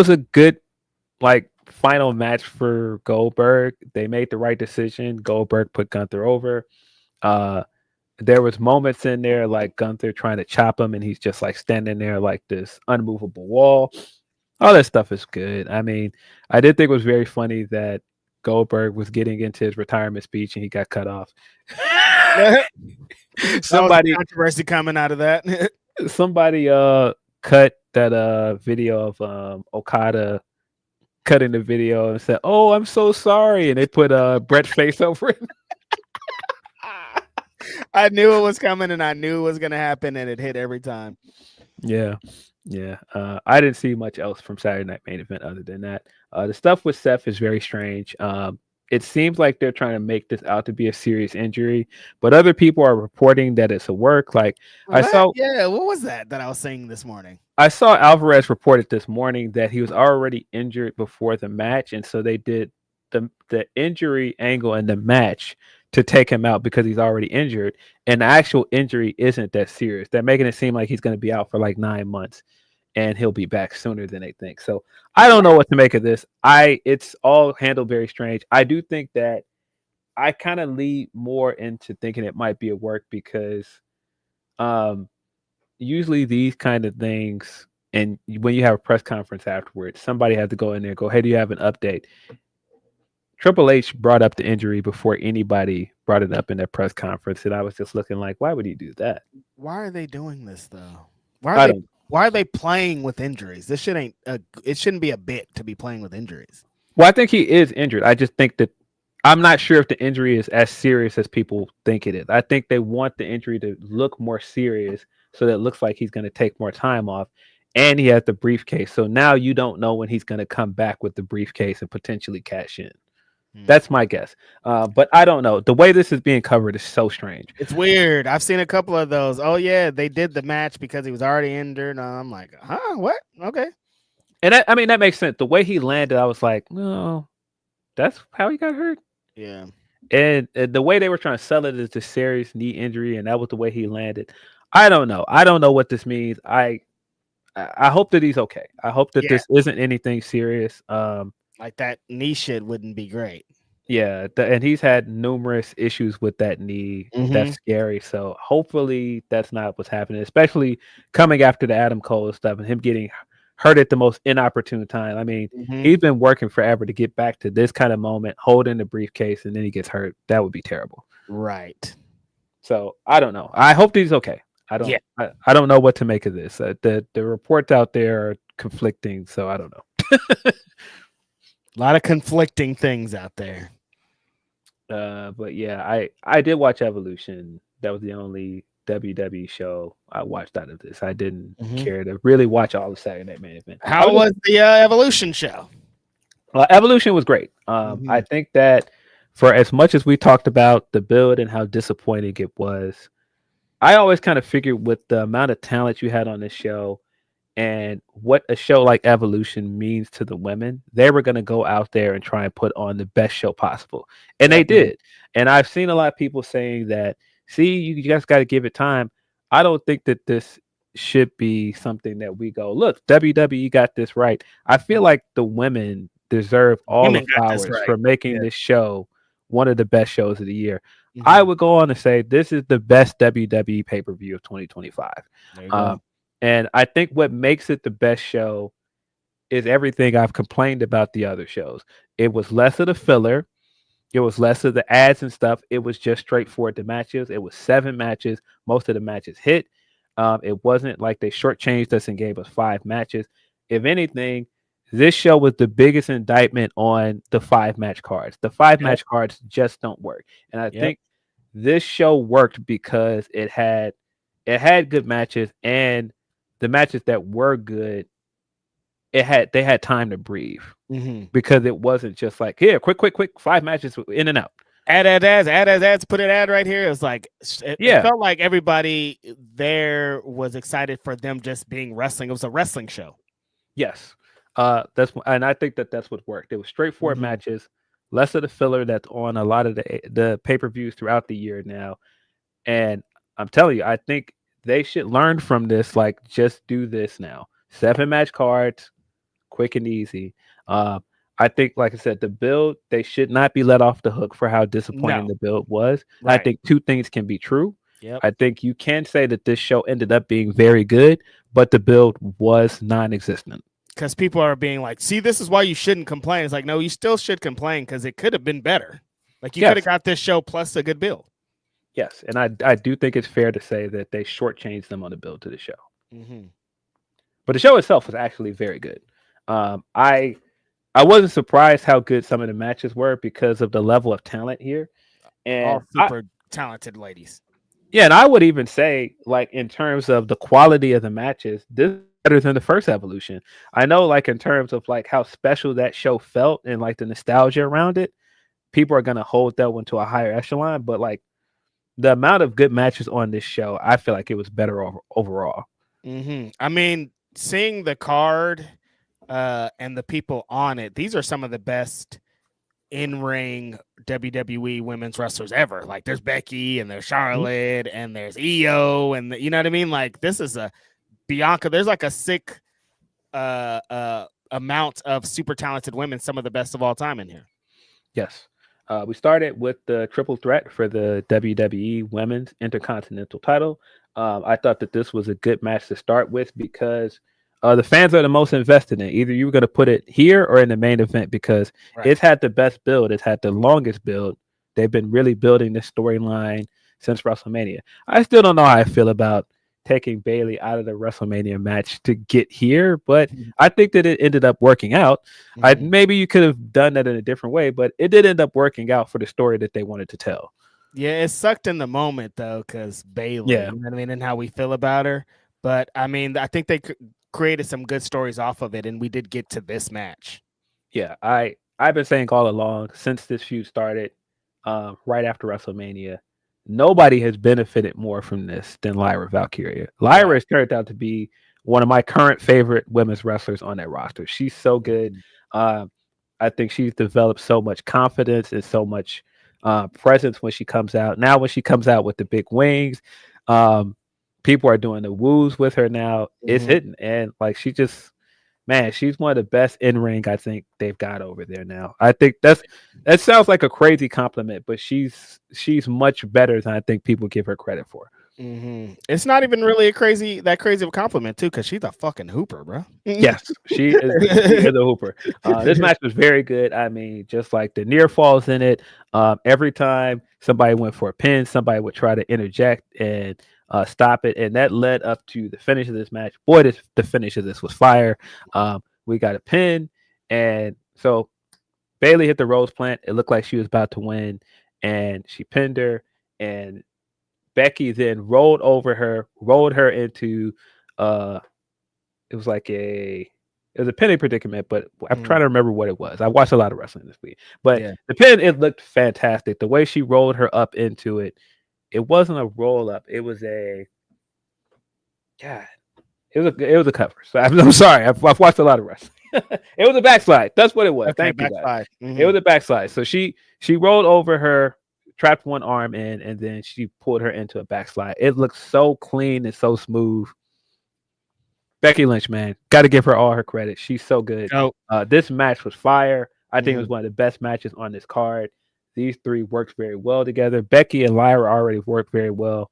a good final match for Goldberg. They made the right decision. Goldberg put Gunther over. There was moments in there like Gunther trying to chop him, and he's just like standing there like this unmovable wall. All that stuff is good. I mean, I did think it was very funny that Goldberg was getting into his retirement speech and he got cut off. Somebody controversy coming out of that. Somebody cut that video of Okada cutting the video and said, "Oh, I'm so sorry," and they put Brett's face over it. I knew it was coming, and I knew it was gonna happen, and it hit every time. Yeah. I didn't see much else from Saturday Night Main Event other than that. The stuff with Seth is very strange. It seems like they're trying to make this out to be a serious injury, but other people are reporting that it's a work. Like what was that I was saying this morning? I saw Alvarez reported this morning that he was already injured before the match, and so they did the injury angle in the match to take him out because he's already injured, and the actual injury isn't that serious. They're making it seem like he's going to be out for like 9 months, and he'll be back sooner than they think. So I don't know what to make of this. It's all handled very strange. I do think that I kind of lead more into thinking it might be a work because usually these kind of things, and when you have a press conference afterwards, somebody has to go in there and go, "Hey, do you have an update?" Triple H brought up the injury before anybody brought it up in their press conference, and I was just looking like, why would he do that? Why are they doing this though? Why are they playing with injuries? This shit ain't. It shouldn't be a bit to be playing with injuries. Well, I think he is injured. I just think that I'm not sure if the injury is as serious as people think it is. I think they want the injury to look more serious, so that it looks like he's going to take more time off, and he has the briefcase. So now you don't know when he's going to come back with the briefcase and potentially cash in. That's my guess. But I don't know. The way this is being covered is so strange. It's weird. I've seen a couple of those. Oh, yeah, they did the match because he was already injured. I'm like, huh? What? Okay. And that makes sense. The way he landed, I was like, no, that's how he got hurt. Yeah. And the way they were trying to sell it is the serious knee injury, and that was the way he landed. I don't know. I don't know what this means. I hope that he's okay. I hope that this isn't anything serious. Like that knee shit wouldn't be great. Yeah, and he's had numerous issues with that knee. That's scary. So hopefully that's not what's happening, especially coming after the Adam Cole stuff and him getting hurt at the most inopportune time. I mean, he's been working forever to get back to this kind of moment, holding the briefcase, and then he gets hurt. That would be terrible. Right. So I don't know. I hope he's okay. I don't know what to make of this. The reports out there are conflicting, so I don't know. A lot of conflicting things out there. But yeah, I did watch Evolution. That was the only WWE show I watched out of this. I didn't care to really watch all the Saturday Night Main Event. How was the Evolution show? Evolution was great. I think that for as much as we talked about the build and how disappointing it was, I always kind of figured with the amount of talent you had on this show and what a show like Evolution means to the women, they were going to go out there and try and put on the best show possible. And they did. And I've seen a lot of people saying that, see, you guys got to give it time. I don't think that this should be something that we go, look, WWE got this right. I feel like the women deserve all the flowers for making this show one of the best shows of the year. I would go on to say this is the best WWE pay-per-view of 2025. And I think what makes it the best show is everything I've complained about the other shows. It was less of the filler. It was less of the ads and stuff. It was just straightforward the matches. It was 7 matches. Most of the matches hit. It wasn't like they shortchanged us and gave us 5 matches. If anything, this show was the biggest indictment on the 5-match cards. The 5-match cards just don't work. And I think this show worked because it had good matches, and the matches that were good, they had time to breathe Mm-hmm. because it wasn't just like, here, quick, 5 matches in and out. Ads, put an ad right here. It was like it felt like everybody there was excited for them just being wrestling. It was a wrestling show. Yes. And I think that's what worked. It was straightforward matches, less of the filler that's on a lot of the pay-per-views throughout the year now. And I'm telling you, I think they should learn from this. Like, just do this now. 7-match cards, quick and easy. I think, like I said, the build, they should not be let off the hook for how disappointing the build was. Right. I think 2 things can be true. Yep. I think you can say that this show ended up being very good, but the build was non-existent. Because people are being like, see, this is why you shouldn't complain. It's like, no, you still should complain because it could have been better. Like, you could have got this show plus a good build. Yes, and I do think it's fair to say that they shortchanged them on the build to the show. Mm-hmm. But the show itself was actually very good. I wasn't surprised how good some of the matches were because of the level of talent here. And all super talented ladies. Yeah, and I would even say, like, in terms of the quality of the matches, this is better than the first Evolution. I know, like, in terms of like how special that show felt and like the nostalgia around it, people are gonna hold that one to a higher echelon. But like the amount of good matches on this show, I feel like it was better overall. Mm-hmm. I mean, seeing the card and the people on it, these are some of the best in-ring WWE women's wrestlers ever. Like, there's Becky and there's Charlotte and there's Io and you know what I mean? Like, this is a Bianca. There's like a sick amount of super talented women, some of the best of all time in here. Yes. We started with the triple threat for the WWE Women's Intercontinental title. I thought that this was a good match to start with because the fans are the most invested in it. Either you were going to put it here or in the main event because it's had the best build. It's had the longest build. They've been really building this storyline since WrestleMania. I still don't know how I feel about taking Bayley out of the WrestleMania match to get here, but I think that it ended up working out. Maybe you could have done that in a different way, but it did end up working out for the story that they wanted to tell. Yeah, it sucked in the moment though, because Bayley, you know what I mean, and how we feel about her. But I mean, I think they created some good stories off of it, and we did get to this match. Yeah, I've been saying all along since this feud started, right after WrestleMania, nobody has benefited more from this than Lyra Valkyria. Lyra has turned out to be one of my current favorite women's wrestlers on that roster. She's so good. I think she's developed so much confidence and so much presence when she comes out. Now, when she comes out with the big wings, people are doing the woos with her now. It's hitting. And like, she just, man, she's one of the best in ring I think they've got over there now. I think that sounds like a crazy compliment, but she's much better than I think people give her credit for. It's not even really crazy of a compliment too, because she's a fucking hooper, bro. Yes, she is a hooper. This match was very good. I mean, just like the near falls in it. Every time somebody went for a pin, somebody would try to interject and stop it, and that led up to the finish of this match. Boy, the finish of this was fire. We got a pin, and so Bayley hit the rose plant. It looked like she was about to win, and she pinned her, and Becky then rolled her into it was a pinning predicament, but I'm trying to remember what it was. I watched a lot of wrestling this week, but the pin, it looked fantastic. The way she rolled her up into it, it wasn't a roll up. It was a it was a cover. So I'm sorry. I've watched a lot of wrestling. It was a backslide. That's what it was. Okay, Thank you, guys. Mm-hmm. It was a backslide. So she rolled over her, trapped one arm in, and then she pulled her into a backslide. It looked so clean and so smooth. Becky Lynch, man, got to give her all her credit. She's so good. This match was fire. I think it was one of the best matches on this card. These three worked very well together. Becky and Lyra already worked very well.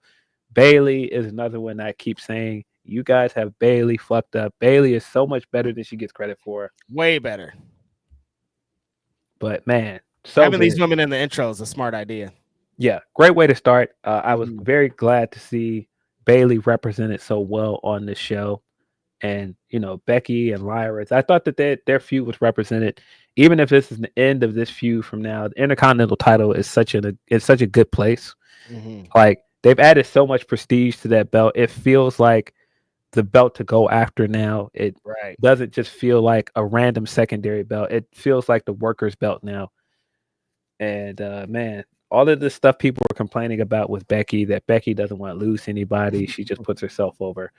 Bayley is another one I keep saying, you guys have Bayley fucked up. Bayley is so much better than she gets credit for. Way better. But man, so having good. these women in the intro is a smart idea. Yeah, great way to start. I was very glad to see Bayley represented so well on this show. And, you know, Becky and Lyra, I thought that their feud was represented. Even if this is the end of this feud from now, the Intercontinental title is such a good place. Like, they've added so much prestige to that belt. It feels like the belt to go after now. It Right. doesn't just feel like a random secondary belt. It feels like the worker's belt now. And man, all of this stuff people were complaining about with Becky, that Becky doesn't want to lose to anybody. She just puts herself over.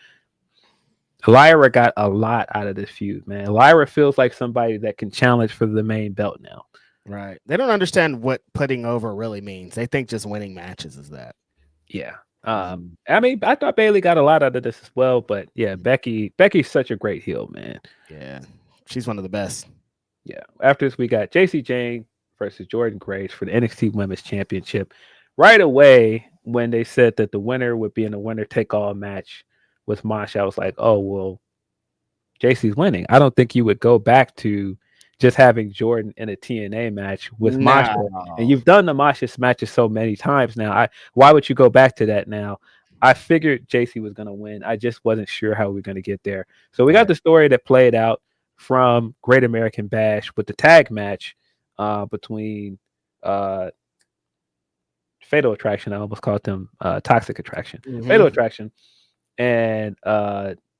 Lyra got a lot out of this feud, man. Lyra feels like somebody that can challenge for the main belt now. Right. They don't understand what putting over really means. They think just winning matches is that. Yeah. I mean, I thought Bayley got a lot out of this as well, but yeah, Becky's such a great heel, man. Yeah. She's one of the best. Yeah. After this, we got JC Jane versus Jordan Grace for the NXT Women's Championship. Right away, when they said that the winner would be in a winner-take-all match with Mosh, I was like, oh, well, JC's winning. I don't think you would go back to just having Jordan in a TNA match with Masha. And you've done the Masha matches so many times now. Why would you go back to that now? I figured JC was going to win. I just wasn't sure how we were going to get there. So we got the story that played out from Great American Bash with the tag match between Fatal Attraction. I almost called them Toxic Attraction. Fatal Attraction and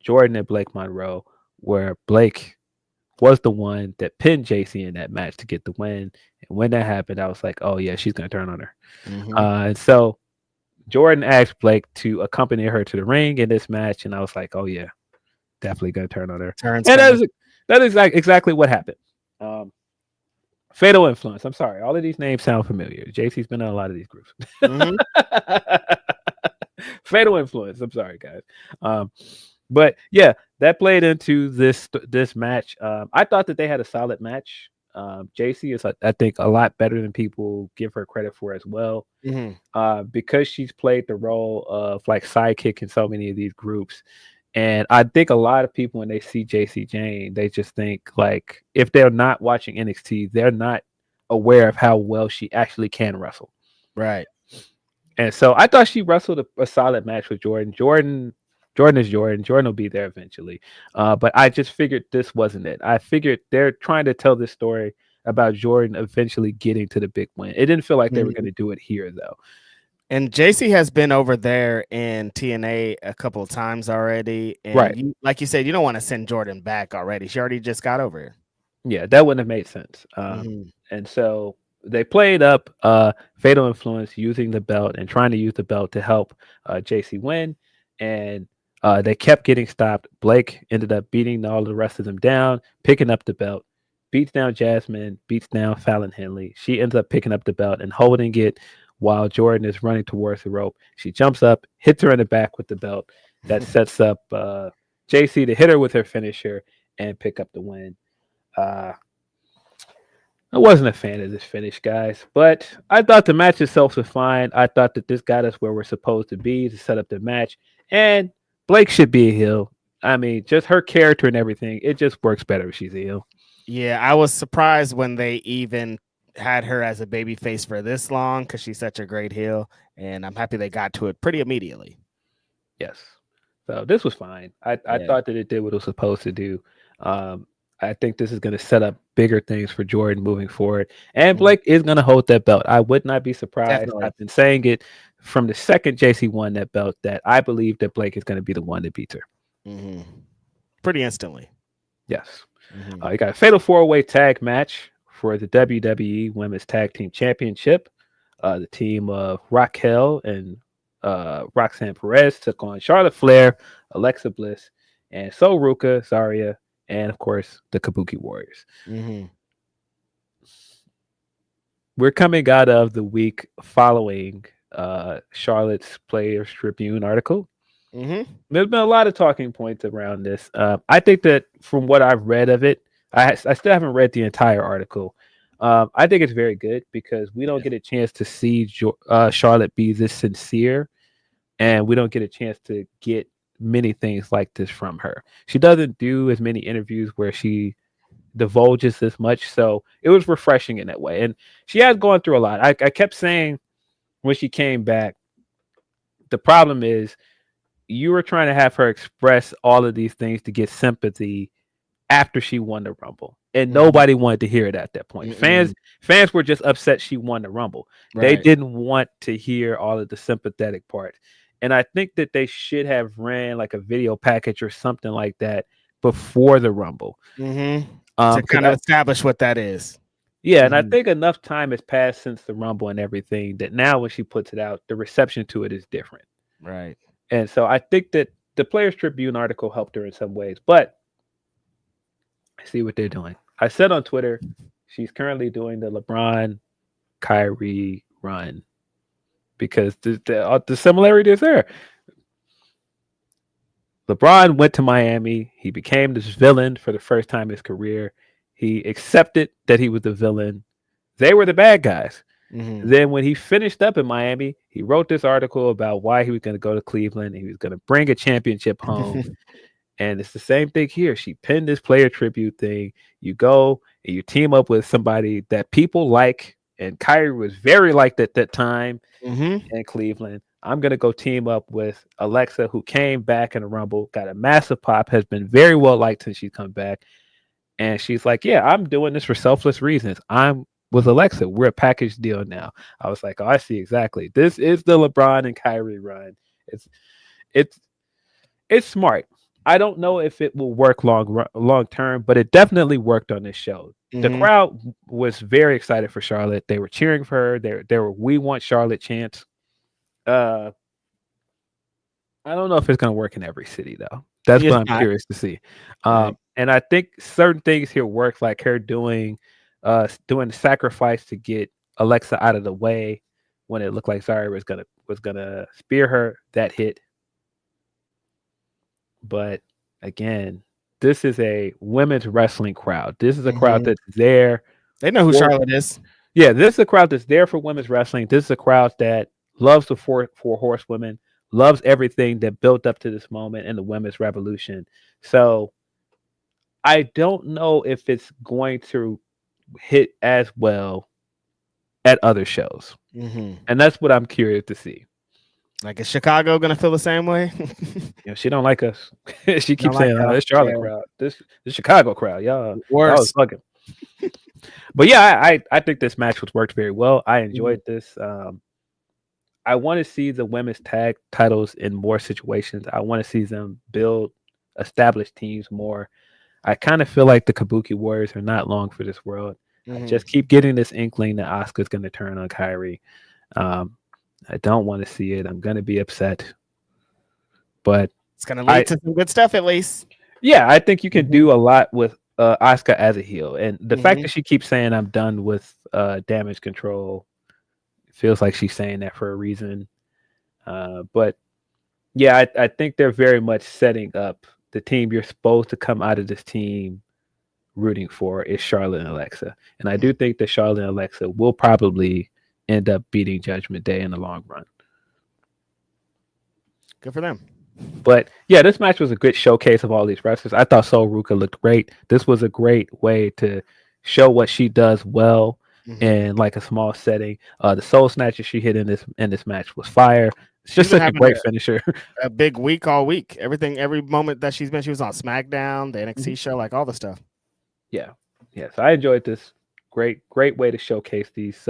Jordan and Blake Monroe, where Blake was the one that pinned JC in that match to get the win. And when that happened, I was like, oh, yeah, she's going to turn on her. And so Jordan asked Blake to accompany her to the ring in this match. And I was like, oh, yeah, definitely going to turn on her. And that is exactly what happened. Fatal Influence. I'm sorry. All of these names sound familiar. JC's been in a lot of these groups. Fatal Influence. I'm sorry, guys. But yeah, that played into this match. I thought that they had a solid match. JC is, I think, a lot better than people give her credit for as well. Because she's played the role of like sidekick in so many of these groups. And I think a lot of people, when they see JC Jane, they just think like, if they're not watching NXT, they're not aware of how well she actually can wrestle. Right. And so I thought she wrestled a solid match with Jordan. Jordan is Jordan. Jordan will be there eventually. But I just figured this wasn't it. I figured they're trying to tell this story about Jordan eventually getting to the big win. It didn't feel like they were going to do it here, though. And JC has been over there in TNA a couple of times already. And right. Like you said, you don't want to send Jordan back already. She already just got over here. Yeah, that wouldn't have made sense. And so they played up Fatal Influence using the belt and trying to use the belt to help JC win. And they kept getting stopped. Blake ended up beating all the rest of them down, picking up the belt, beats down Jasmine, beats down Fallon Henley. She ends up picking up the belt and holding it while Jordan is running towards the rope. She jumps up, hits her in the back with the belt. That sets up JC to hit her with her finisher and pick up the win. I wasn't a fan of this finish, guys, but I thought the match itself was fine. I thought that this got us where we're supposed to be to set up the match. And Blake should be a heel. I mean, just her character and everything, it just works better if she's a heel. Yeah, I was surprised when they even had her as a baby face for this long because she's such a great heel, and I'm happy they got to it pretty immediately. Yes. So this was fine. I thought that it did what it was supposed to do. I think this is going to set up bigger things for Jordan moving forward. And Blake is going to hold that belt. I would not be surprised. Definitely. I've been saying it from the second JC won that belt that I believe that Blake is going to be the one that beats her. Pretty instantly. Yes. You got a fatal 4-way tag match for the WWE Women's Tag Team Championship. The team of Raquel and Roxanne Perez took on Charlotte Flair, Alexa Bliss, and Sol Ruka, Zarya, and of course the Kabuki Warriors. We're coming out of the week following Charlotte's Players Tribune article. There's been a lot of talking points around this. I think that from what I've read of it, I still haven't read the entire article. I think it's very good because we don't get a chance to see Charlotte be this sincere, and we don't get a chance to get many things like this from her. She doesn't do as many interviews where she divulges this much, so it was refreshing in that way. And she has gone through a lot. I kept saying when she came back, the problem is you were trying to have her express all of these things to get sympathy after she won the Rumble, and nobody wanted to hear it at that point. Fans were just upset she won the Rumble. They didn't want to hear all of the sympathetic parts. And I think that they should have ran like a video package or something like that before the Rumble. To kind of establish what that is. Yeah, and I think enough time has passed since the Rumble and everything that now when she puts it out, the reception to it is different. Right. And so I think that the Players Tribune article helped her in some ways, but I see what they're doing. I said on Twitter, she's currently doing the LeBron, Kyrie run because the similarity is there. LeBron went to Miami. He became this villain for the first time in his career. He accepted that he was the villain. They were the bad guys. Then when he finished up in Miami, he wrote this article about why he was going to go to Cleveland and he was going to bring a championship home. And it's the same thing here. She pinned this player tribute thing. You go and you team up with somebody that people like. And Kyrie was very liked at that time in Cleveland. I'm going to go team up with Alexa, who came back in the Rumble, got a massive pop, has been very well liked since she's come back. And she's like, yeah, I'm doing this for selfless reasons. I'm with Alexa. We're a package deal now. I was like, oh, I see exactly. This is the LeBron and Kyrie run. It's smart. I don't know if it will work long term, but it definitely worked on this show. The crowd was very excited for Charlotte. They were cheering for her. They were "We want Charlotte" chants. I don't know if it's going to work in every city though. That's what I'm curious to see. And I think certain things here work, like her doing the sacrifice to get Alexa out of the way when it looked like Zara was gonna spear her. That hit. But again, this is a women's wrestling crowd. This is a crowd that's there. They know who Charlotte is. Yeah, this is a crowd that's there for women's wrestling. This is a crowd that loves the four horsewomen, loves everything that built up to this moment in the women's revolution. So I don't know if it's going to hit as well at other shows. And that's what I'm curious to see. Like, is Chicago going to feel the same way? She don't like us. She keeps saying, oh, this Charlotte crowd, this Chicago crowd, y'all was fucking. But yeah, I think this match was worked very well. I enjoyed this. I want to see the women's tag titles in more situations. I want to see them build established teams more. I kind of feel like the Kabuki Warriors are not long for this world. I just keep getting this inkling that Asuka's going to turn on Kyrie. I don't want to see it. I'm going to be upset. But it's going to lead to some good stuff at least. Yeah, I think you can do a lot with Asuka as a heel. And the fact that she keeps saying I'm done with damage control feels like she's saying that for a reason. But yeah, I think they're very much setting up the team you're supposed to come out of this team rooting for is Charlotte and Alexa. And I do think that Charlotte and Alexa will probably end up beating Judgment Day in the long run. Good for them. But yeah, this match was a good showcase of all these wrestlers. I thought Sol Ruka looked great. This was a great way to show what she does well in like a small setting. The Soul Snatcher she hit in this match was fire. It's just such a great finisher. A big week all week. Every moment that she was on SmackDown, the NXT show, like all the stuff. Yeah. Yes, I enjoyed this. Great way to showcase these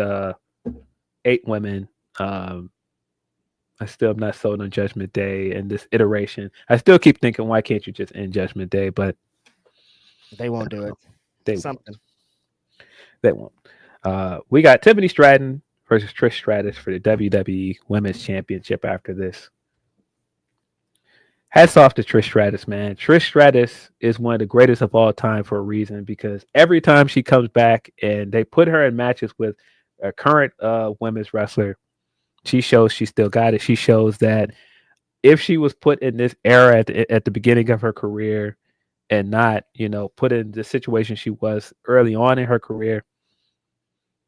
8 women. I still am not sold on Judgment Day and this iteration. I still keep thinking, why can't you just end Judgment Day? But they won't do it. They won't. We got Tiffany Stratton versus Trish Stratus for the WWE Women's Championship after this. Hats off to Trish Stratus, man. Trish Stratus is one of the greatest of all time for a reason, because every time she comes back and they put her in matches with a current women's wrestler, she shows she still got it. She shows that if she was put in this era at the beginning of her career and not, put in the situation she was early on in her career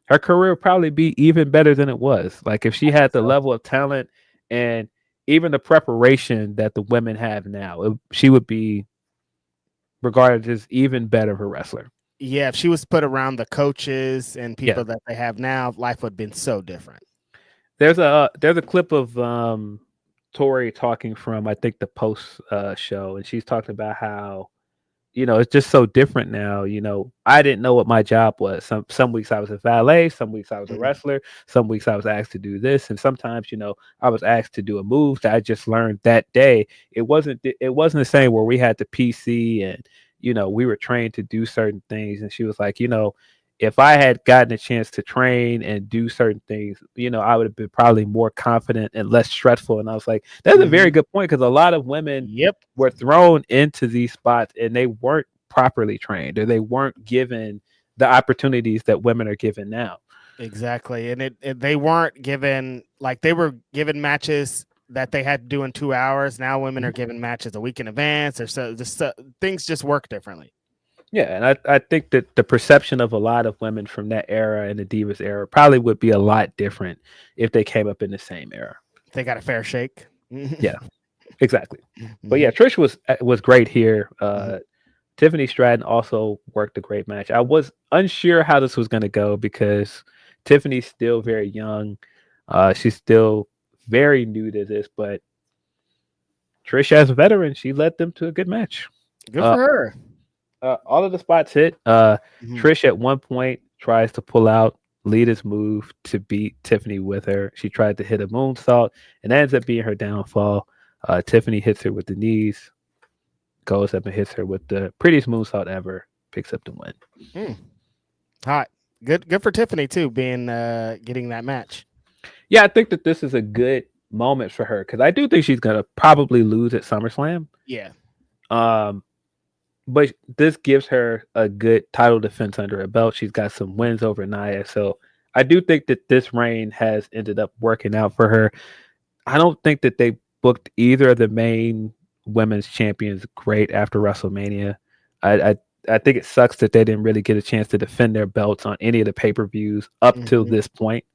would probably be even better than it was. Like if she had the level of talent and even the preparation that the women have now, she would be regarded as even better of a wrestler. Yeah, if she was put around the coaches and people that they have now, life would have been so different. There's a clip of Tori talking from, I think, the Post show, and she's talking about how, it's just so different now. I didn't know what my job was. Some weeks I was a valet, some weeks I was a wrestler, some weeks I was asked to do this, and sometimes I was asked to do a move that I just learned that day. It wasn't the same where we had the PC and we were trained to do certain things. And she was like, if I had gotten a chance to train and do certain things, I would have been probably more confident and less stressful. And I was like, that's a very good point, because a lot of women were thrown into these spots and they weren't properly trained, or they weren't given the opportunities that women are given now. Exactly. And they weren't given, like, they were given matches that they had to do in 2 hours. Now women are given matches a week in advance, or things just work differently. Yeah, and I think that the perception of a lot of women from that era and the Divas era probably would be a lot different if they came up in the same era. They got a fair shake. Yeah, exactly. But yeah, Trish was great here. Tiffany Stratton also worked a great match. I was unsure how this was going to go because Tiffany's still very young. She's still very new to this, but Trish, as a veteran, she led them to a good match. Good for her. All of the spots hit. Trish at one point tries to pull out Lita's move to beat Tiffany with her. She tried to hit a moonsault, and that ends up being her downfall. Tiffany hits her with the knees, goes up and hits her with the prettiest moonsault ever, picks up the win. Hot. Good for Tiffany too, being getting that match. Yeah, I think that this is a good moment for her, because I do think she's gonna probably lose at SummerSlam. Yeah. But this gives her a good title defense under her belt. She's got some wins over Nia. So I do think that this reign has ended up working out for her. I don't think that they booked either of the main women's champions great after WrestleMania. I think it sucks that they didn't really get a chance to defend their belts on any of the pay-per-views up till this point.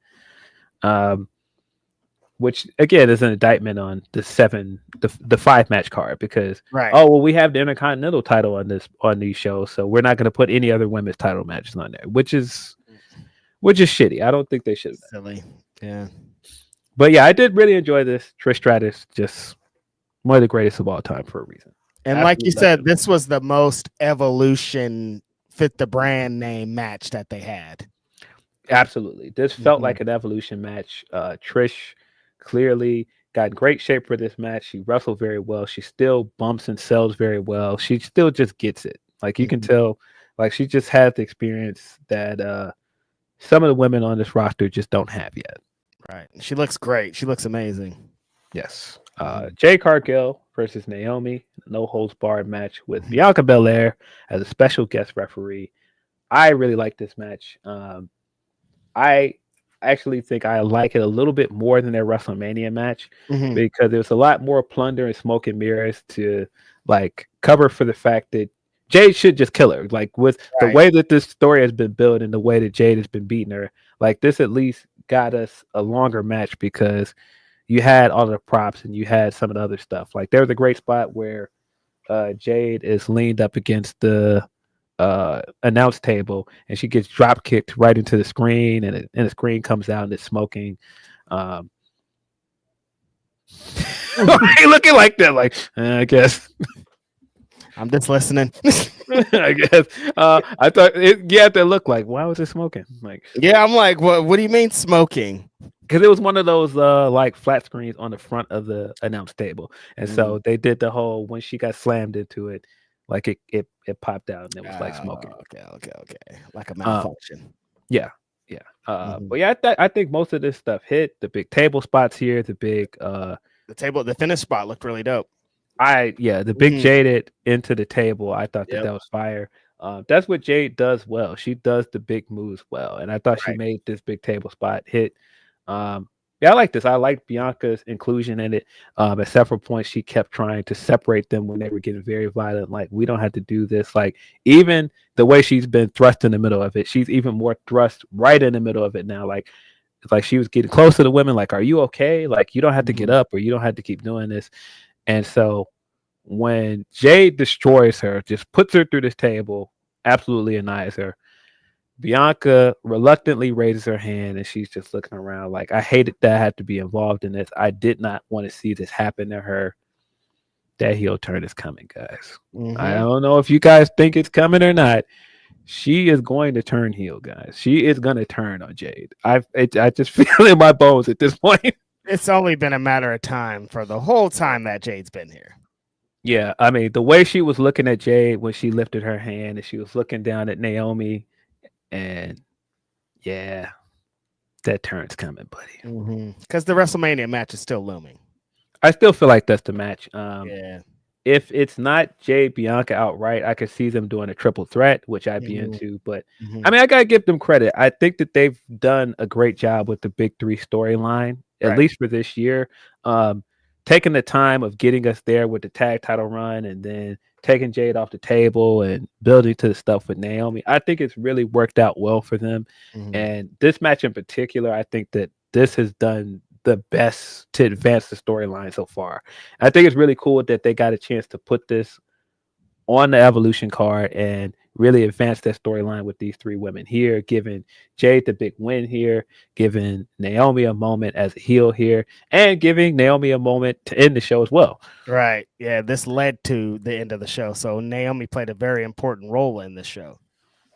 Which again is an indictment on the 5-match card, because we have the Intercontinental title on these shows, so we're not going to put any other women's title matches on there, which is shitty. I don't think they should. Silly, yeah. But yeah, I did really enjoy this. Trish Stratus, just one of the greatest of all time for a reason. And absolutely, like you said, this was the most Evolution fit the brand name match that they had. Absolutely, this felt like an Evolution match. Trish clearly got in great shape for this match. She wrestled very well. She still bumps and sells very well. She still just gets it. Like you can tell, like she just has the experience that some of the women on this roster just don't have yet. Right. She looks great. She looks amazing. Yes. Jade Cargill versus Naomi, no holds barred match with Bianca Belair as a special guest referee. I really like this match. I actually think I like it a little bit more than their WrestleMania match, because there's a lot more plunder and smoke and mirrors to like cover for the fact that Jade should just kill her. Like with the way that this story has been built and the way that Jade has been beating her, like this at least got us a longer match, because you had all the props and you had some of the other stuff. Like there was a great spot where Jade is leaned up against the announce table and she gets drop kicked right into the screen, and the screen comes out and it's smoking. Why are you looking like that? Like I guess I'm just listening. I guess I thought you had to look like, why was it smoking? Like yeah, I'm like, what do you mean smoking? Because it was one of those like flat screens on the front of the announce table, and so they did the whole, when she got slammed into it, like it popped out and it was like smoking. Okay, like a malfunction. But yeah, I think most of this stuff hit. The big table spots here, the finish spot looked really dope. The big Jaded into the table. I thought that was fire. That's what Jade does well. She does the big moves well, and I thought she made this big table spot hit. I like this. I like Bianca's inclusion in it. At several points, she kept trying to separate them when they were getting very violent. Like, we don't have to do this. Like, even the way she's been thrust in the middle of it, she's even more thrust right in the middle of it now. Like, it's like she was getting close to the women. Like, are you okay? Like, you don't have to get up, or you don't have to keep doing this. And so when Jade destroys her, just puts her through this table, absolutely annihilates her, Bianca reluctantly raises her hand and she's just looking around like, I hated that I had to be involved in this. I did not want to see this happen to her. that heel turn is coming, guys. Mhm. I don't know if you guys think it's coming or not. She is going to turn heel, guys. She is going to turn on Jade. I just feel in my bones at this point. It's only been a matter of time for the whole time that Jade's been here. Yeah, I mean, the way she was looking at Jade when she lifted her hand and she was looking down at Naomi, and yeah, that turn's coming, buddy. Because the WrestleMania match is still looming. I still feel like that's the match. Yeah. If it's not Jade Bianca outright, I could see them doing a triple threat, which I'd be into. But I mean, I gotta give them credit. I think that they've done a great job with the Big Three storyline, at least for this year. Taking the time of getting us there with the tag title run, and then taking Jade off the table and building to the stuff with Naomi. I think it's really worked out well for them. And this match in particular, I think that this has done the best to advance the storyline so far. I think it's really cool that they got a chance to put this on the Evolution card and really advance that storyline with these three women here, giving Jade the big win here, giving Naomi a moment as a heel here, and giving Naomi a moment to end the show as well. Right. Yeah, this led to the end of the show. So Naomi played a very important role in this show.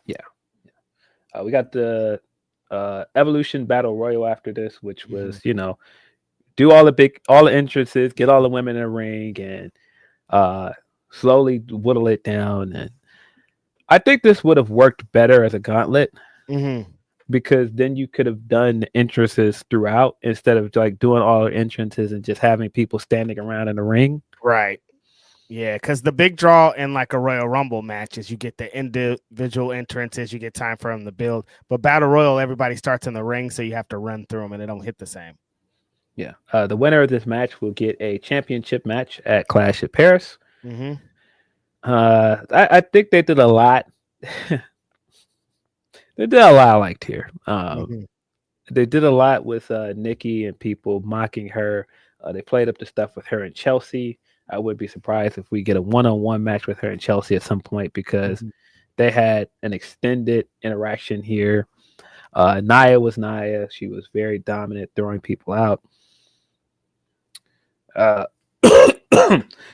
Yeah. We got the Evolution Battle Royal after this, which was, do all the entrances, get all the women in the ring, and slowly whittle it down. And I think this would have worked better as a gauntlet, because then you could have done the entrances throughout instead of like doing all the entrances and just having people standing around in the ring. Right. Yeah, because the big draw in like a Royal Rumble match is you get the individual entrances, you get time for them to build. But Battle Royal, everybody starts in the ring, so you have to run through them, and they don't hit the same. Yeah. The winner of this match will get a championship match at Clash at Paris. I think they did a lot. They did a lot I liked here. They did a lot with Nikki and people mocking her. They played up the stuff with her and Chelsea. I would be surprised if we get a one-on-one match with her and Chelsea at some point, because they had an extended interaction here. Nia was Nia. She was very dominant, throwing people out.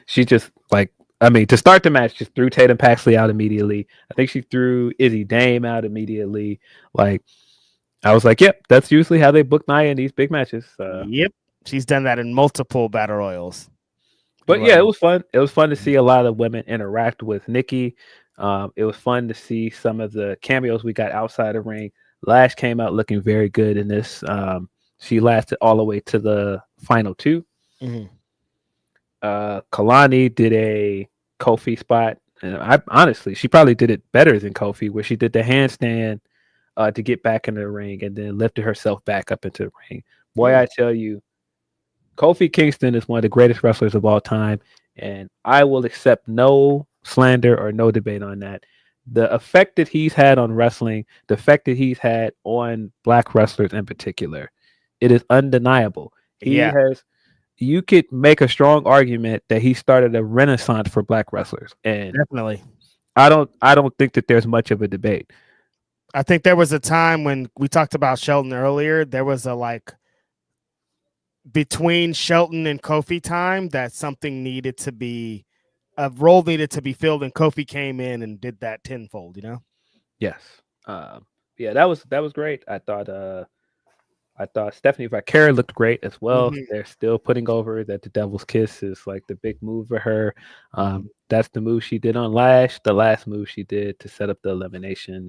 She just to start the match, just threw Tatum Paxley out immediately. I think she threw Izzy Dame out immediately. I was like, yep, that's usually how they book Nia in these big matches. Yep. She's done that in multiple Battle Royals. But yeah, it was fun. It was fun to see a lot of women interact with Nikki. It was fun to see some of the cameos we got outside the ring. Lash came out looking very good in this. She lasted all the way to the final two. Kalani did a Kofi spot. And honestly, she probably did it better than Kofi, where she did the handstand to get back into the ring and then lifted herself back up into the ring. Boy, I tell you, Kofi Kingston is one of the greatest wrestlers of all time, and I will accept no slander or no debate on that. The effect that he's had on wrestling, the effect that he's had on black wrestlers in particular, it is undeniable. You could make a strong argument that he started a renaissance for black wrestlers, and definitely, I don't think that there's much of a debate. I think there was a time when we talked about Shelton earlier. There was a between Shelton and Kofi time that something needed to be, a role needed to be filled, and Kofi came in and did that tenfold. Yes. Yeah, that was great. I thought Stephanie Vaquera looked great as well. They're still putting over that the Devil's Kiss is like the big move for her. That's the move she did on Lash, the last move she did to set up the elimination.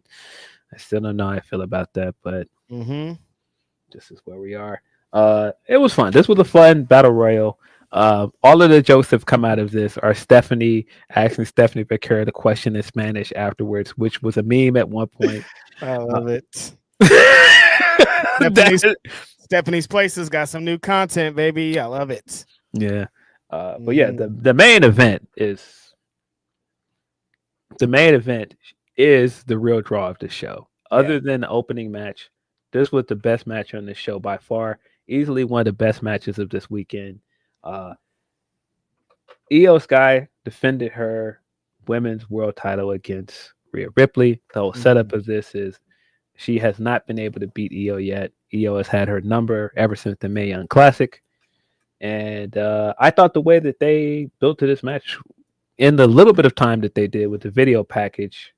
I still don't know how I feel about that, but this is where we are. It was fun. This was a fun battle royal. All of the jokes that have come out of this are Stephanie asking Stephanie Vaquera the question in Spanish afterwards, which was a meme at one point. I love it. Stephanie's Place has got some new content, baby. I love it. Yeah. But yeah, the main event is the real draw of the show. Other than the opening match, this was the best match on the show by far. Easily one of the best matches of this weekend. Io Sky defended her women's world title against Rhea Ripley. The whole setup of this is she has not been able to beat Io yet. Io has had her number ever since the Mae Young Classic. And I thought the way that they built to this match in the little bit of time that they did with the video package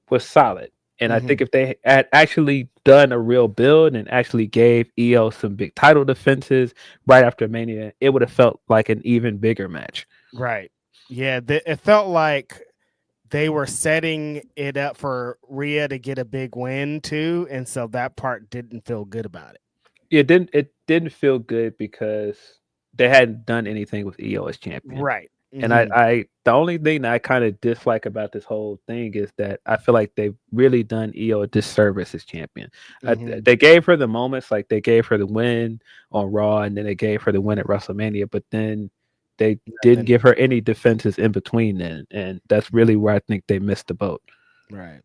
was solid. And I think if they had actually done a real build and actually gave EO some big title defenses right after Mania, it would have felt like an even bigger match. Right. Yeah. It felt like they were setting it up for Rhea to get a big win too. And so that part didn't feel good about it. It didn't feel good because they hadn't done anything with EO as champion. Right. And I the only thing that I kind of dislike about this whole thing is that I feel like they've really done EO a disservice as champion. They gave her the moments, like they gave her the win on Raw, and then they gave her the win at WrestleMania, but then they didn't give her any defenses in between then, and that's really where I think they missed the boat. Right.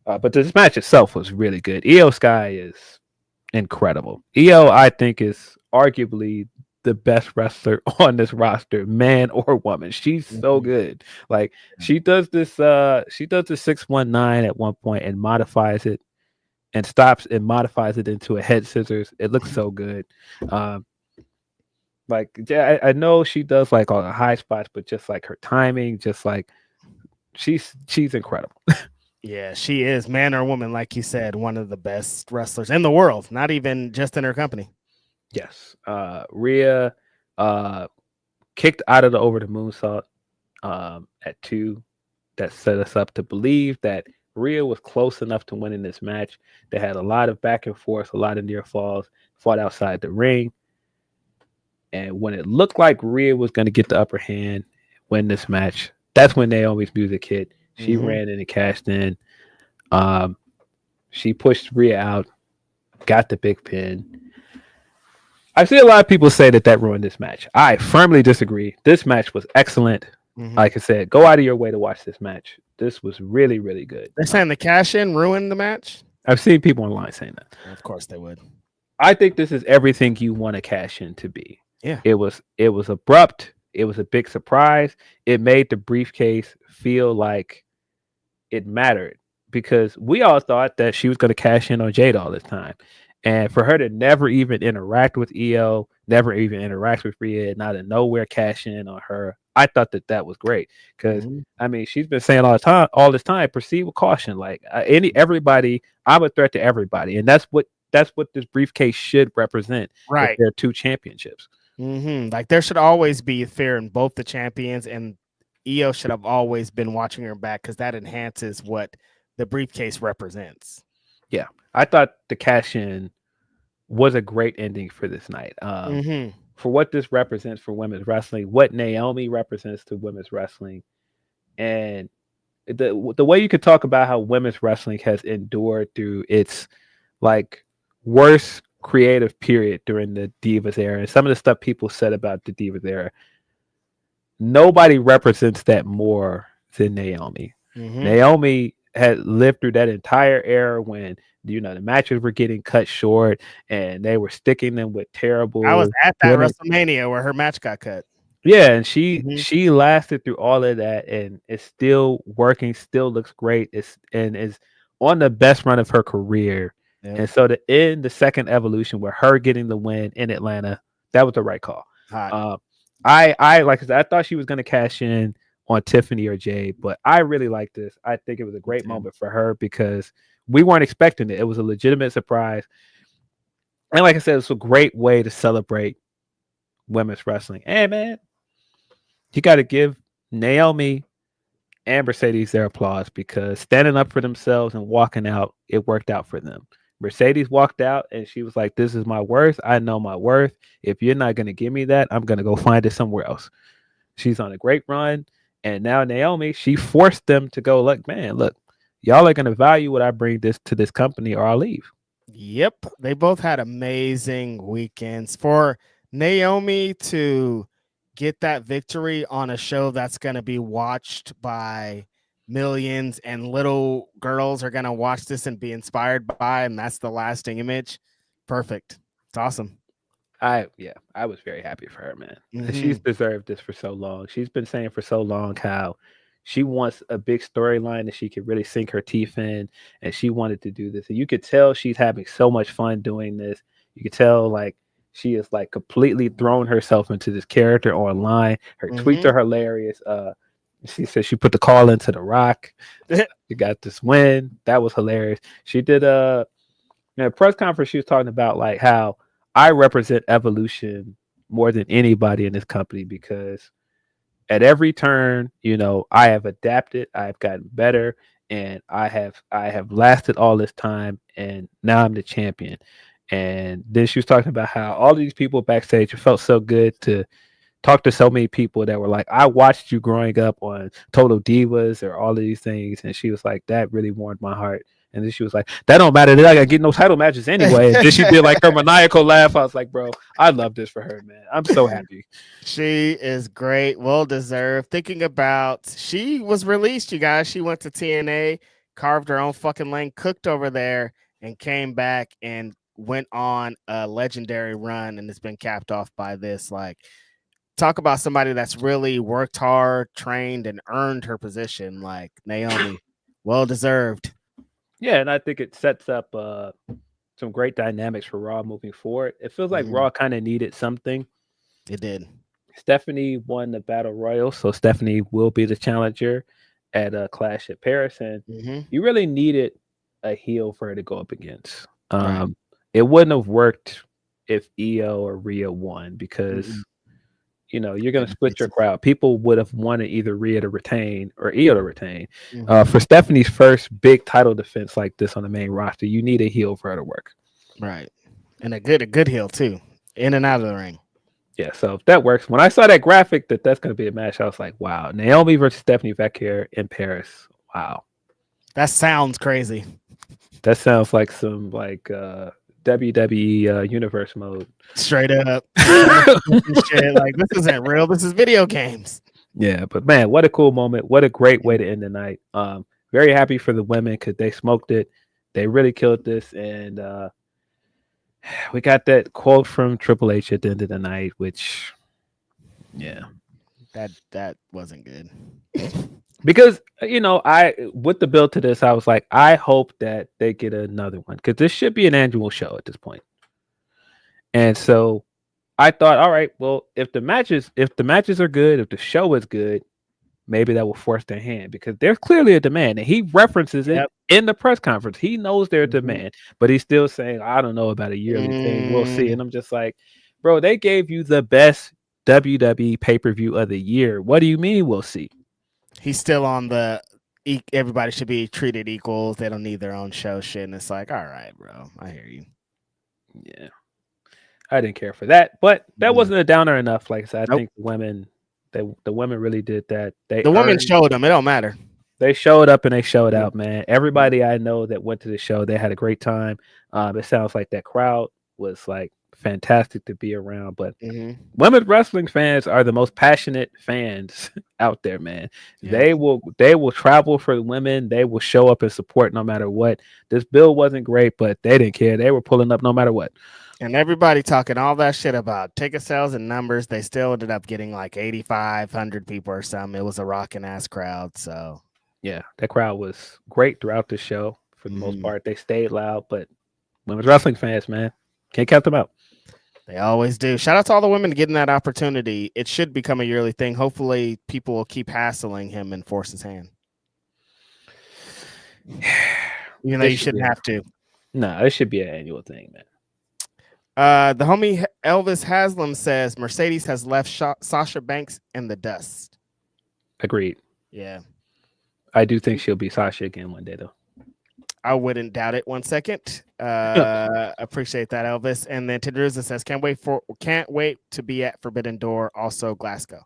But this match itself was really good. EO Sky is incredible. EO, I think, is arguably the best wrestler on this roster, man or woman. She's so good. Like she does this 619 at one point and modifies it and stops and modifies it into a head scissors. It looks so good. Like yeah, I know she does like all the high spots, but just like her timing, just like she's incredible. Yeah, she is, man or woman, like you said, one of the best wrestlers in the world, not even just in her company. Yes. Rhea kicked out of the over the moonsault at 2. That set us up to believe that Rhea was close enough to winning this match. They had a lot of back and forth, a lot of near falls, fought outside the ring. And when it looked like Rhea was going to get the upper hand, win this match, that's when Naomi's music hit. She ran in and cashed in. She pushed Rhea out, got the big pin. I see a lot of people say that ruined this match. I firmly disagree. This match was excellent. Like I said, go out of your way to watch this match. This was really, really good. They're saying the cash in ruined the match? I've seen people online saying that. Of course they would. I think this is everything you want to cash in to be. Yeah. It was abrupt. It was a big surprise. It made the briefcase feel like it mattered because we all thought that she was going to cash in on Jade all this time. And for her to never even interact with EO, never even interact with Rhea, not in nowhere cash in on her, I thought that was great because I mean she's been saying all this time, proceed with caution. Like everybody, I'm a threat to everybody, and that's what this briefcase should represent. Right, there are 2 championships. Like there should always be fear in both the champions, and EO should have always been watching her back because that enhances what the briefcase represents. Yeah, I thought the cash in was a great ending for this night. For what this represents for women's wrestling, what Naomi represents to women's wrestling, and the way you could talk about how women's wrestling has endured through its like worst creative period during the Divas era, and some of the stuff people said about the Divas era, nobody represents that more than Naomi. Naomi had lived through that entire era when the matches were getting cut short and they were sticking them with terrible. I was at that WrestleMania where her match got cut. Yeah, and she lasted through all of that, and it's still working, still looks great. Is on the best run of her career. Yeah. And so to end the second Evolution with her getting the win in Atlanta, that was the right call. I like I said, I thought she was going to cash in on Tiffany or Jade, but I really like this. I think it was a great moment for her because we weren't expecting it. It was a legitimate surprise. And like I said, it's a great way to celebrate women's wrestling. And man, you got to give Naomi and Mercedes their applause because standing up for themselves and walking out, it worked out for them. Mercedes walked out and she was like, this is my worth. I know my worth. If you're not going to give me that, I'm going to go find it somewhere else. She's on a great run. And now Naomi, she forced them to go, look, y'all are going to value what I bring to this company or I'll leave. Yep. They both had amazing weekends. For Naomi to get that victory on a show that's going to be watched by millions and little girls are going to watch this and be inspired by, and that's the lasting image. Perfect. It's awesome. I was very happy for her, man. She's deserved this for so long. She's been saying for so long how she wants a big storyline that she could really sink her teeth in, and she wanted to do this. And you could tell she's having so much fun doing this. You could tell like She is like completely thrown herself into this character online. Her tweets are hilarious. She said she put the call into The Rock. She got this win. That was hilarious. She did in a press conference. She was talking about like how I represent Evolution more than anybody in this company because at every turn, I have adapted, I've gotten better, and I have lasted all this time, and now I'm the champion. And then she was talking about how all these people backstage, it felt so good to talk to so many people that were like, I watched you growing up on Total Divas or all of these things. And she was like, that really warmed my heart. And then she was like, that don't matter. I got to get no title matches anyway. And then she did like her maniacal laugh. I was like, bro, I love this for her, man. I'm so happy. She is great. Well deserved. Thinking about, she was released, you guys. She went to TNA, carved her own fucking lane, cooked over there, and came back and went on a legendary run. And it's been capped off by this. Like, talk about somebody that's really worked hard, trained, and earned her position. Like Naomi, well deserved. Yeah, and I think it sets up some great dynamics for Raw moving forward. It feels like Raw kind of needed something. It did. Stephanie won the Battle Royal, so Stephanie will be the challenger at Clash at Paris. And you really needed a heel for her to go up against. Right. It wouldn't have worked if Io or Rhea won because you're going to split your crowd. People would have wanted either Rhea to retain or Io to retain. For Stephanie's first big title defense like this on the main roster, you need a heel for her to work. Right. And a good heel too, in and out of the ring. Yeah, so if that works. When I saw that graphic that's going to be a match, I was like, wow, Naomi versus Stephanie back here in Paris. Wow. That sounds crazy. That sounds like some WWE universe mode. Straight up. Shit, like, this isn't real. This is video games. Yeah, but man, what a cool moment. What a great way to end the night. Very happy for the women because they smoked it. They really killed this. And we got that quote from Triple H at the end of the night, which, yeah. That wasn't good. Because, with the build to this, I was like, I hope that they get another one because this should be an annual show at this point. And so I thought, all right, well, if the matches are good, if the show is good, maybe that will force their hand because there's clearly a demand. And he references it in the press conference. He knows there's demand, but he's still saying, I don't know about a yearly thing. We'll see. And I'm just like, bro, they gave you the best WWE pay-per-view of the year. What do you mean we'll see? He's still on the everybody should be treated equal. They don't need their own show shit. And it's like, all right, bro, I hear you. Yeah. I didn't care for that, but that wasn't a downer enough. Like I said, I think the women really did that. The women showed them. It don't matter. They showed up and they showed out, man. Everybody I know that went to the show, they had a great time. It sounds like that crowd was like fantastic to be around. But women wrestling fans are the most passionate fans out there, man. Yeah. They will travel for the women. They will show up and support no matter what. This bill wasn't great, but they didn't care. They were pulling up no matter what. And everybody talking all that shit about ticket sales and numbers, they still ended up getting like 8,500 people or something. It was a rocking ass crowd. So yeah, that crowd was great throughout the show for the most part. They stayed loud, but women's wrestling fans, man, can't count them out. They always do. Shout out to all the women getting that opportunity. It should become a yearly thing. Hopefully people will keep hassling him and force his hand. Even though you shouldn't have to. No, it should be an annual thing, man. The homie Elvis Haslam says Mercedes has left Sasha Banks in the dust. Agreed. Yeah. I do think she'll be Sasha again one day, though. I wouldn't doubt it. 1 second. Appreciate that, Elvis. And then Tedruza says, can't wait to be at Forbidden Door, also Glasgow.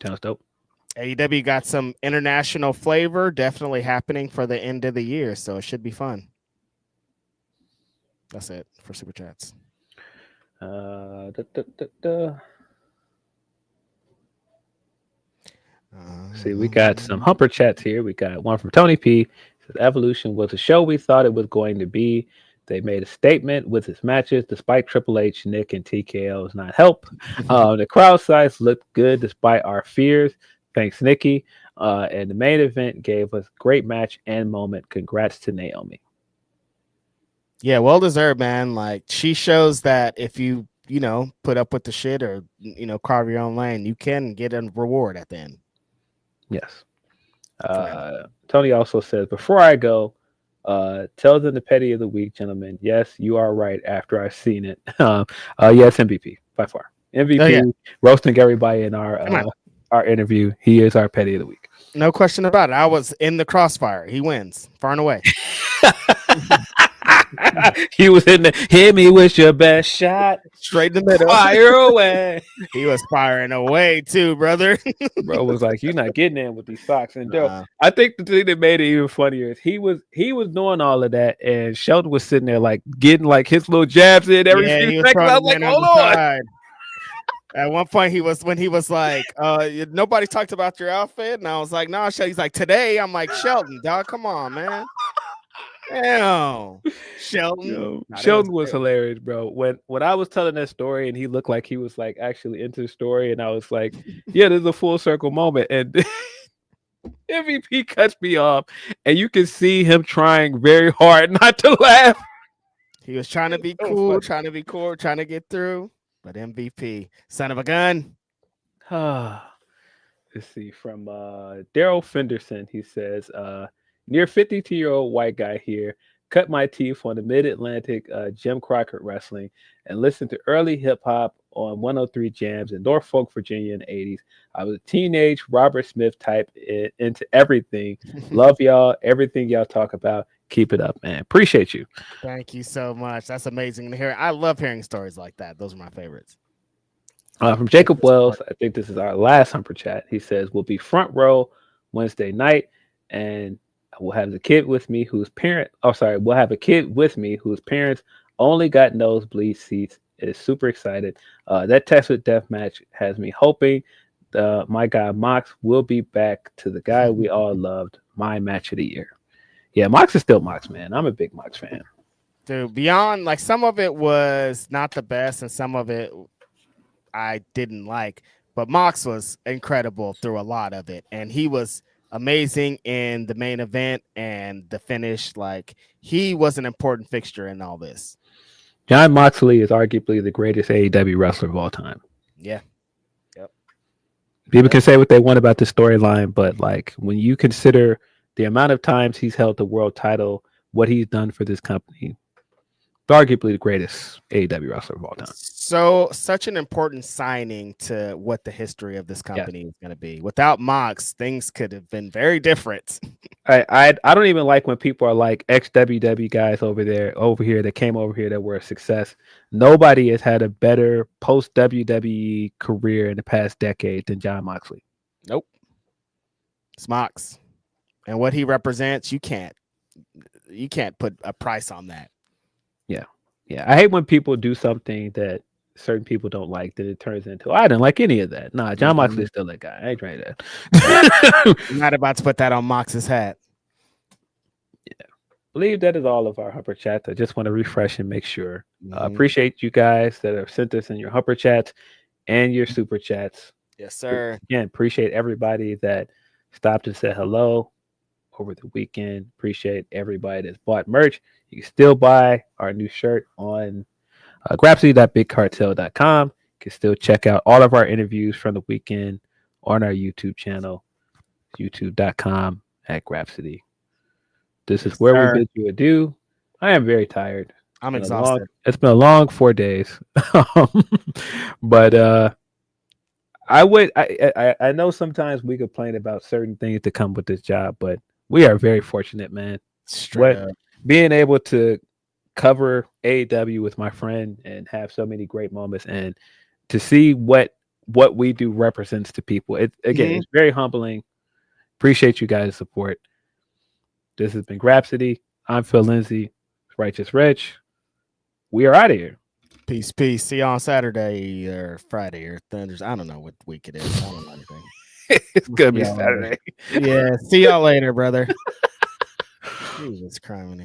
Sounds dope. AEW got some international flavor definitely happening for the end of the year, so it should be fun. That's it for Super Chats. See, we got some Humper Chats here. We got one from Tony P. Says, Evolution was the show we thought it was going to be. They made a statement with its matches, despite Triple H, Nick, and TKO's not help. The crowd size looked good despite our fears. Thanks, Nikki. And the main event gave us great match and moment. Congrats to Naomi. Yeah, well deserved, man. Like she shows that if you put up with the shit or carve your own lane, you can get a reward at the end. Yes. Tony also says, before I go, tell them the petty of the week, gentlemen. Yes, you are right. After I've seen it, yes, MVP by far. MVP, Oh, yeah. roasting everybody in our interview. He is our petty of the week. No question about it. I was in the crossfire. He wins far and away. He was in the hit me with your best shot. Straight in the middle. Fire away. He was firing away too, brother. Bro was like, "You're not getting in with these socks." And I think the thing that made it even funnier is he was doing all of that, and Sheldon was sitting there like getting like his little jabs in every few seconds. I was like, "Hold on." At one point, he was like, nobody talked about your outfit, and I was like, "No, Sheldon." He's like, "Today," I'm like, "Sheldon, dog, come on, man." Damn, Sheldon. Sheldon was hilarious, bro. When I was telling that story and he looked like he was like actually into the story, and I was like, yeah, this is a full circle moment. And MVP cuts me off, and you can see him trying very hard not to laugh. He was trying to be cool, trying to get through, but MVP, son of a gun. Let's see, from Daryl Fenderson, he says, near 52-year-old white guy here, cut my teeth on the Mid-Atlantic Jim Crockett wrestling and listened to early hip-hop on 103 Jams in Norfolk, Virginia in the 80s. I was a teenage Robert Smith type into everything. Love y'all. Everything y'all talk about. Keep it up, man. Appreciate you. Thank you so much. That's amazing to hear. I love hearing stories like that. Those are my favorites. From Jacob Wells, I think this is our last Humper Chat. He says, we'll be front row Wednesday night, and we'll have the kid with me whose parent. Oh, sorry. We'll have a kid with me whose parents only got nosebleed seats. Is super excited. That Test with Death match has me hoping my guy Mox will be back to the guy we all loved. My match of the year. Yeah, Mox is still Mox, man. I'm a big Mox fan. Dude, beyond like some of it was not the best, and some of it I didn't like, but Mox was incredible through a lot of it, and he was amazing in the main event and the finish. Like he was an important fixture in all this. Jon Moxley is arguably the greatest AEW wrestler of all time. Yeah. Yep. People can say what they want about the storyline, but like when you consider the amount of times he's held the world title, what he's done for this company, arguably the greatest AEW wrestler of all time. So such an important signing to what the history of this company is going to be. Without Mox, things could have been very different. I don't even like when people are like ex-WW guys over here that came over here that were a success. Nobody has had a better post-WWE career in the past decade than Jon Moxley. Nope. It's Mox. And what he represents, you can't put a price on that. Yeah. I hate when people do something that certain people don't like, that it turns into, I didn't like any of that. Nah, Jon Moxley's still that guy. I ain't trying that. I'm not about to put that on Mox's hat. Yeah. I believe that is all of our Humper Chats. I just want to refresh and make sure. Appreciate you guys that have sent us in your Humper Chats and your Super Chats. Yes, sir. Again, appreciate everybody that stopped and said hello over the weekend. Appreciate everybody that's bought merch. You can still buy our new shirt on grapsody.bigcartel.com. You can still check out all of our interviews from the weekend on our YouTube channel, youtube.com/Grapsody. This is where we bid you adieu. I am very tired. I'm exhausted. It's been a long 4 days. But I know sometimes we complain about certain things that come with this job, but we are very fortunate, man. Being able to cover AEW with my friend and have so many great moments, and to see what we do represents to people. It's very humbling. Appreciate you guys' support. This has been Grapsody. I'm Phil Lindsey, Righteous Reg. We are out of here. Peace. See you on Saturday or Friday or Thursday. I don't know what week it is. I don't know anything. It's gonna be Saturday. Yeah. See y'all later, brother. Jesus Christ.